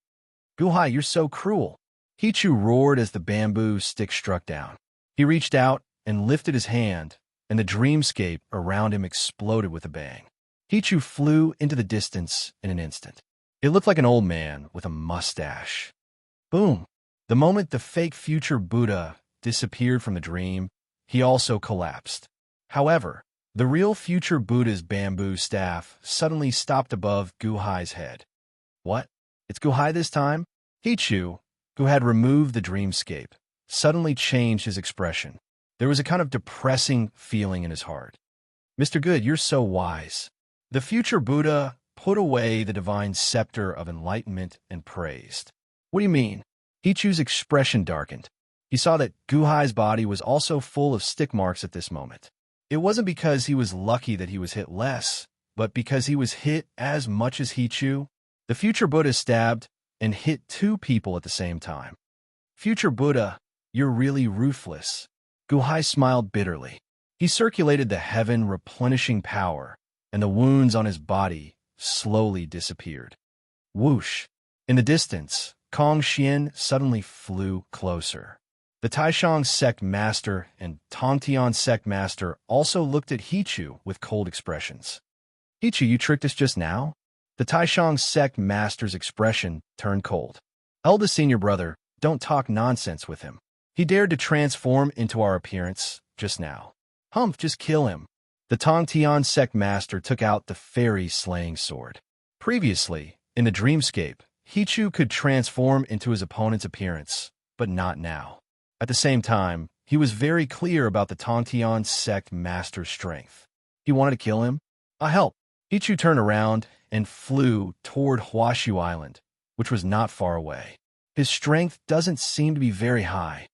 Guhai, you're so cruel. Hichu roared as the bamboo stick struck down. He reached out and lifted his hand, and the dreamscape around him exploded with a bang. Hichu flew into the distance in an instant. It looked like an old man with a mustache. Boom! The moment the fake future Buddha disappeared from the dream, he also collapsed. However, the real future Buddha's bamboo staff suddenly stopped above Guhai's head. What? It's Guhai this time? Hichu, who had removed the dreamscape, suddenly changed his expression. There was a kind of depressing feeling in his heart. Mr. Good, you're so wise. The future Buddha put away the divine scepter of enlightenment and praised. What do you mean? Hichu's expression darkened. He saw that Guhai's body was also full of stick marks at this moment. It wasn't because he was lucky that he was hit less, but because he was hit as much as Hichu. The future Buddha stabbed and hit two people at the same time. Future Buddha, you're really ruthless. Guhai smiled bitterly. He circulated the heaven replenishing power, and the wounds on his body slowly disappeared. Whoosh! In the distance, Kong Xian suddenly flew closer. The Taishang sect master and Tongtian sect master also looked at Hichu with cold expressions. Hichu, you tricked us just now? The Taishang sect master's expression turned cold. Eldest senior brother, don't talk nonsense with him. He dared to transform into our appearance just now. Humph, just kill him. The Tongtian sect master took out the fairy slaying sword. Previously, in the dreamscape, Hichu could transform into his opponent's appearance, but not now. At the same time, he was very clear about the Tongtian sect master's strength. He wanted to kill him? I'll help. Hichu turned around and flew toward Huashu Island, which was not far away. His strength doesn't seem to be very high.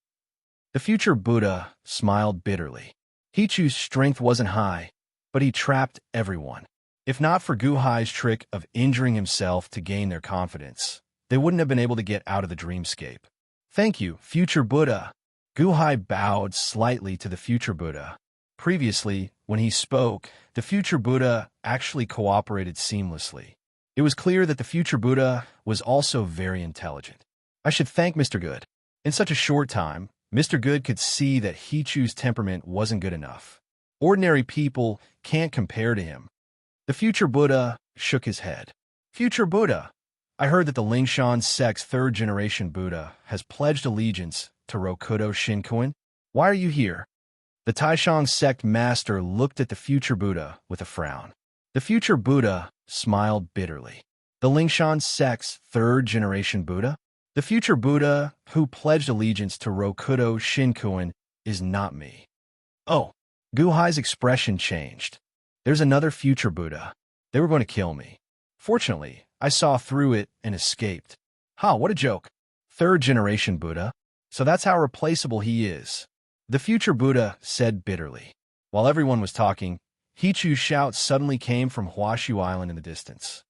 The future Buddha smiled bitterly. Hichu's strength wasn't high, but he trapped everyone. If not for Guhai's trick of injuring himself to gain their confidence, they wouldn't have been able to get out of the dreamscape. Thank you, future Buddha. Guhai bowed slightly to the future Buddha. Previously, when he spoke, the future Buddha actually cooperated seamlessly. It was clear that the future Buddha was also very intelligent. I should thank Mr. Good. In such a short time, Mr. Good could see that Hichu's temperament wasn't good enough. Ordinary people can't compare to him. The future Buddha shook his head. Future Buddha, I heard that the Lingshan sect's third-generation Buddha has pledged allegiance to Rokudo Shinkuin. Why are you here? The Taishang sect master looked at the future Buddha with a frown. The future Buddha smiled bitterly. The Lingshan sect's third-generation Buddha? The future Buddha who pledged allegiance to Rokudo Shinkuin is not me. Oh, Guhai's expression changed. There's another future Buddha. They were going to kill me. Fortunately, I saw through it and escaped. What a joke. Third-generation Buddha? So that's how replaceable he is. The future Buddha said bitterly. While everyone was talking, Hichu's shout suddenly came from Huashu Island in the distance.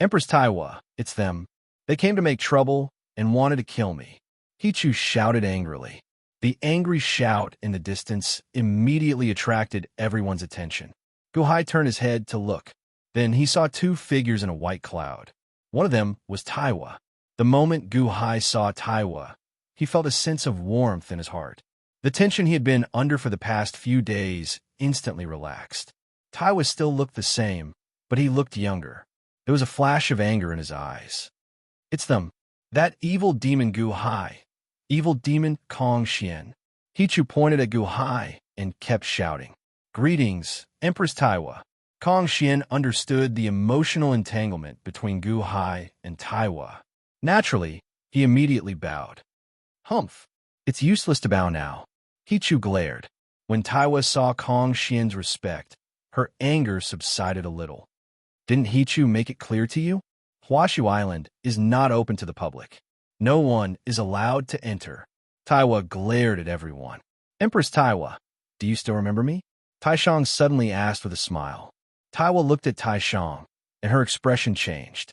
Empress Taiwa, it's them. They came to make trouble and wanted to kill me. Hichu shouted angrily. The angry shout in the distance immediately attracted everyone's attention. Guhai turned his head to look. Then he saw two figures in a white cloud. One of them was Taiwa. The moment Guhai saw Taiwa, he felt a sense of warmth in his heart. The tension he had been under for the past few days instantly relaxed. Taiwa still looked the same, but he looked younger. There was a flash of anger in his eyes. It's them. That evil demon Guhai. Evil demon Kong Xian. Hichu pointed at Guhai and kept shouting. Greetings, Empress Taiwa. Kong Xian understood the emotional entanglement between Guhai and Taiwa. Naturally, he immediately bowed. Humph. It's useless to bow now. Hichu glared. When Taiwa saw Kong Xian's respect, her anger subsided a little. Didn't Hichu make it clear to you? Huashu Island is not open to the public. No one is allowed to enter. Taiwa glared at everyone. Empress Taiwa, do you still remember me? Taishang suddenly asked with a smile. Taiwa looked at Taishang, and her expression changed.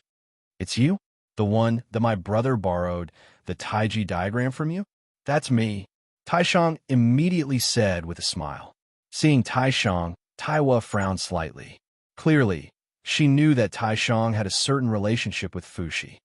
It's you? The one that my brother borrowed the Taiji diagram from you? That's me. Taishang immediately said with a smile. Seeing Taishang, Taiwa frowned slightly. Clearly, she knew that Taishang had a certain relationship with Fushi.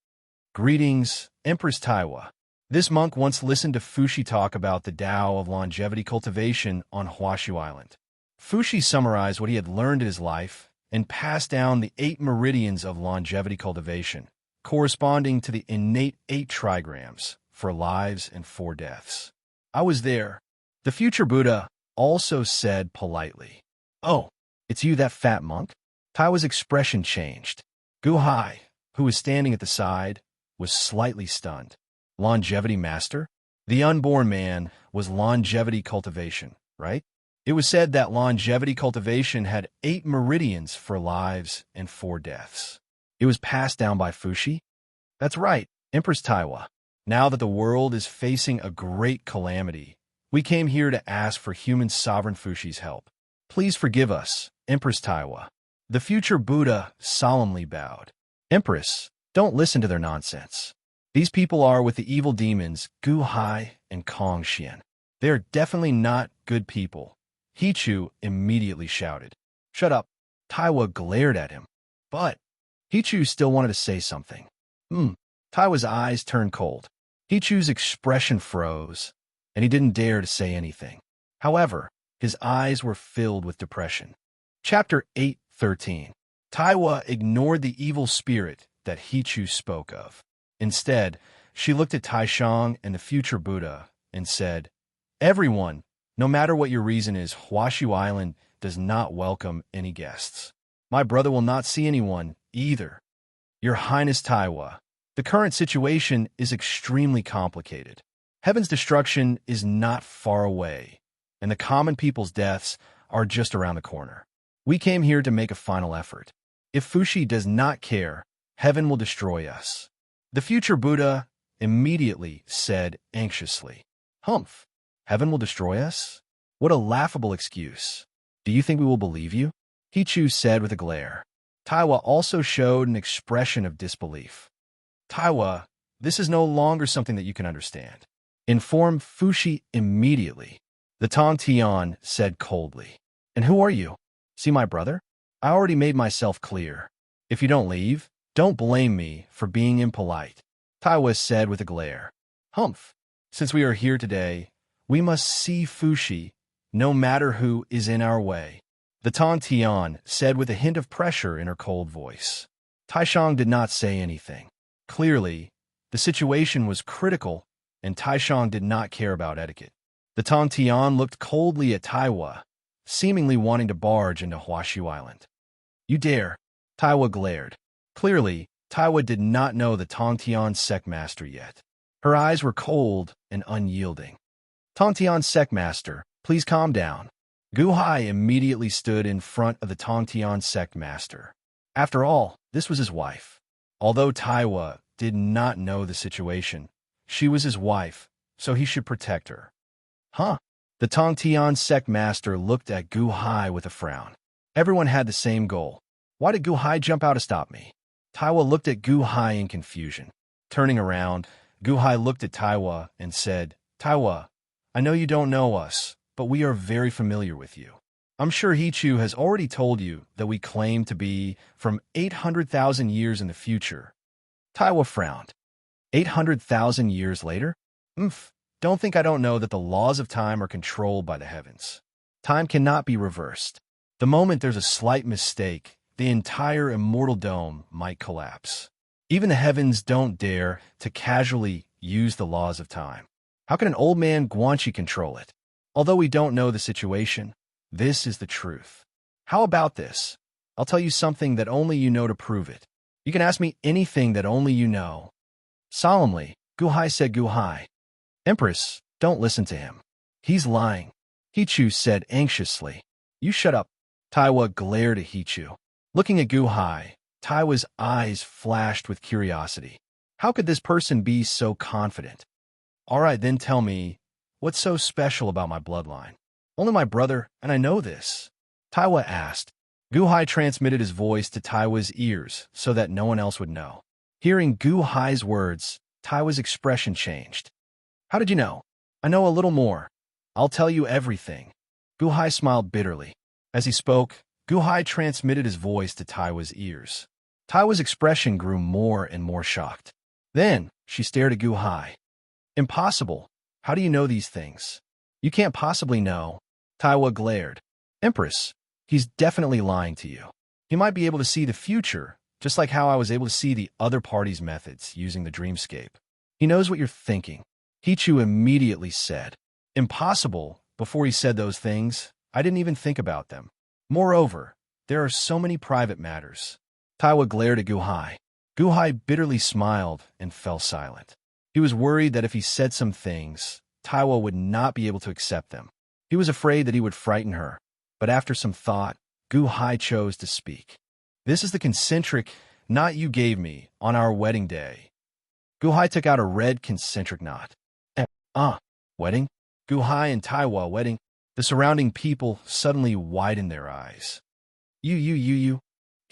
Greetings, Empress Taiwa. This monk once listened to Fushi talk about the Tao of longevity cultivation on Huashu Island. Fushi summarized what he had learned in his life and passed down the 8 meridians of longevity cultivation, corresponding to the innate 8 trigrams for lives and 4 deaths. I was there. The future Buddha also said politely. Oh, it's you, that fat monk? Taiwa's expression changed. Guhai, who was standing at the side, was slightly stunned. Longevity master? The unborn man was longevity cultivation, right? It was said that longevity cultivation had 8 meridians for lives and 4 deaths. It was passed down by Fushi? That's right, Empress Taiwa. Now that the world is facing a great calamity, we came here to ask for human sovereign Fushi's help. Please forgive us, Empress Taiwa. The future Buddha solemnly bowed. Empress, don't listen to their nonsense. These people are with the evil demons Guhai and Kong Xian. They are definitely not good people. Hichu immediately shouted. Shut up. Taiwa glared at him. But Hichu still wanted to say something. Taiwa's eyes turned cold. Hichu's expression froze, and he didn't dare to say anything. However, his eyes were filled with depression. Chapter 8:13. Taiwa ignored the evil spirit that Hichu spoke of. Instead, she looked at Taishang and the future Buddha and said, Everyone, no matter what your reason is, Huashu Island does not welcome any guests. My brother will not see anyone either. Your Highness Taiwa, The current situation is extremely complicated. Heaven's destruction is not far away, and the common people's deaths are just around the corner. We came here to make a final effort. If Fushi does not care, heaven will destroy us. The future Buddha immediately said anxiously, "Humph, heaven will destroy us? What a laughable excuse. Do you think we will believe you?" Hichu said with a glare. Taiwa also showed an expression of disbelief. Taiwa, this is no longer something that you can understand. Inform Fushi immediately. The Tong Tian said coldly. And who are you? See my brother? I already made myself clear. If you don't leave, don't blame me for being impolite. Taiwa said with a glare. Humph, since we are here today, we must see Fushi, no matter who is in our way. The Tong Tian said with a hint of pressure in her cold voice. Taishang did not say anything. Clearly, the situation was critical, and Taishang did not care about etiquette. The Tong Tian looked coldly at Taiwa, seemingly wanting to barge into Huashu Island. You dare? Taiwa glared. Clearly, Taiwa did not know the Tong Tian sect master yet. Her eyes were cold and unyielding. Tong Tian sect master, please calm down. Gu Hai immediately stood in front of the Tong Tian sect master. After all, this was his wife. Although Taiwa did not know the situation, she was his wife, so he should protect her. Huh? The Tong Tian sect master looked at Gu Hai with a frown. Everyone had the same goal. Why did Gu Hai jump out to stop me? Taiwa looked at Gu Hai in confusion. Turning around, Gu Hai looked at Taiwa and said, Taiwa, I know you don't know us, but we are very familiar with you. I'm sure Hichu has already told you that we claim to be from 800,000 years in the future. Taiwa frowned. 800,000 years later? Don't think I don't know that the laws of time are controlled by the heavens. Time cannot be reversed. The moment there's a slight mistake, the entire immortal dome might collapse. Even the heavens don't dare to casually use the laws of time. How can an old man Guanxi control it? Although we don't know the situation, this is the truth. How about this? I'll tell you something that only you know to prove it. You can ask me anything that only you know. Solemnly, Gu Hai said. Gu Hai. Empress, don't listen to him. He's lying. Hichu said anxiously. You shut up. Taiwa glared at Hichu. Looking at Gu Hai, Taiwa's eyes flashed with curiosity. How could this person be so confident? All right, then tell me, what's so special about my bloodline? Only my brother, and I know this. Taiwa asked. Gu Hai transmitted his voice to Taiwa's ears so that no one else would know. Hearing Gu Hai's words, Taiwa's expression changed. How did you know? I know a little more. I'll tell you everything. Gu Hai smiled bitterly. As he spoke, Gu Hai transmitted his voice to Taiwa's ears. Taiwa's expression grew more and more shocked. Then, she stared at Gu Hai. Impossible. How do you know these things? You can't possibly know. Taiwa glared. Empress, he's definitely lying to you. He might be able to see the future, just like how I was able to see the other party's methods using the dreamscape. He knows what you're thinking. Hichu immediately said. Impossible. Before he said those things, I didn't even think about them. Moreover, there are so many private matters. Taiwa glared at Gu Hai. Gu Hai bitterly smiled and fell silent. He was worried that if he said some things, Taiwa would not be able to accept them. He was afraid that he would frighten her, but after some thought, Gu Hai chose to speak. This is the concentric knot you gave me on our wedding day. Gu Hai took out a red concentric knot. Wedding? Gu Hai and Taiwa wedding? The surrounding people suddenly widened their eyes. You.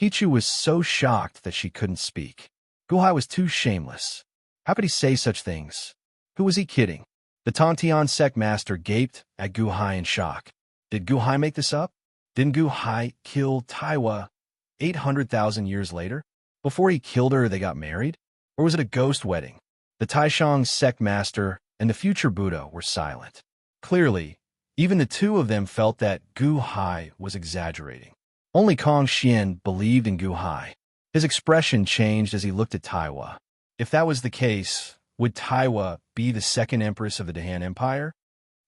Hichu was so shocked that she couldn't speak. Gu Hai was too shameless. How could he say such things? Who was he kidding? The Tong Tian sect master gaped at Gu Hai in shock. Did Gu Hai make this up? Didn't Gu Hai kill Taiwa 800,000 years later? Before he killed her, they got married? Or was it a ghost wedding? The Taishang sect master and the future Buddha were silent. Clearly, even the two of them felt that Gu Hai was exaggerating. Only Kong Xian believed in Gu Hai. His expression changed as he looked at Taiwa. If that was the case, would Taiwa be the second empress of the Dahan Empire?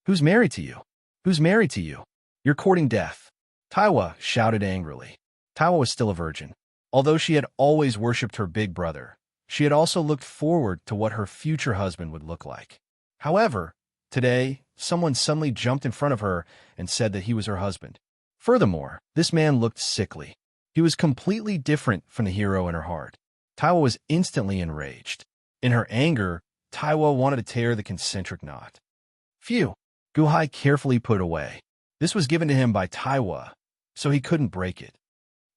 Who's married to you? Who's married to you? You're courting death. Taiwa shouted angrily. Taiwa was still a virgin. Although she had always worshipped her big brother, She had also looked forward to what her future husband would look like. However, today, someone suddenly jumped in front of her and said that he was her husband. Furthermore, this man looked sickly. He was completely different from the hero in her heart. Taiwa was instantly enraged. In her anger, Taiwa wanted to tear the concentric knot. Phew! Guhai carefully put it away. This was given to him by Taiwa, so he couldn't break it.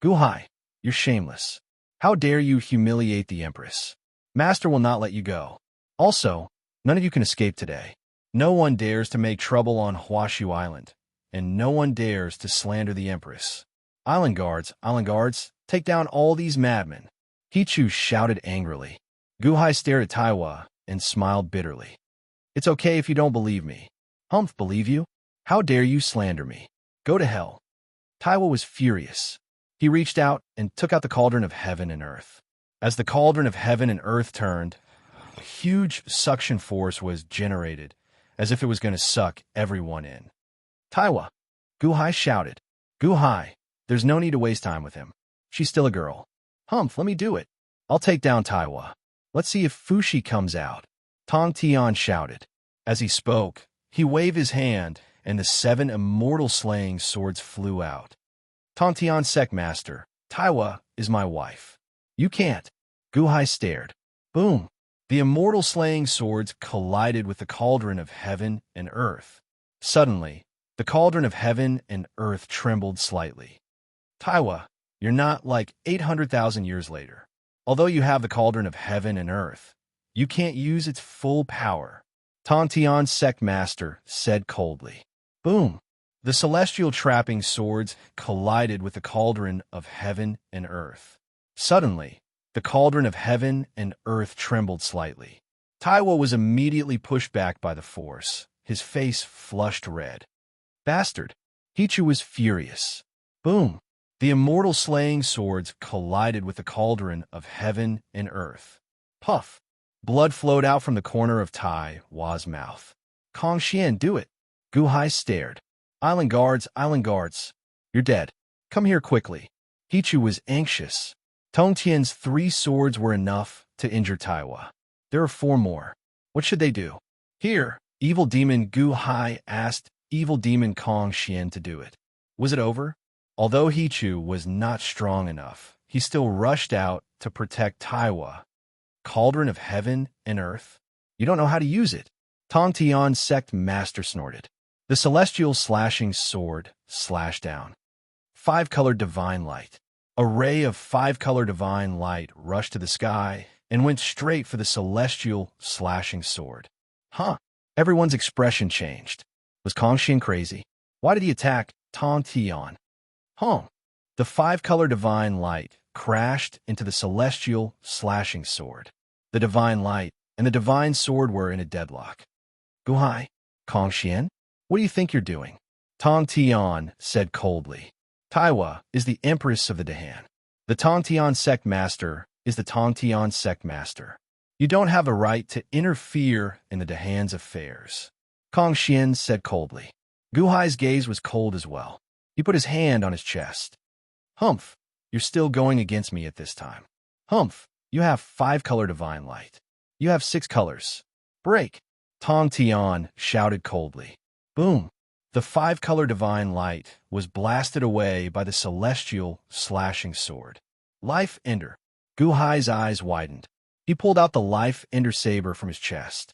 Guhai, you're shameless. How dare you humiliate the Empress? Master will not let you go. Also, none of you can escape today. No one dares to make trouble on Huashu Island, and no one dares to slander the Empress. Island guards, take down all these madmen. Hichu shouted angrily. Guhai stared at Taiwa and smiled bitterly. It's okay if you don't believe me. Humph, believe you? How dare you slander me? Go to hell. Taiwa was furious. He reached out and took out the cauldron of heaven and earth. As the cauldron of heaven and earth turned, a huge suction force was generated, as if it was going to suck everyone in. Taiwa, Guhai shouted. Guhai, there's no need to waste time with him. She's still a girl. Humph, let me do it. I'll take down Taiwa. Let's see if Fushi comes out. Tong Tian shouted. As he spoke, he waved his hand, and the 7 immortal slaying swords flew out. Tong Tian Sect Master, Taiwa is my wife. You can't. Guhai stared. Boom! The immortal slaying swords collided with the cauldron of heaven and earth. Suddenly, the cauldron of heaven and earth trembled slightly. Taiwa, you're not like 800,000 years later. Although you have the cauldron of heaven and earth, you can't use its full power. Tong Tian Sect Master said coldly. Boom! The celestial trapping swords collided with the cauldron of heaven and earth. Suddenly, the cauldron of heaven and earth trembled slightly. Taiwa was immediately pushed back by the force, his face flushed red. Bastard! Hichu was furious. Boom! The immortal slaying swords collided with the cauldron of heaven and earth. Puff! Blood flowed out from the corner of Taiwa's mouth. Kong Xian, do it! Guhai stared. Island guards, you're dead. Come here quickly. Hichu was anxious. Tong Tian's 3 swords were enough to injure Taiwa. There are 4 more. What should they do? Here, evil demon Guhai asked evil demon Kong Xian to do it. Was it over? Although Hichu was not strong enough, he still rushed out to protect Taiwa. Cauldron of heaven and earth? You don't know how to use it. Tong Tian Sect Master snorted. The celestial slashing sword slashed down. 5-colored divine light. A ray of 5-colored divine light rushed to the sky and went straight for the celestial slashing sword. Huh. Everyone's expression changed. Was Kong Xian crazy? Why did he attack Tong Tian? The 5-colored divine light crashed into the celestial slashing sword. The divine light and the divine sword were in a deadlock. Guhai, Kong Xian? What do you think you're doing? Tong Tian said coldly. Taiwa is the Empress of the Dahan. The Tong Tian Sect Master is the Tong Tian Sect Master. You don't have a right to interfere in the Dahan's affairs. Kong Xian said coldly. Guhai's gaze was cold as well. He put his hand on his chest. Humph, you're still going against me at this time. Humph, you have 5-color divine light. You have 6 colors. Break! Tong Tian shouted coldly. Boom! The 5-color divine light was blasted away by the celestial slashing sword. Life Ender. Guhai's eyes widened. He pulled out the Life Ender saber from his chest.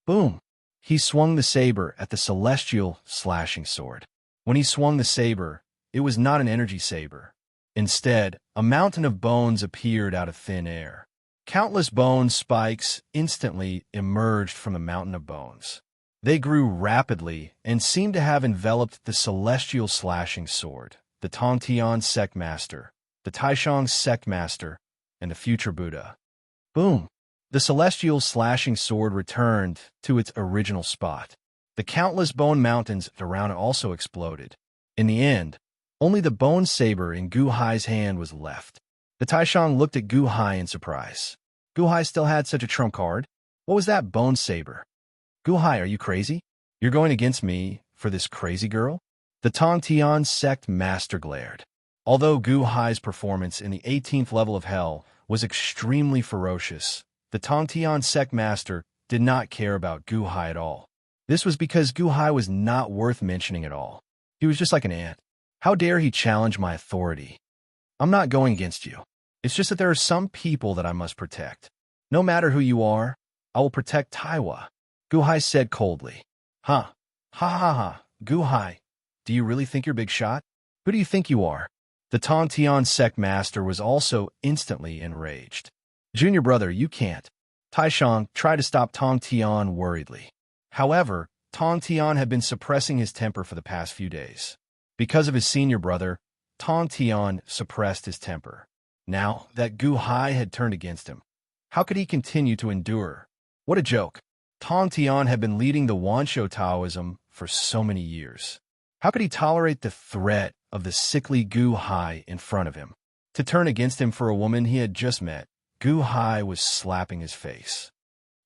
Boom! He swung the saber at the celestial slashing sword. When he swung the saber, it was not an energy saber. Instead, a mountain of bones appeared out of thin air. Countless bone spikes instantly emerged from the mountain of bones. They grew rapidly and seemed to have enveloped the celestial slashing sword, the Tong Tian Sect Master, the Taishang Sect Master, and the future Buddha. Boom! The celestial slashing sword returned to its original spot. The countless bone mountains around it also exploded. In the end, only the bone saber in Guhai's hand was left. The Taishang looked at Guhai in surprise. Guhai still had such a trump card? What was that bone saber? Guhai, are you crazy? You're going against me for this crazy girl? The Tong Tian Sect Master glared. Although Guhai's performance in the 18th level of Hell was extremely ferocious. The Tongtian sect master did not care about Gu Hai at all. This was because Gu Hai was not worth mentioning at all. He was just like an ant. How dare he challenge my authority? I'm not going against you. It's just that there are some people that I must protect. No matter who you are, I will protect Taiwa, Gu Hai said coldly. Huh. Ha ha ha. Gu Hai, do you really think you're big shot? Who do you think you are? The Tongtian sect master was also instantly enraged. Junior brother, you can't. Taishang tried to stop Tongtian worriedly. However, Tongtian had been suppressing his temper for the past few days. Because of his senior brother, Tongtian suppressed his temper. Now that Gu Hai had turned against him, how could he continue to endure? What a joke. Tongtian had been leading the Wansho Taoism for so many years. How could he tolerate the threat of the sickly Gu Hai in front of him? To turn against him for a woman he had just met, Gu Hai was slapping his face.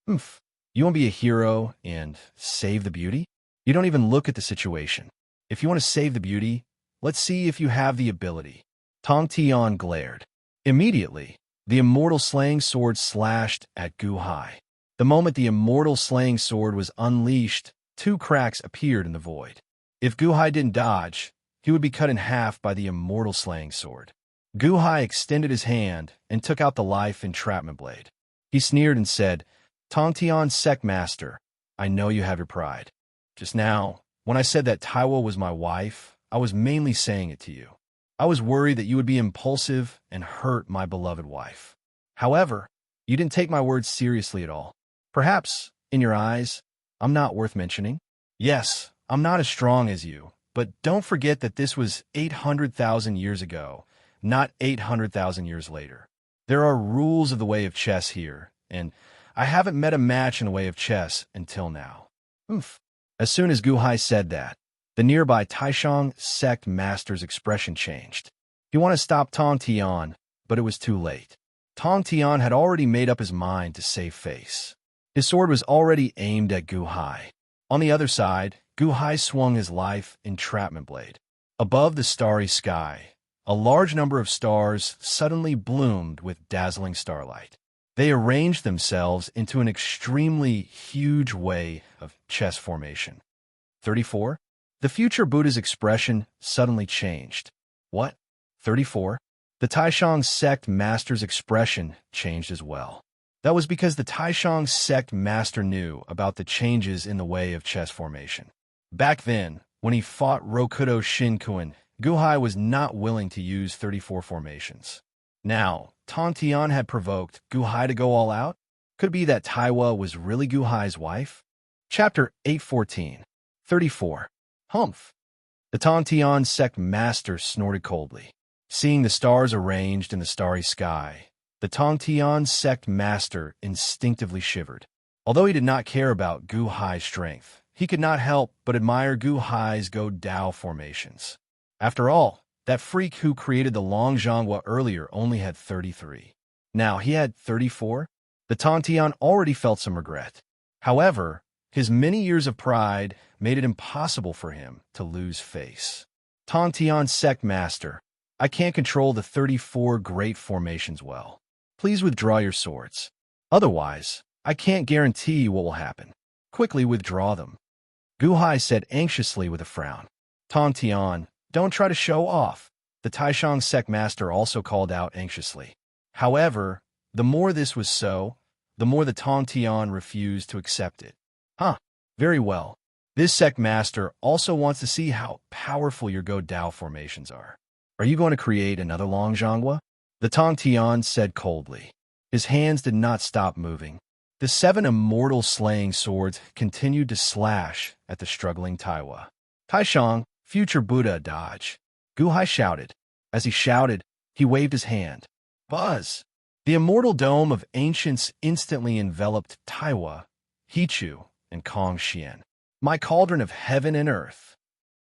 Oomph. You want to be a hero and save the beauty? You don't even look at the situation. If you want to save the beauty, let's see if you have the ability. Tongtian glared. Immediately, the immortal slaying sword slashed at Gu Hai. The moment the immortal slaying sword was unleashed, 2 cracks appeared in the void. If Gu Hai didn't dodge, he would be cut in half by the immortal slaying sword. Gu Hai extended his hand and took out the life entrapment blade. He sneered and said, Tongtian sect master, I know you have your pride. Just now, when I said that Taiwa was my wife, I was mainly saying it to you. I was worried that you would be impulsive and hurt my beloved wife. However, you didn't take my words seriously at all. Perhaps, in your eyes, I'm not worth mentioning. Yes, I'm not as strong as you, but don't forget that this was 800,000 years ago, not 800,000 years later. There are rules of the way of chess here, and I haven't met a match in the way of chess until now. Oomph. As soon as Gu Hai said that, the nearby Taishang sect master's expression changed. He wanted to stop Tongtian, but it was too late. Tongtian had already made up his mind to save face. His sword was already aimed at Gu Hai. On the other side, Gu Hai swung his life entrapment blade. Above the starry sky, a large number of stars suddenly bloomed with dazzling starlight. They arranged themselves into an extremely huge way of chess formation. 34. The future Buddha's expression suddenly changed. What? 34. The Taishang sect master's expression changed as well. That was because the Taishang sect master knew about the changes in the way of chess formation. Back then, when he fought Rokudo Shinkuin, Gu Hai was not willing to use 34 formations. Now, Tongtian had provoked Gu Hai to go all out? Could it be that Taiwa was really Gu Hai's wife? Chapter 814. 34. Humph. The Tongtian sect master snorted coldly. Seeing the stars arranged in the starry sky, the Tongtian sect master instinctively shivered. Although he did not care about Gu Hai's strength, he could not help but admire Gu Hai's Go Dao formations. After all, that freak who created the Long Zhonghua earlier only had 33. Now he had 34? The Tongtian already felt some regret. However, his many years of pride made it impossible for him to lose face. Tongtian sect master, I can't control the 34 great formations well. Please withdraw your swords. Otherwise, I can't guarantee what will happen. Quickly withdraw them. Gu Hai said anxiously with a frown. Tongtian, don't try to show off. The Taishang sect master also called out anxiously. However, the more this was so, the more the Tongtian refused to accept it. Huh, very well. This sect master also wants to see how powerful your Go Dao formations are. Are you going to create another Long Zhonghua? The Tongtian said coldly. His hands did not stop moving. The 7 immortal slaying swords continued to slash at the struggling Taiwa. Taishang, future Buddha, dodge. Gu Hai shouted. As he shouted, he waved his hand. Buzz! The immortal dome of ancients instantly enveloped Taiwa, Hichu, and Kong Xian. My cauldron of heaven and earth!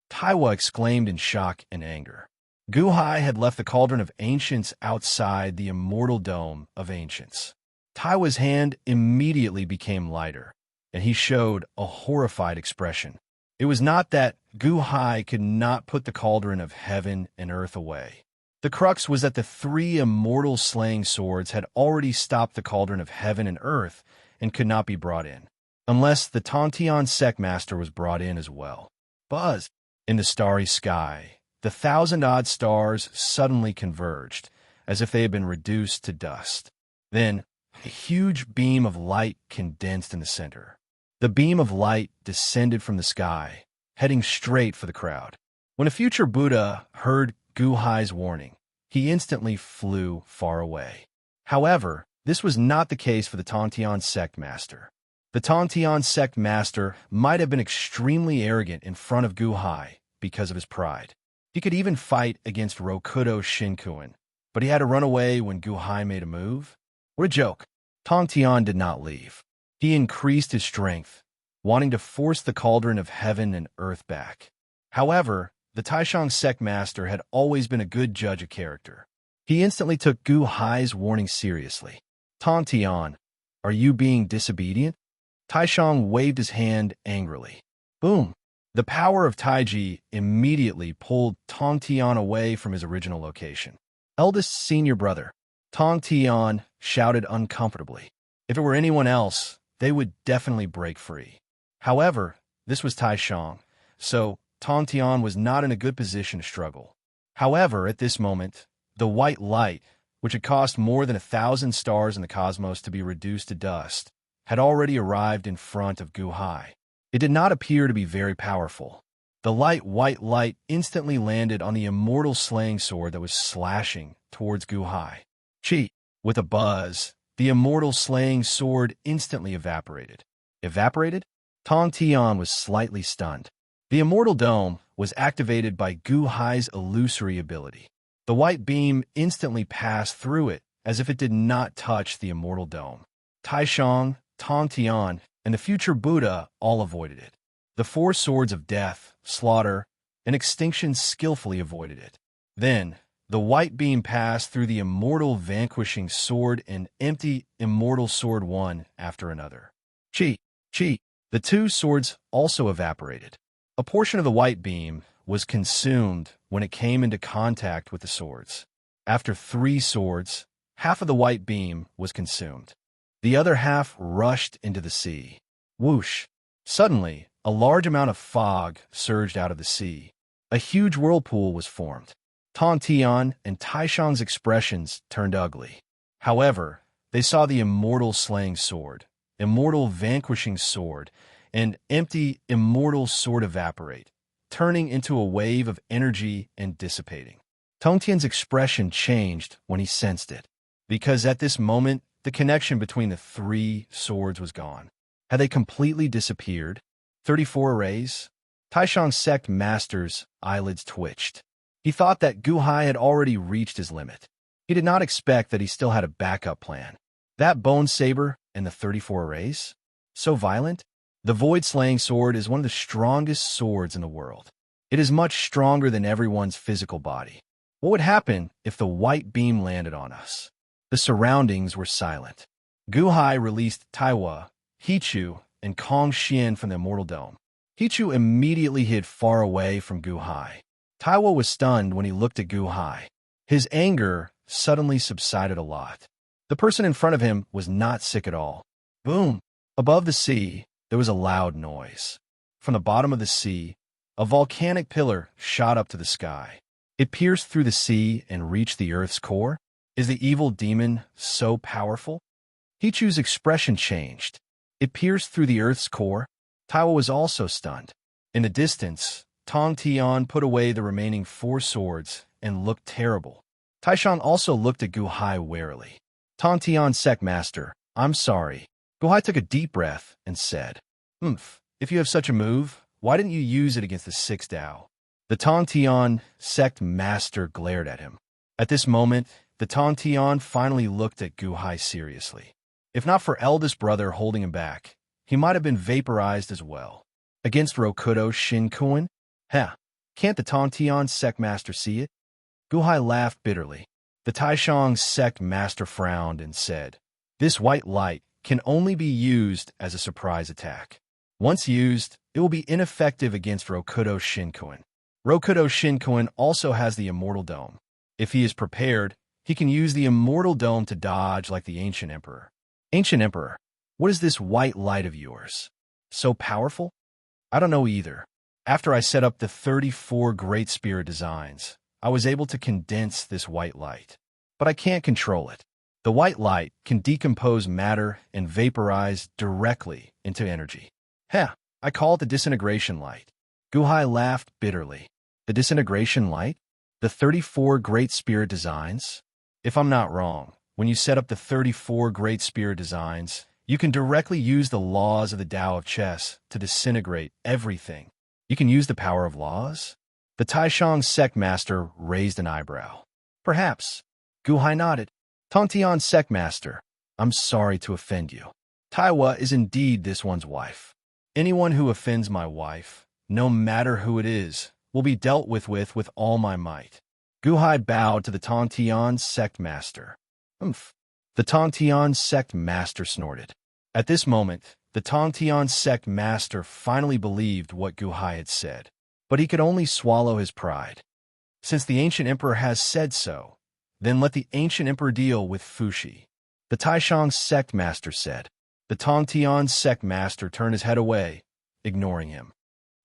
Taiwa exclaimed in shock and anger. Gu Hai had left the cauldron of ancients outside the immortal dome of ancients. Taiwa's hand immediately became lighter, and he showed a horrified expression. It was not that Gu Hai could not put the cauldron of heaven and earth away. The crux was that the three immortal slaying swords had already stopped the cauldron of heaven and earth and could not be brought in, unless the Tantion Sect Master was brought in as well. Buzz! In the starry sky, the 1,000-odd stars suddenly converged, as if they had been reduced to dust. Then, a huge beam of light condensed in the center. The beam of light descended from the sky, heading straight for the crowd. When a future Buddha heard Gu Hai's warning, he instantly flew far away. However, this was not the case for the Tantion Sect Master. The Tantion Sect Master might have been extremely arrogant in front of Gu Hai because of his pride. He could even fight against Rokudo Shinkuin, but he had to run away when Gu Hai made a move. What a joke. Tantion did not leave. He increased his strength, wanting to force the cauldron of heaven and earth back. However, the Taishang Sect Master had always been a good judge of character. He instantly took Gu Hai's warning seriously. Tantion, are you being disobedient? Taishang waved his hand angrily. Boom! The power of Taiji immediately pulled Tantion away from his original location. Eldest senior brother, Tantion shouted uncomfortably. If it were anyone else, they would definitely break free. However, this was Taishang, so Tantion was not in a good position to struggle. However, at this moment, the white light, which had cost more than 1,000 stars in the cosmos to be reduced to dust, had already arrived in front of Gu Hai. It did not appear to be very powerful. The white light instantly landed on the immortal slaying sword that was slashing towards Gu Hai. Chi! With a buzz, the immortal slaying sword instantly evaporated. Evaporated? Tantion was slightly stunned. The immortal dome was activated by Gu Hai's illusory ability. The white beam instantly passed through it as if it did not touch the immortal dome. Taishang, Tantion, and the future Buddha all avoided it. The four swords of death, slaughter, and extinction skillfully avoided it. Then, the white beam passed through the immortal vanquishing sword and empty immortal sword one after another. Chi! The two swords also evaporated. A portion of the white beam was consumed when it came into contact with the swords. After 3 swords, half of the white beam was consumed. The other half rushed into the sea. Whoosh! Suddenly, a large amount of fog surged out of the sea. A huge whirlpool was formed. Tantion and Taishang's expressions turned ugly. However, they saw the immortal slaying sword, immortal vanquishing sword, and empty immortal sword evaporate, turning into a wave of energy and dissipating. Tongtian's expression changed when he sensed it, because at this moment, the connection between the 3 swords was gone. Had they completely disappeared? 34 arrays? Taishang Sect Master's eyelids twitched. He thought that Gu Hai had already reached his limit. He did not expect that he still had a backup plan. That bone saber and the 34 arrays? So violent? The Void Slaying Sword is one of the strongest swords in the world. It is much stronger than everyone's physical body. What would happen if the white beam landed on us? The surroundings were silent. Gu Hai released Taiwa, Hichu, and Kong Xian from the Immortal Dome. Hichu immediately hid far away from Gu Hai. Taiwa was stunned when he looked at Gu Hai. His anger suddenly subsided a lot. The person in front of him was not sick at all. Boom! Above the sea, there was a loud noise. From the bottom of the sea, a volcanic pillar shot up to the sky. It pierced through the sea and reached the earth's core. Is the evil demon so powerful? Hichu's expression changed. It pierced through the earth's core. Taiwa was also stunned. In the distance, Tantion put away the remaining 4 swords and looked terrible. Taishang also looked at Gu Hai warily. Tantion Sect Master, I'm sorry. Gu Hai took a deep breath and said, if you have such a move, why didn't you use it against the 6th Dao? The Tantion Sect Master glared at him. At this moment, the Tantion finally looked at Gu Hai seriously. If not for eldest brother holding him back, he might have been vaporized as well. Against Rokudo Shinkuin? Can't the Tantion Sect Master see it? Gu Hai laughed bitterly. The Taishang Sect Master frowned and said, this white light can only be used as a surprise attack. Once used, it will be ineffective against Rokudo Shinkuin. Rokudo Shinkuin also has the Immortal Dome. If he is prepared, he can use the Immortal Dome to dodge like the Ancient Emperor. Ancient Emperor, what is this white light of yours? So powerful? I don't know either. After I set up the 34 Great Spirit designs, I was able to condense this white light. But I can't control it. The white light can decompose matter and vaporize directly into energy. Heh, I call it the disintegration light. Guhai laughed bitterly. The disintegration light? The 34 Great Spirit designs? If I'm not wrong, when you set up the 34 Great Spirit designs, you can directly use the laws of the Tao of Chess to disintegrate everything. You can use the power of laws? The Taishang sect master raised an eyebrow. Perhaps. Guhai nodded. Tongtian sect master, I'm sorry to offend you. Taiwa is indeed this one's wife. Anyone who offends my wife, no matter who it is, will be dealt with all my might. Guhai bowed to the Tongtian sect master. Humph. The Tongtian sect master snorted. At this moment, the Tongtian sect master finally believed what Guhai had said, but he could only swallow his pride. Since the ancient emperor has said so, then let the ancient emperor deal with Fushi. The Taishang sect master said. The Tongtian sect master turned his head away, ignoring him.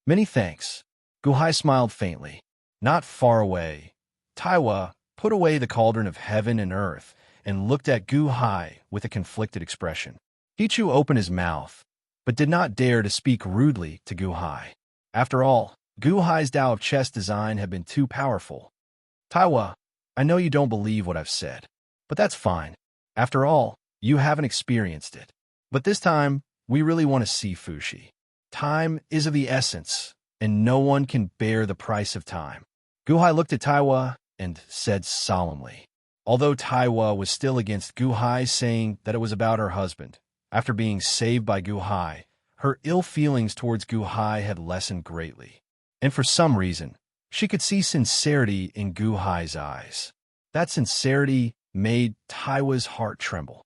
Many thanks. Guhai smiled faintly. Not far away, Taiwa put away the cauldron of heaven and earth and looked at Guhai with a conflicted expression. Pichu opened his mouth, but did not dare to speak rudely to Guhai. After all, Guhai's Tao of Chess design had been too powerful. Taiwa, I know you don't believe what I've said, but that's fine. After all, you haven't experienced it. But this time, we really want to see Fushi. Time is of the essence, and no one can bear the price of time. Guhai looked at Taiwa and said solemnly. Although Taiwa was still against Guhai saying that it was about her husband, after being saved by Guhai, her ill feelings towards Guhai had lessened greatly. And for some reason, she could see sincerity in Guhai's eyes. That sincerity made Taiwa's heart tremble.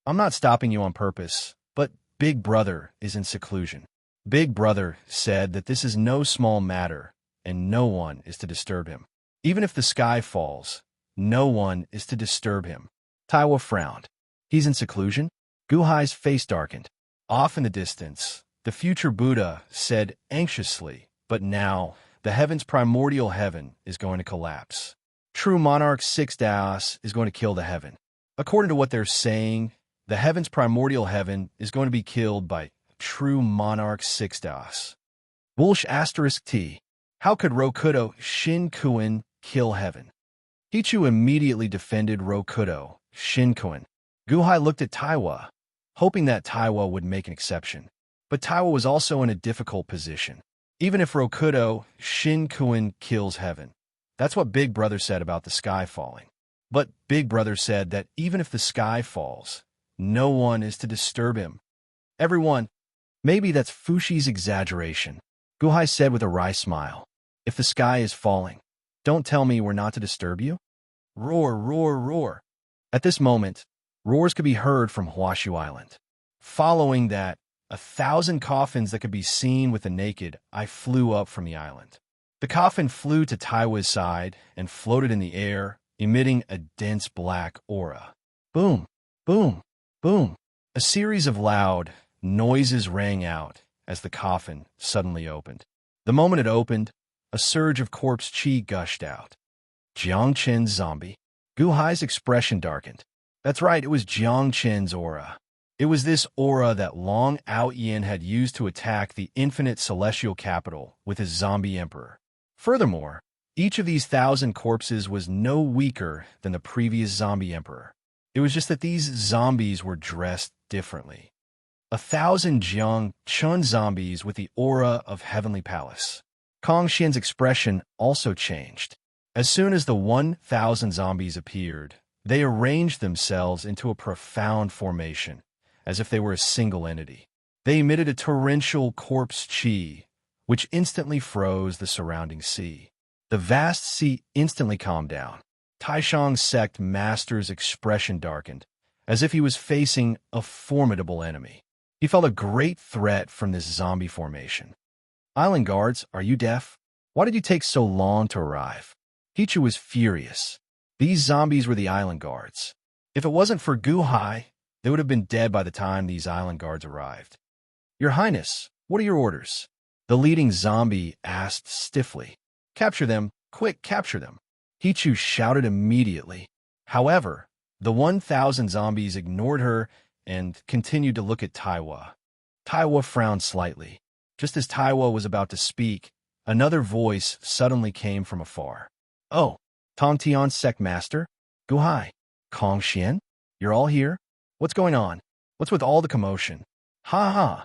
I'm not stopping you on purpose, but Big Brother is in seclusion. Big Brother said that this is no small matter, and no one is to disturb him. Even if the sky falls, no one is to disturb him. Taiwa frowned. He's in seclusion? Guhai's face darkened. Off in the distance, the future Buddha said anxiously, but now, the heaven's primordial heaven is going to collapse. True Monarch 6 Daos is going to kill the heaven. According to what they're saying, the heaven's primordial heaven is going to be killed by True Monarch 6 Daos. Wulsh * T. How could Rokudo Shinkuin kill heaven? Hichu immediately defended Rokudo Shinkuin. Guhai looked at Taiwa, hoping that Taiwa would make an exception. But Taiwa was also in a difficult position. Even if Rokudo Shinkuin kills heaven, that's what Big Brother said about the sky falling. But Big Brother said that even if the sky falls, no one is to disturb him. Everyone, maybe that's Fushi's exaggeration, Guhai said with a wry smile. If the sky is falling, don't tell me we're not to disturb you? Roar, roar, roar. At this moment, roars could be heard from Huashu Island. Following that, 1,000 coffins that could be seen with the naked eye flew up from the island. The coffin flew to Taiwa's side and floated in the air, emitting a dense black aura. Boom, boom, boom. A series of loud noises rang out as the coffin suddenly opened. The moment it opened, a surge of corpse chi gushed out. Jiang Chen's zombie. Guhai's expression darkened. That's right, it was Jiang Chen's aura. It was this aura that Long Ao-Yin had used to attack the infinite celestial capital with his zombie emperor. Furthermore, each of these 1,000 corpses was no weaker than the previous zombie emperor. It was just that these zombies were dressed differently. 1,000 Jiang Chun zombies with the aura of Heavenly Palace. Kong Xian's expression also changed. As soon as the 1,000 zombies appeared, they arranged themselves into a profound formation, as if they were a single entity. They emitted a torrential corpse chi, which instantly froze the surrounding sea. The vast sea instantly calmed down. Taishang sect master's expression darkened, as if he was facing a formidable enemy. He felt a great threat from this zombie formation. Island guards, are you deaf? Why did you take so long to arrive? Hichu was furious. These zombies were the island guards. If it wasn't for Gu Hai, they would have been dead by the time these island guards arrived. Your Highness, what are your orders? The leading zombie asked stiffly. Capture them, quick, capture them. Hichu shouted immediately. However, the 1,000 zombies ignored her and continued to look at Taiwa. Taiwa frowned slightly. Just as Taiwa was about to speak, another voice suddenly came from afar. Oh, Tongtian's sect master? Gu Hai. Kong Xian? You're all here? What's going on? What's with all the commotion? Ha ha!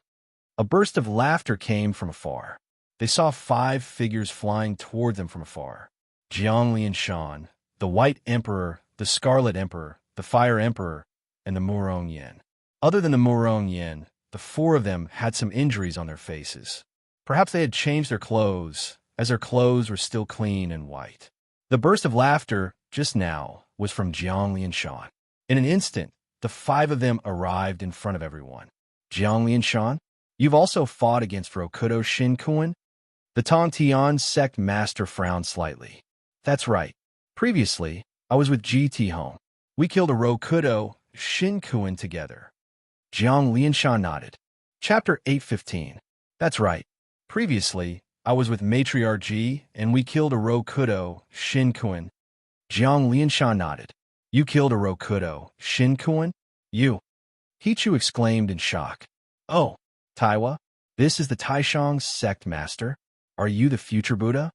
A burst of laughter came from afar. They saw 5 figures flying toward them from afar. Jiang Lianshan, the White Emperor, the Scarlet Emperor, the Fire Emperor, and the Murong Yin. Other than the Murong Yin, the 4 of them had some injuries on their faces. Perhaps they had changed their clothes, as their clothes were still clean and white. The burst of laughter, just now, was from Jiang Lianshan. In an instant, the 5 of them arrived in front of everyone. Jiang Lianshan, you've also fought against Rokudo Shinkuan? The Tongtian sect master frowned slightly. That's right. Previously, I was with GT Home. We killed a Rokudo Shinkuan together. Jiang Lianshan nodded. Chapter 815. That's right. Previously, I was with Matriarch G, and we killed a Rokudo Shinkuan. Jiang Lianshan nodded. You killed a Rokudo Shinkuan? You. Hichu exclaimed in shock. Oh, Taiwa, this is the Taishang sect master. Are you the future Buddha?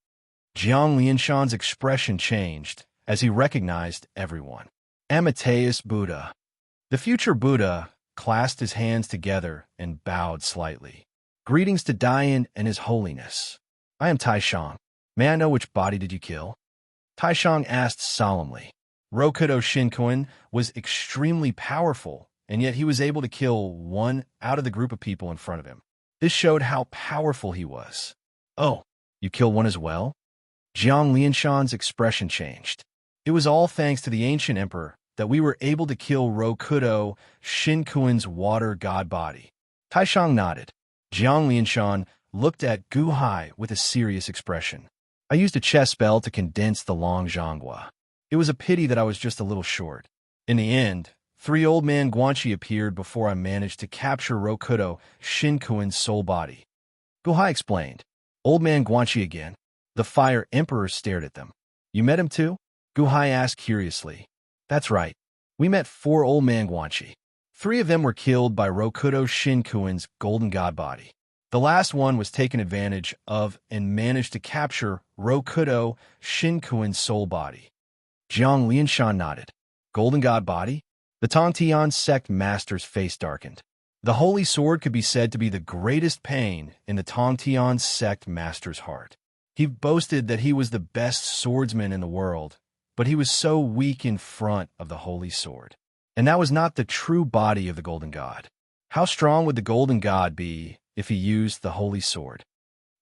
Jiang Lianshan's expression changed as he recognized everyone. Amateus Buddha. The future Buddha clasped his hands together and bowed slightly. Greetings to Dian and His Holiness. I am Taishang. May I know which body did you kill? Taishang asked solemnly. Rokudo Shinkuan was extremely powerful, and yet he was able to kill one out of the group of people in front of him. This showed how powerful he was. Oh, you killed one as well? Jiang Lianshan's expression changed. It was all thanks to the ancient emperor that we were able to kill Rokudo Shinkuan's water god body. Taishang nodded. Jiang Lianshan looked at Gu Hai with a serious expression. I used a chess spell to condense the long Zhonghua. It was a pity that I was just a little short. In the end, 3 old man Guanxi appeared before I managed to capture Rokudo Shinkuan's soul body. Gu Hai explained. Old man Guanxi again. The Fire Emperor stared at them. You met him too? Gu Hai asked curiously. That's right. We met 4 old man Guanxi. 3 of them were killed by Rokudo Shinkuan's golden god body. The last one was taken advantage of and managed to capture Rokudo Shinkuan's soul body. Jiang Lianshan nodded. Golden god body? The Tongtian sect master's face darkened. The holy sword could be said to be the greatest pain in the Tongtian sect master's heart. He boasted that he was the best swordsman in the world, but he was so weak in front of the holy sword. And that was not the true body of the golden god. How strong would the golden god be if he used the holy sword?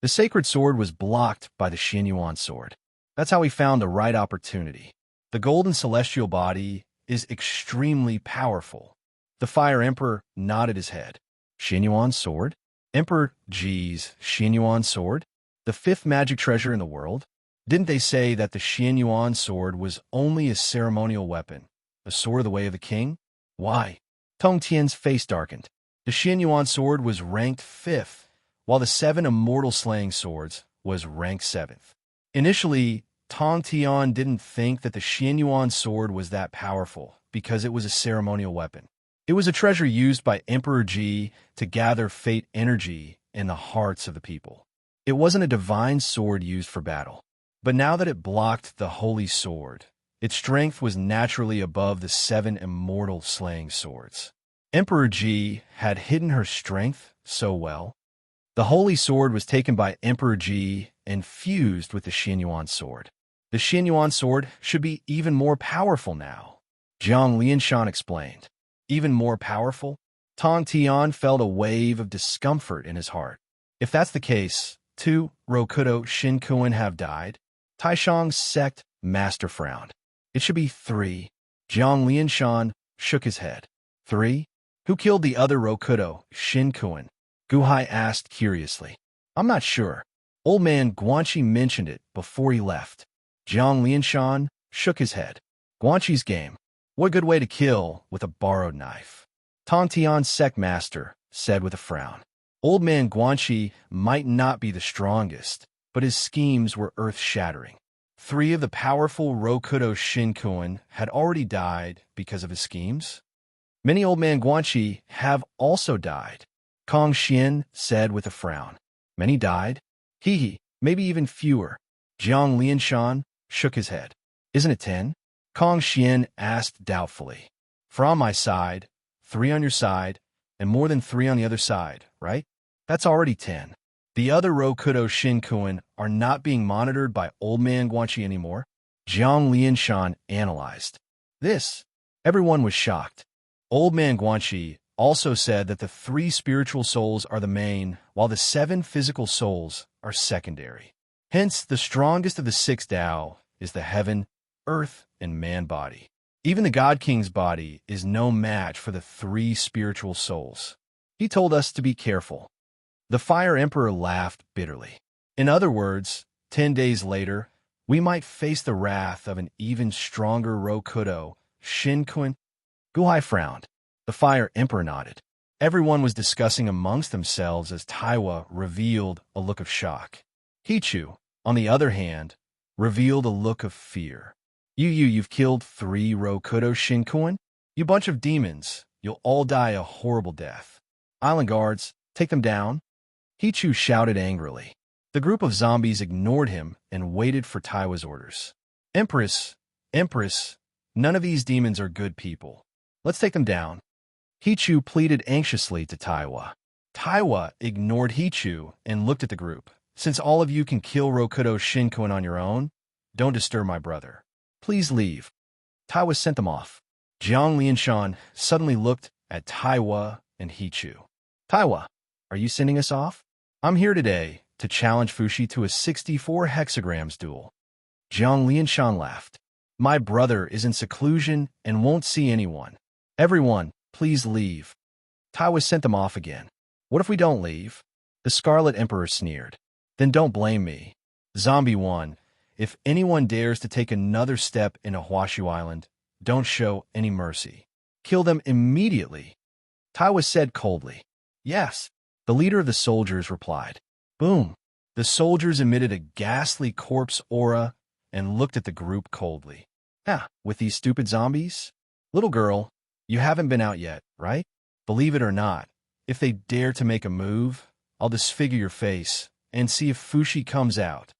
The sacred sword was blocked by the Xianyuan sword. That's how he found the right opportunity. The golden celestial body is extremely powerful. The Fire Emperor nodded his head. Xianyuan sword? Emperor Ji's Xianyuan sword? The 5th magic treasure in the world? Didn't they say that the Xianyuan sword was only a ceremonial weapon, a sword of the way of the king? Why? Tong Tian's face darkened. The Xianyuan sword was ranked 5th, while the 7 immortal slaying swords was ranked 7th. Initially, Tong Tian didn't think that the Xianyuan sword was that powerful because it was a ceremonial weapon. It was a treasure used by Emperor Ji to gather fate energy in the hearts of the people. It wasn't a divine sword used for battle. But now that it blocked the holy sword, its strength was naturally above the 7 immortal slaying swords. Emperor Ji had hidden her strength so well. The holy sword was taken by Emperor Ji and fused with the Xianyuan sword. The Xianyuan sword should be even more powerful now. Jiang Lianshan explained. Even more powerful? Tong Tian felt a wave of discomfort in his heart. If that's the case, 2 Rokudo Shinkuan have died? Taishang's sect master frowned. It should be 3. Jiang Lianshan shook his head. 3? Who killed the other Rokudo Shinkuan? Gu Hai asked curiously. I'm not sure. Old man Guanxi mentioned it before he left. Jiang Lianshan shook his head. Guanxi's game. What good way to kill with a borrowed knife? Tontian's sect master said with a frown. Old man Guanxi might not be the strongest, but his schemes were earth-shattering. 3 of the powerful Rokudo Shinkuin had already died because of his schemes. Many old man Guanxi have also died. Kong Xian said with a frown. Many died? Hee, maybe even fewer. Jiang Lianshan shook his head. Isn't it 10? Kong Xian asked doubtfully. For on my side, 3 on your side, and more than 3 on the other side, right? That's already 10. The other Rokudo Shinkuin are not being monitored by old man Guanxi anymore. Jiang Lianshan analyzed. This. Everyone was shocked. Old man Guanxi also said that the 3 spiritual souls are the main, while the 7 physical souls are secondary. Hence, the strongest of the 6 Tao is the heaven, earth, and man body. Even the God King's body is no match for the 3 spiritual souls. He told us to be careful. The Fire Emperor laughed bitterly. In other words, 10 days later, we might face the wrath of an even stronger Rokudo, Shinkuin. Guhai frowned. The Fire Emperor nodded. Everyone was discussing amongst themselves as Taiwa revealed a look of shock. Hichu, on the other hand, revealed a look of fear. You've killed 3 Rokudo Shinkuin? You bunch of demons, you'll all die a horrible death. Island guards, take them down. Hichu shouted angrily. The group of zombies ignored him and waited for Taiwa's orders. Empress, none of these demons are good people. Let's take them down. Hichu pleaded anxiously to Taiwa. Taiwa ignored Hichu and looked at the group. Since all of you can kill Rokudo Shinkuin on your own, don't disturb my brother. Please leave. Taiwa sent them off. Jiang Lianshan suddenly looked at Taiwa and Hichu. Taiwa, are you sending us off? I'm here today to challenge Fushi to a 64 hexagrams duel. Jiang Lianshan laughed. My brother is in seclusion and won't see anyone. Everyone, please leave. Taiwa sent them off again. What if we don't leave? The Scarlet Emperor sneered. Then don't blame me. Zombie 1, if anyone dares to take another step into Huashu Island, don't show any mercy. Kill them immediately. Taiwa said coldly. Yes. The leader of the soldiers replied. Boom. The soldiers emitted a ghastly corpse aura and looked at the group coldly. With these stupid zombies? Little girl, you haven't been out yet, right? Believe it or not, if they dare to make a move, I'll disfigure your face and see if Fushi comes out.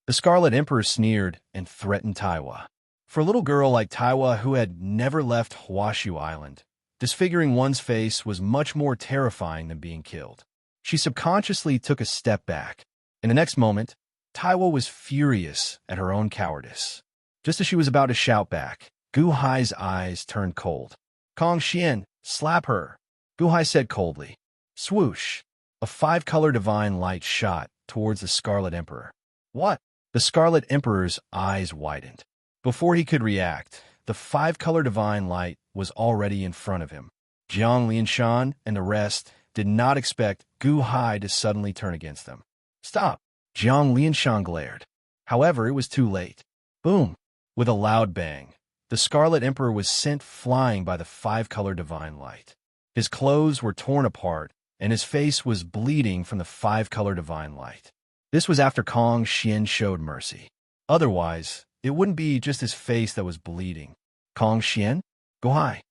The Scarlet Emperor sneered and threatened Taiwa. For a little girl like Taiwa who had never left Huashu Island, disfiguring one's face was much more terrifying than being killed. She subconsciously took a step back. In the next moment, Taiwa was furious at her own cowardice. Just as she was about to shout back, Gu Hai's eyes turned cold. Kong Xian, slap her, Gu Hai said coldly. Swoosh! A 5-color divine light shot towards the Scarlet Emperor. What? The Scarlet Emperor's eyes widened. Before he could react, the 5-color divine light was already in front of him. Jiang Lianshan and the rest did not expect Gu Hai to suddenly turn against them. Stop! Jiang Lianshan glared. However, it was too late. Boom! With a loud bang, the Scarlet Emperor was sent flying by the 5-color divine light. His clothes were torn apart, and his face was bleeding from the 5-color divine light. This was after Kong Xian showed mercy. Otherwise, it wouldn't be just his face that was bleeding. Kong Xian? Gu Hai.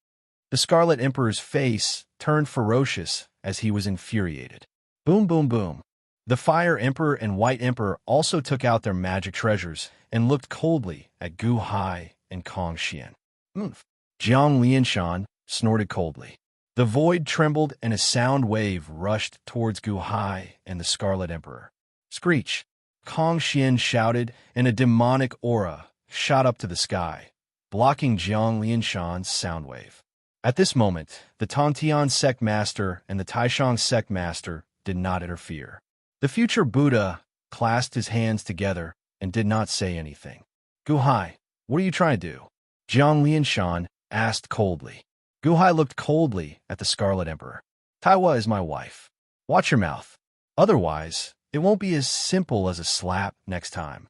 The Scarlet Emperor's face turned ferocious as he was infuriated. Boom, boom, boom. The Fire Emperor and White Emperor also took out their magic treasures and looked coldly at Gu Hai and Kong Xian. Jiang Lianshan snorted coldly. The void trembled and a sound wave rushed towards Gu Hai and the Scarlet Emperor. Screech! Kong Xian shouted, and a demonic aura shot up to the sky, blocking Jiang Lianshan's sound wave. At this moment, the Tontian sect master and the Taishang sect master did not interfere. The future Buddha clasped his hands together and did not say anything. Gu Hai, what are you trying to do? Jiang Lianshan asked coldly. Gu Hai looked coldly at the Scarlet Emperor. Taiwa is my wife. Watch your mouth. Otherwise, it won't be as simple as a slap next time.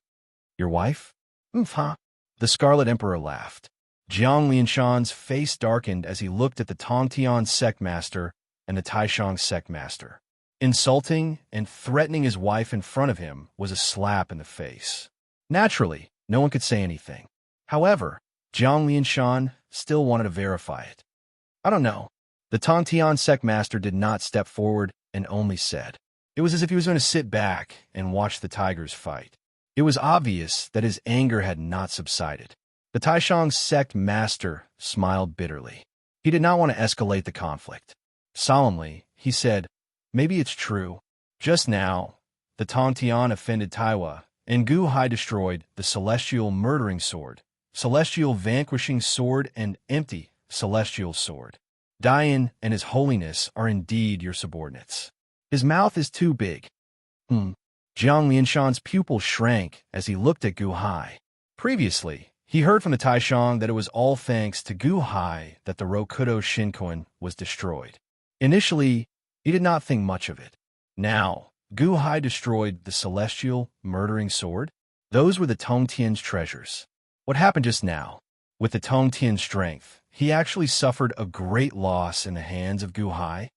Your wife? The Scarlet Emperor laughed. Jiang Lianshan's face darkened as he looked at the Tongtian sect master and the Taishang sect master. Insulting and threatening his wife in front of him was a slap in the face. Naturally, no one could say anything. However, Jiang Lianshan still wanted to verify it. I don't know. The Tongtian sect master did not step forward and only said. It was as if he was going to sit back and watch the tigers fight. It was obvious that his anger had not subsided. The Taishang sect master smiled bitterly. He did not want to escalate the conflict. Solemnly, he said, maybe it's true. Just now, the Tongtian offended Taiwa, and Gu Hai destroyed the celestial murdering sword, celestial vanquishing sword, and empty celestial sword. Dian and his holiness are indeed your subordinates. His mouth is too big. Jiang Lianshan's pupil shrank as he looked at Gu Hai. Previously, he heard from the Taishang that it was all thanks to Gu Hai that the Rokudo Shinkoin was destroyed. Initially, he did not think much of it. Now, Gu Hai destroyed the celestial murdering sword? Those were the Tongtian's treasures. What happened just now? With the Tongtian's strength, he actually suffered a great loss in the hands of Gu Hai.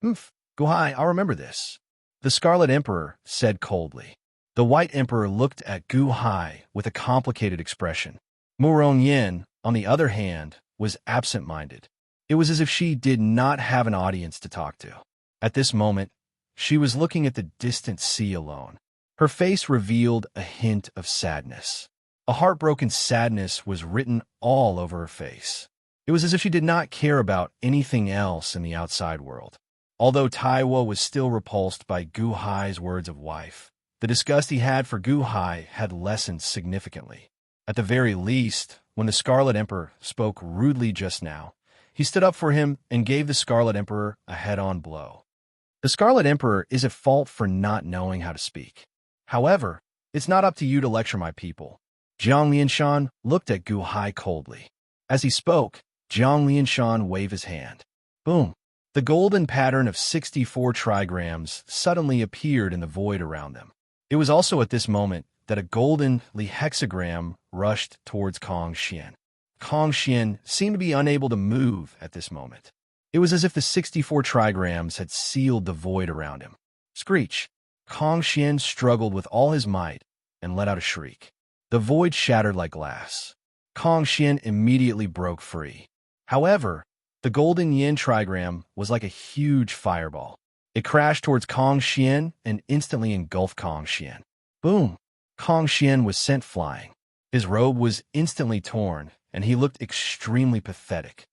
Gu Hai, I'll remember this. The Scarlet Emperor said coldly. The White Emperor looked at Gu Hai with a complicated expression. Murong Yin, on the other hand, was absent-minded. It was as if she did not have an audience to talk to. At this moment, she was looking at the distant sea alone. Her face revealed a hint of sadness. A heartbroken sadness was written all over her face. It was as if she did not care about anything else in the outside world. Although Taiwo was still repulsed by Gu Hai's words of wife, the disgust he had for Gu Hai had lessened significantly. At the very least, when the Scarlet Emperor spoke rudely just now, he stood up for him and gave the Scarlet Emperor a head-on blow. The Scarlet Emperor is at fault for not knowing how to speak. However, it's not up to you to lecture my people. Jiang Lianshan looked at Gu Hai coldly. As he spoke, Jiang Lianshan waved his hand. Boom! The golden pattern of 64 trigrams suddenly appeared in the void around them. It was also at this moment that a golden hexagram rushed towards Kong Xian. Kong Xian seemed to be unable to move at this moment. It was as if the 64 trigrams had sealed the void around him. Screech! Kong Xian struggled with all his might and let out a shriek. The void shattered like glass. Kong Xian immediately broke free. However, the golden yin trigram was like a huge fireball. It crashed towards Kong Xian and instantly engulfed Kong Xian. Boom! Kong Xian was sent flying. His robe was instantly torn, and he looked extremely pathetic.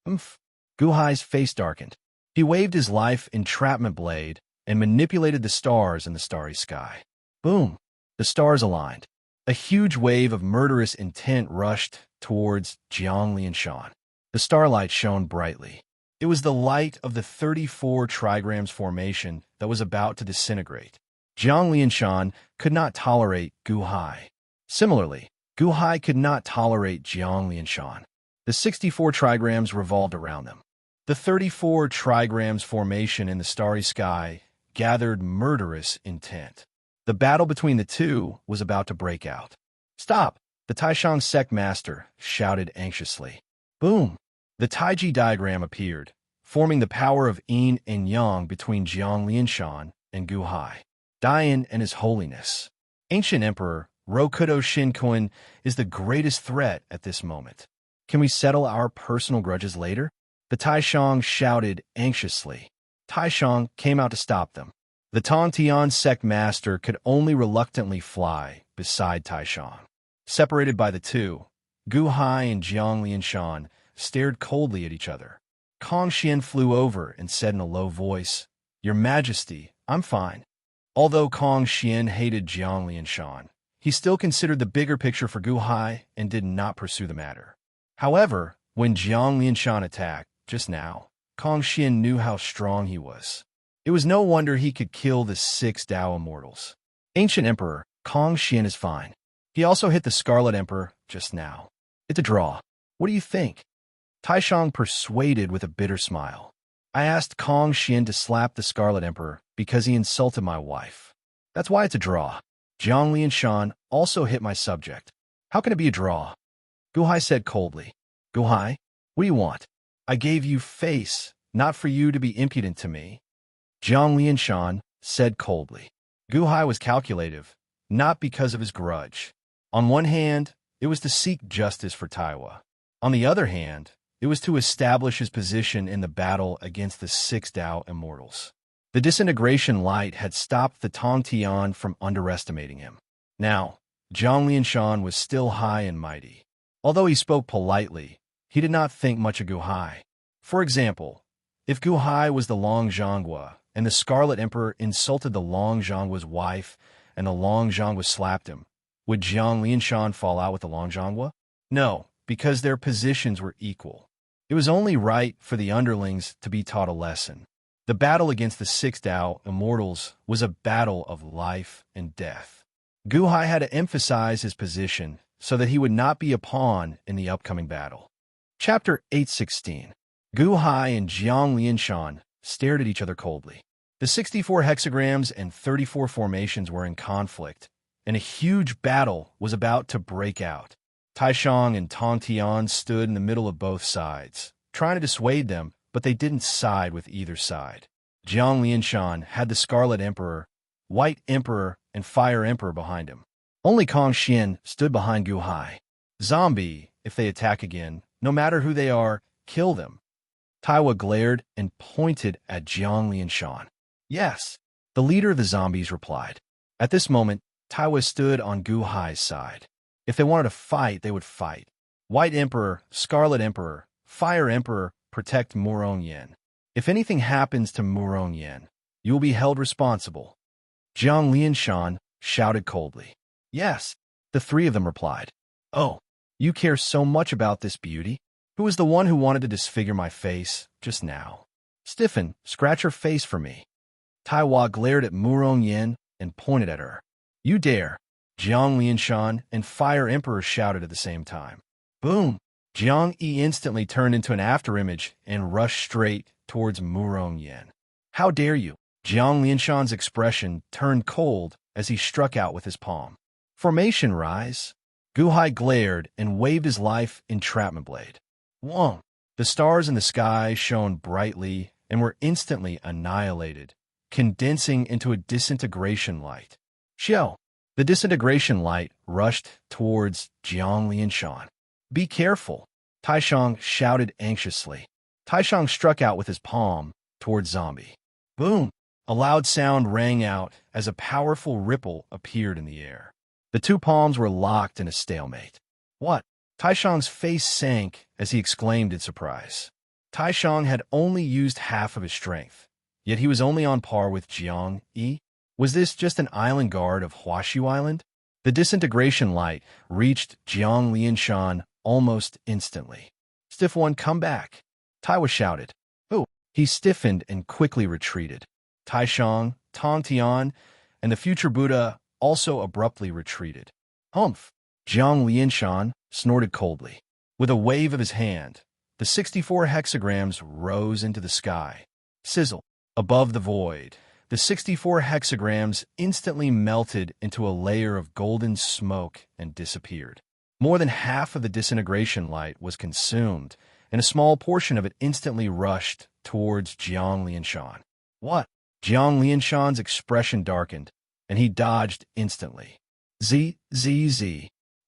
Gu Hai's face darkened. He waved his life entrapment blade and manipulated the stars in the starry sky. Boom! The stars aligned. A huge wave of murderous intent rushed towards Jiang Lianshan. The starlight shone brightly. It was the light of the 34 trigrams formation that was about to disintegrate. Jiang Lianshan could not tolerate Gu Hai. Similarly, Gu Hai could not tolerate Jiang Lianshan. The 64 trigrams revolved around them. The 34 trigrams formation in the starry sky gathered murderous intent. The battle between the two was about to break out. Stop! The Taishang sect master shouted anxiously. Boom! The Taiji diagram appeared, forming the power of yin and yang between Jiang Lianshan and Gu Hai. Dian and his holiness. Ancient Emperor Rokudo Shinkoin is the greatest threat at this moment. Can we settle our personal grudges later? The Taishang shouted anxiously. Taishang came out to stop them. The Tongtian sect master could only reluctantly fly beside Taishang. Separated by the two, Gu Hai and Jiang Lianshan stared coldly at each other. Kong Xian flew over and said in a low voice, Your Majesty, I'm fine. Although Kong Xian hated Jiang Lianshan, he still considered the bigger picture for Gu Hai and did not pursue the matter. However, when Jiang Lianshan attacked, just now, Kong Xian knew how strong he was. It was no wonder he could kill the 6 Dao Immortals. Ancient Emperor, Kong Xian is fine. He also hit the Scarlet Emperor just now. It's a draw. What do you think? Taishang persuaded with a bitter smile. I asked Kong Xian to slap the Scarlet Emperor because he insulted my wife. That's why it's a draw. Jiang Lianshan also hit my subject. How can it be a draw? Gu Hai said coldly. Gu Hai, what do you want? I gave you face, not for you to be impudent to me. Jiang Lianshan said coldly. Gu Hai was calculative, not because of his grudge. On one hand, it was to seek justice for Taiwa. On the other hand, it was to establish his position in the battle against the 6 Dao Immortals. The disintegration light had stopped the Tong Tian from underestimating him. Now, Jiang Lianshan was still high and mighty. Although he spoke politely, he did not think much of Gu Hai. For example, if Gu Hai was the Long Zhonghua, and the Scarlet Emperor insulted the Long Zhonghua's wife, and the Long Zhonghua slapped him, would Jiang Lianshan fall out with the Long Zhonghua? No, because their positions were equal. It was only right for the underlings to be taught a lesson. The battle against the 6 Dao Immortals was a battle of life and death. Gu Hai had to emphasize his position so that he would not be a pawn in the upcoming battle. Chapter 816. Gu Hai and Jiang Lianshan stared at each other coldly. The 64 hexagrams and 34 formations were in conflict, and a huge battle was about to break out. Taishang and Tong Tian stood in the middle of both sides, trying to dissuade them, but they didn't side with either side. Jiang Lianshan had the Scarlet Emperor, White Emperor, and Fire Emperor behind him. Only Kongxian stood behind Gu Hai. Zombie, if they attack again, no matter who they are, kill them. Taiwa glared and pointed at Jiang Lianshan. Yes, the leader of the zombies replied. At this moment, Taiwa stood on Gu Hai's side. If they wanted to fight, they would fight. White Emperor, Scarlet Emperor, Fire Emperor, protect Murong-Yen. If anything happens to Murong-Yen, you will be held responsible. Jiang Lianshan shouted coldly. Yes, the three of them replied. Oh, you care so much about this beauty? Who was the one who wanted to disfigure my face just now? Stiffen, scratch her face for me. Taiwa glared at Murong-Yen and pointed at her. You dare! Jiang Lianshan and Fire Emperor shouted at the same time. Boom! Jiang Yi instantly turned into an afterimage and rushed straight towards Murong-Yen. How dare you! Jiang Lianshan's expression turned cold as he struck out with his palm. Formation rise! Gu Hai glared and waved his life entrapment blade. Whoa! The stars in the sky shone brightly and were instantly annihilated, condensing into a disintegration light. Xiao! The disintegration light rushed towards Jiang Lianshan. Be careful! Taishang shouted anxiously. Taishang struck out with his palm towards Zombie. Boom! A loud sound rang out as a powerful ripple appeared in the air. The two palms were locked in a stalemate. What? Taishang's face sank as he exclaimed in surprise. Taishang had only used half of his strength, yet he was only on par with Jiang Yi. Was this just an island guard of Huashu Island? The disintegration light reached Jiang Lianshan almost instantly. Stiff one, come back! Taiwa shouted. Oh! He stiffened and quickly retreated. Taishang, Tong Tian, and the future Buddha also abruptly retreated. Humph! Jiang Lianshan snorted coldly. With a wave of his hand, the 64 hexagrams rose into the sky. Sizzle! Above the void, the 64 hexagrams instantly melted into a layer of golden smoke and disappeared. More than half of the disintegration light was consumed, and a small portion of it instantly rushed towards Jiang Lianshan. What? Jiang Lianshan's expression darkened, and he dodged instantly. Z.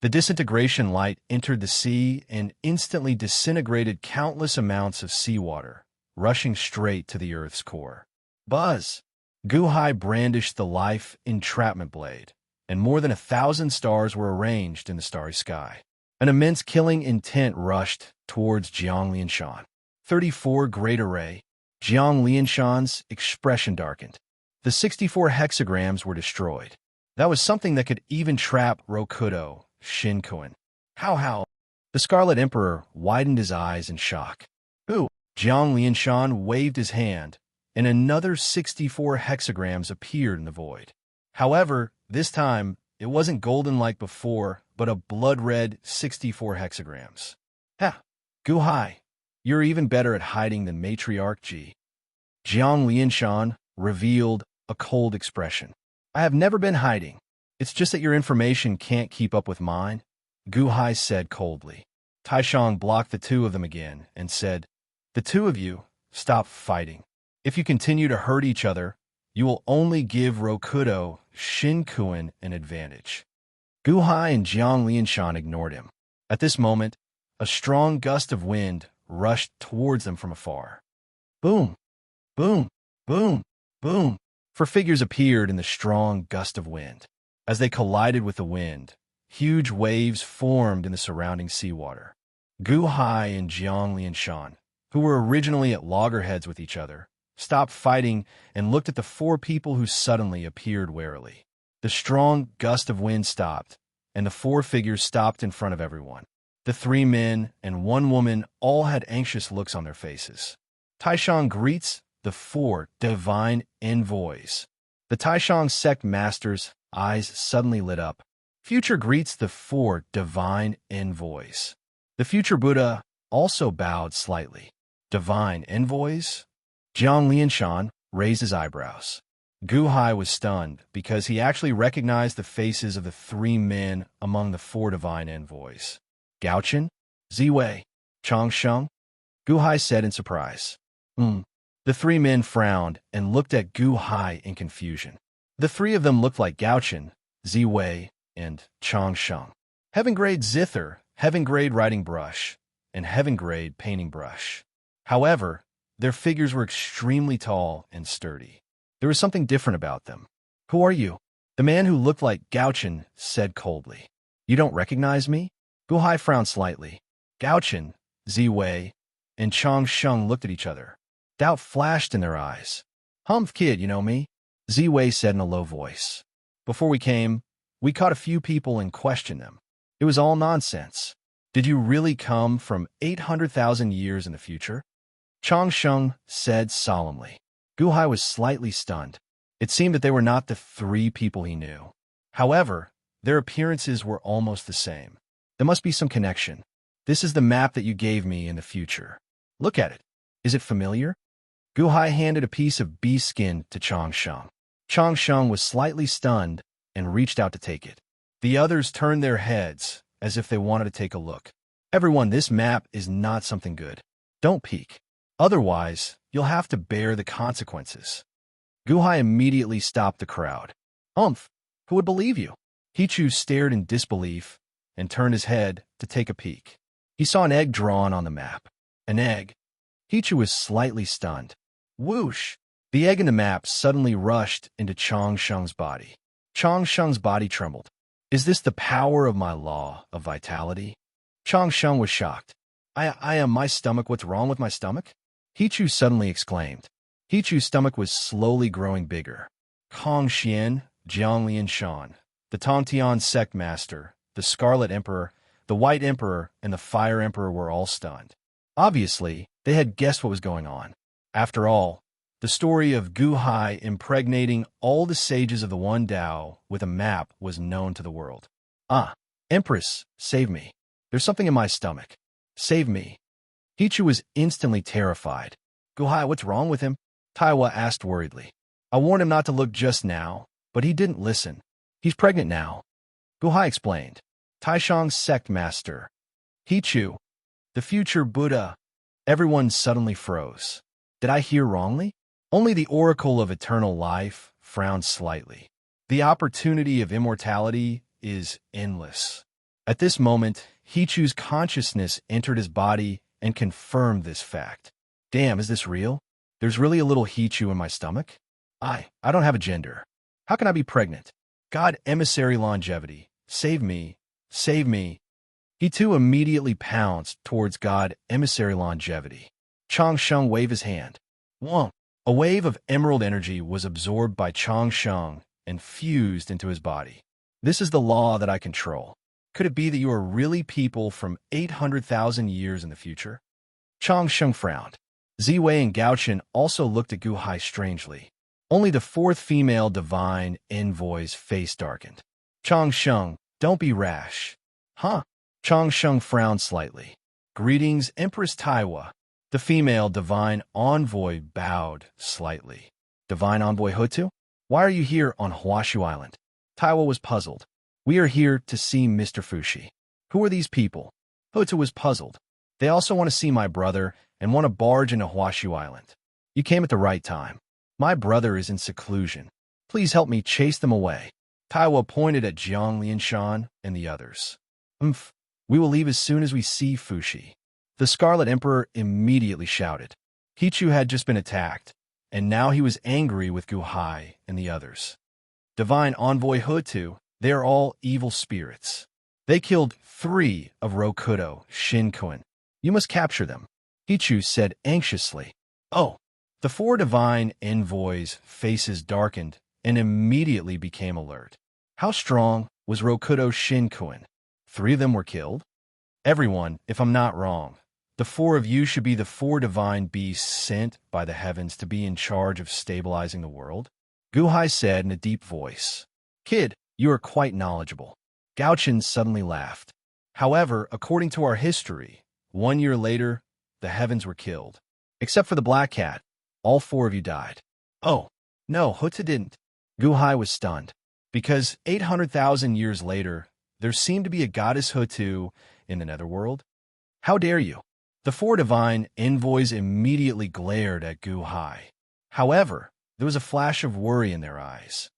The disintegration light entered the sea and instantly disintegrated countless amounts of seawater, rushing straight to the Earth's core. Buzz! Gu Hai brandished the life entrapment blade, and more than 1,000 stars were arranged in the starry sky. An immense killing intent rushed towards Jiang Lianshan. 34 Great Array. Jiang Lianshan's expression darkened. The 64 hexagrams were destroyed. That was something that could even trap Rokudo, Shinkoin. How? The Scarlet Emperor widened his eyes in shock. Who? Jiang Lianshan waved his hand, and another 64 hexagrams appeared in the void. However, this time, it wasn't golden like before, but a blood-red 64 hexagrams. Ha! Gu Hai, you're even better at hiding than Matriarch Ji. Jiang Lianshan revealed a cold expression. I have never been hiding. It's just that your information can't keep up with mine, Gu Hai said coldly. Taishang blocked the two of them again and said, "The two of you, stop fighting. If you continue to hurt each other, you will only give Rokudo Shinkuin an advantage." Guhai and Jiang Lianshan ignored him. At this moment, a strong gust of wind rushed towards them from afar. Boom, boom, boom, boom. Four figures appeared in the strong gust of wind. As they collided with the wind, huge waves formed in the surrounding seawater. Guhai and Jiang Lianshan, who were originally at loggerheads with each other, stopped fighting and looked at the four people who suddenly appeared warily. The strong gust of wind stopped, and the four figures stopped in front of everyone. The three men and one woman all had anxious looks on their faces. Taishang greets the four divine envoys. The Taishang sect master's eyes suddenly lit up. Future greets the four divine envoys. The future Buddha also bowed slightly. Divine envoys? Jiang Lianshan raised his eyebrows. Guhai was stunned because he actually recognized the faces of the three men among the four divine envoys. Gaochen? Ziwei? Changsheng? Guhai said in surprise. The three men frowned and looked at Guhai in confusion. The three of them looked like Gaochen, Ziwei, and Changsheng. Heaven-grade zither, heaven-grade writing brush, and heaven-grade painting brush. However, their figures were extremely tall and sturdy. There was something different about them. "Who are you?" The man who looked like Gaochen said coldly. "You don't recognize me?" Guhai frowned slightly. Gaochen, Ziwei, and Changsheng looked at each other. Doubt flashed in their eyes. "Humph, kid, you know me?" Ziwei said in a low voice. "Before we came, we caught a few people and questioned them. It was all nonsense. Did you really come from 800,000 years in the future?" Changsheng said solemnly. Guhai was slightly stunned. It seemed that they were not the three people he knew. However, their appearances were almost the same. There must be some connection. "This is the map that you gave me in the future. Look at it. Is it familiar?" Guhai handed a piece of bee skin to Changsheng. Changsheng was slightly stunned and reached out to take it. The others turned their heads as if they wanted to take a look. "Everyone, this map is not something good. Don't peek. Otherwise, you'll have to bear the consequences." Guhai immediately stopped the crowd. "Humph, who would believe you?" Hichu stared in disbelief and turned his head to take a peek. He saw an egg drawn on the map. An egg. Hichu was slightly stunned. Whoosh! The egg in the map suddenly rushed into Changsheng's body. Changsheng's body trembled. "Is this the power of my law of vitality?" Changsheng was shocked. I am my stomach. What's wrong with my stomach?" Hichu suddenly exclaimed. Hichu's stomach was slowly growing bigger. Kong Xian, Jiang Lianshan, the Tongtian sect master, the Scarlet Emperor, the White Emperor, and the Fire Emperor were all stunned. Obviously, they had guessed what was going on. After all, the story of Guhai impregnating all the sages of the One Tao with a map was known to the world. Empress, save me. There's something in my stomach. Save me." Hichu was instantly terrified. "Guhai, what's wrong with him?" Taiwa asked worriedly. "I warned him not to look just now, but he didn't listen. He's pregnant now." Guhai explained. Taishang's sect master. Hichu, the future Buddha. Everyone suddenly froze. Did I hear wrongly? Only the Oracle of Eternal Life frowned slightly. The opportunity of immortality is endless. At this moment, Hichu's consciousness entered his body and confirmed this fact. Damn, is this real? There's really a little Hichu in my stomach? I don't have a gender. How can I be pregnant? God emissary longevity, save me, save me. He too immediately pounced towards God emissary longevity. Changsheng waved his hand. Whoa! A wave of emerald energy was absorbed by Changsheng and fused into his body. This is the law that I control. Could it be that you are really people from 800,000 years in the future? Changsheng frowned. Ziwei and Gaochen also looked at Guhai strangely. Only the fourth female divine envoy's face darkened. Changsheng, don't be rash. Huh? Changsheng frowned slightly. Greetings, Empress Taiwa. The female divine envoy bowed slightly. Divine envoy Hutu? Why are you here on Huashu Island? Taiwa was puzzled. We are here to see Mr. Fushi. Who are these people? Hota was puzzled. They also want to see my brother and want to barge into Huashu Island. You came at the right time. My brother is in seclusion. Please help me chase them away. Taiwa pointed at Jiang Lianshan and the others. We will leave as soon as we see Fushi. The Scarlet Emperor immediately shouted. Hichu had just been attacked, and now he was angry with Guhai and the others. Divine Envoy Hutu, they are all evil spirits. They killed 3 of Rokudo, Shinkuin. You must capture them. Hichu said anxiously. Oh. The 4 divine envoys' faces darkened and immediately became alert. How strong was Rokudo Shinkuin? 3 of them were killed? Everyone, if I'm not wrong, the 4 of you should be the 4 divine beasts sent by the heavens to be in charge of stabilizing the world? Guhai said in a deep voice. Kid, you are quite knowledgeable. Gaochen suddenly laughed. However, according to our history, 1 year later, the heavens were killed. Except for the black cat, all 4 of you died. Oh, no, Huta didn't. Guhai was stunned. Because 800,000 years later, there seemed to be a goddess Hutu in the netherworld. How dare you? The 4 divine envoys immediately glared at Guhai. However, there was a flash of worry in their eyes.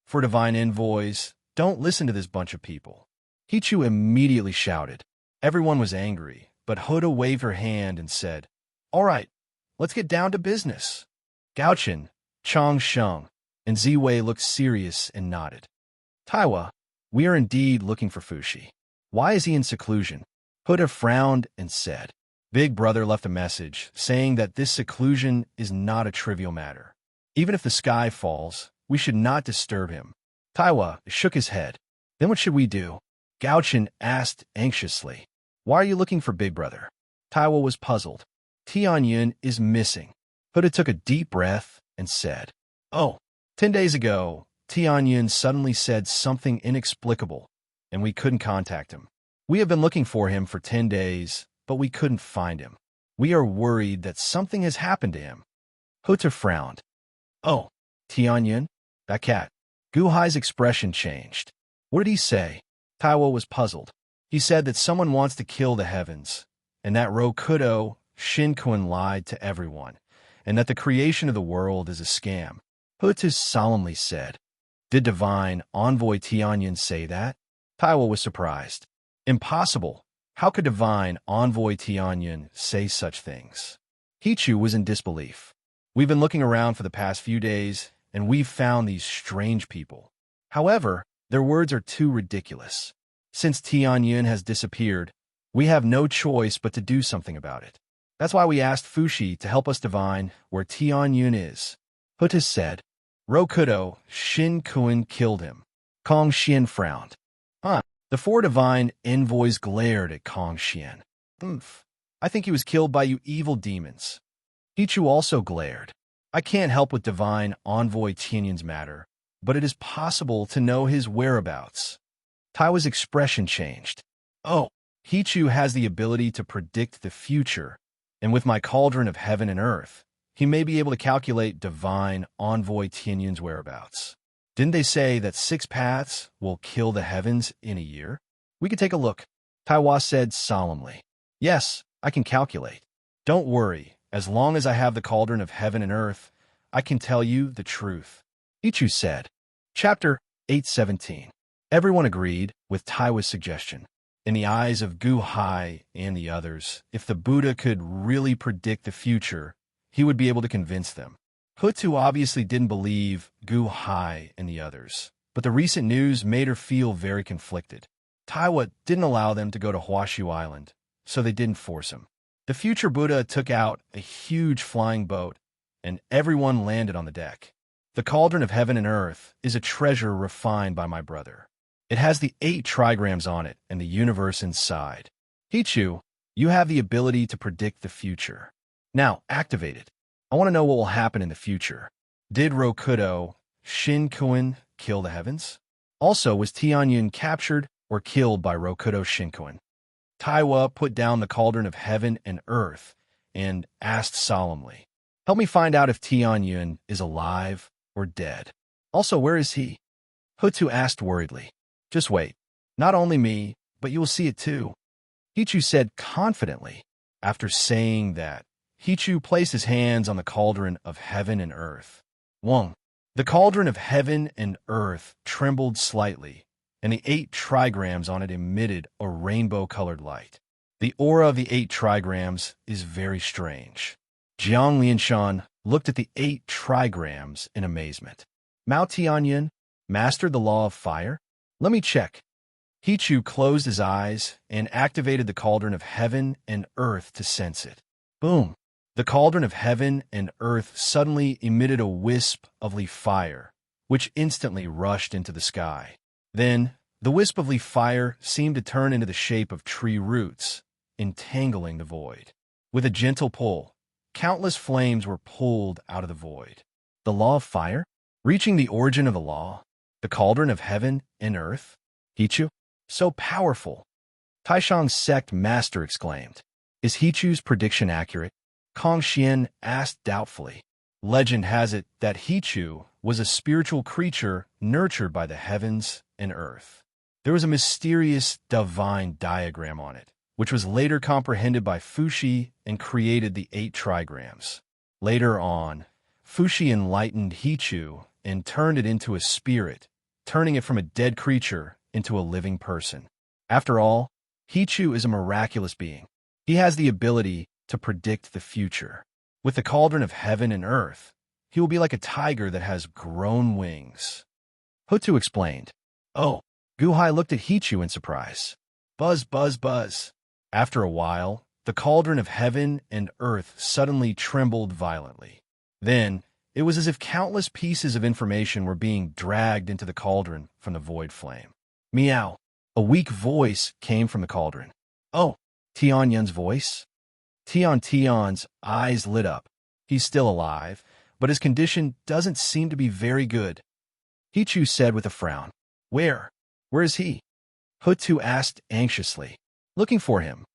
4 divine envoys, don't listen to this bunch of people. Hichu immediately shouted. Everyone was angry, but Huta waved her hand and said, All right, let's get down to business. Gaochen, Chang Sheng, and Ziwei looked serious and nodded. Taiwa, we are indeed looking for Fushi. Why is he in seclusion? Huta frowned and said. Big Brother left a message saying that this seclusion is not a trivial matter. Even if the sky falls, we should not disturb him. Taiwa shook his head. Then what should we do? Gaochen asked anxiously. Why are you looking for Big Brother? Taiwa was puzzled. Tianyun is missing. Huta took a deep breath and said, Oh, 10 days ago, Tianyun suddenly said something inexplicable, and we couldn't contact him. We have been looking for him for 10 days, but we couldn't find him. We are worried that something has happened to him. Huta frowned. Oh, Tianyun? That cat. Guhai's expression changed. What did he say? Taiwa was puzzled. He said that someone wants to kill the heavens, and that Rokudo Shinkuin lied to everyone, and that the creation of the world is a scam. Huta solemnly said. Did Divine Envoy Tianyun say that? Taiwa was surprised. Impossible. How could Divine Envoy Tianyun say such things? Hichu was in disbelief. We've been looking around for the past few days, and we've found these strange people. However, their words are too ridiculous. Since Tianyun has disappeared, we have no choice but to do something about it. That's why we asked Fushi to help us divine where Tianyun is. Huta said. Rokudo Shinkuin killed him. Kong Xian frowned. The 4 divine envoys glared at Kong Xian. I think he was killed by you evil demons. Hichu also glared. I can't help with Divine Envoy Tianyun's matter, but it is possible to know his whereabouts. Taiwa's expression changed. Oh, Hichu has the ability to predict the future, and with my cauldron of heaven and earth, he may be able to calculate Divine Envoy Tianyun's whereabouts. Didn't they say that 6 paths will kill the heavens in a year? We could take a look, Taiwa said solemnly. Yes, I can calculate. Don't worry, as long as I have the cauldron of heaven and earth, I can tell you the truth. Hichu said. Chapter 817. Everyone agreed with Taiwa's suggestion. In the eyes of Guhai and the others, if the Buddha could really predict the future, he would be able to convince them. Hutu obviously didn't believe Guhai and the others, but the recent news made her feel very conflicted. Taiwa didn't allow them to go to Huashu Island, so they didn't force him. The future Buddha took out a huge flying boat, and everyone landed on the deck. The cauldron of heaven and earth is a treasure refined by my brother. It has the 8 trigrams on it and the universe inside. Hichu, you have the ability to predict the future. Now, activate it. I want to know what will happen in the future. Did Rokudo Shinkuin kill the heavens? Also, was Tianyun captured or killed by Rokudo Shinkuin? Taiwa put down the cauldron of heaven and earth and asked solemnly, Help me find out if Tianyun is alive or dead. Also, where is he? Hutu asked worriedly. Just wait. Not only me, but you will see it too. Hichu said confidently. After saying that, Hichu placed his hands on the cauldron of heaven and earth. Wong. The cauldron of heaven and earth trembled slightly, and the 8 trigrams on it emitted a rainbow-colored light. The aura of the 8 trigrams is very strange. Jiang Lianshan looked at the 8 trigrams in amazement. Mao Tianyin mastered the law of fire? Let me check. Hichu closed his eyes and activated the cauldron of heaven and earth to sense it. Boom! The cauldron of heaven and earth suddenly emitted a wisp of leaf fire, which instantly rushed into the sky. Then, the wisp of leaf fire seemed to turn into the shape of tree roots, entangling the void. With a gentle pull, countless flames were pulled out of the void. The law of fire? Reaching the origin of the law? The cauldron of heaven and earth? Hichu? So powerful! Taishang's sect master exclaimed. Is Hichu's prediction accurate? Kong Xian asked doubtfully. Legend has it that Hichu was a spiritual creature nurtured by the heavens and earth. There was a mysterious divine diagram on it, which was later comprehended by Fuxi and created the 8 trigrams. Later on, Fuxi enlightened Hichu and turned it into a spirit, turning it from a dead creature into a living person. After all, Hichu is a miraculous being. He has the ability to predict the future. With the cauldron of heaven and earth, he will be like a tiger that has grown wings. Hutu explained. Oh, Guhai looked at Hichu in surprise. Buzz, buzz, buzz. After a while, the cauldron of heaven and earth suddenly trembled violently. Then, it was as if countless pieces of information were being dragged into the cauldron from the void flame. Meow. A weak voice came from the cauldron. Oh, Tianyun's voice? Tian's eyes lit up. He's still alive, but his condition doesn't seem to be very good. Hichu said with a frown. Where? Where is he? Hutu asked anxiously. Looking for him.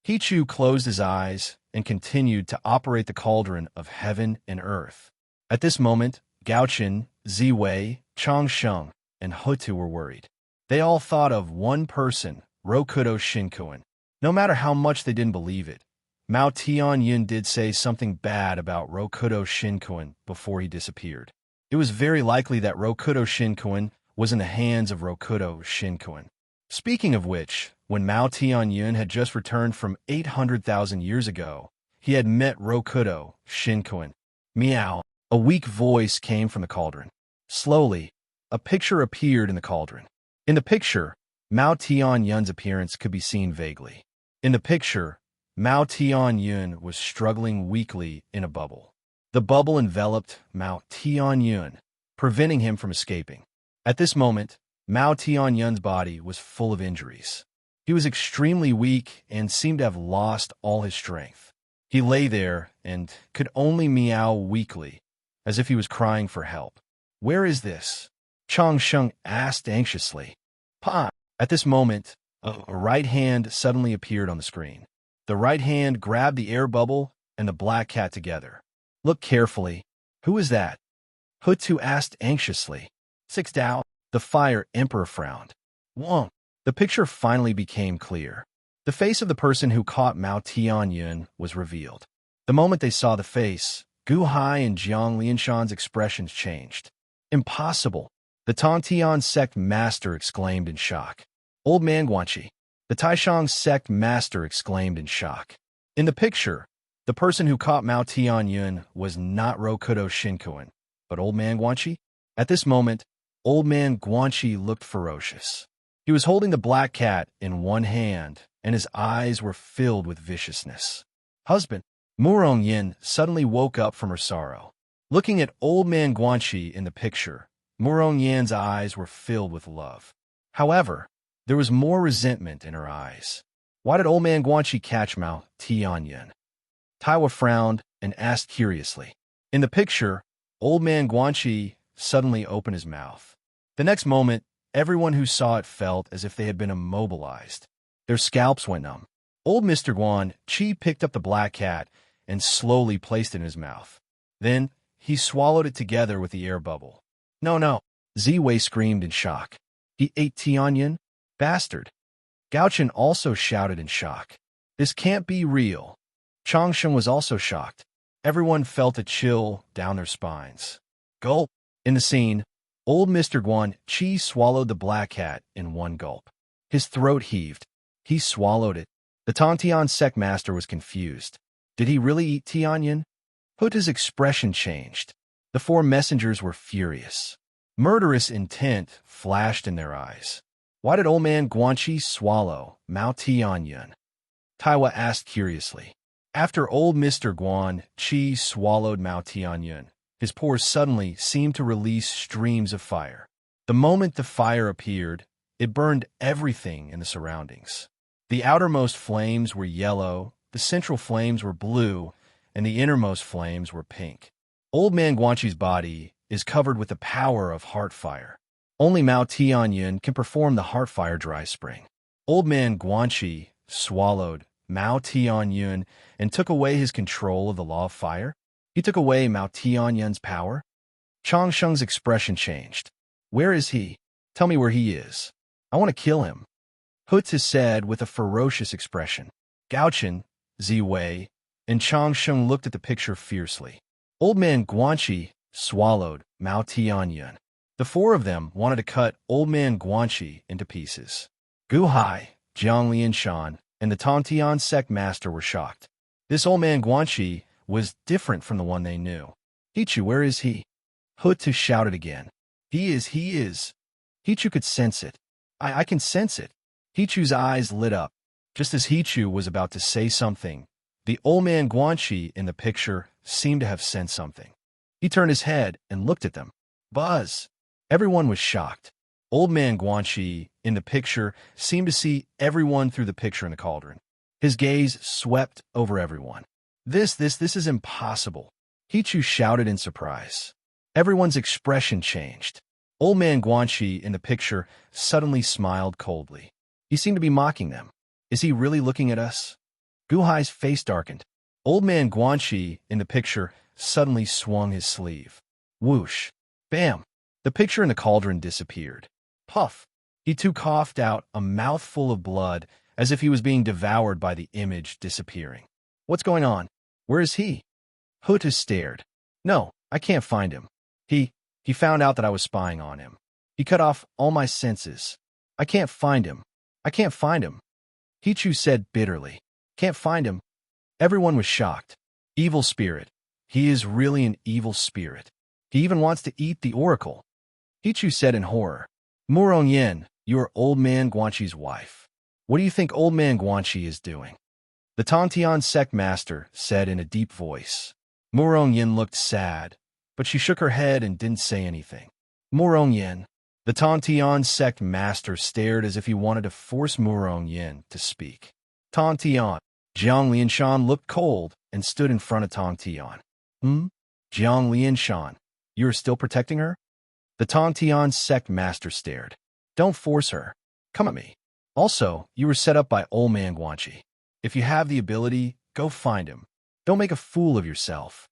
Hichu closed his eyes and continued to operate the cauldron of heaven and earth. At this moment, Gaochen, Ziwei, Changsheng, and Hutu were worried. They all thought of one person, Rokudo Shinkuan. No matter how much they didn't believe it, Mao Tianyin did say something bad about Rokudo Shinkuan before he disappeared. It was very likely that Rokudo Shinkuan was in the hands of Rokudo Shinkuan. Speaking of which, when Mao Tianyin had just returned from 800,000 years ago, he had met Rokudo Shinkuan. Meow. A weak voice came from the cauldron. Slowly, a picture appeared in the cauldron. In the picture, Mao Tianyun's appearance could be seen vaguely. In the picture, Mao Tianyun was struggling weakly in a bubble. The bubble enveloped Mao Tianyun, preventing him from escaping. At this moment, Mao Tianyun's body was full of injuries. He was extremely weak and seemed to have lost all his strength. He lay there and could only meow weakly, as if he was crying for help. Where is this? Changsheng asked anxiously. Pa! At this moment, a right hand suddenly appeared on the screen. The right hand grabbed the air bubble and the black cat together. Look carefully. Who is that? Hutu asked anxiously. Six Dao. The fire emperor frowned. Wong. The picture finally became clear. The face of the person who caught Mao Tianyun was revealed. The moment they saw the face, Gu Hai and Jiang Lianshan's expressions changed. Impossible! The Tongtian sect master exclaimed in shock. Old man Guanxi. The Taishang sect master exclaimed in shock. In the picture, the person who caught Mao Tianyun was not Rokudo Shinkuan, but Old man Guanxi. At this moment, Old man Guanxi looked ferocious. He was holding the black cat in one hand, and his eyes were filled with viciousness. Husband, Murong Yin suddenly woke up from her sorrow. Looking at Old man Guanxi in the picture, Murong Yin's eyes were filled with love. However, there was more resentment in her eyes. Why did Old man Guanxi catch Mao Tianyun? Taiwa frowned and asked curiously. In the picture, Old man Guanxi suddenly opened his mouth. The next moment, everyone who saw it felt as if they had been immobilized. Their scalps went numb. Old Mr. Guanxi picked up the black cat and slowly placed it in his mouth. Then, he swallowed it together with the air bubble. No, no, Ziwei screamed in shock. He ate Tianyun? Bastard. Gao also shouted in shock. This can't be real. Changsheng was also shocked. Everyone felt a chill down their spines. Gulp. In the scene, old Mr. Guan Chi swallowed the black cat in one gulp. His throat heaved. He swallowed it. The Tontian sect master was confused. Did he really eat Tianyin? Huta's expression changed. The four messengers were furious. Murderous intent flashed in their eyes. Why did old man Guanqi swallow Mao Tianyin? Taiwa asked curiously. After old Mr. Guan Chi swallowed Mao Tianyin, his pores suddenly seemed to release streams of fire. The moment the fire appeared, it burned everything in the surroundings. The outermost flames were yellow, the central flames were blue, and the innermost flames were pink. Old man Guanqi's body is covered with the power of heart fire. Only Mao Tianyin can perform the heart fire dry spring. Old man Guanqi swallowed Mao Tianyin and took away his control of the law of fire. He took away Mao Tianyin's power. Changsheng's expression changed. Where is he? Tell me where he is. I want to kill him. Huta said with a ferocious expression. Gaochen, Ziwei, and Changsheng looked at the picture fiercely. Old man Guanqi swallowed Mao Tianyin. The four of them wanted to cut old man Guanqi into pieces. Gu Hai, Jiang Lianshan, and the Tontian sect master were shocked. This old man Guanqi was different from the one they knew. Hichu, where is he? Huta shouted again. He is. Hichu could sense it. I can sense it. Hichu's eyes lit up. Just as Hichu was about to say something, the old man Guanqi in the picture seemed to have sensed something. He turned his head and looked at them. Buzz! Everyone was shocked. Old man Guanqi in the picture seemed to see everyone through the picture in the cauldron. His gaze swept over everyone. This is impossible. Hichu shouted in surprise. Everyone's expression changed. Old man Guanqi in the picture suddenly smiled coldly. He seemed to be mocking them. Is he really looking at us? Gu Hai's face darkened. Old man Guanqi in the picture suddenly swung his sleeve. Whoosh. Bam. The picture in the cauldron disappeared. Puff. He too coughed out a mouthful of blood as if he was being devoured by the image disappearing. What's going on? Where is he? Huta stared. No, I can't find him. He found out that I was spying on him. He cut off all my senses. I can't find him. I can't find him. Hichu said bitterly. Can't find him. Everyone was shocked. Evil spirit. He is really an evil spirit. He even wants to eat the oracle. Hichu said in horror. Murong Yin, you are old man Guanqi's wife. What do you think old man Guanqi is doing? The Tontian sect master said in a deep voice. Murong Yin looked sad, but she shook her head and didn't say anything. Murong Yin. The Tontian sect master stared as if he wanted to force Murong Yin to speak. Tontian. Jiang Lianshan looked cold and stood in front of Tontian. Jiang Lianshan, you are still protecting her? The Tontian sect master stared. Don't force her. Come at me. Also, you were set up by old man Guanqi. If you have the ability, go find him. Don't make a fool of yourself.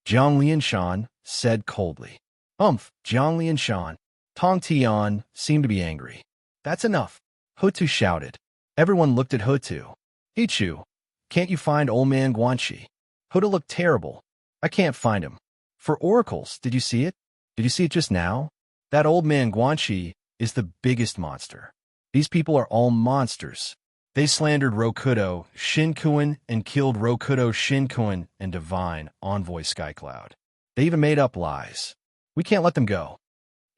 Jiang Lianshan said coldly. Jiang Lianshan. Tong Tian seemed to be angry. That's enough. Hutu shouted. Everyone looked at Hutu. Hichu, can't you find old man Guanqi? Hutu looked terrible. I can't find him. For oracles, did you see it? Did you see it just now? That old man Guanqi is the biggest monster. These people are all monsters. They slandered Rokudo Shinkuin and killed Rokudo Shinkuin and Divine Envoy Skycloud. They even made up lies. We can't let them go.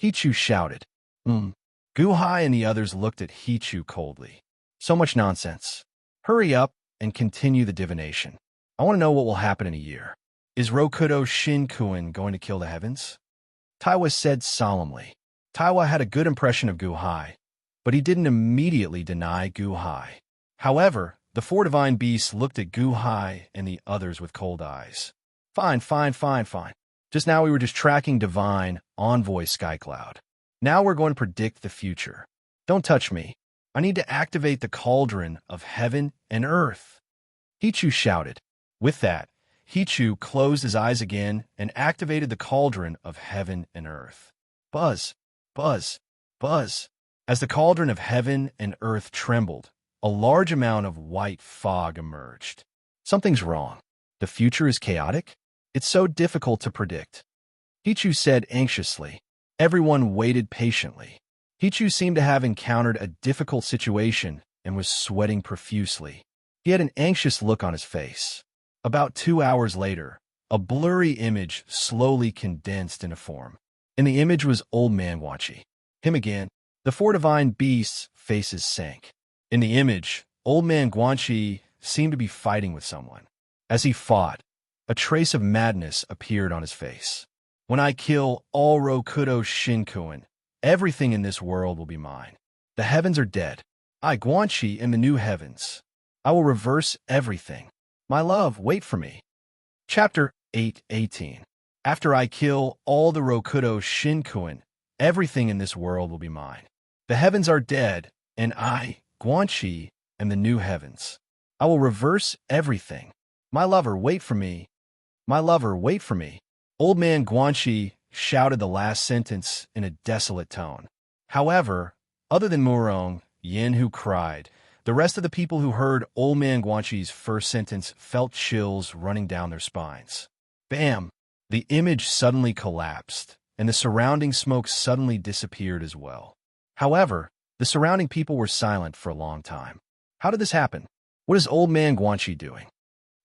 Hichu shouted. Gu Hai and the others looked at Hichu coldly. So much nonsense. Hurry up and continue the divination. I want to know what will happen in a year. Is Rokudo Shinkuin going to kill the heavens? Taiwa said solemnly. Taiwa had a good impression of Gu Hai, but he didn't immediately deny Gu Hai. However, the four divine beasts looked at Gu Hai and the others with cold eyes. Fine. Just now we were just tracking Divine Envoy Skycloud. Now we're going to predict the future. Don't touch me. I need to activate the cauldron of heaven and earth. Hichu shouted. With that, Hichu closed his eyes again and activated the cauldron of heaven and earth. Buzz, buzz, buzz. As the cauldron of heaven and earth trembled, a large amount of white fog emerged. Something's wrong. The future is chaotic? It's so difficult to predict. Hichu said anxiously. Everyone waited patiently. Hichu seemed to have encountered a difficult situation and was sweating profusely. He had an anxious look on his face. About 2 hours later, a blurry image slowly condensed into form. In the image was Old Man Guanxi. Him again. The four divine beasts' faces sank. In the image, Old Man Guanxi seemed to be fighting with someone. As he fought, a trace of madness appeared on his face. When I kill all Rokudo Shinkuin, everything in this world will be mine. The heavens are dead. I, Guanxi, am the new heavens. I will reverse everything. My love, wait for me. Chapter 8:18. After I kill all the Rokudo Shinkuin, everything in this world will be mine. The heavens are dead, and I, Guanxi, am the new heavens. I will reverse everything. My lover, wait for me. My lover, wait for me. Old Man Guanxi shouted the last sentence in a desolate tone. However, other than Murong, Yin who cried, the rest of the people who heard Old Man Guanxi's first sentence felt chills running down their spines. Bam! The image suddenly collapsed, and the surrounding smoke suddenly disappeared as well. However, the surrounding people were silent for a long time. How did this happen? What is Old Man Guanxi doing?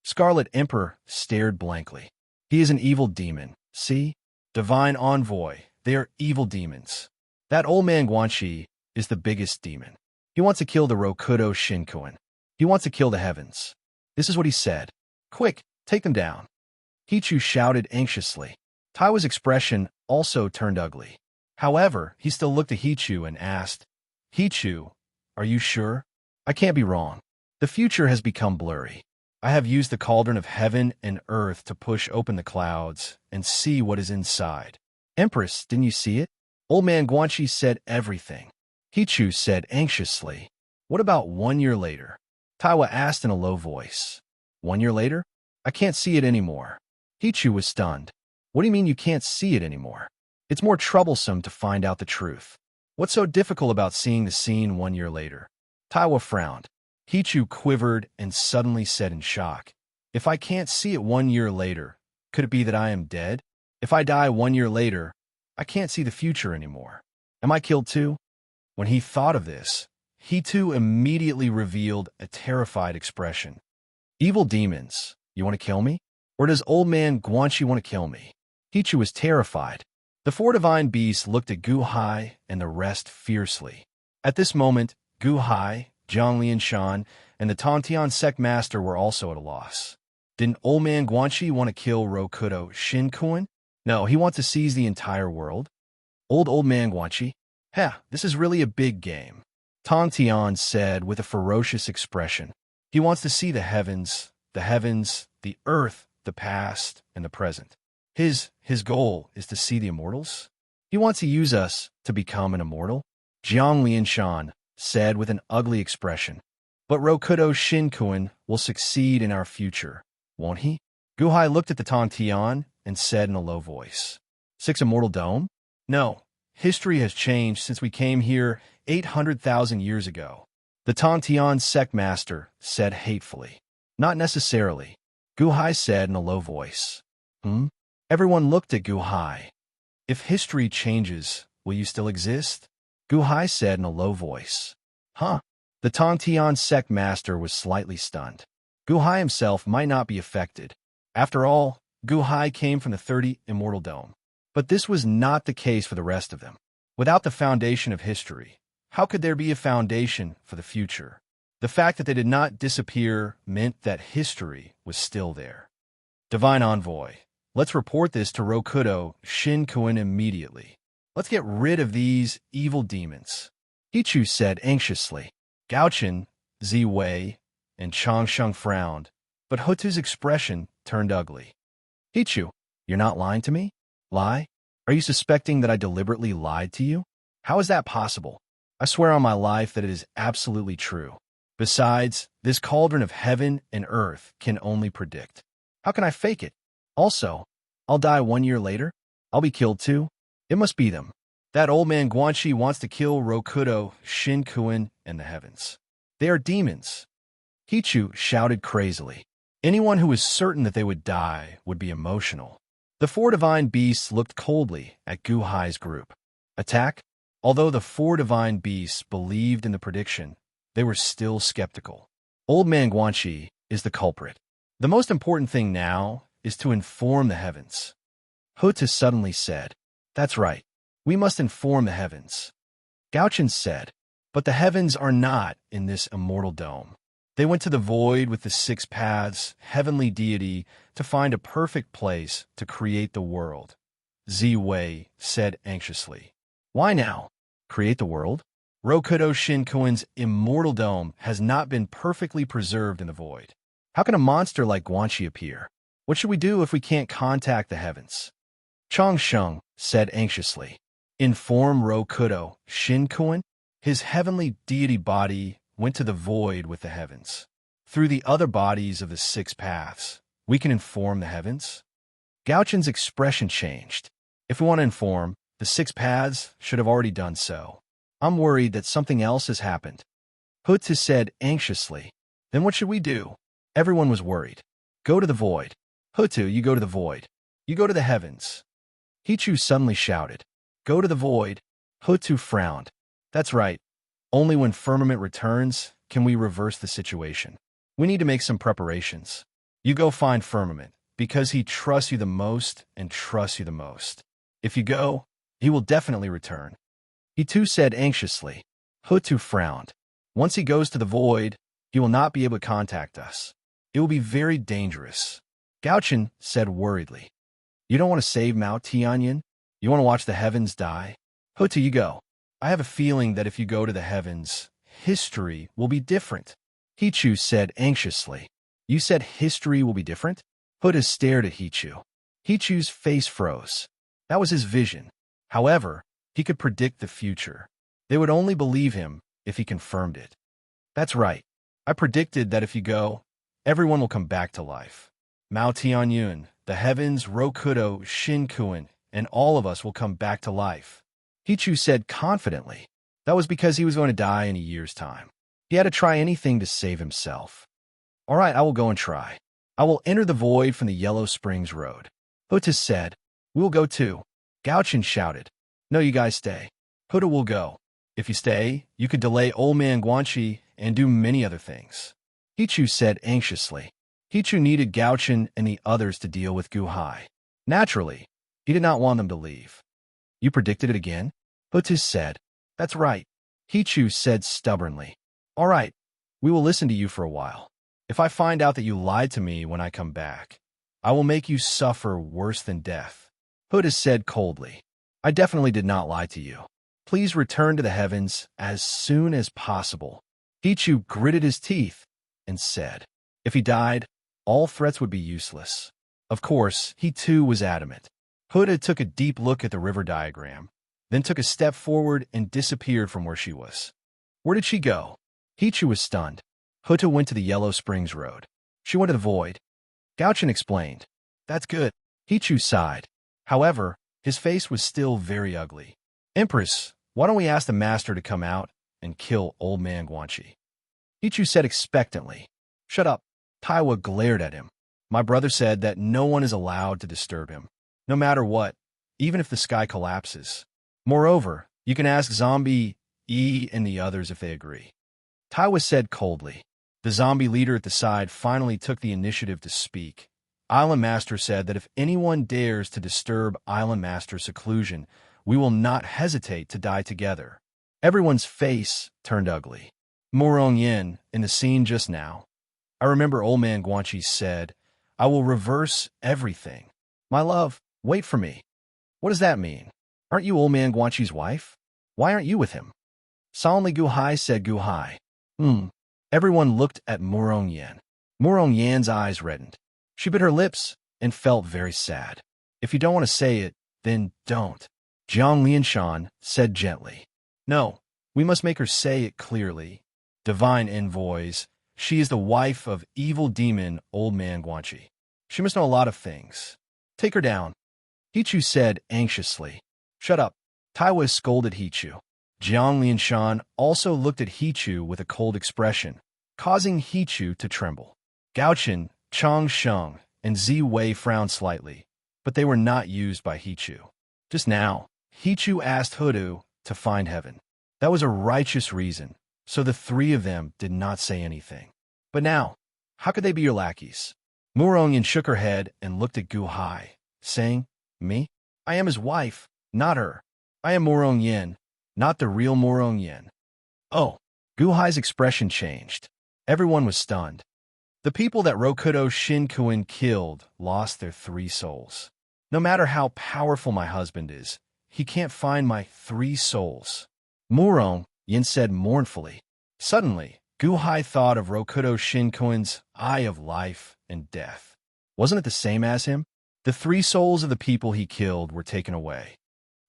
Scarlet Emperor stared blankly. He is an evil demon. See? Divine Envoy. They are evil demons. That Old Man Guanxi is the biggest demon. He wants to kill the Rokudo Shinkuin. He wants to kill the heavens. This is what he said. Quick, take them down. Hichu shouted anxiously. Taiwa's expression also turned ugly. However, he still looked at Hichu and asked, Hichu, are you sure? I can't be wrong. The future has become blurry. I have used the cauldron of heaven and earth to push open the clouds and see what is inside. Empress, didn't you see it? Old Man Guanxi said everything. Hichu said anxiously. What about 1 year later? Taiwa asked in a low voice. 1 year later? I can't see it anymore. Hichu was stunned. What do you mean you can't see it anymore? It's more troublesome to find out the truth. What's so difficult about seeing the scene 1 year later? Taiwa frowned. Hichu quivered and suddenly said in shock, If I can't see it 1 year later, could it be that I am dead? If I die 1 year later, I can't see the future anymore. Am I killed too? When he thought of this, he too immediately revealed a terrified expression. Evil demons, you want to kill me? Or does Old Man Guanxi want to kill me? Hichu was terrified. The four divine beasts looked at Gu Hai and the rest fiercely. At this moment, Gu Hai, Zhang Lianshan, and the Tontian sect master were also at a loss. Didn't Old Man Guanxi want to kill Rokudo Shinkuin? No, he wants to seize the entire world. Old Man Guanxi? This is really a big game. Tontian said with a ferocious expression. He wants to see the heavens, the earth, the past, and the present. His goal is to see the immortals. He wants to use us to become an immortal. Zhang Lianshan said with an ugly expression. But Rokudo Shinkuin will succeed in our future, won't he? Gu Hai looked at the Tontian and said in a low voice. 6 Immortal Dome? No, history has changed since we came here 800,000 years ago. The Tontian sect master said hatefully. Not necessarily, Gu Hai said in a low voice. Everyone looked at Gu Hai. If history changes, will you still exist? Gu Hai said in a low voice. The Tontian sect master was slightly stunned. Gu Hai himself might not be affected. After all, Gu Hai came from the 30 Immortal Dome. But this was not the case for the rest of them. Without the foundation of history, how could there be a foundation for the future? The fact that they did not disappear meant that history was still there. Divine Envoy, let's report this to Rokudo Shinkuin immediately. Let's get rid of these evil demons. Hichu said anxiously. Gaochen, Ziwei, and Changsheng frowned, but Hutu's expression turned ugly. Hichu, you're not lying to me? Lie? Are you suspecting that I deliberately lied to you? How is that possible? I swear on my life that it is absolutely true. Besides, this cauldron of heaven and earth can only predict. How can I fake it? Also, I'll die 1 year later? I'll be killed too? It must be them. That Old Man Guanxi wants to kill Rokudo Shinkuin and the heavens. They are demons. Hichu shouted crazily. Anyone who was certain that they would die would be emotional. The four divine beasts looked coldly at Gu Hai's group. Attack? Although the four divine beasts believed in the prediction, they were still skeptical. Old Man Guanxi is the culprit. The most important thing now is to inform the heavens. Huta suddenly said, "That's right. We must inform the heavens." Gaochen said, "But the heavens are not in this immortal dome. They went to the void with the six paths, heavenly deity, to find a perfect place to create the world." Ziwei said anxiously. "Why now? Create the world? Rokudo Shinkuin's immortal dome has not been perfectly preserved in the void. How can a monster like Guanxi appear? What should we do if we can't contact the heavens?" Chang Sheng said anxiously. "Inform Rokudo Shinkuin? His heavenly deity body went to the void with the heavens. Through the other bodies of the six paths, we can inform the heavens?" Gaochen's expression changed. "If we want to inform, the six paths should have already done so. I'm worried that something else has happened." Hutu said anxiously. "Then what should we do?" Everyone was worried. "Go to the void." "Hutu, you go to the void. You go to the heavens." Hichu suddenly shouted. "Go to the void." Hutu frowned. "That's right. Only when firmament returns can we reverse the situation. We need to make some preparations. You go find firmament, because he trusts you the most and trusts you the most. If you go, he will definitely return." He too said anxiously. Hutu frowned. "Once he goes to the void, he will not be able to contact us. It will be very dangerous." Gaochen said worriedly. "You don't want to save Mao Tianyan? You want to watch the heavens die? Hutu, you go. I have a feeling that if you go to the heavens, history will be different." Hichu said anxiously. "You said history will be different?" Huta stared at Hichu. Hichu's face froze. That was his vision. However, he could predict the future. They would only believe him if he confirmed it. "That's right. I predicted that if you go, everyone will come back to life. Mao Tianyun, the heavens, Rokudo, Shinkuin, and all of us will come back to life." Hichu said confidently. That was because he was going to die in a year's time. He had to try anything to save himself. "All right, I will go and try. I will enter the void from the Yellow Springs Road." Huta said. "We will go too." Gaochen shouted. "No, you guys stay. Huta will go. If you stay, you could delay Old Man Guanxi and do many other things." Hichu said anxiously. Hichu needed Gaochen and the others to deal with Gu Hai. Naturally, he did not want them to leave. "You predicted it again?" Hutu said. "That's right." Hichu said stubbornly. "All right, we will listen to you for a while. If I find out that you lied to me when I come back, I will make you suffer worse than death." Huta said coldly. "I definitely did not lie to you. Please return to the heavens as soon as possible." Hichu gritted his teeth and said, if he died, all threats would be useless. Of course, he too was adamant. Huta took a deep look at the river diagram, then took a step forward and disappeared from where she was. Where did she go? Hichu was stunned. Huta went to the Yellow Springs Road. She went to the void. Gaochen explained. "That's good." Hichu sighed. However, his face was still very ugly. "Empress, why don't we ask the master to come out and kill Old Man Guanxi?" Hichu said expectantly. "Shut up." Taiwa glared at him. "My brother said that no one is allowed to disturb him, no matter what, even if the sky collapses. Moreover, you can ask Zombie E and the others if they agree." Taiwa said coldly. The zombie leader at the side finally took the initiative to speak. Island Master said that if anyone dares to disturb Island Master's seclusion, we will not hesitate to die together. Everyone's face turned ugly. Morong Yin, in the scene just now. I remember Old Man Guanxi said, "I will reverse everything." My love, wait for me. What does that mean? Aren't you Old Man Guanxi's wife? Why aren't you with him? Solemnly Gu Hai said Gu Hai. Everyone looked at Morong Yin. Morong Yan's eyes reddened. She bit her lips and felt very sad. "If you don't want to say it, then don't." Jiang Lianshan said gently. "No, we must make her say it clearly. Divine envoys, she is the wife of evil demon Old Man Guanxi. She must know a lot of things. Take her down." Hichu said anxiously. "Shut up." Taiwa scolded Hichu. Jiang Lianshan also looked at Hichu with a cold expression, causing Hichu to tremble. Gaochen, Chang Sheng, and Zi Wei frowned slightly, but they were not used by Hichu. Just now, Hichu asked Hudu to find heaven. That was a righteous reason, so the three of them did not say anything. But now, how could they be your lackeys? Murongyan shook her head and looked at Gu Hai, saying, Me? I am his wife, not her. I am Murongyan, not the real Murongyan. Oh, Gu Hai's expression changed. Everyone was stunned. The people that Rokudo Shinkuin killed lost their 3 souls. No matter how powerful my husband is, he can't find my 3 souls. Murong, Yin said mournfully. Suddenly, Gu Hai thought of Rokudo Shinkuin's eye of life and death. Wasn't it the same as him? The 3 souls of the people he killed were taken away.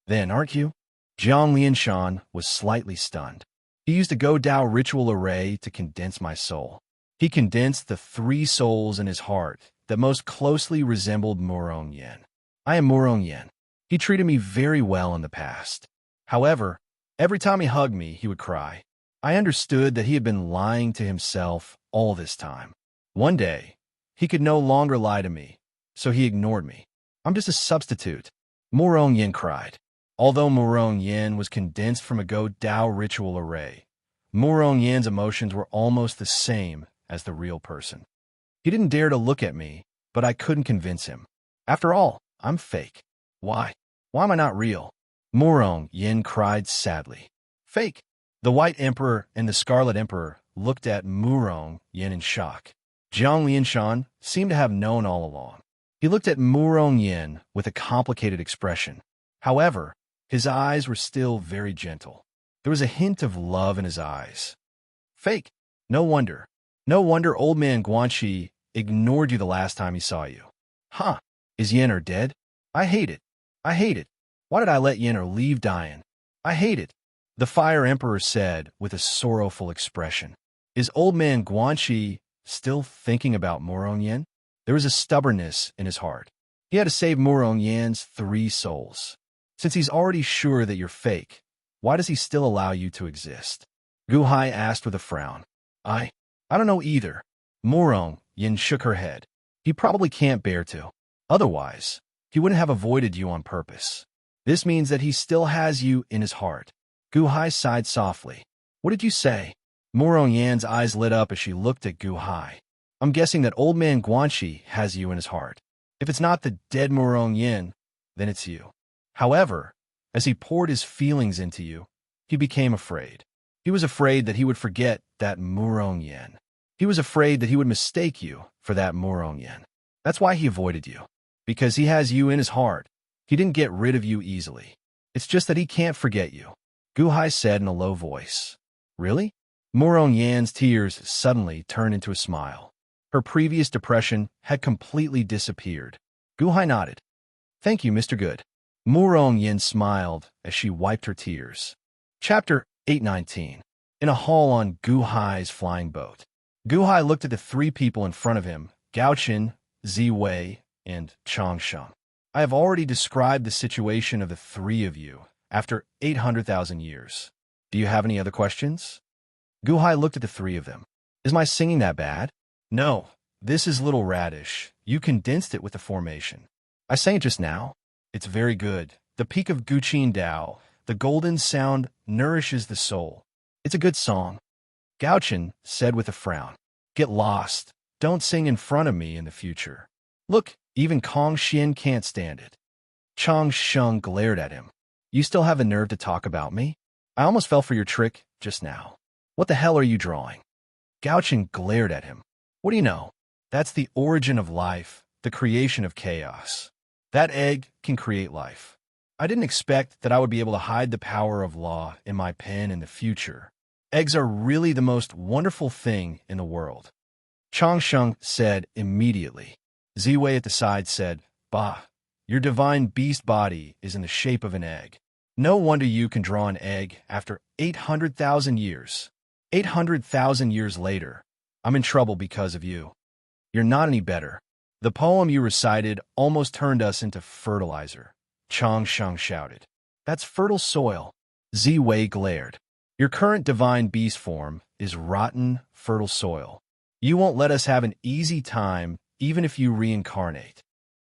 Then, aren't you? Jiang Lianshan was slightly stunned. He used a Go Dao ritual array to condense my soul. He condensed the 3 souls in his heart that most closely resembled Murong Yin. I am Murong Yin. He treated me very well in the past. However, every time he hugged me, he would cry. I understood that he had been lying to himself all this time. One day, he could no longer lie to me, so he ignored me. I'm just a substitute. Murong Yin cried. Although Murong Yin was condensed from a Go Dao ritual array, Murong Yin's emotions were almost the same as the real person. He didn't dare to look at me, but I couldn't convince him. After all, I'm fake. Why? Why am I not real? Murong Yin cried sadly. Fake? The White Emperor and the Scarlet Emperor looked at Murong Yin in shock. Jiang Lianshan seemed to have known all along. He looked at Murong Yin with a complicated expression. However, his eyes were still very gentle. There was a hint of love in his eyes. Fake? No wonder. No wonder old man Guanxi ignored you the last time he saw you. Huh? Is Yen'er dead? I hate it. I hate it. Why did I let Yen'er leave dying? I hate it. The Fire Emperor said with a sorrowful expression. Is old man Guanxi still thinking about Murong Yin? There was a stubbornness in his heart. He had to save Murong Yin's 3 souls. Since he's already sure that you're fake, why does he still allow you to exist? Gu Hai asked with a frown. I don't know either. Murong Yin shook her head. He probably can't bear to. Otherwise, he wouldn't have avoided you on purpose. This means that he still has you in his heart. Gu Hai sighed softly. What did you say? Murong Yan's eyes lit up as she looked at Gu Hai. I'm guessing that old man Guanxi has you in his heart. If it's not the dead Murong Yin, then it's you. However, as he poured his feelings into you, he became afraid. He was afraid that he would forget that Murong Yin. He was afraid that he would mistake you for that Murong Yin. That's why he avoided you. Because he has you in his heart. He didn't get rid of you easily. It's just that he can't forget you. Gu Hai said in a low voice. Really? Murong Yan's tears suddenly turned into a smile. Her previous depression had completely disappeared. Gu Hai nodded. Thank you, Mr. Good. Murong Yin smiled as she wiped her tears. Chapter 819. In a hall on Gu Hai's flying boat. Gu Hai looked at the 3 people in front of him, Gaochen, Zi Wei, and Chang Sheng. I have already described the situation of the 3 of you after 800,000 years. Do you have any other questions? Gu Hai looked at the 3 of them. Is my singing that bad? No, this is Little Radish. You condensed it with the formation. I sang it just now. It's very good. The peak of Guqin Dao, the golden sound nourishes the soul. It's a good song. Gaochen said with a frown. Get lost. Don't sing in front of me in the future. Look, even Kong Xian can't stand it. Chang Sheng glared at him. You still have the nerve to talk about me? I almost fell for your trick just now. What the hell are you drawing? Gaochen glared at him. What do you know? That's the origin of life, the creation of chaos. That egg can create life. I didn't expect that I would be able to hide the power of law in my pen in the future. Eggs are really the most wonderful thing in the world. Chang Sheng said immediately. Ziwei at the side said, Bah, your divine beast body is in the shape of an egg. No wonder you can draw an egg after 800,000 years. 800,000 years later, I'm in trouble because of you. You're not any better. The poem you recited almost turned us into fertilizer. Chang Sheng shouted. That's fertile soil. Ziwei glared. Your current divine beast form is rotten, fertile soil. You won't let us have an easy time even if you reincarnate.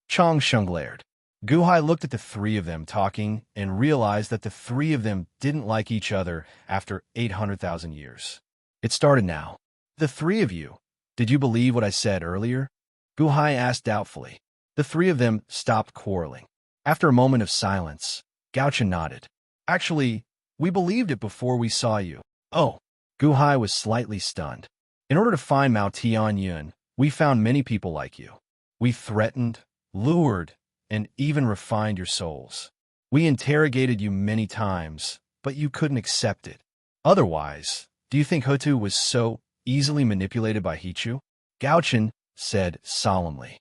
Chang Sheng glared. Guhai looked at the three of them talking and realized that the three of them didn't like each other after 800,000 years. It started now. The three of you, did you believe what I said earlier? Guhai asked doubtfully. The three of them stopped quarreling. After a moment of silence, Gaochen nodded. Actually, we believed it before we saw you. Oh, Guhai was slightly stunned. In order to find Mao Tianyun, we found many people like you. We threatened, lured, and even refined your souls. We interrogated you many times, but you couldn't accept it. Otherwise, do you think Hutu was so easily manipulated by Hichu? Gaochen said solemnly.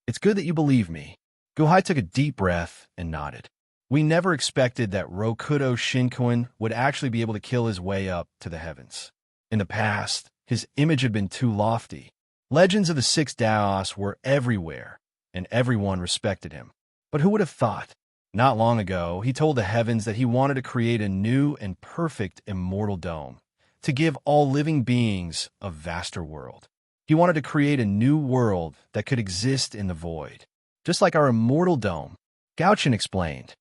It's good that you believe me. Guhai took a deep breath and nodded. We never expected that Rokudo Shinkuin would actually be able to kill his way up to the heavens. In the past, his image had been too lofty. Legends of the Six Daos were everywhere, and everyone respected him. But who would have thought? Not long ago, he told the heavens that he wanted to create a new and perfect immortal dome, to give all living beings a vaster world. He wanted to create a new world that could exist in the void, just like our immortal dome. Gaochen explained.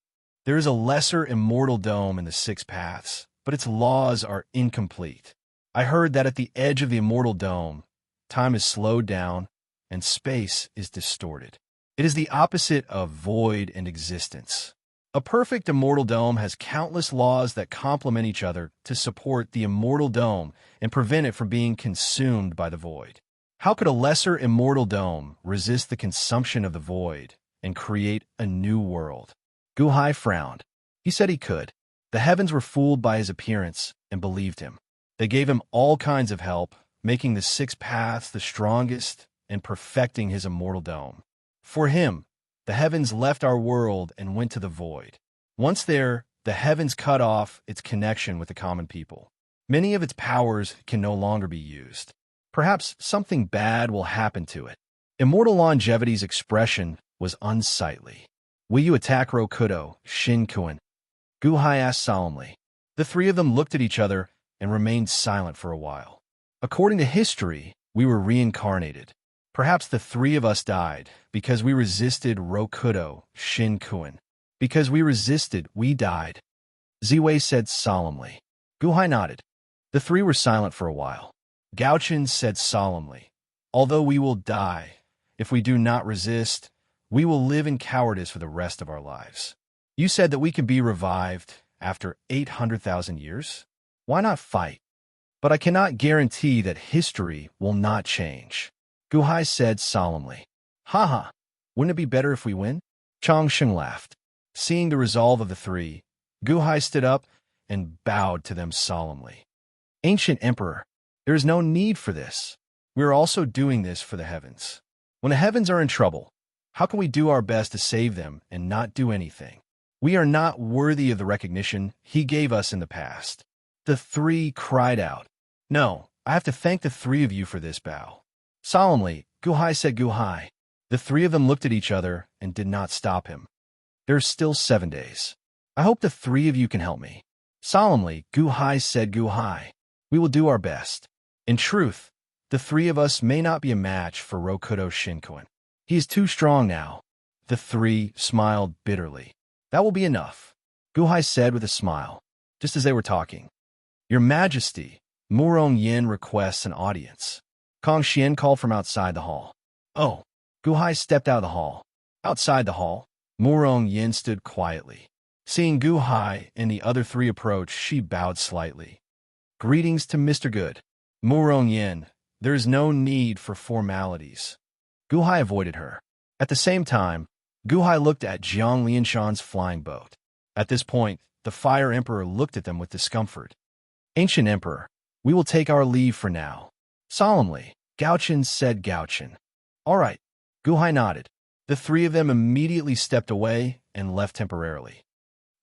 There is a lesser immortal dome in the Six Paths, but its laws are incomplete. I heard that at the edge of the immortal dome, time is slowed down and space is distorted. It is the opposite of void and existence. A perfect immortal dome has countless laws that complement each other to support the immortal dome and prevent it from being consumed by the void. How could a lesser immortal dome resist the consumption of the void and create a new world? Guhai frowned. He said he could. The heavens were fooled by his appearance and believed him. They gave him all kinds of help, making the Six Paths the strongest and perfecting his immortal dome. For him, the heavens left our world and went to the void. Once there, the heavens cut off its connection with the common people. Many of its powers can no longer be used. Perhaps something bad will happen to it. Immortal Longevity's expression was unsightly. Will you attack Rokudo, Shinkuin? Guhai asked solemnly. The three of them looked at each other and remained silent for a while. According to history, we were reincarnated. Perhaps the three of us died because we resisted Rokudo, Shinkuin. Because we resisted, we died. Ziwei said solemnly. Guhai nodded. The three were silent for a while. Gaochen said solemnly, although we will die, if we do not resist, we will live in cowardice for the rest of our lives. You said that we can be revived after 800,000 years? Why not fight? But I cannot guarantee that history will not change. Guhai said solemnly. Haha, wouldn't it be better if we win? Chang Sheng laughed. Seeing the resolve of the three, Guhai stood up and bowed to them solemnly. Ancient Emperor, there is no need for this. We are also doing this for the heavens. When the heavens are in trouble, how can we do our best to save them and not do anything? We are not worthy of the recognition he gave us in the past. The three cried out. No, I have to thank the three of you for this bow. Solemnly, Guhai said Guhai. The three of them looked at each other and did not stop him. There are still 7 days. I hope the three of you can help me. Solemnly, Guhai said Guhai. We will do our best. In truth, the three of us may not be a match for Rokudo Shinkuin. He is too strong now. The three smiled bitterly. That will be enough, Guhai said with a smile, just as they were talking. Your Majesty, Murong Yin requests an audience. Kong Xian called from outside the hall. Oh, Guhai stepped out of the hall. Outside the hall, Murong Yin stood quietly. Seeing Guhai and the other three approach, she bowed slightly. Greetings to Mr. Good. Murong Yin, there is no need for formalities. Guhai avoided her. At the same time, Guhai looked at Jiang Lianshan's flying boat. At this point, the Fire Emperor looked at them with discomfort. Ancient Emperor, we will take our leave for now. Solemnly, Gaochen said Gaochen. All right, Guhai nodded. The three of them immediately stepped away and left temporarily.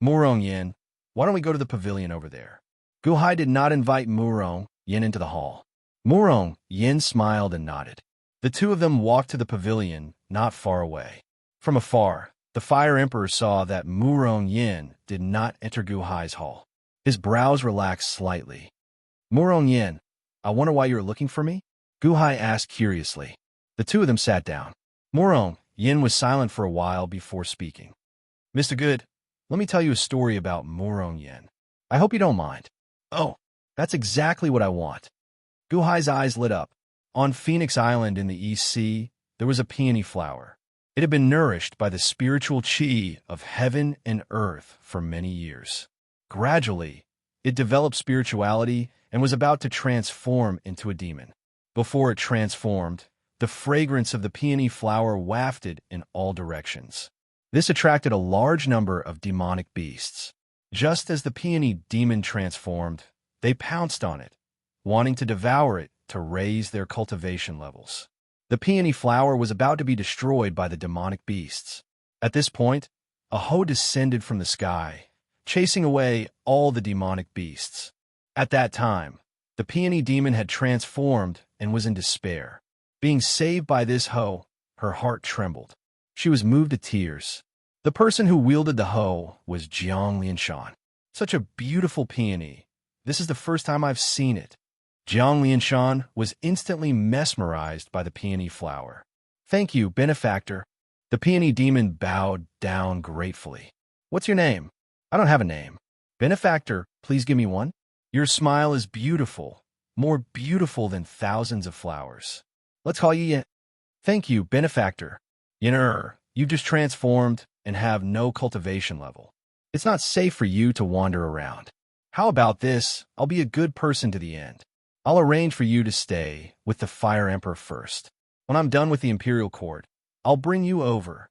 Murong Yin, why don't we go to the pavilion over there? Guhai did not invite Murong Yin into the hall. Murong Yin smiled and nodded. The two of them walked to the pavilion, not far away. From afar, the Fire Emperor saw that Murong Yin did not enter Guhai's hall. His brows relaxed slightly. Murong Yin, I wonder why you're looking for me? Guhai asked curiously. The two of them sat down. Murong Yin was silent for a while before speaking. Mr. Good, let me tell you a story about Murong Yin. I hope you don't mind. Oh, that's exactly what I want. Guhai's eyes lit up. On Phoenix Island in the East Sea, there was a peony flower. It had been nourished by the spiritual chi of heaven and earth for many years. Gradually, it developed spirituality and was about to transform into a demon. Before it transformed, the fragrance of the peony flower wafted in all directions. This attracted a large number of demonic beasts. Just as the peony demon transformed, they pounced on it, wanting to devour it to raise their cultivation levels. The peony flower was about to be destroyed by the demonic beasts. At this point, a hoe descended from the sky, chasing away all the demonic beasts. At that time, the peony demon had transformed and was in despair. Being saved by this hoe, her heart trembled. She was moved to tears. The person who wielded the hoe was Jiang Lianshan. Such a beautiful peony. This is the first time I've seen it. Jiang Lianshan was instantly mesmerized by the peony flower. Thank you, benefactor. The peony demon bowed down gratefully. What's your name? I don't have a name. Benefactor, please give me one. Your smile is beautiful, more beautiful than thousands of flowers. Let's call you Yin. Thank you, benefactor. Yin, you've just transformed and have no cultivation level. It's not safe for you to wander around. How about this? I'll be a good person to the end. I'll arrange for you to stay with the Fire Emperor first. When I'm done with the Imperial Court, I'll bring you over.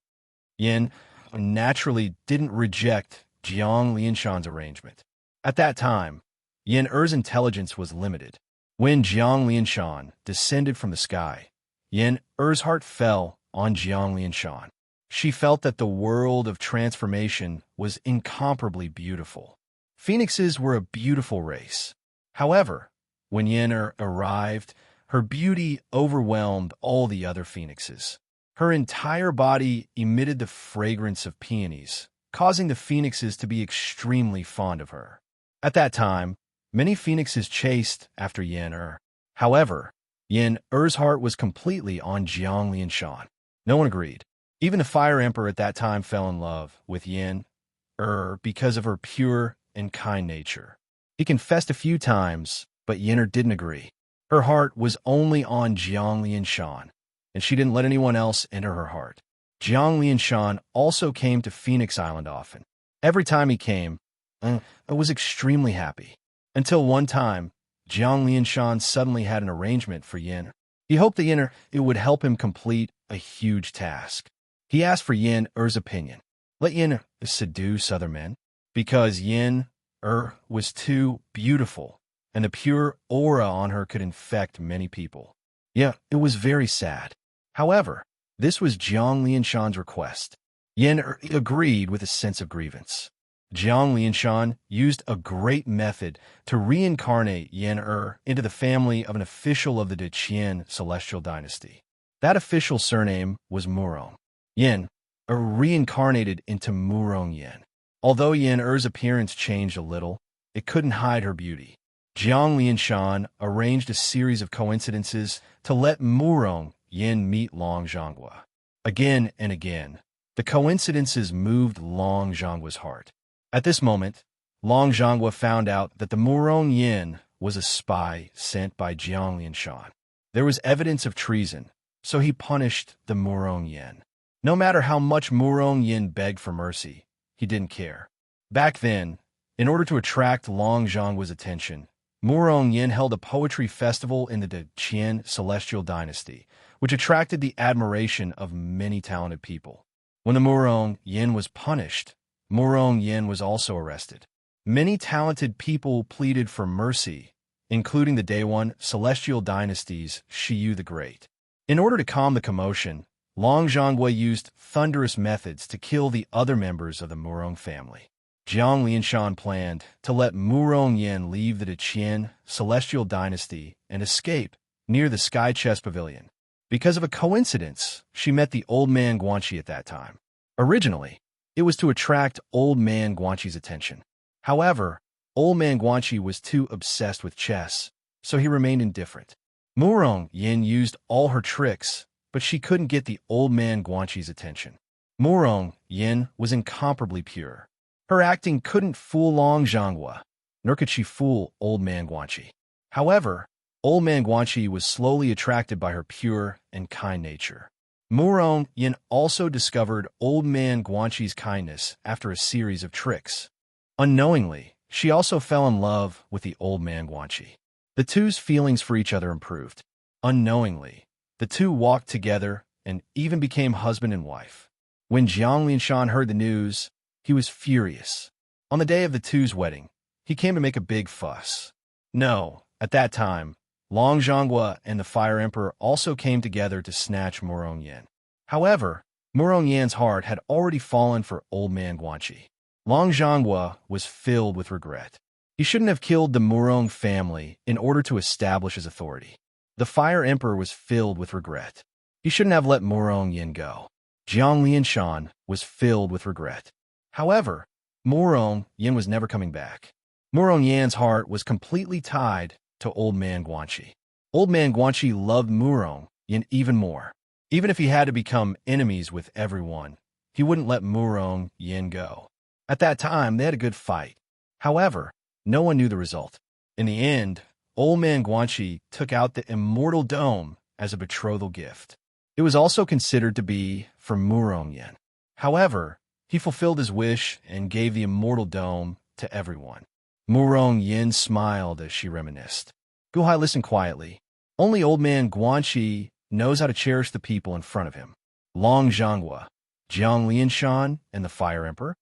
Yin naturally didn't reject Jiang Lianshan's arrangement. At that time, Yin-Er's intelligence was limited. When Jiang Lianshan descended from the sky, Yin-Er's heart fell on Jiang Lianshan. She felt that the world of transformation was incomparably beautiful. Phoenixes were a beautiful race. However, when Yin-Er arrived, her beauty overwhelmed all the other phoenixes. Her entire body emitted the fragrance of peonies, causing the phoenixes to be extremely fond of her. At that time, many phoenixes chased after Yin-Er. However, Yin-Er's heart was completely on Jiang Lianshan. No one agreed. Even the Fire Emperor at that time fell in love with Yin-Er because of her pure and kind nature. He confessed a few times, but Yin-Er didn't agree. Her heart was only on Jiang Lianshan, and she didn't let anyone else enter her heart. Jiang Lianshan also came to Phoenix Island often. Every time he came, I was extremely happy. Until one time, Jiang Lianshan suddenly had an arrangement for Yin. He hoped that Yin-Er would help him complete a huge task. He asked for Yin-Er's opinion. Let Yin-Er seduce other men, because Yin-Er was too beautiful, and the pure aura on her could infect many people. Yeah, it was very sad. However, this was Jiang Lianshan's request. Yin-Er agreed with a sense of grievance. Jiang Lianshan used a great method to reincarnate Yin-Er into the family of an official of the Deqian celestial dynasty. That official's surname was Murong. Yin-Er reincarnated into Murong Yin. Although Yin-Er's appearance changed a little, it couldn't hide her beauty. Jiang Lianshan arranged a series of coincidences to let Murong Yin meet Long Zhonghua. Again and again, the coincidences moved Long Zhonghua's heart. At this moment, Long Zhonghua found out that the Murong Yin was a spy sent by Jiang Lianshan. There was evidence of treason, so he punished the Murong Yin. No matter how much Murong Yin begged for mercy, he didn't care. Back then, in order to attract Long Zhonghua's attention, Murong Yin held a poetry festival in the Deqian celestial dynasty, which attracted the admiration of many talented people. When the Murong Yin was punished, Murong Yin was also arrested. Many talented people pleaded for mercy, including the Day One celestial dynasty's Shiyu the Great. In order to calm the commotion, Long Zhonghua used thunderous methods to kill the other members of the Murong family. Jiang Lianshan planned to let Murong Yin leave the Deqian celestial dynasty and escape near the Sky Chest Pavilion. Because of a coincidence, she met the old man Guanxi at that time. Originally, it was to attract old man Guanxi's attention. However, Old Man Guanxi was too obsessed with chess, so he remained indifferent. Murong Yin used all her tricks, but she couldn't get the Old Man Guanxi's attention. Murong Yin was incomparably pure. Her acting couldn't fool Long Zhanghua, nor could she fool Old Man Guanxi. However, Old Man Guanxi was slowly attracted by her pure and kind nature. Murong Yin also discovered Old Man Guanxi's kindness after a series of tricks. Unknowingly, she also fell in love with the Old Man Guanxi. The two's feelings for each other improved. Unknowingly, the two walked together and even became husband and wife. When Jiang Lianshan heard the news, he was furious. On the day of the two's wedding, he came to make a big fuss. No, at that time, Long Zhanghua and the Fire Emperor also came together to snatch Murong Yin. However, Murong Yin's heart had already fallen for Old Man Guanxi. Long Zhanghua was filled with regret. He shouldn't have killed the Murong family in order to establish his authority. The Fire Emperor was filled with regret. He shouldn't have let Murong Yin go. Jiang Lianshan was filled with regret. However, Murong Yin was never coming back. Murong Yin's heart was completely tied to Old Man Guanxi. Old Man Guanxi loved Murong Yin even more. Even if he had to become enemies with everyone, he wouldn't let Murong Yin go. At that time, they had a good fight. However, no one knew the result. In the end, Old Man Guanxi took out the Immortal Dome as a betrothal gift. It was also considered to be for Murong Yin. However, he fulfilled his wish and gave the Immortal Dome to everyone. Murong Yin smiled as she reminisced. Guhai listened quietly. Only Old Man Guanxi knows how to cherish the people in front of him. Long Zhanghua, Jiang Lianshan, and the Fire Emperor.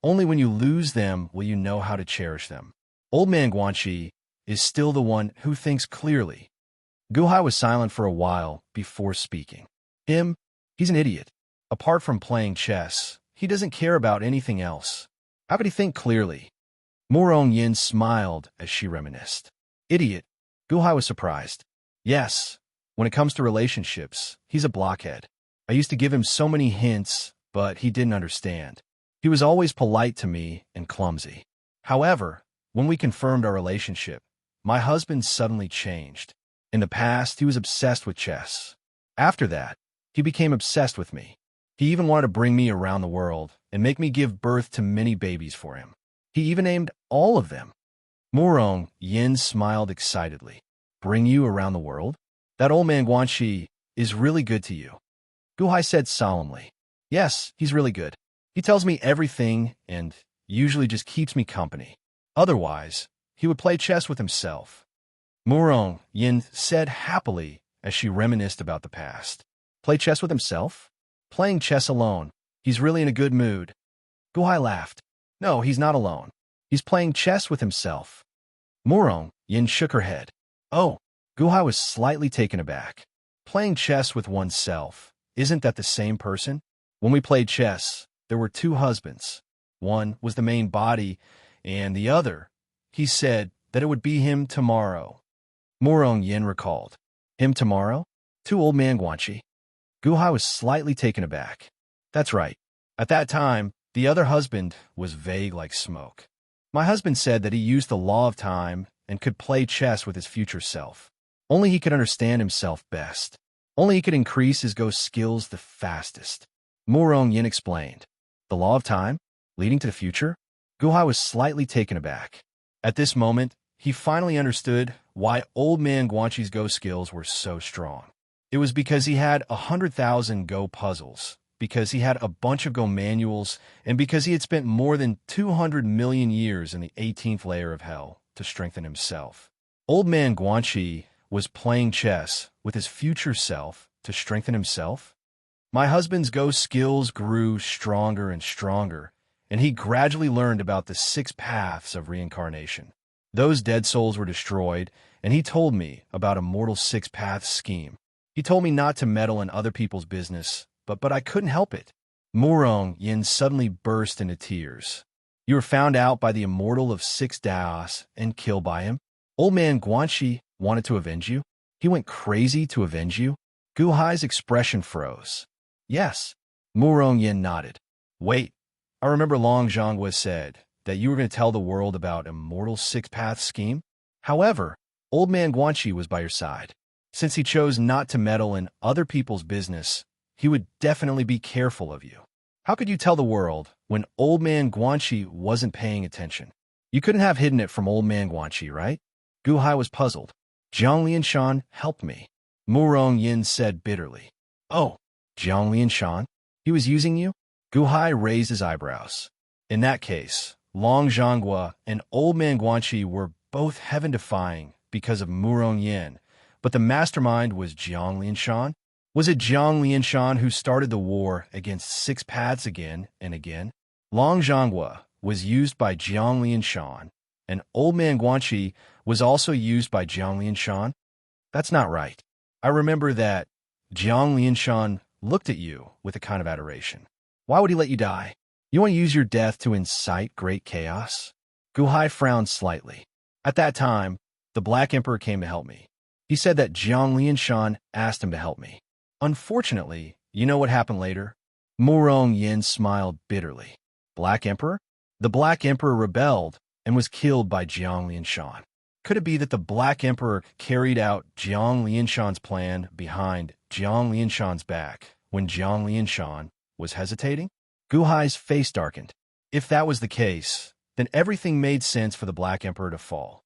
Only when you lose them will you know how to cherish them. Old Man Guanxi is still the one who thinks clearly. Guhai was silent for a while before speaking. He's an idiot. Apart from playing chess, he doesn't care about anything else. How could he think clearly? Murong Yin smiled as she reminisced. Idiot. Guhai was surprised. Yes, when it comes to relationships, he's a blockhead. I used to give him so many hints, but he didn't understand. He was always polite to me and clumsy. However, when we confirmed our relationship, my husband suddenly changed. In the past, he was obsessed with chess. After that, he became obsessed with me. He even wanted to bring me around the world and make me give birth to many babies for him. He even named all of them. Murong Yin smiled excitedly. Bring you around the world? That Old Man Guanxi is really good to you. Guhai said solemnly. Yes, he's really good. He tells me everything and usually just keeps me company. Otherwise, he would play chess with himself. Murong Yin said happily as she reminisced about the past. Play chess with himself? Playing chess alone. He's really in a good mood. Guhai laughed. No, he's not alone. He's playing chess with himself. Murong Yin shook her head. Oh, Guhai was slightly taken aback. Playing chess with oneself, isn't that the same person? When we played chess, there were two husbands. One was the main body, and the other, he said that it would be him tomorrow. Murong Yin recalled. Him tomorrow? To Old Man Guanxi. Guhai was slightly taken aback. That's right. At that time, the other husband was vague like smoke. My husband said that he used the law of time and could play chess with his future self. Only he could understand himself best. Only he could increase his ghost skills the fastest. Murong Yin explained. The law of time? Leading to the future? Guhai was slightly taken aback. At this moment, he finally understood why Old Man Guanxi's Go skills were so strong. It was because he had 100,000 Go puzzles, because he had a bunch of Go manuals, and because he had spent more than 200 million years in the 18th layer of hell to strengthen himself. Old Man Guanxi was playing chess with his future self to strengthen himself? My husband's Go skills grew stronger and stronger, and he gradually learned about the 6 paths of reincarnation. Those dead souls were destroyed, and he told me about Immortal's 6 paths scheme. He told me not to meddle in other people's business, but I couldn't help it. Murong Yin suddenly burst into tears. You were found out by the Immortal of 6 Daos and killed by him? Old Man Guanxi wanted to avenge you? He went crazy to avenge you? Guhai's expression froze. Yes. Murong Yin nodded. Wait. I remember Long Zhanghua said, that you were going to tell the world about Immortal's six-path scheme. However, Old Man Guanxi was by your side. Since he chose not to meddle in other people's business, he would definitely be careful of you. How could you tell the world when Old Man Guanxi wasn't paying attention? You couldn't have hidden it from Old Man Guanxi, right? Gu Hai was puzzled. Jiang Lianshan helped me, Murong Yin said bitterly. Oh, Jiang Lianshan? He was using you? Gu Hai raised his eyebrows. In that case, Long Zhanghua and Old Man Guanxi were both heaven-defying because of Murong Yin, but the mastermind was Jiang Lianshan? Was it Jiang Lianshan who started the war against six paths again and again? Long Zhanghua was used by Jiang Lianshan, and Old Man Guanxi was also used by Jiang Lianshan? That's not right. I remember that Jiang Lianshan looked at you with a kind of adoration. Why would he let you die? You want to use your death to incite great chaos? Gu Hai frowned slightly. At that time, the Black Emperor came to help me. He said that Jiang Lianshan asked him to help me. Unfortunately, you know what happened later? Murong Yin smiled bitterly. Black Emperor? The Black Emperor rebelled and was killed by Jiang Lianshan. Could it be that the Black Emperor carried out Jiang Lianshan's plan behind Jiang Lianshan's back when Jiang Lianshan was hesitating? Gu Hai's face darkened. If that was the case, then everything made sense for the Black Emperor to fall.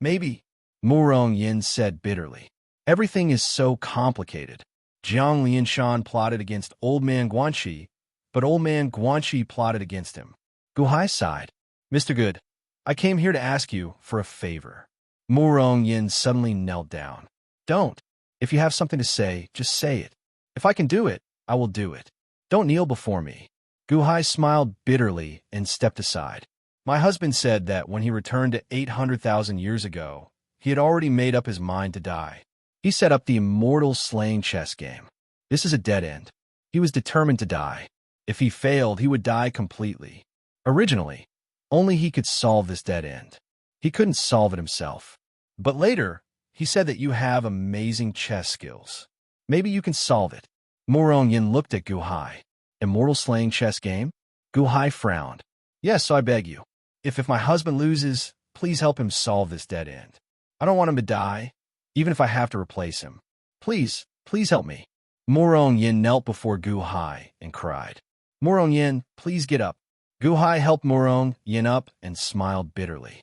Maybe, Murong Yin said bitterly. Everything is so complicated. Jiang Lianshan plotted against Old Man Guanxi, but Old Man Guanxi plotted against him. Gu Hai sighed. Mr. Good, I came here to ask you for a favor. Murong Yin suddenly knelt down. Don't. If you have something to say, just say it. If I can do it, I will do it. Don't kneel before me. Gu Hai smiled bitterly and stepped aside. My husband said that when he returned to 800,000 years ago, he had already made up his mind to die. He set up the Immortal slaying chess game. This is a dead end. He was determined to die. If he failed, he would die completely. Originally, only he could solve this dead end. He couldn't solve it himself. But later, he said that you have amazing chess skills. Maybe you can solve it. Murong Yin looked at Gu Hai. Immortal slaying chess game? Gu Hai frowned. Yes, so I beg you. If my husband loses, please help him solve this dead end. I don't want him to die, even if I have to replace him. Please, please help me. Murong Yin knelt before Gu Hai and cried. Murong Yin, please get up. Gu Hai helped Murong Yin up and smiled bitterly.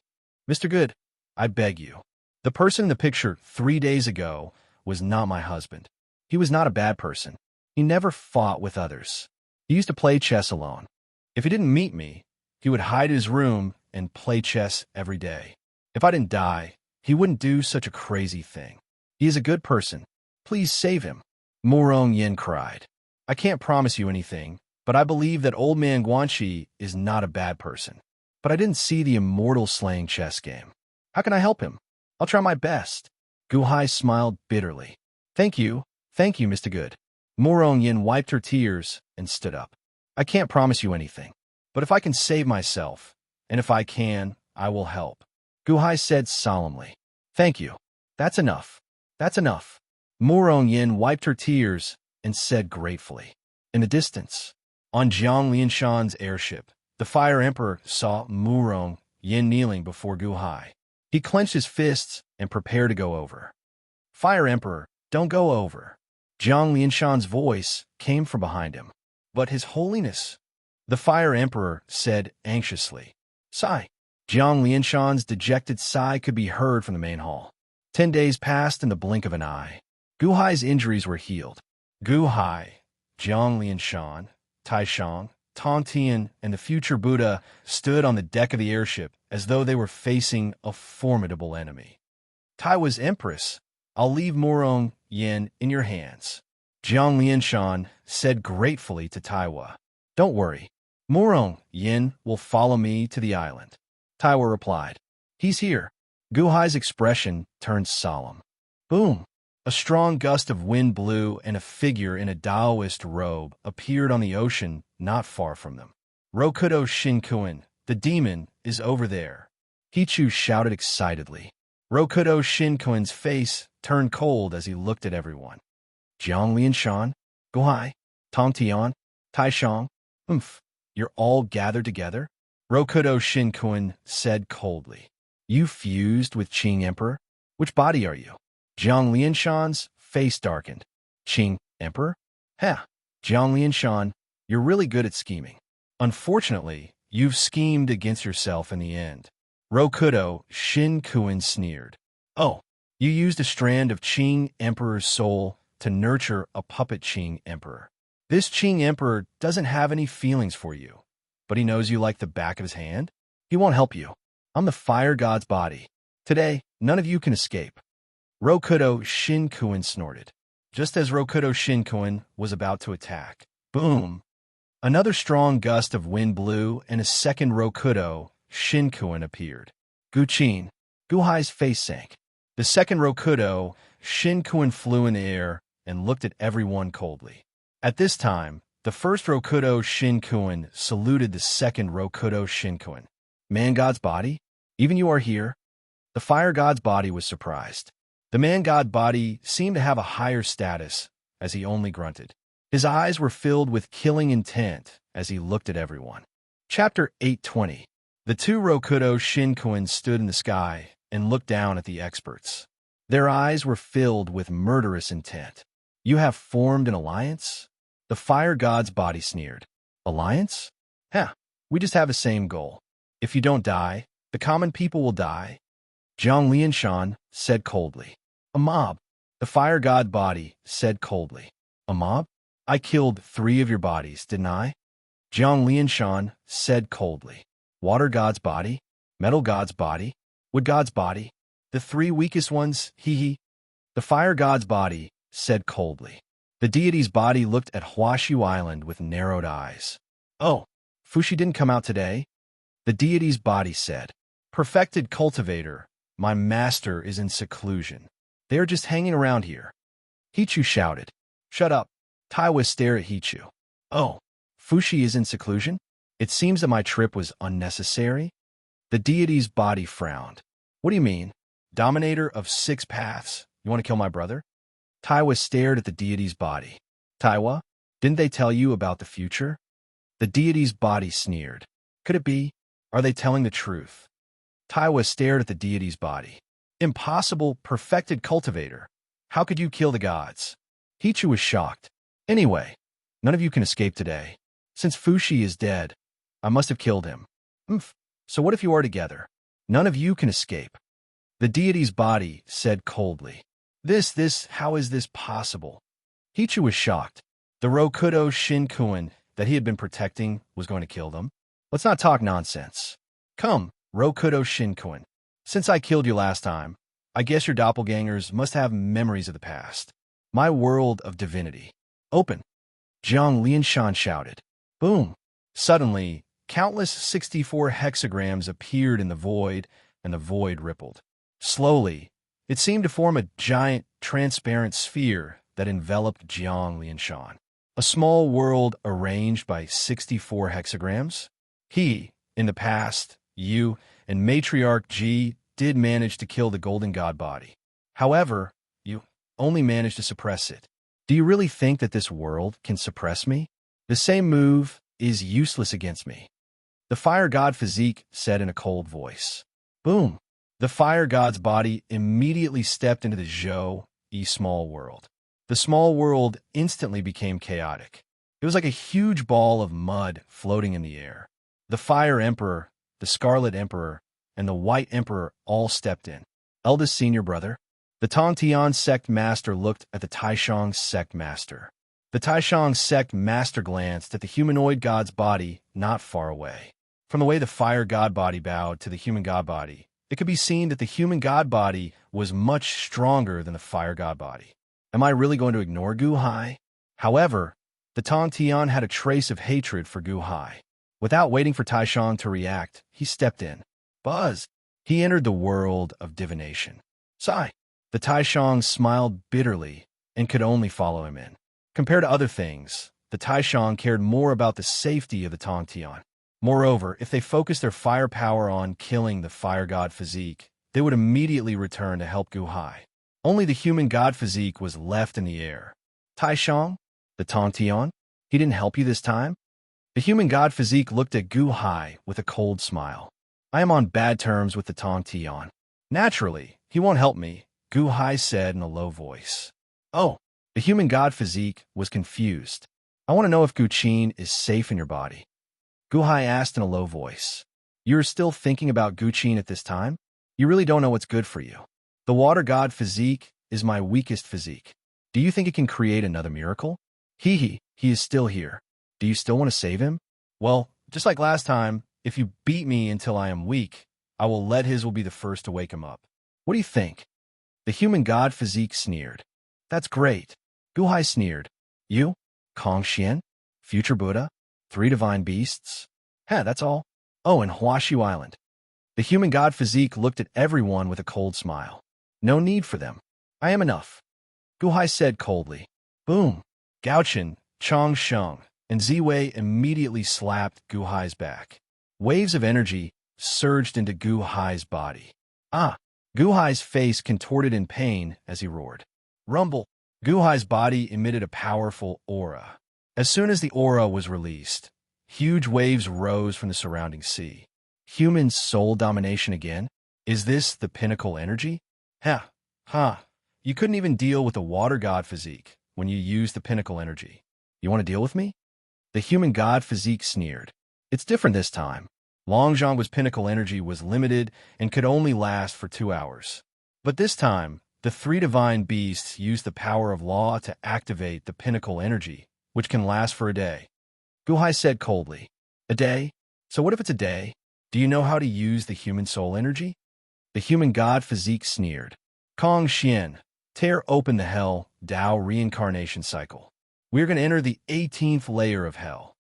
Mr. Good, I beg you. The person in the picture 3 days ago was not my husband. He was not a bad person. He never fought with others. He used to play chess alone. If he didn't meet me, he would hide in his room and play chess every day. If I didn't die, he wouldn't do such a crazy thing. He is a good person. Please save him. Murong Yin cried. I can't promise you anything, but I believe that Old Man Guanxi is not a bad person. But I didn't see the Immortal slaying chess game. How can I help him? I'll try my best. Gu Hai smiled bitterly. Thank you, Mr. Good. Murong Yin wiped her tears and stood up. I can't promise you anything, but if I can save myself, and if I can, I will help. Gu Hai said solemnly. Thank you. That's enough. That's enough. Murong Yin wiped her tears and said gratefully. In the distance, on Jiang Lianshan's airship, the Fire Emperor saw Murong Yin kneeling before Gu Hai. He clenched his fists and prepared to go over. Fire Emperor, don't go over. Jiang Lianshan's voice came from behind him. But His Holiness, the Fire Emperor said anxiously. Sigh. Jiang Lianshan's dejected sigh could be heard from the main hall. 10 days passed in the blink of an eye. Gu Hai's injuries were healed. Gu Hai, Jiang Lianshan, Taishang, Tong Tian, and the future Buddha stood on the deck of the airship as though they were facing a formidable enemy. Taiwa's Empress, I'll leave Murong Yin in your hands. Jiang Lianshan said gratefully to Taiwa. Don't worry. Murong Yin will follow me to the island. Taiwa replied. He's here. Gu Hai's expression turned solemn. Boom! A strong gust of wind blew and a figure in a Taoist robe appeared on the ocean not far from them. Rokudo Shinkuin, the demon, is over there. Hichu shouted excitedly. Rokudo Shinkuin's face turned cold as he looked at everyone. Jiang Lianshan, Gu Hai, Tong Tian, Taishang, you're all gathered together? Rokudo Shinkuin said coldly. You fused with Qing Emperor? Which body are you? Jiang Lianshan's face darkened. Qing Emperor? Ha! Jiang Lianshan, you're really good at scheming. Unfortunately, you've schemed against yourself in the end. Rokudo Shinkuin sneered. Oh, you used a strand of Qing Emperor's soul to nurture a puppet Qing Emperor. This Qing Emperor doesn't have any feelings for you, but he knows you like the back of his hand. He won't help you. I'm the fire god's body. Today, none of you can escape. Rokudo Shinkuin snorted. Just as Rokudo Shinkuin was about to attack, boom! Another strong gust of wind blew, and a second Rokudo Shinkuin appeared. Guqin, Guhai's face sank. The second Rokudo Shinkuin flew in the air and looked at everyone coldly. At this time, the first Rokudo Shinkuin saluted the second Rokudo Shinkuin. Man god's body? Even you are here? The fire god's body was surprised. The man god body seemed to have a higher status, as he only grunted. His eyes were filled with killing intent as he looked at everyone. Chapter 820. The two Rokudo Shinkuin stood in the sky and looked down at the experts. Their eyes were filled with murderous intent. You have formed an alliance? The fire god's body sneered. Alliance? We just have the same goal. If you don't die, the common people will die. Jiang Lianshan said coldly. A mob. The fire god body said coldly. A mob? I killed 3 of your bodies, didn't I? Jiang Lianshan said coldly. Water god's body? Metal god's body? Wood god's body? The 3 weakest ones, hee. The fire god's body said coldly. The deity's body looked at Huashu Island with narrowed eyes. Oh, Fushi didn't come out today? The deity's body said. Perfected cultivator, my master is in seclusion. They are just hanging around here. Hichu shouted. Shut up. Taiwa stared at Hichu. Oh, Fushi is in seclusion? It seems that my trip was unnecessary. The deity's body frowned. What do you mean? Dominator of 6 paths, you want to kill my brother? Taiwa stared at the deity's body. Taiwa, didn't they tell you about the future? The deity's body sneered. Could it be? Are they telling the truth? Taiwa stared at the deity's body. Impossible, perfected cultivator. How could you kill the gods? Hichu was shocked. Anyway, none of you can escape today. Since Fushi is dead, I must have killed him. So what if you are together? None of you can escape. The deity's body said coldly. How is this possible? Hichu was shocked. The Rokudo Shinkuin that he had been protecting was going to kill them. Let's not talk nonsense. Come, Rokudo Shinkuin. Since I killed you last time, I guess your doppelgangers must have memories of the past. My world of divinity. Open. Jiang Lianshan shouted. Boom. Suddenly, countless 64 hexagrams appeared in the void, and the void rippled. Slowly, it seemed to form a giant, transparent sphere that enveloped Jiang Lianshan. A small world arranged by 64 hexagrams. In the past, you and Matriarch G did manage to kill the Golden God body. However, you only managed to suppress it. Do you really think that this world can suppress me? The same move is useless against me. The fire god physique said in a cold voice. Boom. The fire god's body immediately stepped into the Zhou small world. The small world instantly became chaotic. It was like a huge ball of mud floating in the air. The Fire Emperor, the Scarlet Emperor, and the White Emperor all stepped in. Eldest senior brother. The Tongtian sect master looked at the Taishang sect master. The Taishang sect master glanced at the humanoid god's body not far away. From the way the fire god body bowed to the human god body, it could be seen that the human god body was much stronger than the fire god body. Am I really going to ignore Guhai? However, the Tongtian had a trace of hatred for Guhai. Without waiting for Taishang to react, he stepped in. Buzz! He entered the world of divination. Sigh! The Taishang smiled bitterly and could only follow him in. Compared to other things, the Taishang cared more about the safety of the Tongtian. Moreover, if they focused their firepower on killing the fire god physique, they would immediately return to help Guhai. Only the human god physique was left in the air. Taishang? The Tongtian? He didn't help you this time? The human god physique looked at Gu Hai with a cold smile. I am on bad terms with the Tong Tian. Naturally, he won't help me, Gu Hai said in a low voice. Oh, the human god physique was confused. I want to know if Gu Qin is safe in your body. Gu Hai asked in a low voice. You're still thinking about Gu Qin at this time? You really don't know what's good for you. The water god physique is my weakest physique. Do you think it can create another miracle? He is still here. Do you still want to save him? Well, just like last time, if you beat me until I am weak, I will let his will be the first to wake him up. What do you think? The human god physique sneered. That's great. Gu Hai sneered. You? Kong Xian? Future Buddha? 3 divine beasts? That's all. Oh, and Huashu Island. The human god physique looked at everyone with a cold smile. No need for them. I am enough. Gu Hai said coldly. Boom. Gaochen, Chong Sheng, and Ziwei immediately slapped Gu Hai's back. Waves of energy surged into Gu Hai's body. Gu Hai's face contorted in pain as he roared. Rumble. Gu Hai's body emitted a powerful aura. As soon as the aura was released, huge waves rose from the surrounding sea. Human soul domination again? Is this the pinnacle energy? You couldn't even deal with the water god physique when you used the pinnacle energy. You want to deal with me? The human god physique sneered. It's different this time. Longzhong's pinnacle energy was limited and could only last for 2 hours. But this time, the 3 divine beasts used the power of law to activate the pinnacle energy, which can last for a day. Gu Hai said coldly. A day? So what if it's a day? Do you know how to use the human soul energy? The human god physique sneered. Kong Xian, tear open the hell Tao reincarnation cycle. We're going to enter the 18th layer of hell.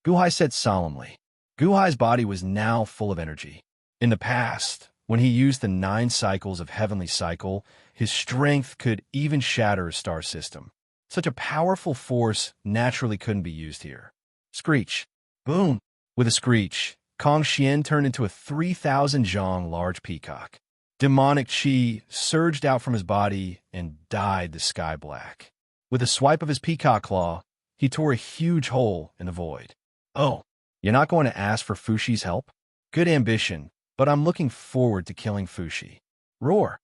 Gu Hai said solemnly. Gu Hai's body was now full of energy. In the past, when he used the 9 cycles of heavenly cycle, his strength could even shatter a star system. Such a powerful force naturally couldn't be used here. Screech. Boom. With a screech, Kong Xian turned into a 3,000 zhang large peacock. Demonic chi surged out from his body and dyed the sky black. With a swipe of his peacock claw, he tore a huge hole in the void. Oh, you're not going to ask for Fushi's help? Good ambition, but I'm looking forward to killing Fushi. Roar.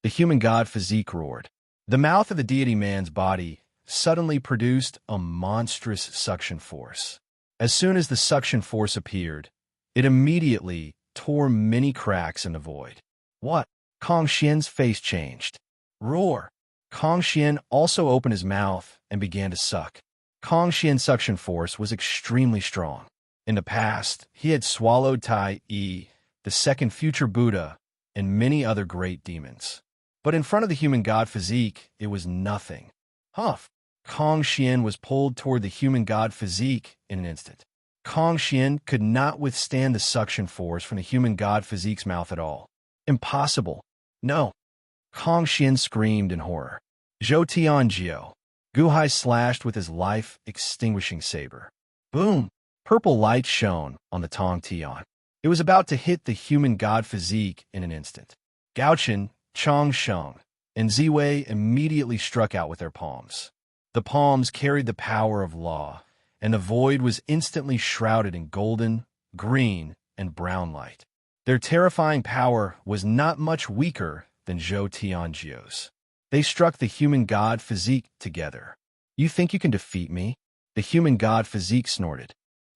The human god physique roared. The mouth of the deity man's body suddenly produced a monstrous suction force. As soon as the suction force appeared, it immediately tore many cracks in the void. What? Kong Xian's face changed. Roar. Kong Xian also opened his mouth and began to suck. Kong Xian's suction force was extremely strong. In the past, he had swallowed Tai Yi, the second future Buddha, and many other great demons. But in front of the human god physique, it was nothing. Huff! Kong Xian was pulled toward the human god physique in an instant. Kong Xian could not withstand the suction force from the human god physique's mouth at all. Impossible. No. Kong Xian screamed in horror. Zhou Tianjiu. Gu Hai slashed with his life-extinguishing saber. Boom! Purple light shone on the Tong Tian. It was about to hit the human god physique in an instant. Gaochen, Chong Sheng, and Ziwei immediately struck out with their palms. The palms carried the power of law, and the void was instantly shrouded in golden, green, and brown light. Their terrifying power was not much weaker than Zhou Tianjiu's. They struck the human god physique together. You think you can defeat me? The human god physique snorted.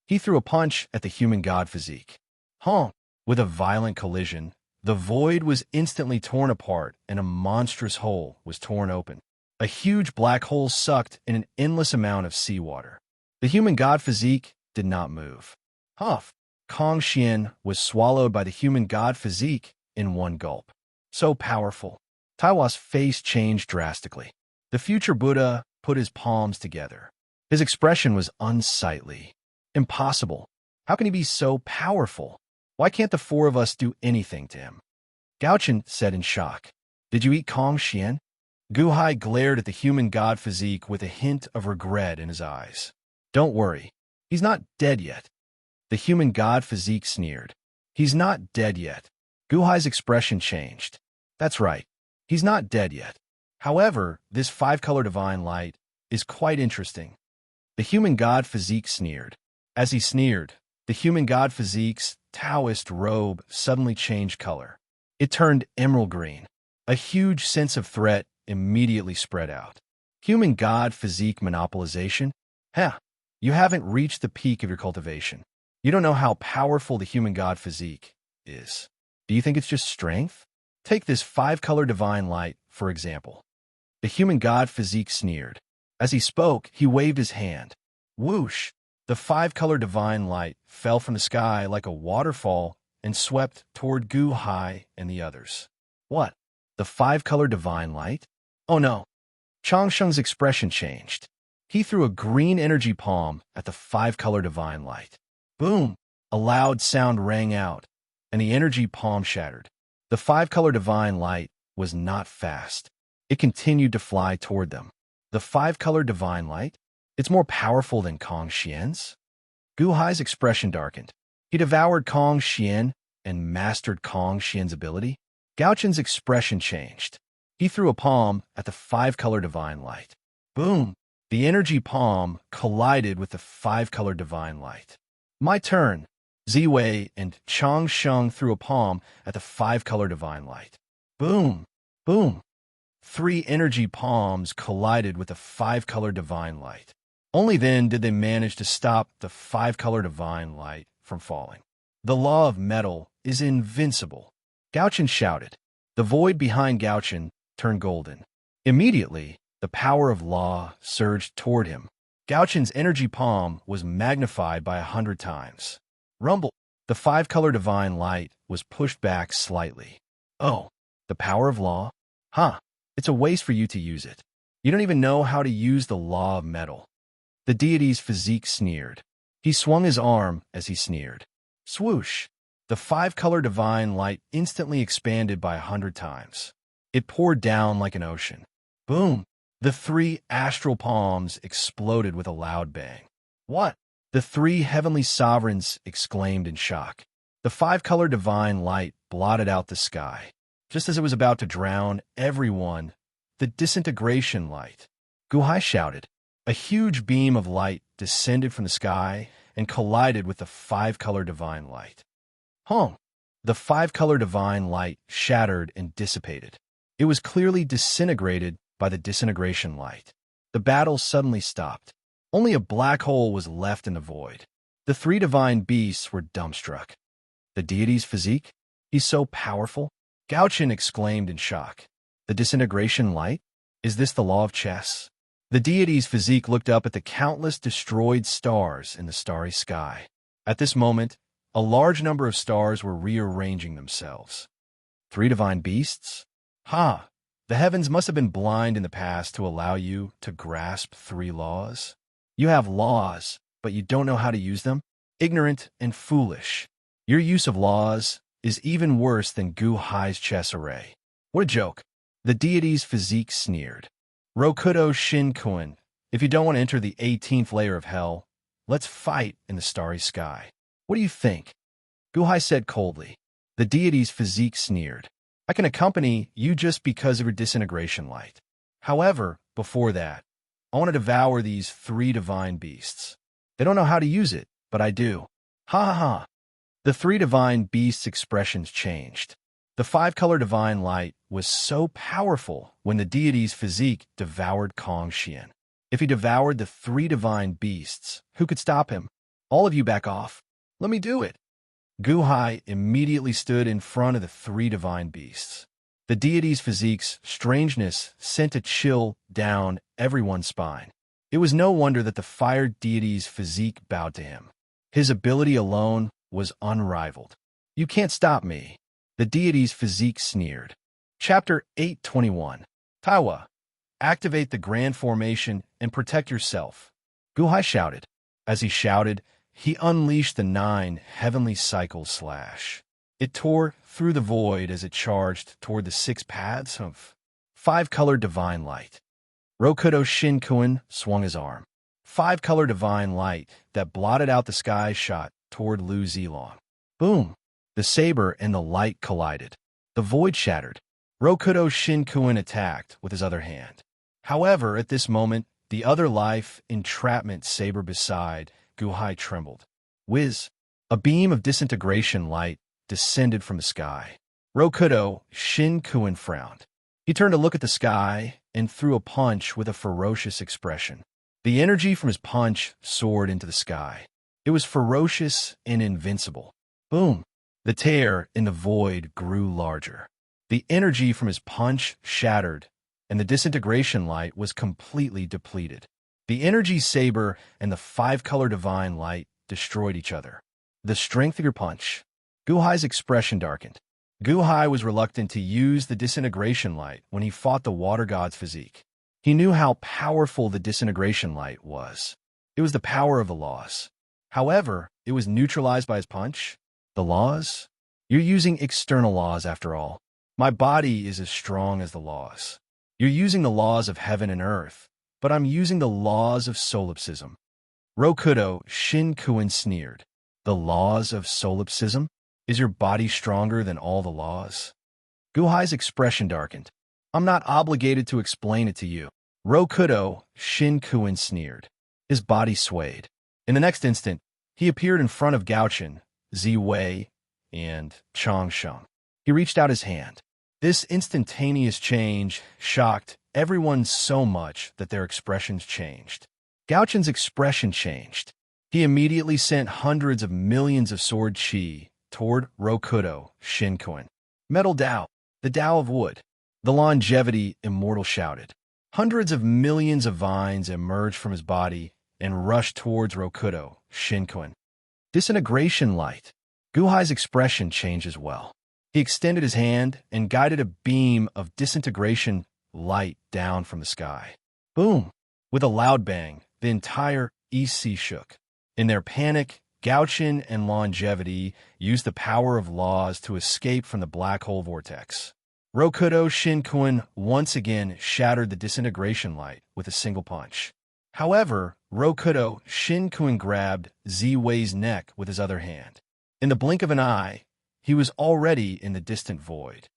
He threw a punch at the human god physique. Honk! With a violent collision, the void was instantly torn apart and a monstrous hole was torn open. A huge black hole sucked in an endless amount of seawater. The human god physique did not move. Huff! Kong Xian was swallowed by the human god physique in one gulp. So powerful. Taiwa's face changed drastically. The future Buddha put his palms together. His expression was unsightly. Impossible. How can he be so powerful? Why can't the 4 of us do anything to him? Gaochen said in shock. Did you eat Kong Xian? Gu Hai glared at the human god physique with a hint of regret in his eyes. Don't worry. He's not dead yet. The human god physique sneered. He's not dead yet. Gu Hai's expression changed. That's right. He's not dead yet. However, this 5-color divine light is quite interesting. The human god physique sneered. As he sneered, the human god physique's Taoist robe suddenly changed color. It turned emerald green. A huge sense of threat immediately spread out. Human god physique monopolization? Heh, you haven't reached the peak of your cultivation. You don't know how powerful the human god physique is. Do you think it's just strength? Take this 5-color divine light, for example. The human god physique sneered. As he spoke, he waved his hand. Whoosh! The 5-color divine light fell from the sky like a waterfall and swept toward Gu Hai and the others. What? The 5-color divine light? Oh no! Changsheng's expression changed. He threw a green energy palm at the 5-color divine light. Boom! A loud sound rang out, and the energy palm shattered. The 5-color divine light was not fast. It continued to fly toward them. The 5-color divine light? It's more powerful than Kong Xian's? Gu Hai's expression darkened. He devoured Kong Xian and mastered Kong Xian's ability. Gao Chen's expression changed. He threw a palm at the 5-color divine light. Boom! The energy palm collided with the 5-color divine light. My turn. Ziwei and Changsheng threw a palm at the 5-color divine light. Boom! Boom! 3 energy palms collided with the 5-color divine light. Only then did they manage to stop the 5-color divine light from falling. The law of metal is invincible. Gao Chen shouted. The void behind Gao Chen turned golden. Immediately, the power of law surged toward him. Gao Chen's energy palm was magnified by 100 times. Rumble! The 5-color divine light was pushed back slightly. Oh, the power of law? Huh, it's a waste for you to use it. You don't even know how to use the law of metal. The deity's physique sneered. He swung his arm as he sneered. Swoosh! The 5-color divine light instantly expanded by 100 times. It poured down like an ocean. Boom! The 3 astral palms exploded with a loud bang. What? The 3 heavenly sovereigns exclaimed in shock. The 5-color divine light blotted out the sky. Just as it was about to drown everyone, the disintegration light. Gu Hai shouted. A huge beam of light descended from the sky and collided with the 5-color divine light. Hong! The 5-color divine light shattered and dissipated. It was clearly disintegrated by the disintegration light. The battle suddenly stopped. Only a black hole was left in the void. The 3 divine beasts were dumbstruck. The deity's physique? He's so powerful? Gao Chen exclaimed in shock. The disintegration light? Is this the law of chess? The deity's physique looked up at the countless destroyed stars in the starry sky. At this moment, a large number of stars were rearranging themselves. 3 divine beasts? Ha! The heavens must have been blind in the past to allow you to grasp 3 laws. You have laws, but you don't know how to use them? Ignorant and foolish. Your use of laws is even worse than Gu Hai's chess array. What a joke. The deity's physique sneered. Rokudo Shinkuin, if you don't want to enter the 18th layer of hell, let's fight in the starry sky. What do you think? Gu Hai said coldly. The deity's physique sneered. I can accompany you just because of your disintegration light. However, before that, I want to devour these 3 divine beasts. They don't know how to use it, but I do. Ha ha ha. The 3 divine beasts' expressions changed. The 5-color divine light was so powerful when the deity's physique devoured Kong Xian. If he devoured the 3 divine beasts, who could stop him? All of you back off. Let me do it. Gu Hai immediately stood in front of the 3 divine beasts. The deity's physique's strangeness sent a chill down everyone's spine. It was no wonder that the fire deity's physique bowed to him. His ability alone was unrivaled. You can't stop me. The deity's physique sneered. Chapter 821. Taiwa, activate the grand formation and protect yourself. Gu Hai shouted. As he shouted, he unleashed the 9 heavenly cycle slash. It tore through the void as it charged toward the 6 paths of 5-color divine light. Rokudo Shinkuin swung his arm. 5-color divine light that blotted out the sky shot toward Lu Zilong. Boom! The saber and the light collided. The void shattered. Rokudo Shinkuin attacked with his other hand. However, at this moment, the other life entrapment saber beside Guhai trembled. Whiz! A beam of disintegration light descended from the sky. Rokudo Shin Kuin frowned. He turned to look at the sky and threw a punch with a ferocious expression. The energy from his punch soared into the sky. It was ferocious and invincible. Boom! The tear in the void grew larger. The energy from his punch shattered, and the disintegration light was completely depleted. The energy saber and the five-color divine light destroyed each other. The strength of your punch. Guhai's expression darkened. Guhai was reluctant to use the disintegration light when he fought the water god's physique. He knew how powerful the disintegration light was. It was the power of the laws. However, it was neutralized by his punch. The laws? You're using external laws after all. My body is as strong as the laws. You're using the laws of heaven and earth, but I'm using the laws of solipsism. Rokudo Shin Kuin sneered. The laws of solipsism? Is your body stronger than all the laws? Guhai's expression darkened. I'm not obligated to explain it to you. Rokudo Shin Kuin sneered. His body swayed. In the next instant, he appeared in front of Gaochen, Ziwei, and Changsheng. He reached out his hand. This instantaneous change shocked everyone so much that their expressions changed. Gaochen's expression changed. He immediately sent hundreds of millions of sword chi toward Rokudo Shin Kuin. Metal Dao, the Dao of wood. The longevity Immortal shouted. Hundreds of millions of vines emerged from his body and rushed towards Rokudo Shin Kuin. Disintegration light. Guhai's expression changed as well. He extended his hand and guided a beam of disintegration light down from the sky. Boom! With a loud bang, the entire East Sea shook. In their panic, Gaochen and Longevity used the power of laws to escape from the black hole vortex. Rokudo Shin Kuin once again shattered the disintegration light with a single punch. However, Rokudo Shin Kuin grabbed Ziwei's neck with his other hand. In the blink of an eye, he was already in the distant void.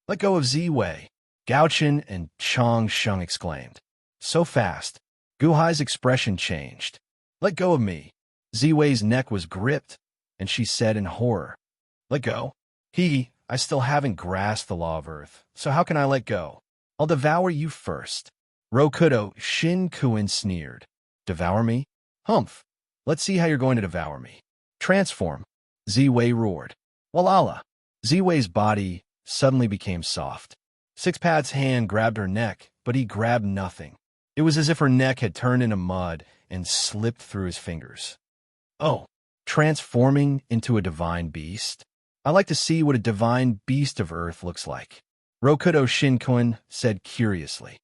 Let go of Ziwei, Gaochen and Changsheng exclaimed. So fast, Guhai's expression changed. Let go of me. Ziwei's neck was gripped, and she said in horror, Let go? I still haven't grasped the law of earth, so how can I let go? I'll devour you first. Rokudo Shin Kuin sneered. Devour me? Humph. Let's see how you're going to devour me. Transform. Ziwei roared. Walala. Ziwei's body suddenly became soft. Sixpad's hand grabbed her neck, but he grabbed nothing. It was as if her neck had turned into mud and slipped through his fingers. Oh, transforming into a divine beast? I like to see what a divine beast of earth looks like. Rokudo Shin Kuin said curiously.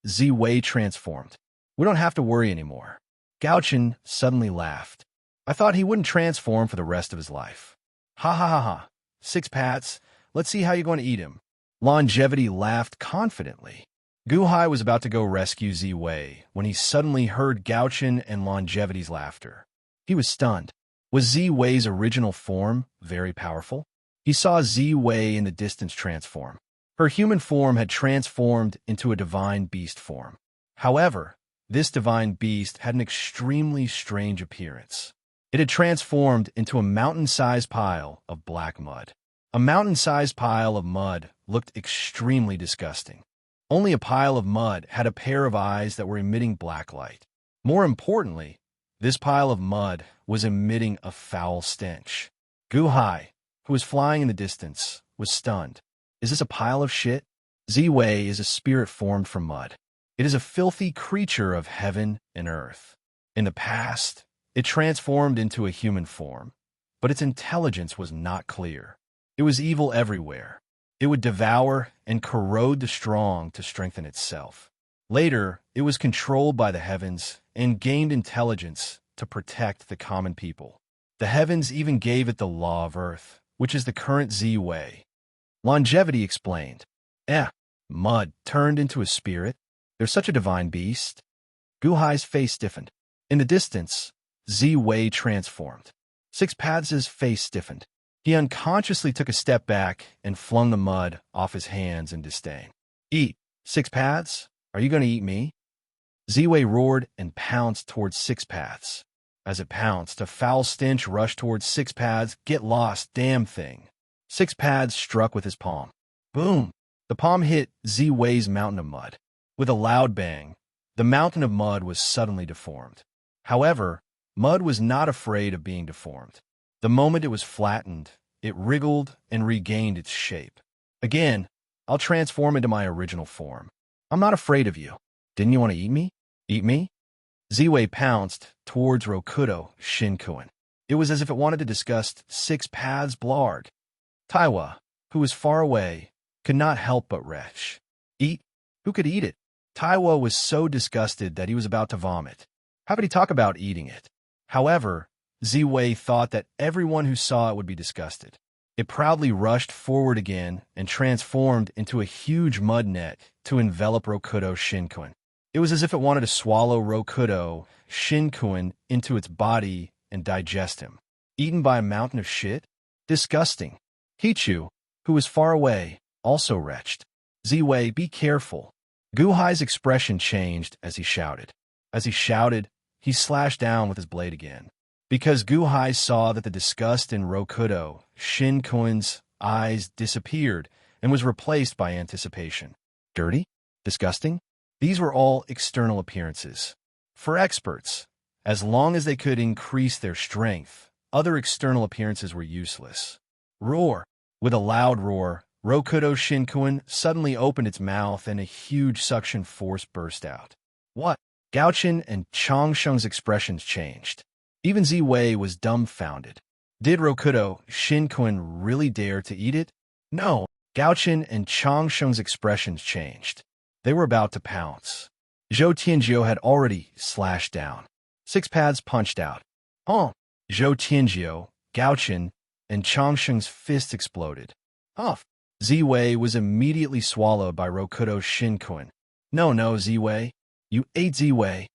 Ziwei transformed. We don't have to worry anymore. Gaochen suddenly laughed. I thought he wouldn't transform for the rest of his life. Ha ha ha ha. Six pats. Let's see how you're going to eat him. Longevity laughed confidently. Guhai was about to go rescue Ziwei when he suddenly heard Gaochen and Longevity's laughter. He was stunned. Was Ziwei's original form very powerful? He saw Ziwei in the distance transform. Her human form had transformed into a divine beast form. However, this divine beast had an extremely strange appearance. It had transformed into a mountain-sized pile of black mud. A mountain-sized pile of mud looked extremely disgusting. Only a pile of mud had a pair of eyes that were emitting black light. More importantly, this pile of mud was emitting a foul stench. Guhai, who was flying in the distance, was stunned. Is this a pile of shit? Ziwei is a spirit formed from mud. It is a filthy creature of heaven and earth. In the past, it transformed into a human form, but its intelligence was not clear. It was evil everywhere. It would devour and corrode the strong to strengthen itself. Later, it was controlled by the heavens and gained intelligence to protect the common people. The heavens even gave it the law of earth, which is the current Ziwei. Longevity explained. Mud turned into a spirit? There's such a divine beast? Guhai's face stiffened. In the distance, Ziwei transformed. Sixpads's face stiffened. He unconsciously took a step back and flung the mud off his hands in disdain. Eat, Sixpads? Are you going to eat me? Ziwei roared and pounced towards Sixpads. As it pounced, a foul stench rushed towards Six Pads. Get lost, damn thing. Six Pads struck with his palm. Boom! The palm hit Z-Wei's mountain of mud. With a loud bang, the mountain of mud was suddenly deformed. However, mud was not afraid of being deformed. The moment it was flattened, it wriggled and regained its shape. Again, I'll transform into my original form. I'm not afraid of you. Didn't you want to eat me? Eat me? Z-Wei pounced towards Rokudo Shinkuin. It was as if it wanted to disgust Six Paths Blarg. Taiwa, who was far away, could not help but retch. Eat? Who could eat it? Taiwa was so disgusted that he was about to vomit. How could he talk about eating it? However, Z-Wei thought that everyone who saw it would be disgusted. It proudly rushed forward again and transformed into a huge mud net to envelop Rokudo Shinkuin. It was as if it wanted to swallow Rokudo Shinkuin into its body and digest him. Eaten by a mountain of shit? Disgusting. Hichu, who was far away, also retched. Z-Wei, be careful. Guhai's expression changed as he shouted. As he shouted, he slashed down with his blade again. Because Guhai saw that the disgust in Rokudo Shinkuin's eyes disappeared and was replaced by anticipation. Dirty? Disgusting? These were all external appearances. For experts, as long as they could increase their strength, other external appearances were useless. Roar! With a loud roar, Rokudo Shinkuin suddenly opened its mouth and a huge suction force burst out. What? Gaochen and Changsheng's expressions changed. Even Z-Wei was dumbfounded. Did Rokudo Shinkuin really dare to eat it? No. Gaochen and Changsheng's expressions changed. They were about to pounce. Zhou Tianjiu had already slashed down. Six Pads punched out. Zhou Tianjiu, Gaochen, and Changsheng's fists exploded. Huff! Z-Wei was immediately swallowed by Rokudo Shinkuin. No, Z-Wei. You ate Z-Wei.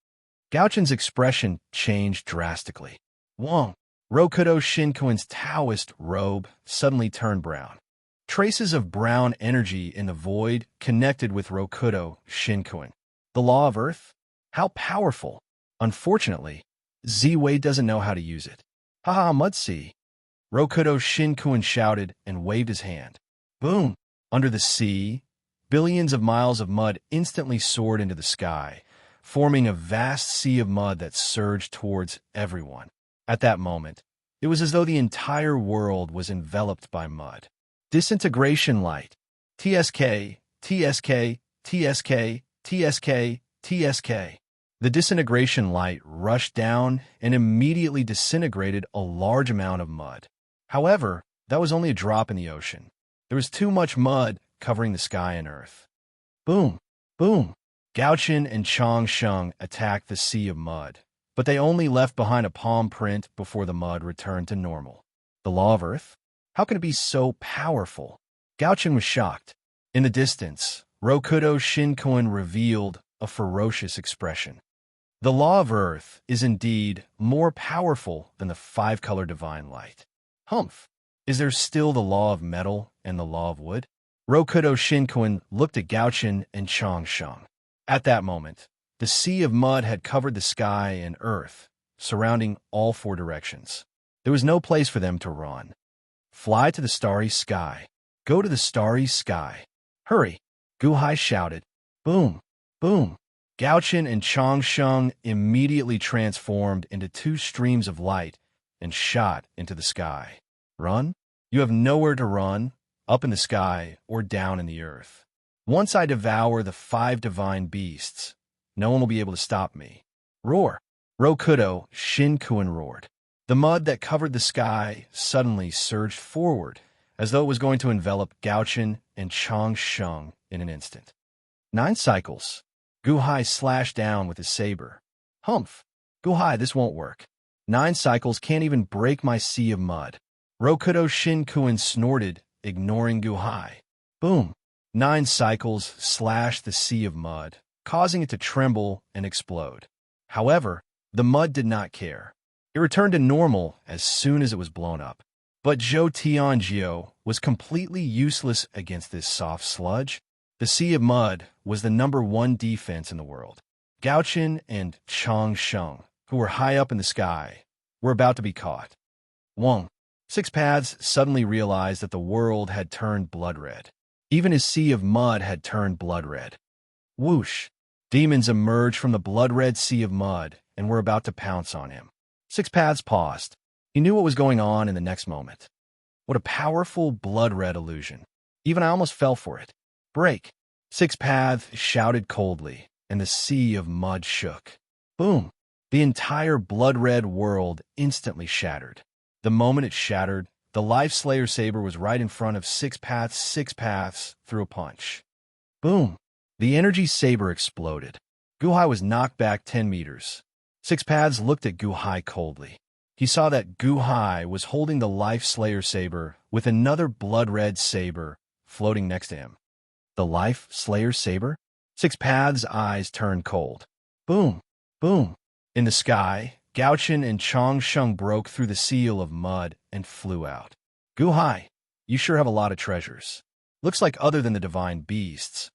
Gaochen's expression changed drastically. Wong! Rokudo Shinkuin's Taoist robe suddenly turned brown. Traces of brown energy in the void connected with Rokudo Shinkuin. The law of Earth? How powerful! Unfortunately, Z-Wei doesn't know how to use it. Haha, Mudsi! Rokudo Shinkuin shouted and waved his hand. Boom! Under the sea, billions of miles of mud instantly soared into the sky, forming a vast sea of mud that surged towards everyone. At that moment, it was as though the entire world was enveloped by mud. Disintegration light. TSK, TSK, TSK, TSK, TSK. The disintegration light rushed down and immediately disintegrated a large amount of mud. However, that was only a drop in the ocean. There was too much mud covering the sky and earth. Boom! Boom! Gaochen and Changsheng attacked the sea of mud, but they only left behind a palm print before the mud returned to normal. The law of Earth? How can it be so powerful? Gaochen was shocked. In the distance, Rokudo Shinkuin revealed a ferocious expression. The law of Earth is indeed more powerful than the five-color divine light. Humph! Is there still the law of metal and the law of wood? Rokudo Shinkuin looked at Gaochen and Changsheng. At that moment, the sea of mud had covered the sky and earth, surrounding all four directions. There was no place for them to run. Fly to the starry sky. Go to the starry sky. Hurry! Guhai shouted. Boom! Boom! Gaochen and Changsheng immediately transformed into two streams of light and shot into the sky. Run? You have nowhere to run, up in the sky or down in the earth. Once I devour the five divine beasts, no one will be able to stop me. Roar! Rokudo Shinkuin roared. The mud that covered the sky suddenly surged forward, as though it was going to envelop Gaochen and Changsheng in an instant. 9 cycles. Guhai slashed down with his saber. Humph! Guhai, this won't work. 9 cycles can't even break my sea of mud. Rokudo Shinkuin snorted, ignoring Guhai. Boom! 9 cycles slashed the sea of mud, causing it to tremble and explode. However, the mud did not care. It returned to normal as soon as it was blown up. But Zhou Tianjiu was completely useless against this soft sludge. The sea of mud was the #1 defense in the world. Gaochen and Changsheng who were high up in the sky, were about to be caught. Wong. Six Paths suddenly realized that the world had turned blood red. Even his sea of mud had turned blood red. Whoosh! Demons emerged from the blood-red sea of mud and were about to pounce on him. Six Paths paused. He knew what was going on in the next moment. What a powerful blood-red illusion. Even I almost fell for it. Break! Six Paths shouted coldly, and the sea of mud shook. Boom! The entire blood-red world instantly shattered. The moment it shattered, the Life Slayer saber was right in front of Six Paths. Six Paths threw a punch. Boom! The energy saber exploded. Guhai was knocked back 10 meters. Six Paths looked at Guhai coldly. He saw that Guhai was holding the Life Slayer saber with another blood-red saber floating next to him. The Life Slayer saber? Six Paths' eyes turned cold. Boom! Boom! In the sky, Gaochen and Changsheng broke through the seal of mud and flew out. Guhai, you sure have a lot of treasures. Looks like other than the divine beasts,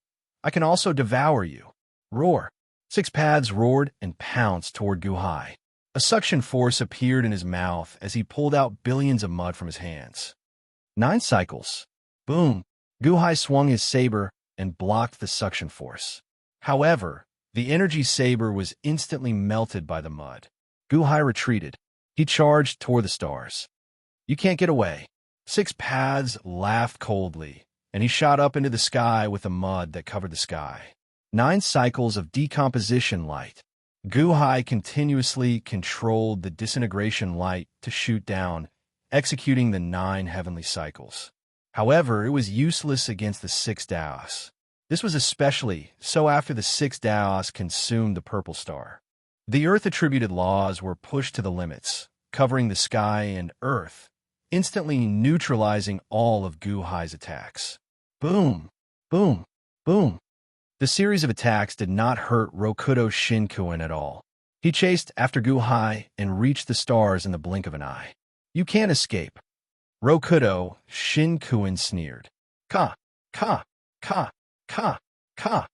I can also devour you. Roar! Six Paths roared and pounced toward Guhai. A suction force appeared in his mouth as he pulled out billions of mud from his hands. 9 cycles. Boom! Guhai swung his saber and blocked the suction force. However, the energy saber was instantly melted by the mud. Guhai retreated. He charged toward the stars. You can't get away. Six Paths laughed coldly, and he shot up into the sky with the mud that covered the sky. 9 cycles of decomposition light. Guhai continuously controlled the disintegration light to shoot down, executing the 9 heavenly cycles. However, it was useless against the 6 Daos. This was especially so after the 6 Daos consumed the purple star. The Earth-attributed laws were pushed to the limits, covering the sky and Earth, instantly neutralizing all of Guhai's attacks. Boom! Boom! Boom! The series of attacks did not hurt Rokudo Shinkuin at all. He chased after Guhai and reached the stars in the blink of an eye. You can't escape. Rokudo Shinkuin sneered. Ka! Ka! Ka! Ka! Ka!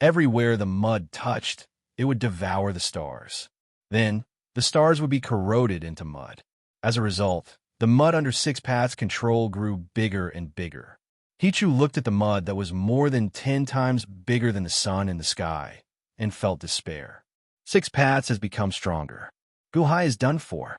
Everywhere the mud touched, it would devour the stars. Then, the stars would be corroded into mud. As a result, the mud under Six Paths' control grew bigger and bigger. Hichu looked at the mud that was more than 10 times bigger than the sun in the sky and felt despair. Six Paths has become stronger. Guhai is done for.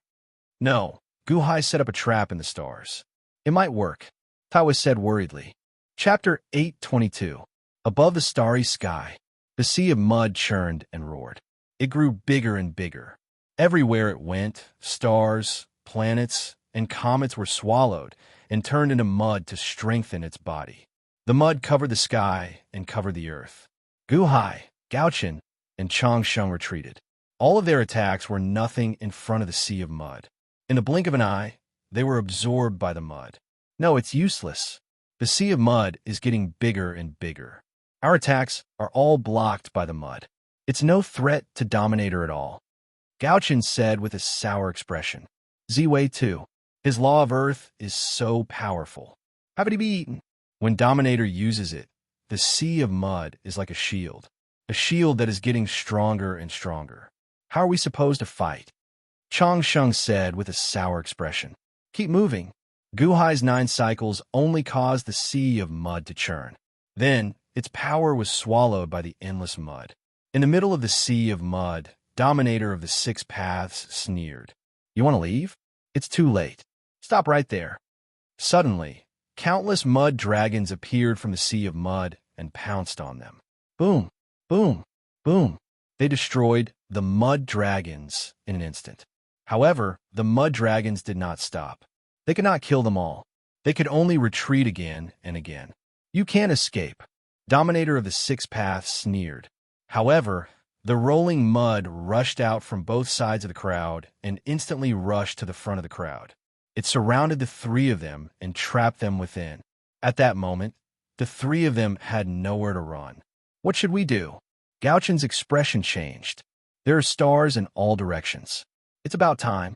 No, Guhai set up a trap in the stars. It might work, Tawa said worriedly. Chapter 822. Above the starry sky, the sea of mud churned and roared. It grew bigger and bigger. Everywhere it went, stars, planets, and comets were swallowed and turned into mud to strengthen its body. The mud covered the sky and covered the earth. Guhai, Gaochen, and Changsheng retreated. All of their attacks were nothing in front of the sea of mud. In the blink of an eye, they were absorbed by the mud. No, it's useless. The sea of mud is getting bigger and bigger. Our attacks are all blocked by the mud. It's no threat to Dominator at all. Gaochen said with a sour expression. Ziwei too. His law of earth is so powerful. How could he be eaten? When Dominator uses it, the sea of mud is like a shield that is getting stronger and stronger. How are we supposed to fight? Changsheng said with a sour expression. Keep moving. Guhai's 9 cycles only caused the sea of mud to churn. Then, its power was swallowed by the endless mud. In the middle of the sea of mud, Dominator of the 6 Paths sneered. You want to leave? It's too late. Stop right there. Suddenly, countless mud dragons appeared from the sea of mud and pounced on them. Boom, boom, boom. They destroyed the mud dragons in an instant. However, the mud dragons did not stop. They could not kill them all. They could only retreat again and again. You can't escape. Dominator of the 6 Paths sneered. However, the rolling mud rushed out from both sides of the crowd and instantly rushed to the front of the crowd. It surrounded the 3 of them and trapped them within. At that moment, the 3 of them had nowhere to run. What should we do? Gaochen's expression changed. There are stars in all directions. It's about time.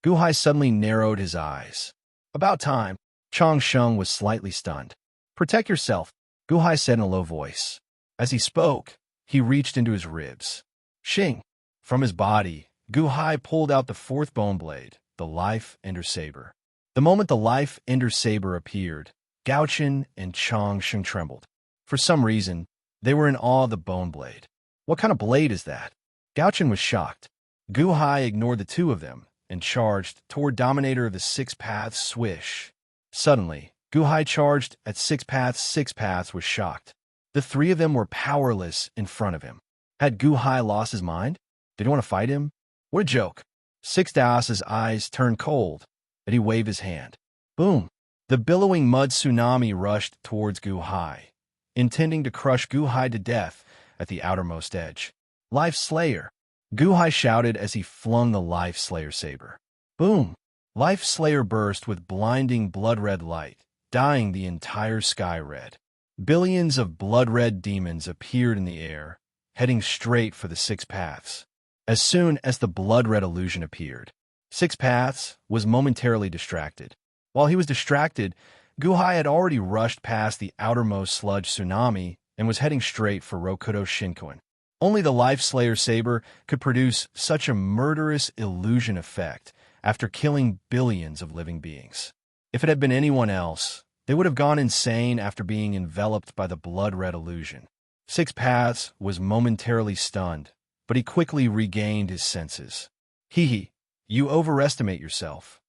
Guhai suddenly narrowed his eyes. About time. Changsheng was slightly stunned. Protect yourself, Guhai said in a low voice. As he spoke, he reached into his ribs. Shing! From his body, Guhai pulled out the fourth bone blade, the Life Ender Saber. The moment the Life Ender Saber appeared, Gaochen and Chang Sheng trembled. For some reason, they were in awe of the bone blade. What kind of blade is that? Gaochen was shocked. Guhai ignored the two of them and charged toward Dominator of the Six Paths. Swish. Suddenly, Guhai charged at Six Paths. Six Paths was shocked. The three of them were powerless in front of him. Had Guhai lost his mind? Did he want to fight him? What a joke. Six Daos's eyes turned cold, and he waved his hand. Boom! The billowing mud tsunami rushed towards Guhai, intending to crush Guhai to death at the outermost edge. Life Slayer! Guhai shouted as he flung the Life Slayer saber. Boom! Life Slayer burst with blinding blood-red light, dyeing the entire sky red. Billions of blood-red demons appeared in the air, heading straight for the Six Paths. As soon as the blood-red illusion appeared, Six Paths was momentarily distracted. While he was distracted, Guhai had already rushed past the outermost sludge tsunami and was heading straight for Rokudo Shinkoin. Only the Life Slayer saber could produce such a murderous illusion effect after killing billions of living beings. If it had been anyone else, they would have gone insane after being enveloped by the blood-red illusion. Six Paths was momentarily stunned, but he quickly regained his senses. Hee, you overestimate yourself.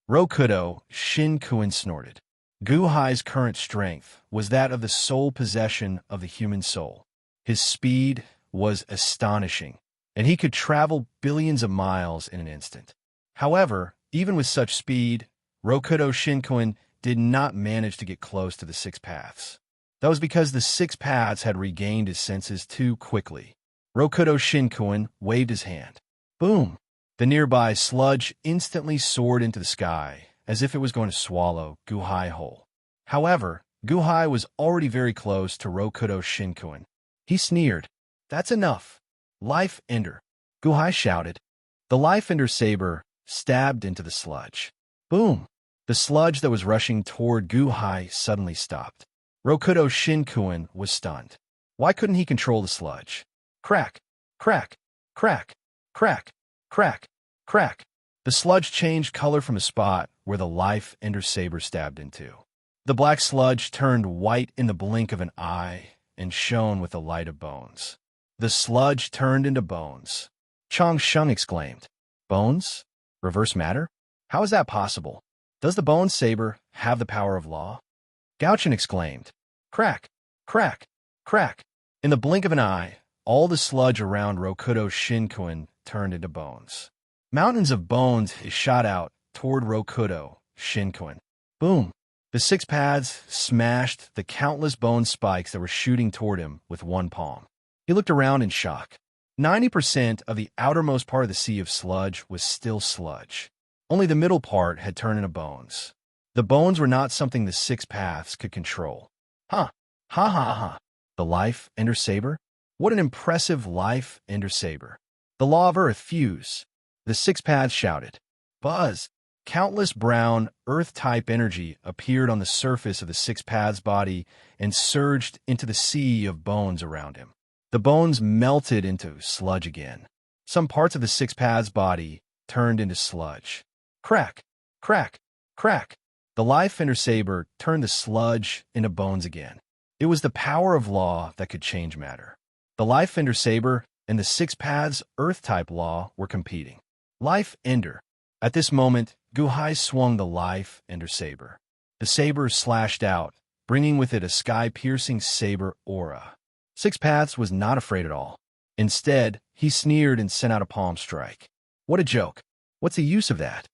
Rokudo Shinkoin snorted. Guhai's current strength was that of the sole possession of the human soul. His speed was astonishing, and he could travel billions of miles in an instant. However, even with such speed, Rokudo Shinkoin did not manage to get close to the Six Paths. That was because the Six Paths had regained his senses too quickly. Rokudo Shinkoin waved his hand. Boom! The nearby sludge instantly soared into the sky, as if it was going to swallow Guhai whole. However, Guhai was already very close to Rokudo Shinkoin. He sneered. That's enough. Life Ender. Guhai shouted. The Life Ender saber stabbed into the sludge. Boom! The sludge that was rushing toward Guhai suddenly stopped. Rokudo Shinkoin was stunned. Why couldn't he control the sludge? Crack! Crack! Crack! Crack! Crack! Crack! The sludge changed color from the spot where the Life Ender saber stabbed into. The black sludge turned white in the blink of an eye and shone with the light of bones. The sludge turned into bones. Chang Sheng exclaimed. Bones? Reverse matter? How is that possible? Does the bone saber have the power of law? Gaochen exclaimed. Crack! Crack! Crack! In the blink of an eye, all the sludge around Rokudo Shinkoin turned into bones. Mountains of bones shot out toward Rokudo Shinkoin. Boom! The Six Paths smashed the countless bone spikes that were shooting toward him with one palm. He looked around in shock. 90% of the outermost part of the sea of sludge was still sludge. Only the middle part had turned into bones. The bones were not something the Six Paths could control. Huh! Ha ha ha! The Life Ender Saber? What an impressive Life Ender Saber. The Law of Earth fuse. The Six Paths shouted. Buzz! Countless brown, earth-type energy appeared on the surface of the Six Paths' body and surged into the sea of bones around him. The bones melted into sludge again. Some parts of the Six Paths' body turned into sludge. Crack! Crack! Crack! The Life Ender Saber turned the sludge into bones again. It was the power of law that could change matter. The Life Ender Saber and the Six Paths' Earth-type law were competing. Life Ender. At this moment, Guhai swung the Life Ender Saber. The saber slashed out, bringing with it a sky-piercing saber aura. Six Paths was not afraid at all. Instead, he sneered and sent out a palm strike. What a joke. What's the use of that?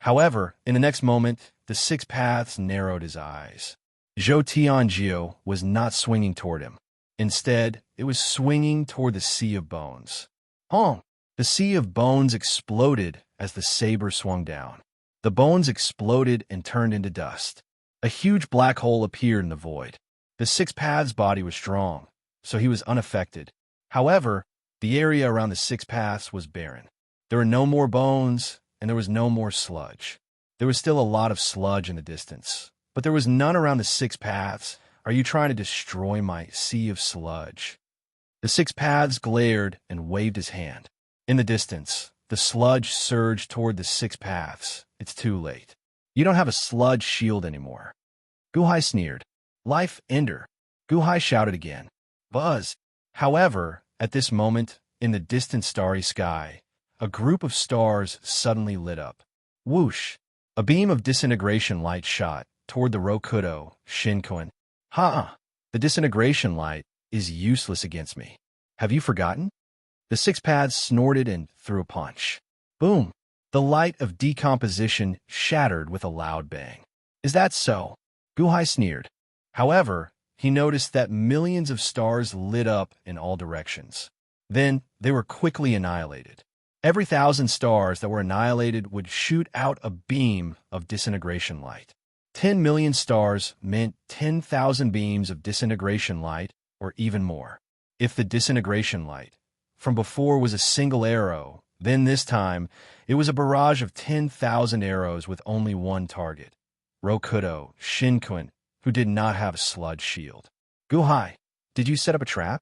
However, in the next moment, the Six Paths narrowed his eyes. Zhou Tianjiu was not swinging toward him. Instead, it was swinging toward the sea of bones. Hong! The sea of bones exploded as the saber swung down. The bones exploded and turned into dust. A huge black hole appeared in the void. The Six Paths' body was strong, so he was unaffected. However, the area around the Six Paths was barren. There were no more bones, and there was no more sludge. There was still a lot of sludge in the distance, but there was none around the Six Paths. Are you trying to destroy my sea of sludge? The Six Paths glared and waved his hand. In the distance, the sludge surged toward the 6 paths. It's too late. You don't have a sludge shield anymore. Guhai sneered. Life ender. Guhai shouted again. Buzz. However, at this moment, in the distant starry sky, a group of stars suddenly lit up. Whoosh! A beam of disintegration light shot toward the Rokudo Shinkoin. Ha! The disintegration light is useless against me. Have you forgotten? The 6 paths snorted and threw a punch. Boom! The light of decomposition shattered with a loud bang. Is that so? Guhai sneered. However, he noticed that millions of stars lit up in all directions. Then they were quickly annihilated. Every 1,000 stars that were annihilated would shoot out a beam of disintegration light. 10 million stars meant 10,000 beams of disintegration light, or even more. If the disintegration light from before was a single arrow, then this time it was a barrage of 10,000 arrows with only one target. Rokudo Shinkoin, who did not have a sludge shield. Guhai, did you set up a trap?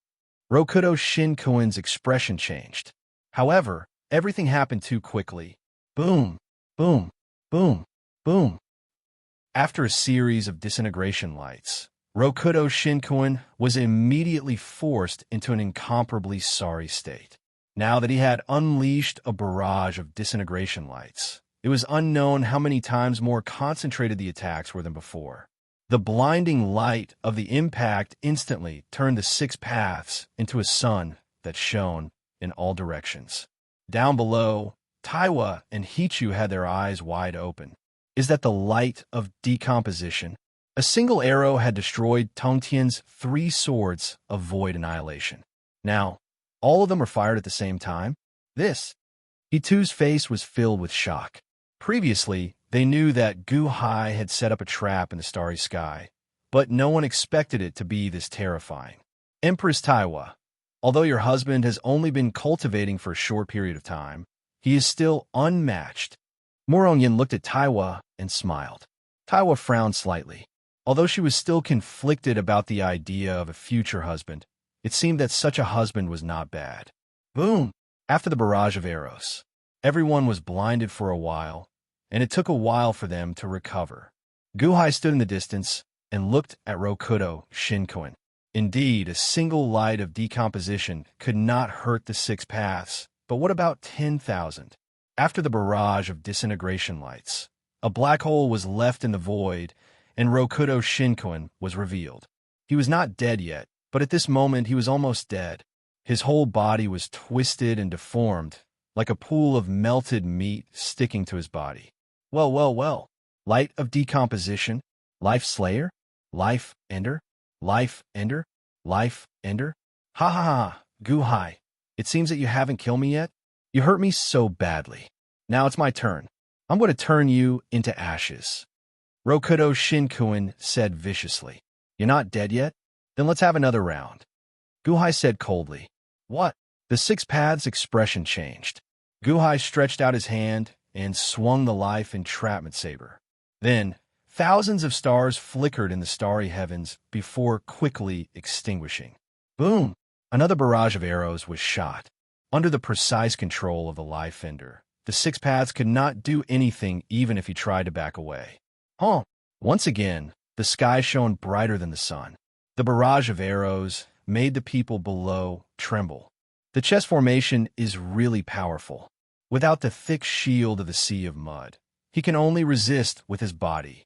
Rokudo Shinkoin's expression changed. However, everything happened too quickly. Boom, boom, boom, boom. After a series of disintegration lights, Rokudo Shinkoin was immediately forced into an incomparably sorry state. Now that he had unleashed a barrage of disintegration lights, it was unknown how many times more concentrated the attacks were than before. The blinding light of the impact instantly turned the 6 paths into a sun that shone in all directions. Down below, Taiwa and Hichu had their eyes wide open. Is that the light of decomposition? A single arrow had destroyed Tongtian's 3 swords of void annihilation. Now, all of them were fired at the same time? Hichu's face was filled with shock. Previously, they knew that Guhai had set up a trap in the starry sky, but no one expected it to be this terrifying. Empress Taiwa, although your husband has only been cultivating for a short period of time, he is still unmatched. Morongyan looked at Taiwa and smiled. Taiwa frowned slightly. Although she was still conflicted about the idea of a future husband, it seemed that such a husband was not bad. Boom! After the barrage of arrows, everyone was blinded for a while, and it took a while for them to recover. Guhai stood in the distance and looked at Rokudo Shinkoin. Indeed, a single light of decomposition could not hurt the 6 paths, but what about 10,000? After the barrage of disintegration lights, a black hole was left in the void, and Rokudo Shinkoin was revealed. He was not dead yet, but at this moment he was almost dead. His whole body was twisted and deformed, like a pool of melted meat sticking to his body. Well. Light of decomposition, life slayer, life ender, life ender, life ender. Ha ha ha, Guhai. It seems that you haven't killed me yet. You hurt me so badly. Now it's my turn. I'm going to turn you into ashes. Rokudo Shinkoin said viciously. You're not dead yet? Then let's have another round. Guhai said coldly. What? The 6 paths expression changed. Guhai stretched out his hand and swung the life entrapment saber. Then, thousands of stars flickered in the starry heavens before quickly extinguishing. Boom! Another barrage of arrows was shot. Under the precise control of the life ender, the 6 paths could not do anything even if he tried to back away. Once again, the sky shone brighter than the sun. The barrage of arrows made the people below tremble. The chess formation is really powerful. Without the thick shield of the sea of mud, he can only resist with his body.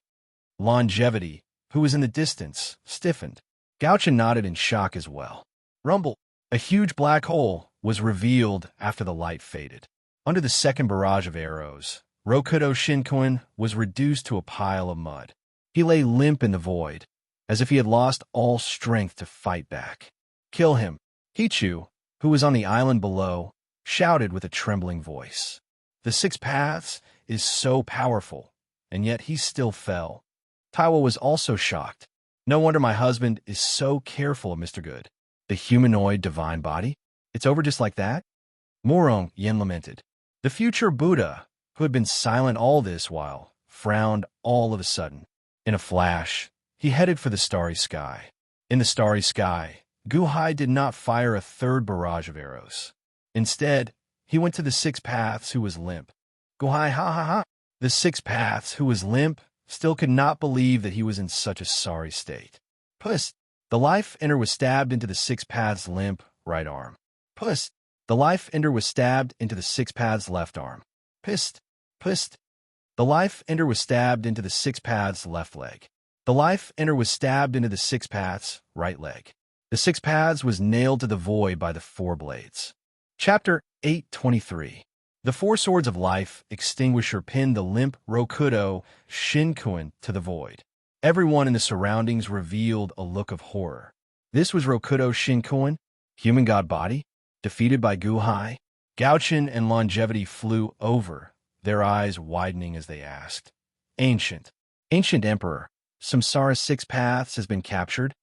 Longevity, who was in the distance, stiffened. Gauchen nodded in shock as well. Rumble! A huge black hole was revealed after the light faded. Under the second barrage of arrows, Rokudo Shinkoin was reduced to a pile of mud. He lay limp in the void, as if he had lost all strength to fight back. Kill him! Hichu, who was on the island below, shouted with a trembling voice. The 6 paths is so powerful, and yet he still fell. Taiwa was also shocked. No wonder my husband is so careful of Mr. Good. The humanoid divine body? It's over just like that? Morong Yen lamented. The future Buddha, who had been silent all this while, frowned all of a sudden. In a flash, he headed for the starry sky. In the starry sky, Guhai did not fire a third barrage of arrows. Instead, He went to the Six Paths, who was limp. Guhai, ha ha ha. The Six Paths, who was limp, still could not believe that he was in such a sorry state. Puss. The life ender was stabbed into the Six Paths' limp right arm. Puss. The life ender was stabbed into the Six Paths' left arm. Pissed. Pissed. The life ender was stabbed into the Six Paths' left leg. The life ender was stabbed into the Six Paths' right leg. The Six Paths was nailed to the void by the four blades. Chapter 8:23. The four swords of life extinguisher pinned the limp Rokudo Shinkuin to the void. Everyone in the surroundings revealed a look of horror. This was Rokudo Shinkuin, human god body, defeated by Guhai. Gauchin and Longevity flew over, their eyes widening as they asked, Ancient Emperor, Samsara's Six Paths has been captured?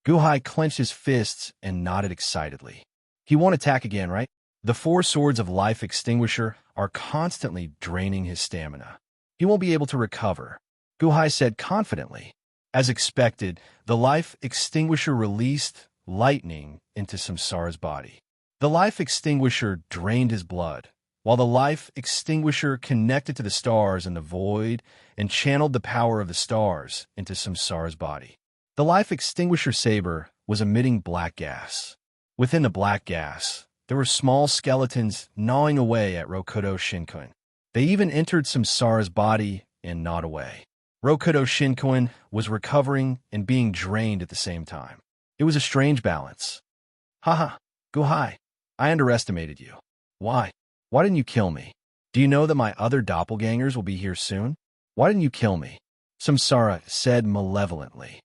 Guhai clenched his fists and nodded excitedly. He won't attack again, right? The four swords of life extinguisher are constantly draining his stamina. He won't be able to recover, Guhai said confidently. As expected, the life extinguisher released lightning into Samsara's body. The life extinguisher drained his blood, while the life extinguisher connected to the stars in the void and channeled the power of the stars into Samsara's body. The life extinguisher saber was emitting black gas. Within the black gas, there were small skeletons gnawing away at Rokudo Shinkuin. They even entered Samsara's body and gnawed away. Rokudo Shinkuin was recovering and being drained at the same time. It was a strange balance. Haha, Guhai, I underestimated you. Why? Why didn't you kill me? Do you know that my other doppelgangers will be here soon? Why didn't you kill me? Samsara said malevolently.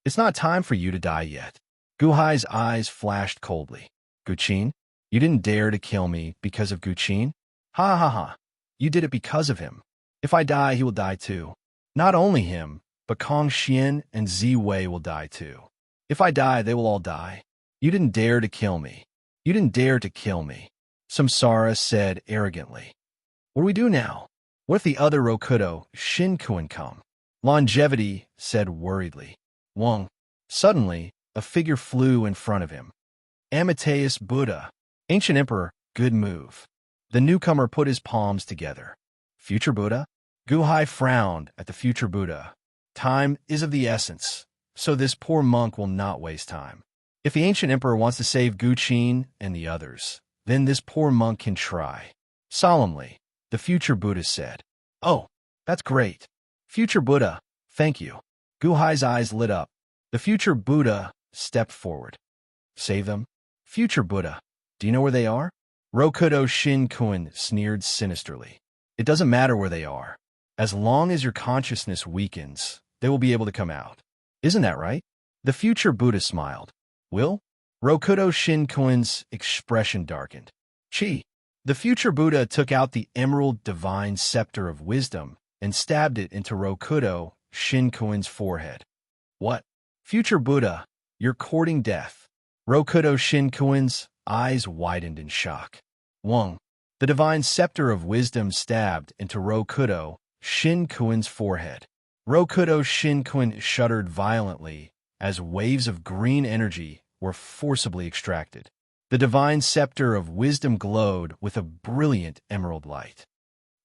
It's not time for you to die yet. Guhai's eyes flashed coldly. Guchin, you didn't dare to kill me because of Guchin? Ha ha ha. You did it because of him. If I die, he will die too. Not only him, but Kong Xian and Zi Wei will die too. If I die, they will all die. You didn't dare to kill me. You didn't dare to kill me, Samsara said arrogantly. What do we do now? What if the other Rokudo, Shinkuin, come? Longevity said worriedly. Wong. Suddenly, a figure flew in front of him. Amateus Buddha. Ancient Emperor, good move. The newcomer put his palms together. Future Buddha? Guhai frowned at the future Buddha. Time is of the essence, so this poor monk will not waste time. If the ancient emperor wants to save Guchin and the others, then this poor monk can try. Solemnly, the future Buddha said. Oh, that's great. Future Buddha, thank you. Guhai's eyes lit up. The future Buddha stepped forward. Save them? Future Buddha, do you know where they are? Rokudo Shinkuin sneered sinisterly. It doesn't matter where they are. As long as your consciousness weakens, they will be able to come out. Isn't that right? The future Buddha smiled. Will? Rokudo Shinkuin's expression darkened. Chi. The future Buddha took out the emerald divine scepter of wisdom and stabbed it into Rokudo Shinkuin's forehead. What? Future Buddha, you're courting death. Rokudo Shinkuin's eyes widened in shock. Wong. The divine scepter of wisdom stabbed into Rokudo Shinkuin's forehead. Rokudo Shinkuin shuddered violently as waves of green energy were forcibly extracted. The divine scepter of wisdom glowed with a brilliant emerald light.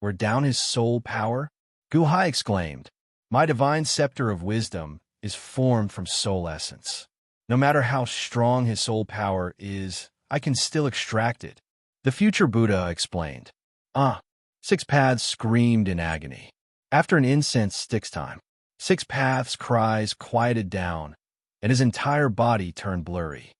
Where down his soul power? Guhai exclaimed, My divine scepter of wisdom is formed from soul essence. No matter how strong his soul power is, I can still extract it. The future Buddha explained. Six Paths screamed in agony. After an incense sticks time, Six Paths' cries quieted down, and his entire body turned blurry.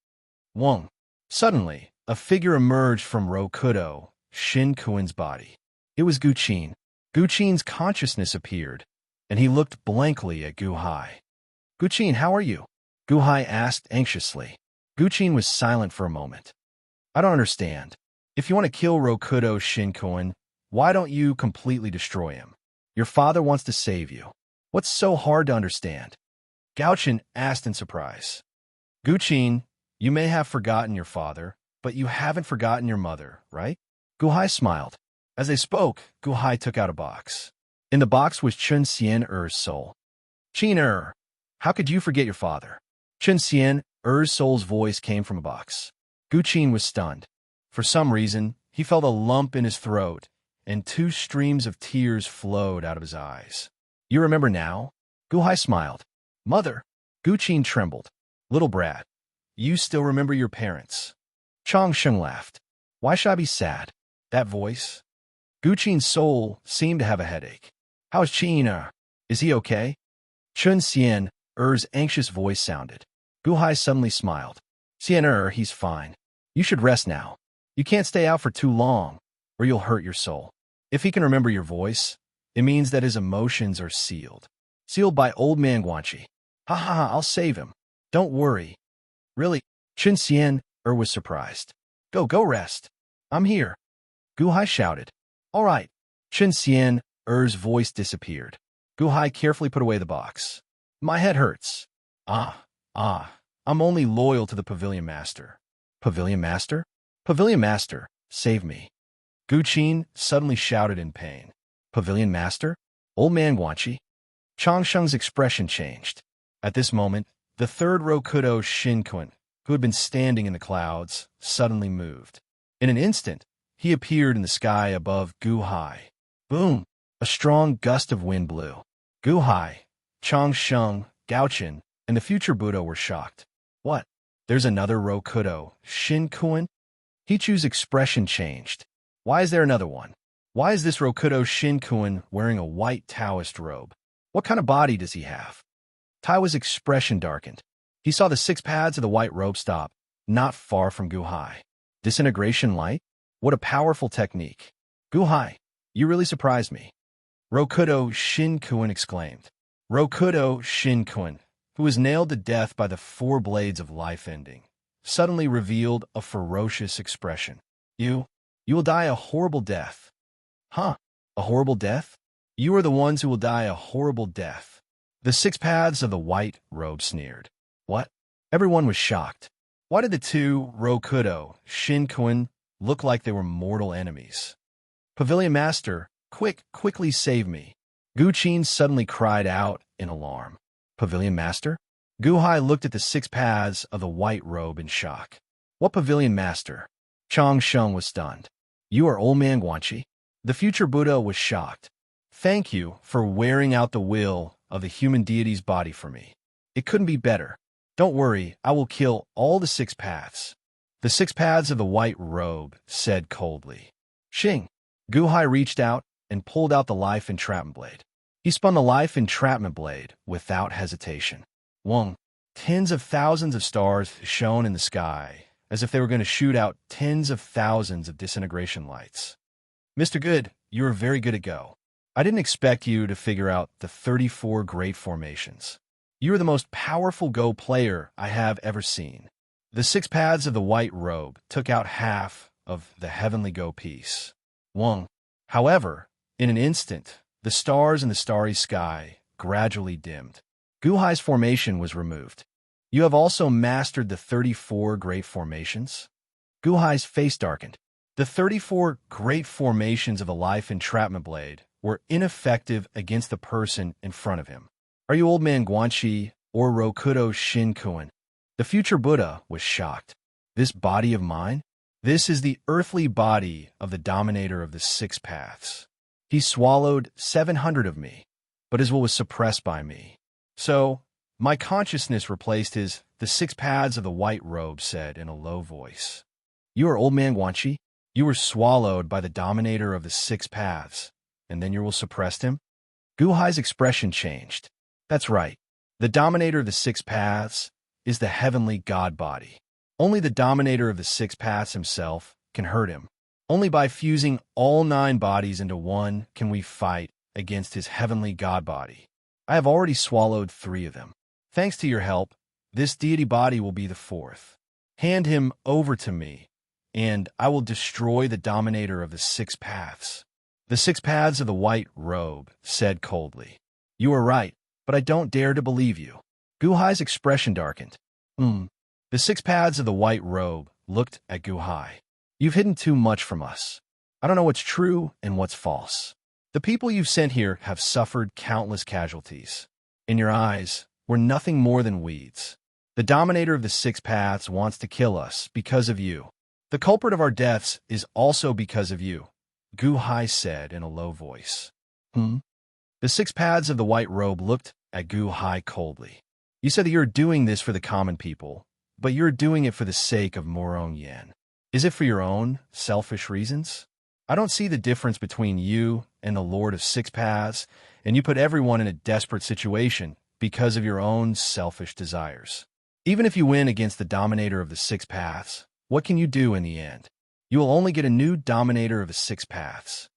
Wong. Suddenly, a figure emerged from Rokudo Shinkuin's body. It was Guchin. Guchin's consciousness appeared, and he looked blankly at Guhai. Guchin, how are you? Guhai asked anxiously. Guchin was silent for a moment. I don't understand. If you want to kill Rokudo Shinkuin, why don't you completely destroy him? Your father wants to save you. What's so hard to understand? Gauchin asked in surprise. Guchin, you may have forgotten your father, but you haven't forgotten your mother, right? Guhai smiled. As they spoke, Guhai took out a box. In the box was Chun Xian Er's soul. Qin how could you forget your father? Chun Xian Er's soul's voice came from a box. Guchin was stunned. For some reason, he felt a lump in his throat, and 2 streams of tears flowed out of his eyes. You remember now? Guhai smiled. Mother. Guqin trembled. Little brat, you still remember your parents. Changsheng laughed. Why should I be sad? That voice? Guqin's soul seemed to have a headache. How's Qin? Is he okay? Chun Xian, anxious voice sounded. Guhai suddenly smiled. Xian, he's fine. You should rest now. You can't stay out for too long, or you'll hurt your soul. If he can remember your voice, it means that his emotions are sealed. Sealed by old man Guanxi. Ha ha ha, I'll save him. Don't worry. Really? Chun Xian, was surprised. Go rest. I'm here. Guhai shouted. All right. Chun Xian, voice disappeared. Guhai carefully put away the box. My head hurts. I'm only loyal to the Pavilion Master. Pavilion Master? Pavilion Master, save me. Guqin suddenly shouted in pain. Pavilion Master? Old man Guanxi? Changsheng's expression changed. At this moment, the third Rokudo Shinkuan, who had been standing in the clouds, suddenly moved. In an instant, he appeared in the sky above Guhai. Boom! A strong gust of wind blew. Guhai, Changsheng, Gaochen, and the future Buddha were shocked. What? There's another Rokudo Shinkuan? Hichu's expression changed. Why is there another one? Why is this Rokudo Shinkuan wearing a white Taoist robe? What kind of body does he have? Taiwa's expression darkened. He saw the 6 pads of the white robe stop, not far from Guhai. Disintegration light? What a powerful technique. Guhai, you really surprised me. Rokudo Shinkuan exclaimed. Rokudo Shinkuan, who was nailed to death by the 4 blades of life ending, suddenly revealed a ferocious expression. You will die a horrible death. Huh? A horrible death? You are the ones who will die a horrible death. The 6 paths of the white robe sneered. What? Everyone was shocked. Why did the 2 Rokudo Shinkuan look like they were mortal enemies? Pavilion Master, quickly save me. Guqin suddenly cried out in alarm. Pavilion Master? Guhai looked at the 6 paths of the white robe in shock. What Pavilion Master? Changsheng was stunned. You are old man Guanxi? The future Buddha was shocked. Thank you for wearing out the will of the human deity's body for me. It couldn't be better. Don't worry, I will kill all the 6 paths. The 6 paths of the white robe said coldly. Xing. Guhai reached out and pulled out the life entrapment blade. He spun the life entrapment blade without hesitation. Wong. Tens of thousands of stars shone in the sky, as if they were going to shoot out tens of thousands of disintegration lights. Mr. Good, you are very good at Go. I didn't expect you to figure out the 34 great formations. You are the most powerful Go player I have ever seen. The 6 paths of the white robe took out half of the heavenly Go piece. Wong. However, in an instant, the stars in the starry sky gradually dimmed. Guhai's formation was removed. You have also mastered the 34 great formations? Guhai's face darkened. The 34 great formations of the life entrapment blade were ineffective against the person in front of him. Are you old man Guanxi or Rokudo Shinkuan? The future Buddha was shocked. This body of mine? This is the earthly body of the dominator of the 6 paths. He swallowed 700 of me, but his will was suppressed by me. So, my consciousness replaced his. The 6 paths of the white robe said in a low voice. You are old man Guanxi? You were swallowed by the dominator of the 6 paths, and then your will suppressed him? Guhai's expression changed. That's right. The dominator of the 6 paths is the heavenly God body. Only the dominator of the 6 paths himself can hurt him. Only by fusing all 9 bodies into one can we fight against his heavenly God body. I have already swallowed 3 of them. Thanks to your help, this deity body will be the 4th. Hand him over to me, and I will destroy the dominator of the 6 paths. The 6 paths of the white robe said coldly. You are right, but I don't dare to believe you. Guhai's expression darkened. The 6 paths of the white robe looked at Guhai. You've hidden too much from us. I don't know what's true and what's false. The people you've sent here have suffered countless casualties. In your eyes, we're nothing more than weeds. The dominator of the 6 paths wants to kill us because of you. The culprit of our deaths is also because of you, Gu Hai said in a low voice. The six paths of the white robe looked at Gu Hai coldly. You said that you're doing this for the common people, but you're doing it for the sake of Morong Yen. Is it for your own selfish reasons? I don't see the difference between you and the Lord of Six Paths, and you put everyone in a desperate situation because of your own selfish desires. Even if you win against the Dominator of the Six Paths, what can you do in the end? You will only get a new Dominator of the Six Paths.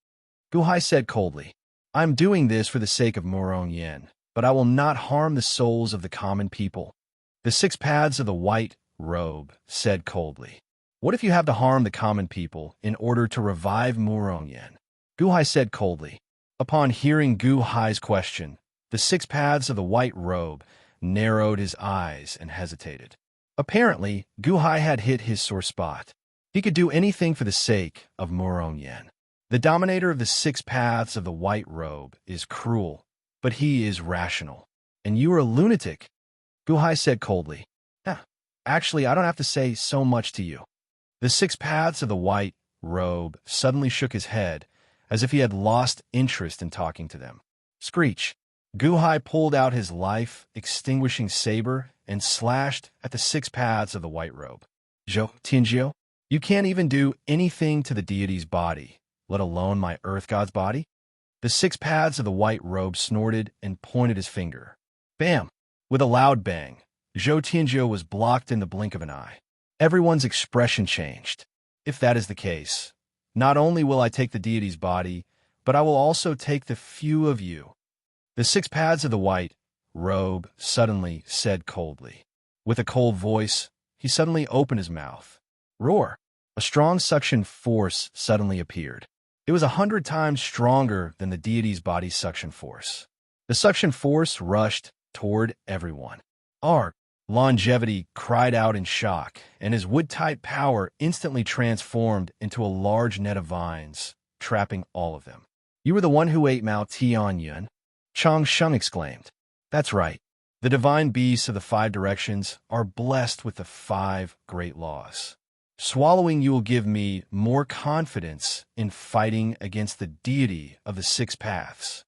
Gu Hai said coldly, I'm doing this for the sake of Morong Yen, but I will not harm the souls of the common people. The Six Paths of the White Robe said coldly, what if you have to harm the common people in order to revive Morong Yen? Gu Hai said coldly. Upon hearing Gu Hai's question, the Six Paths of the White Robe narrowed his eyes and hesitated. Apparently, Gu Hai had hit his sore spot. He could do anything for the sake of Morong Yen. The Dominator of the Six Paths of the White Robe is cruel, but he is rational. And you are a lunatic, Gu Hai said coldly. Actually, I don't have to say so much to you. The Six Paths of the White Robe suddenly shook his head, as if he had lost interest in talking to them. Screech! Gu Hai pulled out his life-extinguishing saber and slashed at the Six Paths of the White Robe. Zhou Tianjiu, you can't even do anything to the deity's body, let alone my Earth God's body? The Six Paths of the White Robe snorted and pointed his finger. Bam! With a loud bang, Zhou Tianjiu was blocked in the blink of an eye. Everyone's expression changed. If that is the case, not only will I take the deity's body, but I will also take the few of you. The Six Paths of the White Robe suddenly said coldly. With a cold voice, he suddenly opened his mouth. Roar! A strong suction force suddenly appeared. It was 100 times stronger than the deity's body's suction force. The suction force rushed toward everyone. Arg! Longevity cried out in shock, and his wood-type power instantly transformed into a large net of vines, trapping all of them. You were the one who ate Mao Tianyun, Chang Sheng exclaimed. That's right. The divine beasts of the five directions are blessed with the five great laws. Swallowing you will give me more confidence in fighting against the deity of the Six Paths.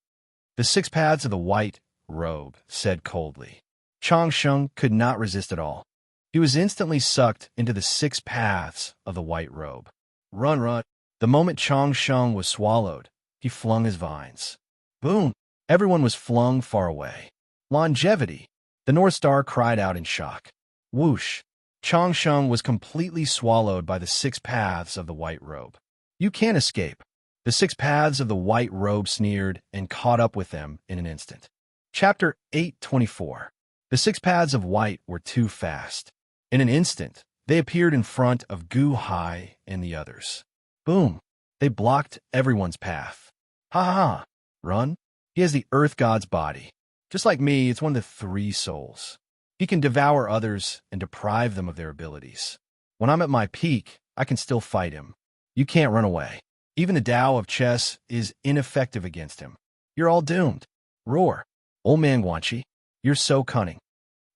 The Six Paths of the White Robe said coldly. Chang Sheng could not resist at all. He was instantly sucked into the Six Paths of the White Robe. Run, run. The moment Chang Sheng was swallowed, he flung his vines. Boom! Everyone was flung far away. Longevity! The North Star cried out in shock. Whoosh! Chang Sheng was completely swallowed by the Six Paths of the White Robe. You can't escape. The Six Paths of the White Robe sneered and caught up with them in an instant. Chapter 824. The Six Paths of White were too fast. In an instant, they appeared in front of Gu Hai and the others. Boom! They blocked everyone's path. Ha ha ha! Run! He has the Earth God's body. Just like me, it's one of the three souls. He can devour others and deprive them of their abilities. When I'm at my peak, I can still fight him. You can't run away. Even the Tao of chess is ineffective against him. You're all doomed. Roar! Old man Guanxi, you're so cunning.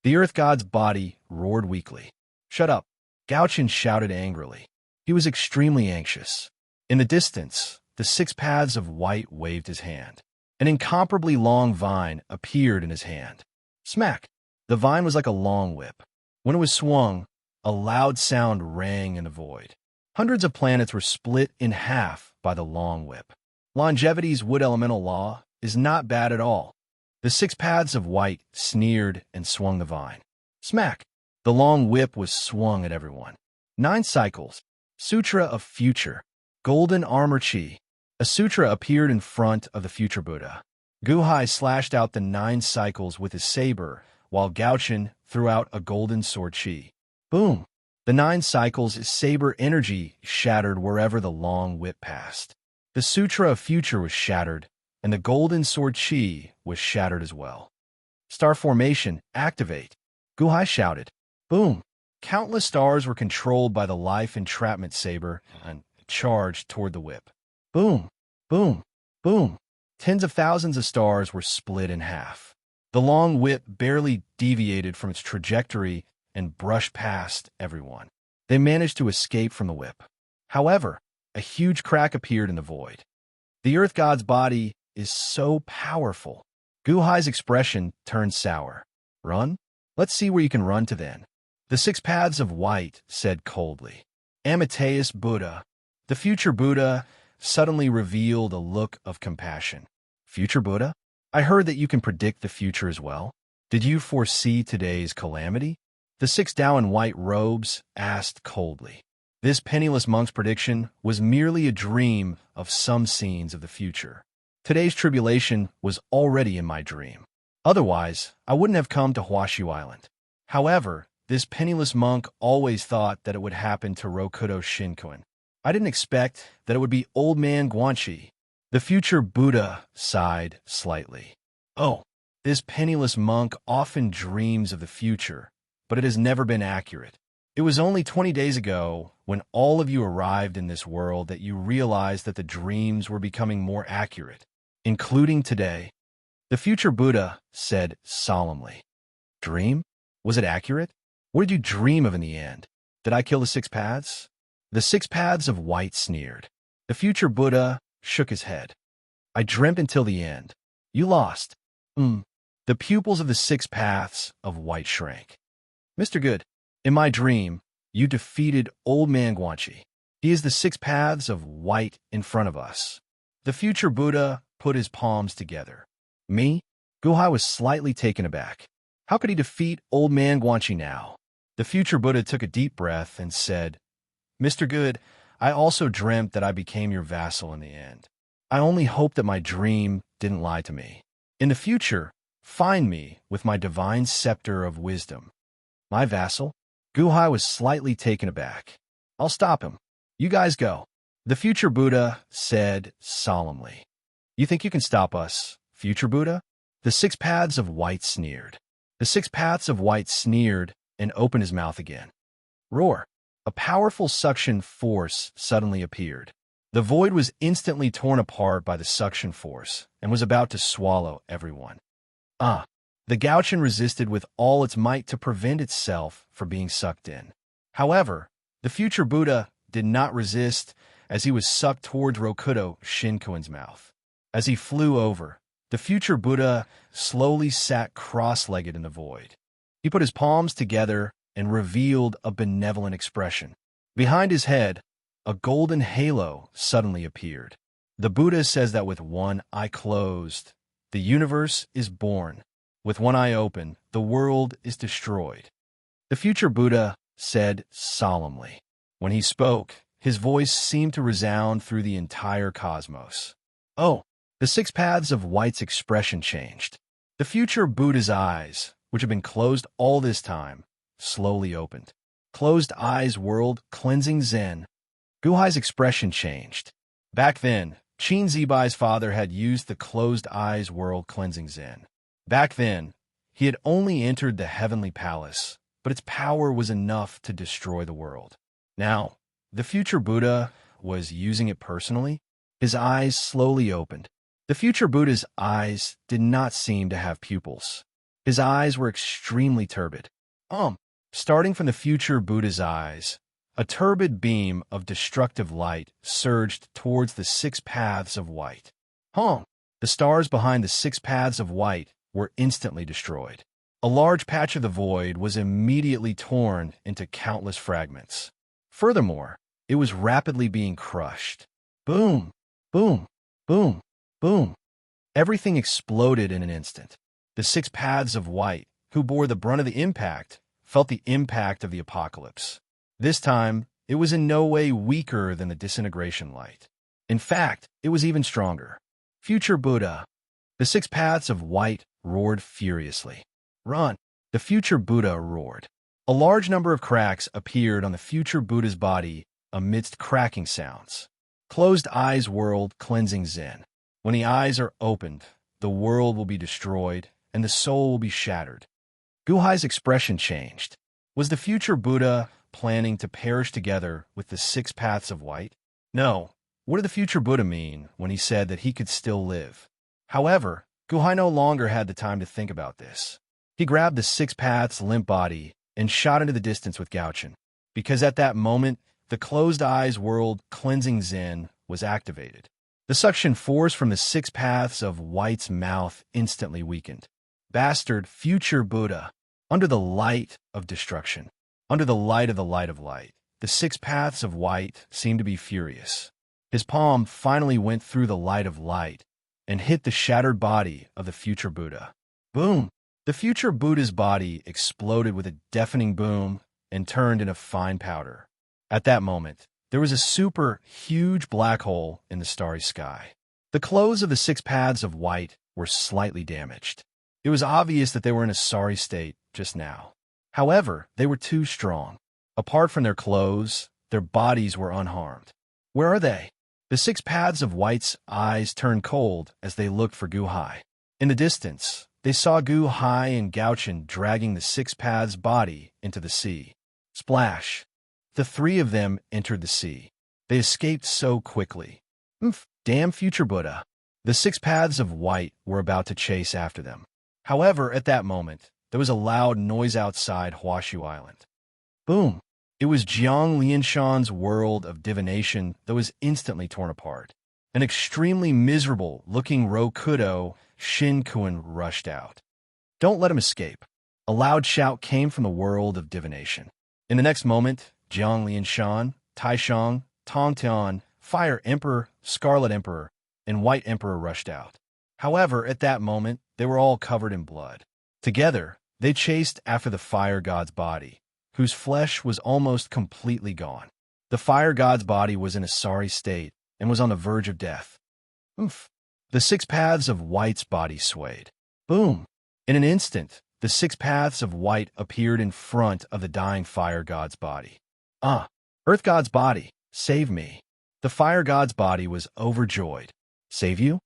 The Earth God's body roared weakly. Shut up! Gao Chen shouted angrily. He was extremely anxious. In the distance, the Six Paths of White waved his hand. An incomparably long vine appeared in his hand. Smack! The vine was like a long whip. When it was swung, a loud sound rang in the void. Hundreds of planets were split in half by the long whip. Longevity's wood elemental law is not bad at all. The Six Paths of White sneered and swung the vine. Smack! The long whip was swung at everyone. 9 cycles. Sutra of Future. Golden Armor Chi. A sutra appeared in front of the future Buddha. Gu Hai slashed out the 9 cycles with his saber, while Gao Chen threw out a golden sword Chi. Boom! The 9 cycles' saber energy shattered wherever the long whip passed. The Sutra of Future was shattered, and the golden sword Chi was shattered as well. Star formation, activate! Gu Hai shouted. Boom! Countless stars were controlled by the life entrapment saber and charged toward the whip. Boom! Boom! Boom! Tens of thousands of stars were split in half. The long whip barely deviated from its trajectory and brushed past everyone. They managed to escape from the whip. However, a huge crack appeared in the void. The Earth God's body is so powerful. Guhai's expression turned sour. Run? Let's see where you can run to then. The six paths of white said coldly. Amateus Buddha. The future Buddha suddenly revealed a look of compassion. Future Buddha? I heard that you can predict the future as well. Did you foresee today's calamity? The six Tao in white robes asked coldly. This penniless monk's prediction was merely a dream of some scenes of the future. Today's tribulation was already in my dream. Otherwise, I wouldn't have come to Huashu Island. However, this penniless monk always thought that it would happen to Rokudo Shinkoin. I didn't expect that it would be Old Man Guanxi. The future Buddha sighed slightly. Oh, this penniless monk often dreams of the future, but it has never been accurate. It was only 20 days ago, when all of you arrived in this world, that you realized that the dreams were becoming more accurate, including today. The future Buddha said solemnly. Dream? Was it accurate? What did you dream of in the end? Did I kill the six paths? The six paths of white sneered. The future Buddha shook his head. I dreamt until the end. You lost. The pupils of the six paths of white shrank. Mr. Good, in my dream, you defeated Old Man Guanxi. He is the six paths of white in front of us. The future Buddha put his palms together. Me? Guhai was slightly taken aback. How could he defeat Old Man Guanxi now? The future Buddha took a deep breath and said, Mr. Good, I also dreamt that I became your vassal in the end. I only hope that my dream didn't lie to me. In the future, find me with my divine scepter of wisdom. My vassal? Guhai was slightly taken aback. I'll stop him. You guys go. The future Buddha said solemnly. You think you can stop us, future Buddha? The six paths of white sneered. The six paths of white sneered and opened his mouth again. Roar. A powerful suction force suddenly appeared. The void was instantly torn apart by the suction force and was about to swallow everyone. The Gauchian resisted with all its might to prevent itself from being sucked in. However, the future Buddha did not resist as he was sucked towards Rokudo Shinkoin's mouth. As he flew over, the future Buddha slowly sat cross-legged in the void. He put his palms together and revealed a benevolent expression. Behind his head, a golden halo suddenly appeared. The Buddha says that with one eye closed, the universe is born. With one eye open, the world is destroyed. The future Buddha said solemnly. When he spoke, his voice seemed to resound through the entire cosmos. Oh, the six paths of white's expression changed. The future Buddha's eyes, which had been closed all this time, slowly opened. Closed eyes world cleansing Zen. Guhai's expression changed. Back then, Qin Zibai's father had used the closed eyes world cleansing Zen. Back then, he had only entered the heavenly palace, but its power was enough to destroy the world. Now, the future Buddha was using it personally. His eyes slowly opened. The future Buddha's eyes did not seem to have pupils. His eyes were extremely turbid. Starting from the future Buddha's eyes, a turbid beam of destructive light surged towards the six paths of white. The stars behind the six paths of white were instantly destroyed. A large patch of the void was immediately torn into countless fragments. Furthermore, it was rapidly being crushed. Boom, boom, boom, boom. Everything exploded in an instant. The six paths of white, who bore the brunt of the impact, felt the impact of the apocalypse. This time, it was in no way weaker than the disintegration light. In fact, it was even stronger. Future Buddha. The six paths of white roared furiously. Run! The future Buddha roared. A large number of cracks appeared on the future Buddha's body amidst cracking sounds. Closed eyes world cleansing Zen. When the eyes are opened, the world will be destroyed and the soul will be shattered. Guhai's expression changed. Was the future Buddha planning to perish together with the six paths of white? No. What did the future Buddha mean when he said that he could still live? However, Guhai no longer had the time to think about this. He grabbed the six paths limp body and shot into the distance with Gauchian. because at that moment, the closed eyes world cleansing Zen was activated. The suction force from the 6 paths of White's mouth instantly weakened. Bastard future Buddha, under the light of destruction, under the light of light, the 6 paths of White seemed to be furious. His palm finally went through the light of light and hit the shattered body of the future Buddha. Boom! The future Buddha's body exploded with a deafening boom and turned into fine powder. At that moment, there was a super huge black hole in the starry sky. The clothes of the 6 paths of White were slightly damaged. It was obvious that they were in a sorry state just now. However, they were too strong. Apart from their clothes, their bodies were unharmed. Where are they? The 6 paths of White's eyes turned cold as they looked for Gu Hai. In the distance, they saw Gu Hai and Gauchen dragging the 6 paths' body into the sea. Splash! The 3 of them entered the sea. They escaped so quickly. Damn future Buddha! The 6 paths of White were about to chase after them. However, at that moment, there was a loud noise outside Huashu Island. Boom! It was Jiang Lianshan's world of divination that was instantly torn apart. An extremely miserable-looking Rokudo Shinkuin rushed out. Don't let him escape. A loud shout came from the world of divination. In the next moment, Jiang Lianshan, Taishang, Tongtian, Fire Emperor, Scarlet Emperor, and White Emperor rushed out. However, at that moment, they were all covered in blood. Together, they chased after the fire god's body, whose flesh was almost completely gone. The fire god's body was in a sorry state and was on the verge of death. The 6 paths of White's body swayed. Boom! In an instant, the 6 paths of White appeared in front of the dying fire god's body. Earth god's body, save me. The fire god's body was overjoyed. Save you?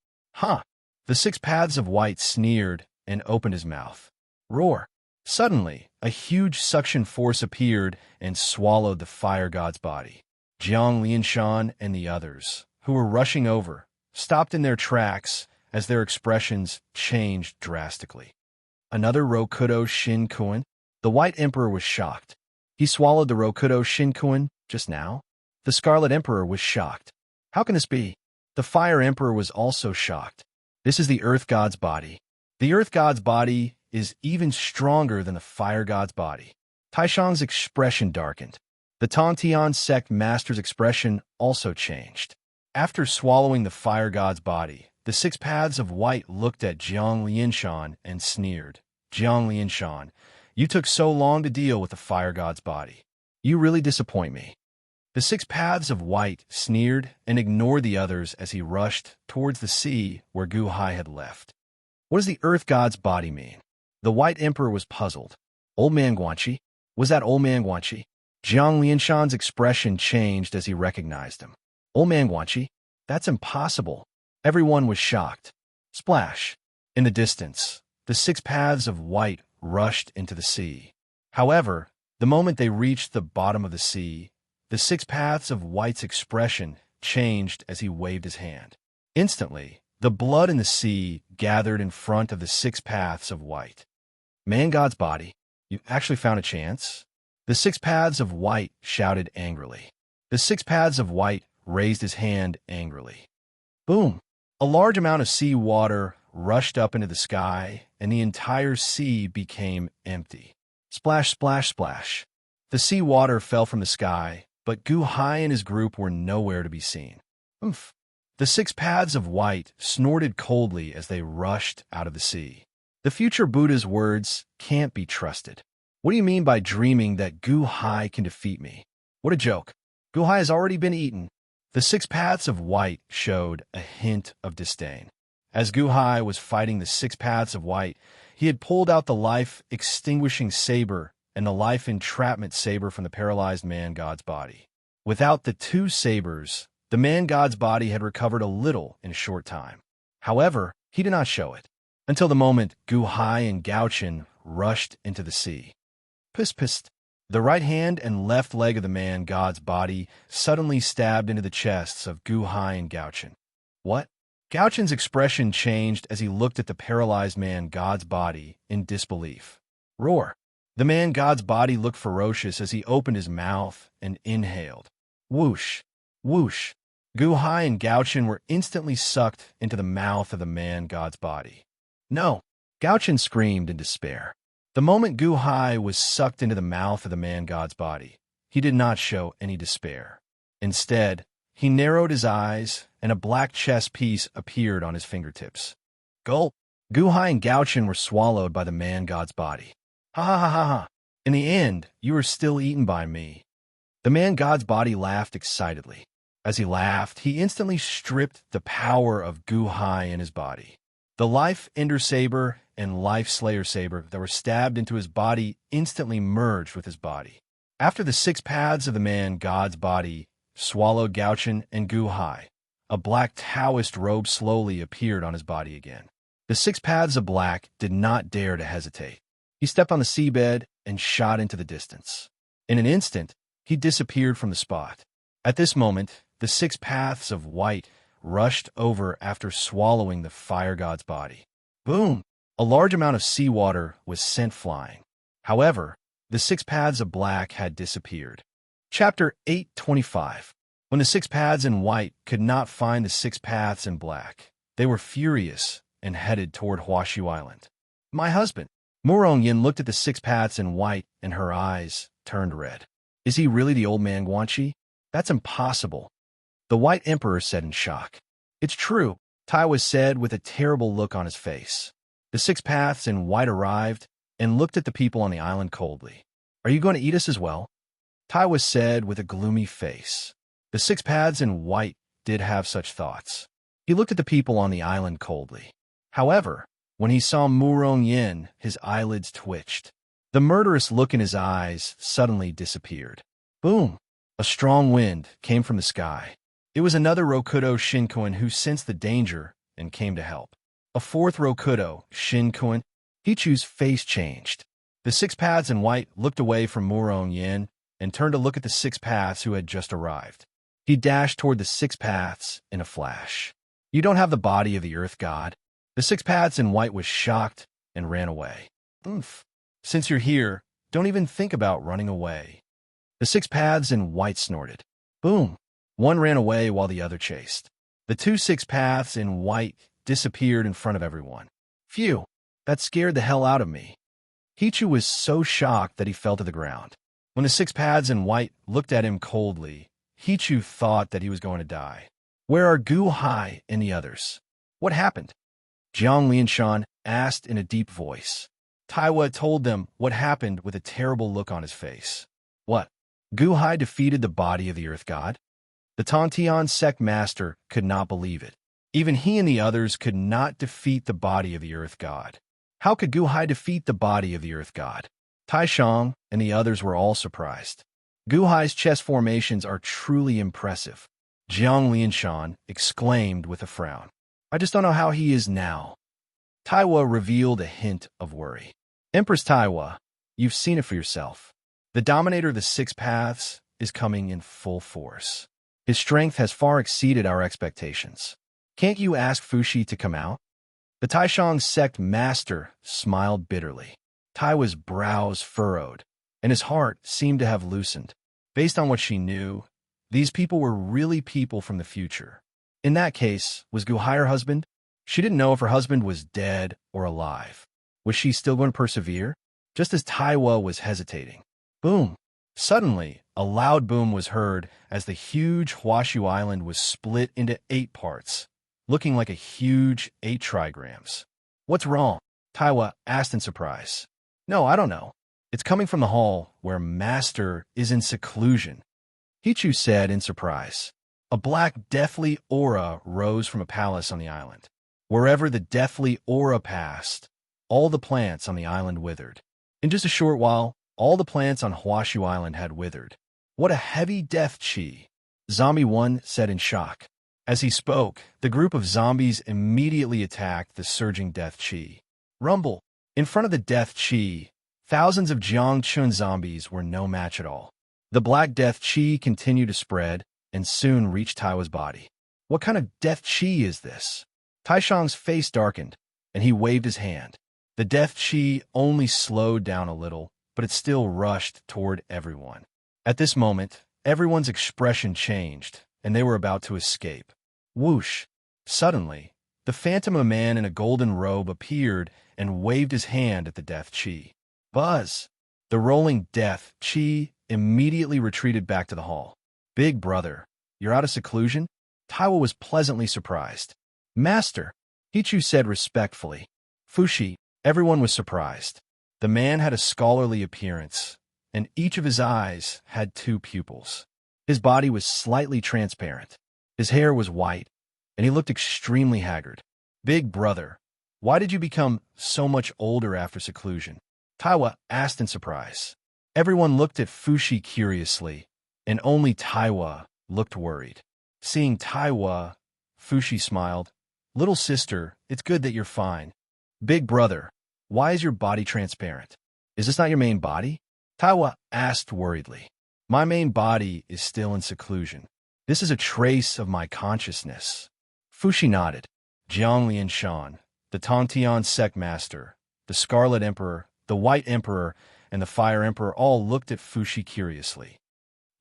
The 6 paths of White sneered and opened his mouth. Roar! Suddenly, a huge suction force appeared and swallowed the fire god's body. Jiang Lianshan and the others, who were rushing over, stopped in their tracks as their expressions changed drastically. Another Rokudo Shinkuin? The White Emperor was shocked. He swallowed the Rokudo Shinkuin just now? The Scarlet Emperor was shocked. How can this be? The Fire Emperor was also shocked. This is the Earth God's body. The Earth God's body is even stronger than the Fire God's body. Taishang's expression darkened. The Tongtian sect master's expression also changed. After swallowing the Fire God's body, the 6 paths of White looked at Jiang Lianshan and sneered. Jiang Lianshan, you took so long to deal with the Fire God's body. You really disappoint me. The 6 paths of White sneered and ignored the others as he rushed towards the sea where Gu Hai had left. What does the Earth God's body mean? The White Emperor was puzzled. Old Man Guanxi? Was that Old Man Guanxi? Jiang Lianshan's expression changed as he recognized him. Old Man Guanxi? That's impossible. Everyone was shocked. Splash! In the distance, the 6 paths of White rushed into the sea. However, the moment they reached the bottom of the sea, the 6 paths of White's expression changed as he waved his hand. Instantly, the blood in the sea gathered in front of the 6 paths of White. Man God's body, you actually found a chance? The 6 paths of White shouted angrily. The 6 paths of White raised his hand angrily. Boom! A large amount of sea water rushed up into the sky, and the entire sea became empty. Splash, splash, splash. The sea water fell from the sky, but Gu Hai and his group were nowhere to be seen. The 6 paths of White snorted coldly as they rushed out of the sea. The future Buddha's words can't be trusted. What do you mean by dreaming that Gu Hai can defeat me? What a joke. Gu Hai has already been eaten. The 6 paths of White showed a hint of disdain. As Gu Hai was fighting the 6 paths of White, he had pulled out the life-extinguishing saber and the life-entrapment saber from the paralyzed man-god's body. Without the 2 sabers, the man-god's body had recovered a little in a short time. However, he did not show it, until the moment Gu Hai and Gauchen rushed into the sea. Pist. The right hand and left leg of the man-god's body suddenly stabbed into the chests of Gu Hai and Gauchen. What? Gauchen's expression changed as he looked at the paralyzed man-god's body in disbelief. Roar! The man-god's body looked ferocious as he opened his mouth and inhaled. Whoosh, whoosh. Gu-hai and Gao-chen were instantly sucked into the mouth of the man-god's body. No! Gao-chen screamed in despair. The moment Gu-hai was sucked into the mouth of the man-god's body, he did not show any despair. Instead, he narrowed his eyes, and a black chess piece appeared on his fingertips. Gulp! Gu-hai and Gao-chen were swallowed by the man-god's body. Ha ha ha ha ha! In the end, you are still eaten by me. The man-god's body laughed excitedly. As he laughed, he instantly stripped the power of Gu-hai in his body. The Life Ender Saber and Life Slayer Saber that were stabbed into his body instantly merged with his body. After the 6 paths of the man-god's body swallowed Gao-chen and Gu-hai, a black Taoist robe slowly appeared on his body again. The 6 paths of black did not dare to hesitate. He stepped on the seabed and shot into the distance. In an instant, he disappeared from the spot. At this moment, the 6 paths of white rushed over after swallowing the fire god's body. Boom! A large amount of seawater was sent flying. However, the 6 paths of black had disappeared. Chapter 825. When the 6 paths in white could not find the 6 paths in black, they were furious and headed toward Huashu Island. My husband! Murong Yin looked at the 6 paths in white, and her eyes turned red. Is he really the old man Guanxi? That's impossible. The White Emperor said in shock. It's true, Taiwa said with a terrible look on his face. The 6 paths in white arrived and looked at the people on the island coldly. Are you going to eat us as well? Taiwa said with a gloomy face. The 6 paths in white did have such thoughts. He looked at the people on the island coldly. However, when he saw Murong Yin, his eyelids twitched. The murderous look in his eyes suddenly disappeared. Boom! A strong wind came from the sky. It was another Rokudo Shinkoen who sensed the danger and came to help. A 4th Rokudo, Shinkoen, Hichu's face changed. The 6 paths in white looked away from Murong Yin and turned to look at the 6 paths who had just arrived. He dashed toward the 6 paths in a flash. You don't have the body of the earth god. The 6 paths in white was shocked and ran away. Oomph. Since you're here, don't even think about running away. The 6 paths in white snorted. Boom. One ran away while the other chased. The 2 6 paths in white disappeared in front of everyone. Phew. That scared the hell out of me. Hichu was so shocked that he fell to the ground. When the 6 paths in white looked at him coldly, Hichu thought that he was going to die. Where are Gu-hai and the others? What happened? Jiang Lianshan asked in a deep voice. Taiwa told them what happened with a terrible look on his face. What? Gu-hai defeated the body of the earth god? The Tontian sect master could not believe it. Even he and the others could not defeat the body of the earth god. How could Gu-hai defeat the body of the earth god? Taishang and the others were all surprised. Gu-hai's chess formations are truly impressive. Jiang Lianshan exclaimed with a frown. I just don't know how he is now. Taiwa revealed a hint of worry. Empress Taiwa, you've seen it for yourself. The dominator of the 6 paths is coming in full force. His strength has far exceeded our expectations. Can't you ask Fushi to come out? The Taishang sect master smiled bitterly. Taiwa's brows furrowed, and his heart seemed to have loosened. Based on what she knew, these people were really people from the future. In that case, was Gu-hai her husband? She didn't know if her husband was dead or alive. Was she still going to persevere? Just as Taiwa was hesitating. Boom! Suddenly, a loud boom was heard as the huge Huashu Island was split into 8 parts, looking like a huge 8 trigrams. What's wrong? Taiwa asked in surprise. No, I don't know. It's coming from the hall where Master is in seclusion. Hichu said in surprise. A black deathly aura rose from a palace on the island. Wherever the deathly aura passed, all the plants on the island withered. In just a short while, all the plants on Huashu Island had withered. What a heavy death chi, Zombie 1 said in shock. As he spoke, the group of zombies immediately attacked the surging death chi. Rumble! In front of the death chi, thousands of Jiangchun zombies were no match at all. The black death chi continued to spread, and soon reached Taiwa's body. What kind of death chi is this? Taishang's face darkened, and he waved his hand. The death chi only slowed down a little, but it still rushed toward everyone. At this moment, everyone's expression changed, and they were about to escape. Whoosh! Suddenly, the phantom of a man in a golden robe appeared and waved his hand at the death chi. Buzz! The rolling death chi immediately retreated back to the hall. Big brother, you're out of seclusion? Taiwo was pleasantly surprised. Master, Hichu said respectfully. Fushi, everyone was surprised. The man had a scholarly appearance, and each of his eyes had two pupils. His body was slightly transparent. His hair was white, and he looked extremely haggard. Big brother, why did you become so much older after seclusion? Taiwo asked in surprise. Everyone looked at Fushi curiously, and only Taiwo looked worried. Seeing Taiwo, Fushi smiled. Little sister, it's good that you're fine. Big brother, why is your body transparent? Is this not your main body? Taiwo asked worriedly. My main body is still in seclusion. This is a trace of my consciousness. Fushi nodded. Jiang Lianshan, the Tongtian sect master, the Scarlet Emperor, the White Emperor, and the Fire Emperor all looked at Fushi curiously.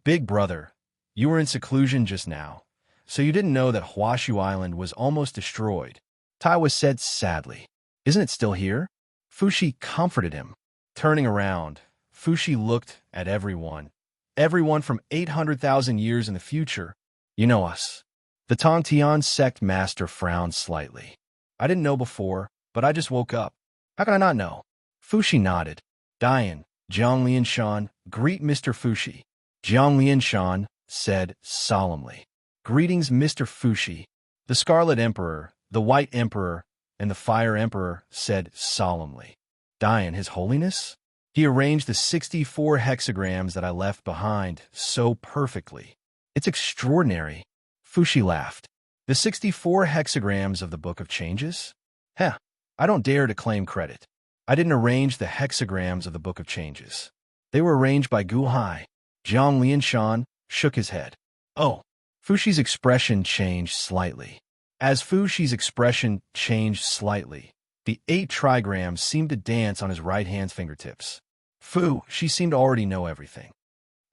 Big brother, you were in seclusion just now, so you didn't know that Huashu Island was almost destroyed. Taiwo said sadly. Isn't it still here? Fushi comforted him. Turning around, Fushi looked at everyone. Everyone from 800,000 years in the future. You know us. The Tongtian sect master frowned slightly. I didn't know before, but I just woke up. How can I not know? Fushi nodded. Dian, Jiang Lianshan, greet Mr. Fushi. Jiang Lianshan said solemnly. Greetings, Mr. Fushi. The Scarlet Emperor, the White Emperor, and the Fire Emperor said solemnly. Dian, His Holiness? He arranged the 64 hexagrams that I left behind so perfectly. It's extraordinary. Fushi laughed. The 64 hexagrams of the Book of Changes? Heh, I don't dare to claim credit. I didn't arrange the hexagrams of the Book of Changes. They were arranged by Gu Hai. Jiang Lianshan shook his head. Oh. Fushi's expression changed slightly. As Fushi's expression changed slightly, the 8 trigrams seemed to dance on his right hand's fingertips. She seemed to already know everything.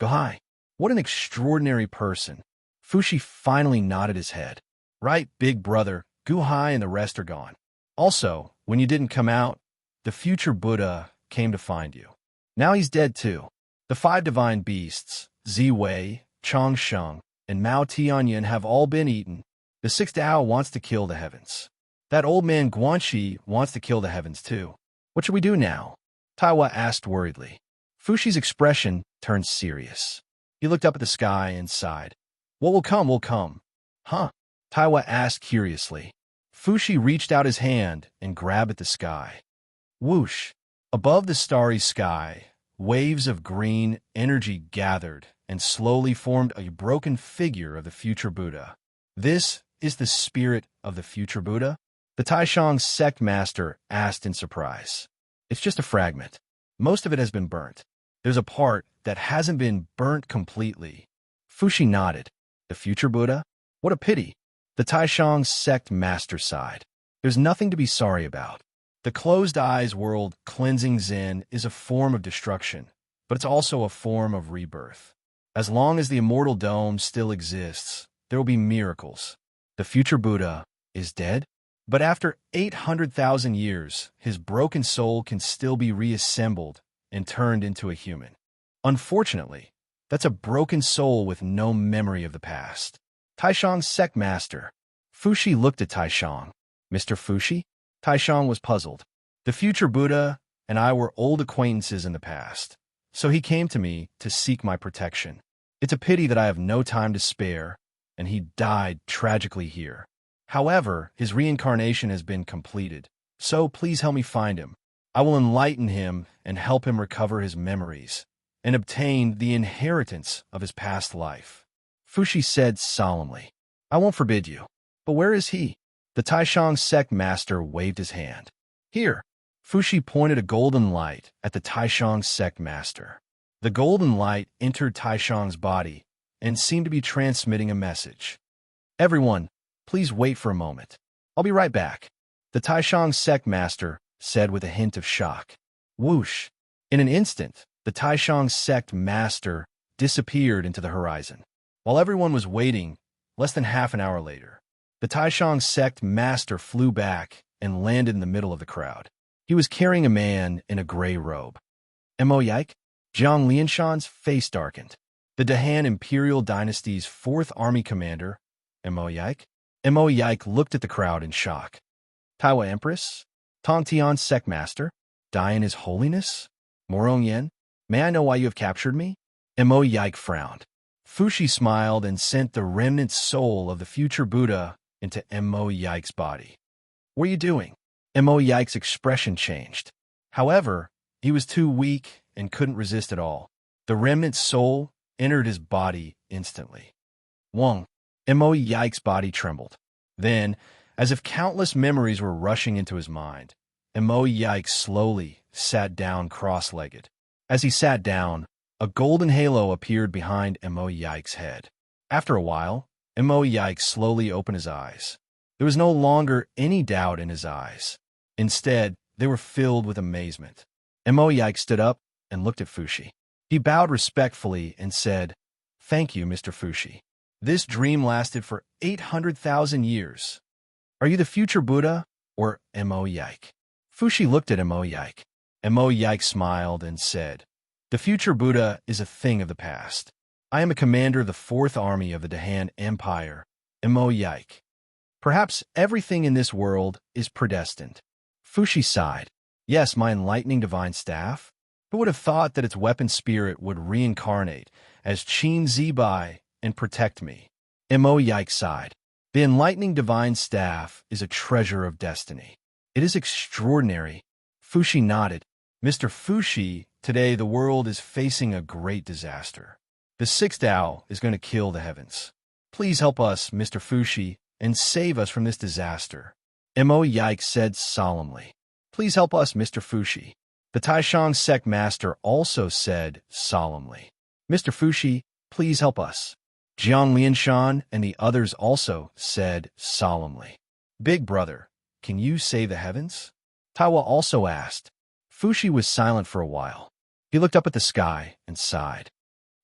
Gu Hai, what an extraordinary person. Fushi finally nodded his head. Right, big brother, Gu Hai and the rest are gone. Also, when you didn't come out, the future Buddha came to find you. Now he's dead too. The 5 divine beasts, Ziwei, Changsheng, and Mao Tianyan have all been eaten. The 6th Tao wants to kill the heavens. That old man Guanxi wants to kill the heavens too. What should we do now? Taiwo asked worriedly. Fushi's expression turned serious. He looked up at the sky and sighed. What will come will come. Huh? Taiwo asked curiously. Fushi reached out his hand and grabbed at the sky. Whoosh! Above the starry sky, waves of green energy gathered and slowly formed a broken figure of the future Buddha. This is the spirit of the future Buddha? The Taishang sect master asked in surprise. It's just a fragment. Most of it has been burnt. There's a part that hasn't been burnt completely. Fushi nodded. The future Buddha? What a pity. The Taishang sect master sighed. There's nothing to be sorry about. The closed eyes world cleansing Zen is a form of destruction, but it's also a form of rebirth. As long as the immortal dome still exists, there will be miracles. The future Buddha is dead, but after 800,000 years, his broken soul can still be reassembled and turned into a human. Unfortunately, that's a broken soul with no memory of the past. Taishang sect master. Fushi looked at Taishang. Mr. Fushi? Taishang was puzzled. The future Buddha and I were old acquaintances in the past, so he came to me to seek my protection. It's a pity that I have no time to spare, and he died tragically here. However, his reincarnation has been completed, so please help me find him. I will enlighten him and help him recover his memories and obtain the inheritance of his past life. Fushi said solemnly. I won't forbid you. But where is he? The Taishang sect master waved his hand. Here. Fushi pointed a golden light at the Taishang sect master. The golden light entered Taishang's body and seemed to be transmitting a message. Everyone, please wait for a moment. I'll be right back. The Taishang sect master said with a hint of shock. Whoosh! In an instant, The Taishang sect master disappeared into the horizon. While everyone was waiting, less than half an hour later, the Taishang sect master flew back and landed in the middle of the crowd. He was carrying a man in a gray robe. Mo Yike? Jiang Lianshan's face darkened. The Dahan Imperial Dynasty's 4th Army commander, Mo Yike? Mo Yike looked at the crowd in shock. Taiwa Empress? Tong Tian's sect master? Dian His Holiness? Morong Yen? May I know why you have captured me? Mo Yike frowned. Fushi smiled and sent the remnant soul of the future Buddha into Mo Yike's body. What are you doing? Mo Yike's expression changed. However, he was too weak and couldn't resist at all. The remnant soul entered his body instantly. Wong. Mo Yike's body trembled. Then, as if countless memories were rushing into his mind, Mo Yike slowly sat down cross-legged. As he sat down, a golden halo appeared behind Mo Yike's head. After a while, Mo Yike slowly opened his eyes. There was no longer any doubt in his eyes. Instead, they were filled with amazement. Mo Yike stood up and looked at Fushi. He bowed respectfully and said, "Thank you, Mr. Fushi. This dream lasted for 800,000 years. Are you the future Buddha or Mo Yike?" Fushi looked at Mo Yike. Mo Yike smiled and said, "The future Buddha is a thing of the past. I am a commander of the 4th Army of the Dahan Empire, Mo Yike. Perhaps everything in this world is predestined." Fushi sighed. "Yes, my enlightening divine staff. Who would have thought that its weapon spirit would reincarnate as Qin Zibai and protect me?" Mo Yike sighed. "The enlightening divine staff is a treasure of destiny. It is extraordinary." Fushi nodded. "Mr. Fushi, today the world is facing a great disaster. The 6th Tao is going to kill the heavens. Please help us, Mr. Fushi, and save us from this disaster." Mo Yike said solemnly. "Please help us, Mr. Fushi." The Taishang sect master also said solemnly, "Mr. Fushi, please help us." Jiang Lianshan and the others also said solemnly, "Big brother, can you save the heavens?" Taiwa also asked. Fushi was silent for a while. He looked up at the sky and sighed.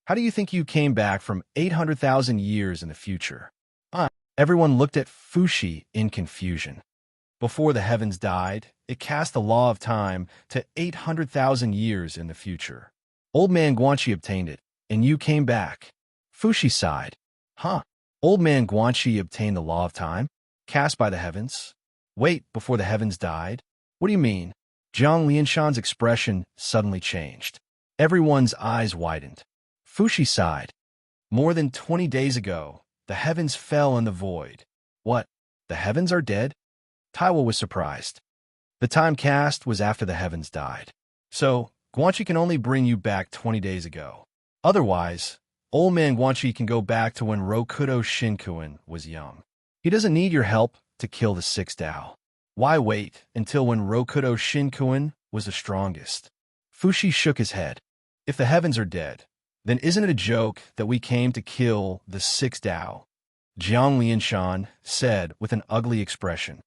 "How do you think you came back from 800,000 years in the future?" Everyone looked at Fushi in confusion. Before the heavens died, it cast the law of time to 800,000 years in the future. Old man Guanxi obtained it, and you came back. Fushi sighed. Old man Guanxi obtained the law of time, cast by the heavens? Wait, before the heavens died? What do you mean? Jiang Lianshan's expression suddenly changed. Everyone's eyes widened. Fushi sighed. "More than 20 days ago, the heavens fell in the void." "What? The heavens are dead?" Taiwa was surprised. "The time cast was after the heavens died. So, Guanxi can only bring you back 20 days ago. Otherwise, old man Guanxi can go back to when Rokudo Shinkuin was young. He doesn't need your help to kill the 6th Tao. Why wait until when Rokudo Shinkuin was the strongest?" Fushi shook his head. "If the heavens are dead, then isn't it a joke that we came to kill the 6th Tao?" Jiang Lianshan said with an ugly expression.